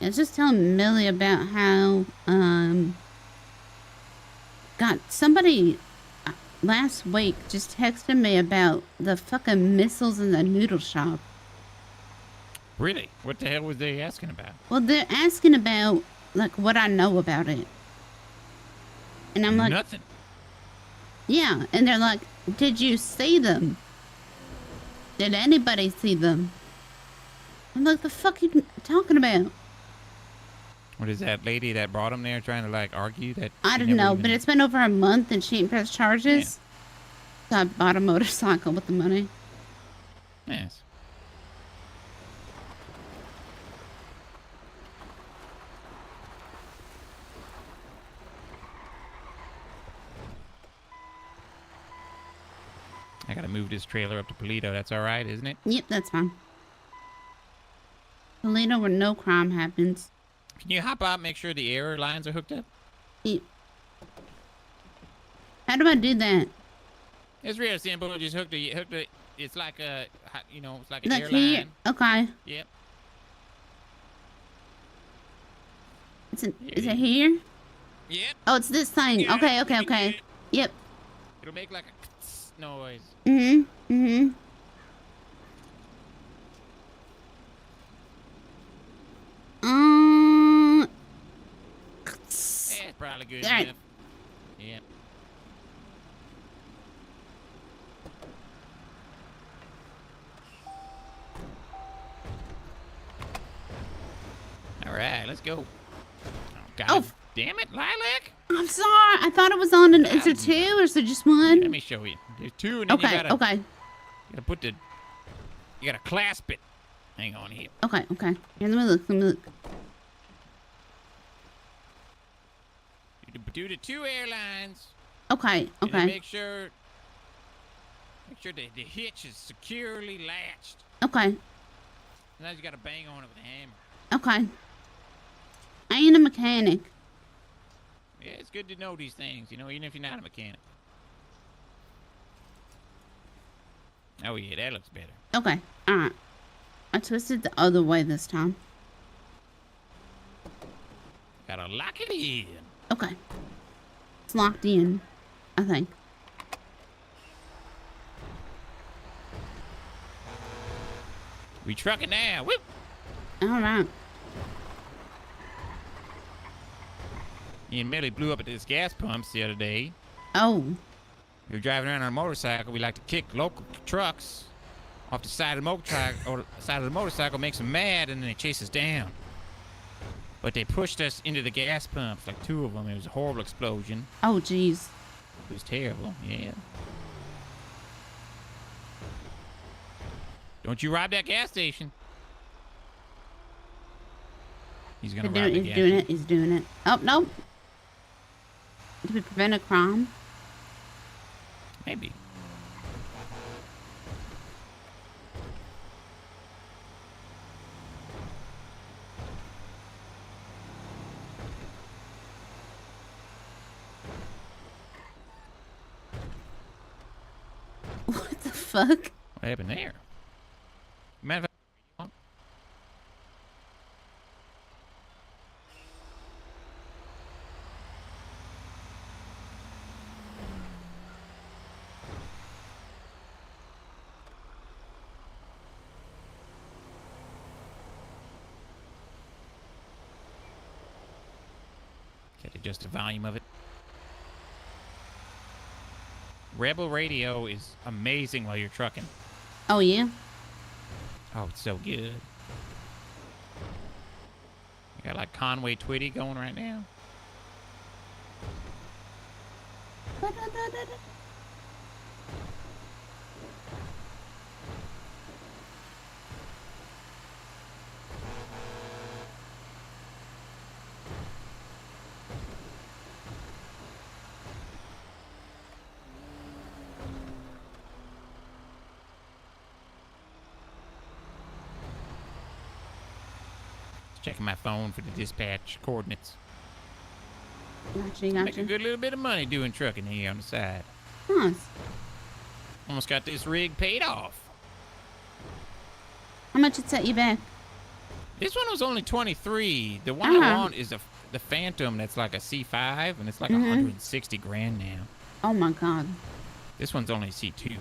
I was just telling Millie about how, God, somebody last week just texted me about the fucking missiles in the noodle shop. Really? What the hell was they asking about? Well, they're asking about, like, what I know about it. And I'm like... Nothing. Yeah, and they're like, did you see them? Did anybody see them? I'm like, the fuck you talking about? What is that lady that brought him there trying to like argue that? I she don't never know, even- but it's been over a month and she ain't pressed charges. So I bought a motorcycle with the money. Yes. I gotta move this trailer up to Polito. That's all right, isn't it? Yep, that's fine. Toledo where no crime happens. Can you hop out, make sure the air lines are hooked up? Yep. How do I do that? It's real simple. Just hook the. It's like a, you know, it's like an Like air here? line. Okay. Yep. Is it here? Yep. Oh, it's this thing. Yeah, Okay, okay, okay. Yep. It'll make like a noise. Mm-hmm. Mm-hmm. Yeah, it's probably good All right. enough. Yep. All right, let's go. Oh, God Oh. damn it, Lilac. I'm sorry. I thought it was on an. Is there two or is there just one? Let me show you. There's two, and then Okay, you gotta. okay. You gotta put the. You gotta clasp it. Hang on here. Okay, okay. Here, let me look. Let me look. You do the two airlines. Okay, And then okay. make sure the hitch is securely latched. Okay, Now you gotta bang on it with a hammer. okay. I ain't a mechanic. Yeah, it's good to know these things, you know, even if you're not a mechanic. Oh yeah, that looks better. Okay, alright. I twisted the other way this time. Gotta lock it in. Okay. It's locked in, I think. We trucking now. Whoop. Alright. Me and Millie blew up at this gas pumps the other day. Oh. We were driving around on a motorcycle. We like to kick local trucks off the side of the motorcycle, or the side of the motorcycle, makes them mad, and then they chase us down. But they pushed us into the gas pumps, like two of them. It was a horrible explosion. Oh, jeez. It was terrible. Yeah. Don't you rob that gas station. He's gonna rob the He's gas doing station. it. He's doing it. Oh, nope. Did we prevent a crime? Maybe. What the fuck? What happened there? Matter of fact, Can't adjust the volume of it. Rebel radio is amazing while you're trucking. Oh, yeah? Oh, it's so good. You got like Conway Twitty going right now. Checking my phone for the dispatch coordinates. Gotcha, Make gotcha. a good little bit of money doing trucking here on the side. Nice. Almost got this rig paid off. How much it set you back? This one was only 23. The one I Uh-huh. want is the Phantom that's like a C5, and it's like Mhm. 160 grand now. Oh my god. This one's only a C2.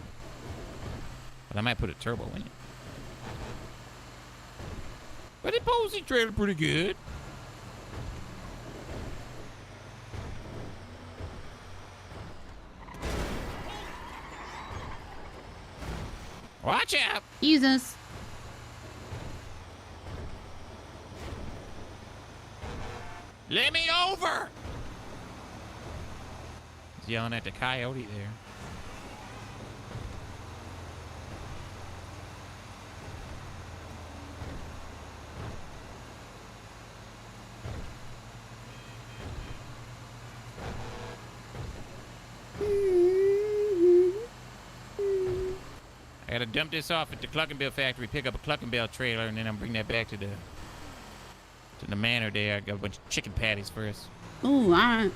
But I might put a turbo in it. But it pulls the trailer pretty good. Watch out! Jesus. Let me over! He's yelling at the coyote there. I gotta dump this off at the Cluckenbill factory, pick up a Cluckenbill trailer, and then I'll bring that back to the manor there. I got a bunch of chicken patties first. Ooh, alright.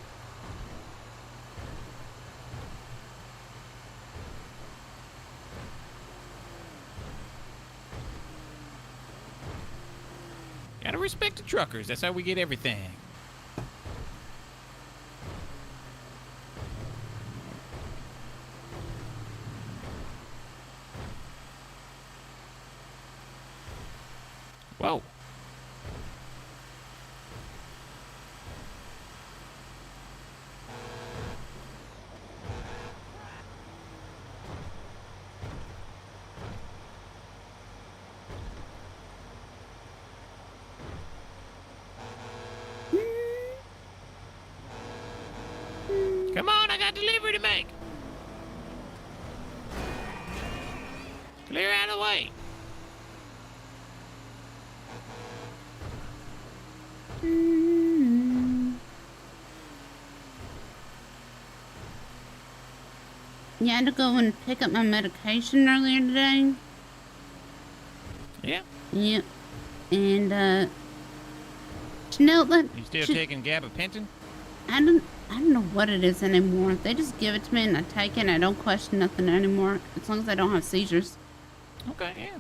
Gotta respect the truckers. That's how we get everything. Whoa. Come on, I got delivery to make. Clear out of the way. Yeah, I had to go and pick up my medication earlier today. Yeah. Yep. And Chanel, You still taking gabapentin? I don't know what it is anymore. They just give it to me and I take it and I don't question nothing anymore. As long as I don't have seizures. Okay, yeah.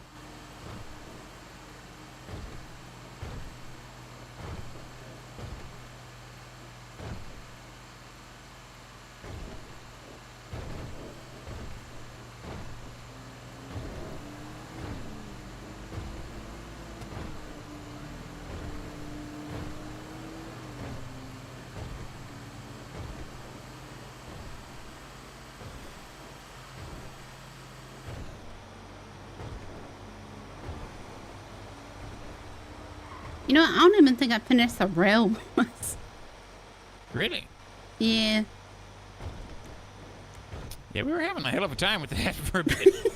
You know, I don't even think I finished the rail once. Really? Yeah. Yeah, we were having a hell of a time with that for a bit.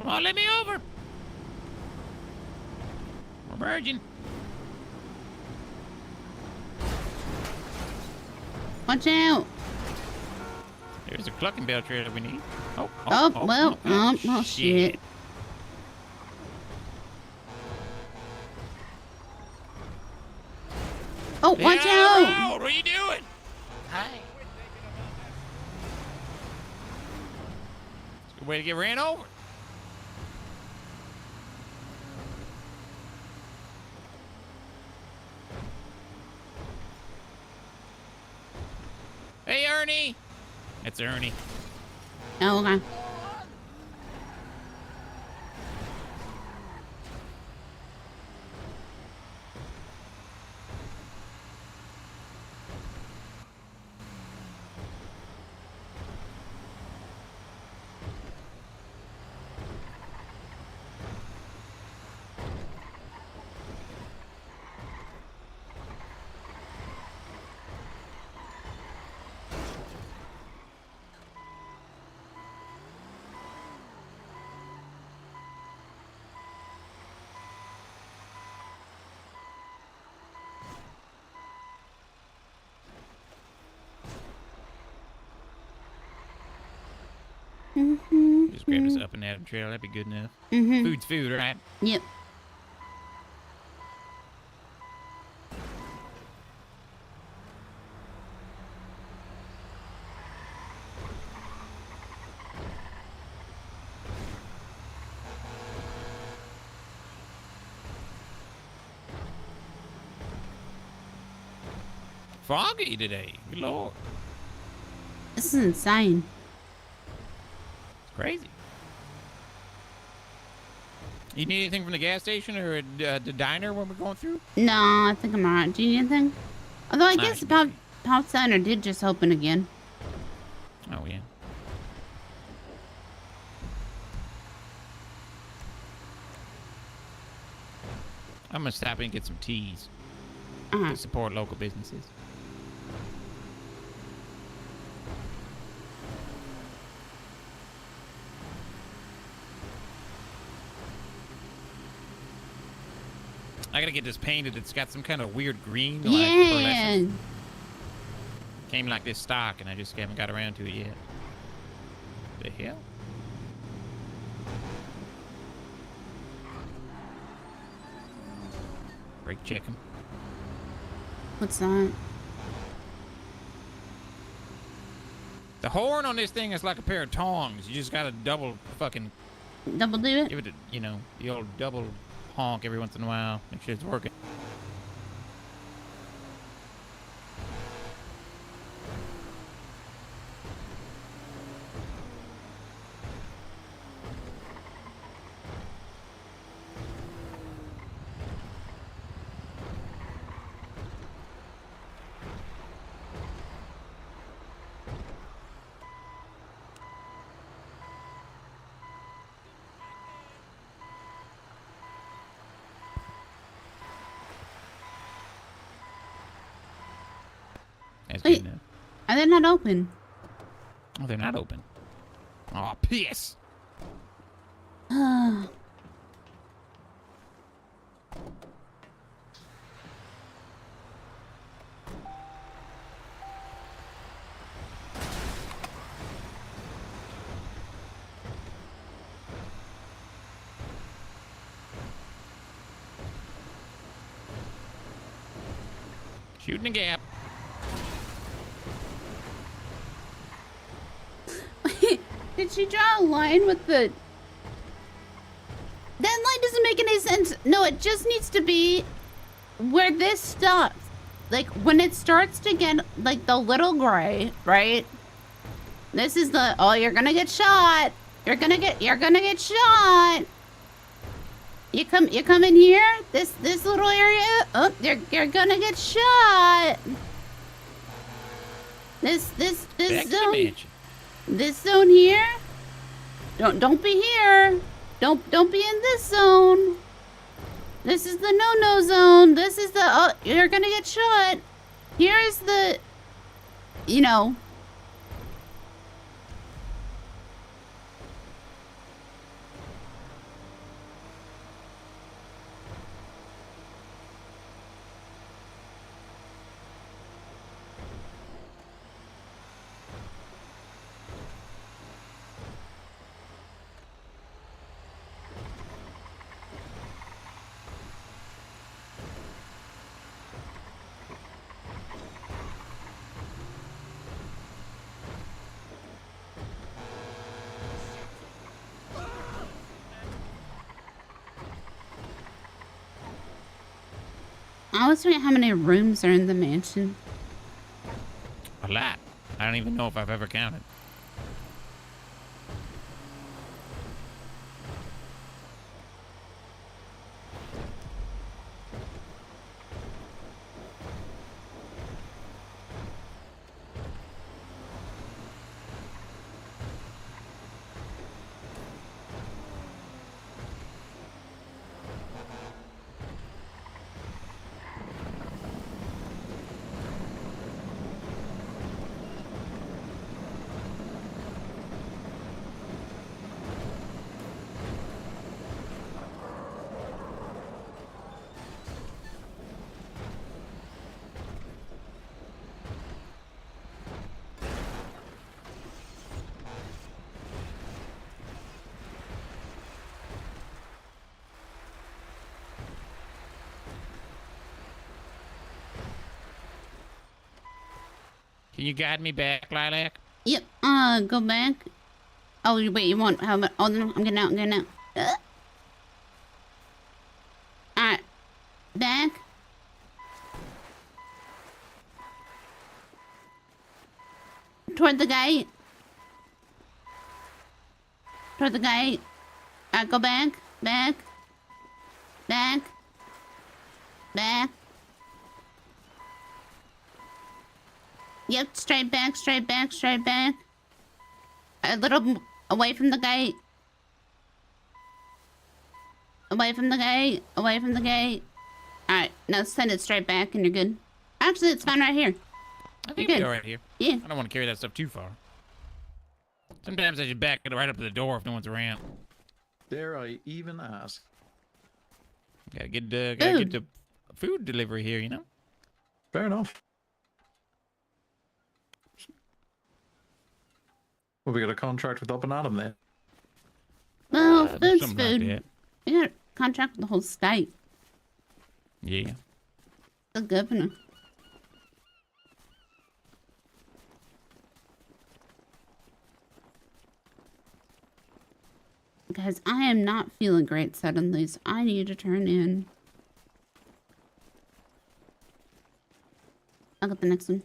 Come on, let me over. We're merging. Watch out. There's a clucking bell trailer we need. Well, shit. Oh, watch out! What are you doing? Hi. It's a good way to get ran over. Hey, Ernie. It's Ernie. Oh, okay. Just grab this up and down trail. That'd be good enough. Food's food, right? Yep. Foggy today. Good Lord. This is insane. It's crazy. You need anything from the gas station or the diner when we're going through? No, I think I'm alright. Do you need anything? Although I guess the Pop Center did just open again. Oh, yeah. I'm gonna stop in and get some teas to support local businesses. I gotta get this painted. It's got some kind of weird green. Like, pearlescent. Came like this stock, and I just haven't got around to it yet. The hell? Brake check him. What's that? The horn on this thing is like a pair of tongs. You just gotta double fucking... Double do it? Give it, you know, the old double honk every once in a while. Make sure it's working. Wait, are they not open? Oh, they're not open. Oh, piss. Shooting a gap. Did she draw a line with the... That line doesn't make any sense. No, it just needs to be where this stops, like when it starts to get like the little gray, right? This is the, oh, you're gonna get shot. You're gonna get shot. You come in here, this little area. Oh, you're gonna get shot. This zone, this zone here. Don't be here. Don't be in this zone. This is the no zone. This is the, oh, you're gonna get shot. Here is the, you know. I was wondering how many rooms are in the mansion. A lot. I don't even know if I've ever counted. Can you guide me back, Lilac? Yep. Go back. Oh, wait. You want how much? Oh, no, I'm getting out. All right. Back. Toward the gate. Toward the gate. All right. Go back. Back. Yep, straight back. A little away from the gate. Away from the gate. Alright, now send it straight back and you're good. Actually, it's fine right here. I think You're we're good. all right here. Yeah. I don't want to carry that stuff too far. Sometimes I should back it right up to the door if no one's around. Dare I even ask? Gotta get the food delivery here, you know? Fair enough. Well, we got a contract with Up and Adam then. Well, food's something like food. that. We got a contract with the whole state. Yeah. The governor. Guys, I am not feeling great suddenly, so I need to turn in. I'll get the next one.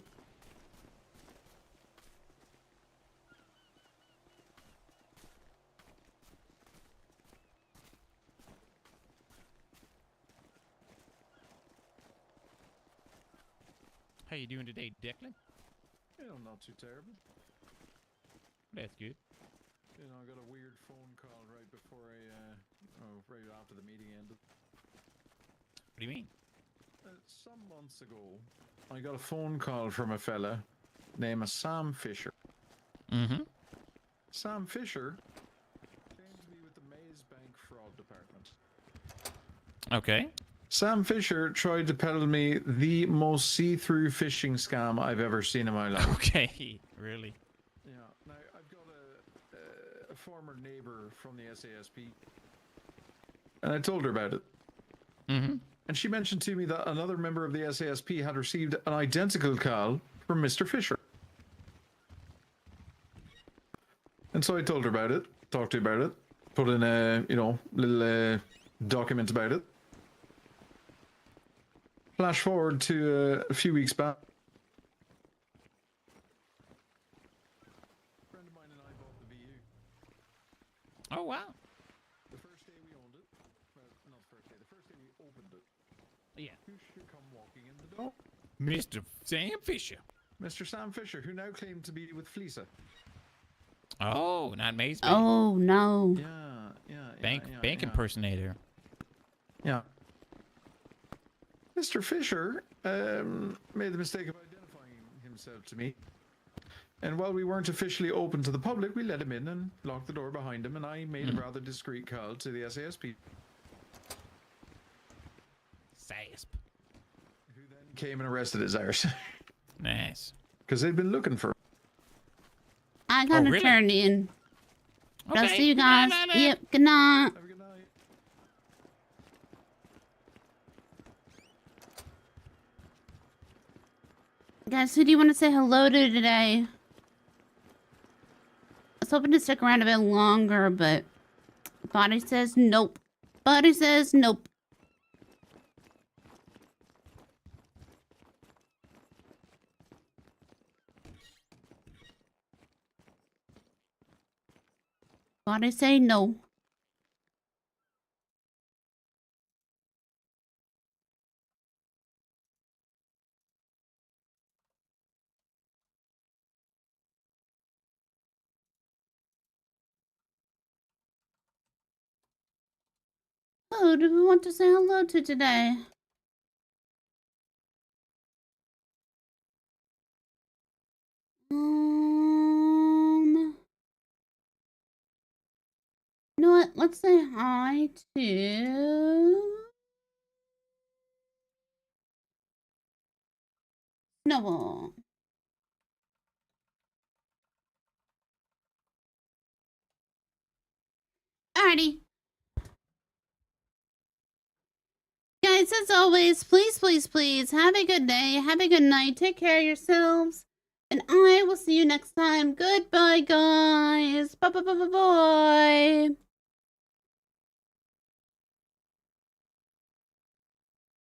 How you doing today, Declan? Yeah, not too terrible. That's good. You know, I got a weird phone call right before right after the meeting ended. What do you mean? Some months ago, I got a phone call from a fella named Sam Fisher. Mm-hmm. Sam Fisher came to me with the Maze Bank Fraud Department. Okay. Sam Fisher tried to peddle me the most see-through phishing scam I've ever seen in my life. Okay, really? Yeah. Now, I've got a former neighbor from the SASP, and I told her about it. Mm-hmm. And she mentioned to me that another member of the SASP had received an identical call from Mr. Fisher. And so I told her about it, talked to her about it, put in a, little document about it. Flash forward to a few weeks back. A friend of mine and I bought the VU. Oh wow. The first day we owned it. Well, not the first day. The first day we opened it. Yeah. Who should come walking in the door? Mr. Sam Fisher. Mr. Sam Fisher, who now claimed to be with Fleesa. Oh, not Maze. Oh no. Bank impersonator. Yeah. Mr. Fisher made the mistake of identifying himself to me. And while we weren't officially open to the public, we let him in and locked the door behind him, and I made a rather discreet call to the SASP. SASP. Who then came and arrested his arse. Nice. Because they'd been looking for him. I gotta really? turn in. I'll Okay. see you guys. Yep, good night. Have a good night. Guys, who do you want to say hello to today? I was hoping to stick around a bit longer, but body says nope. Body says nope. Body say no. Who do we want to say hello to today? You know what? Let's say hi to Snowball. Alrighty. Guys, as always, please have a good day, have a good night, take care of yourselves, and I will see you next time. Goodbye, guys. Bye.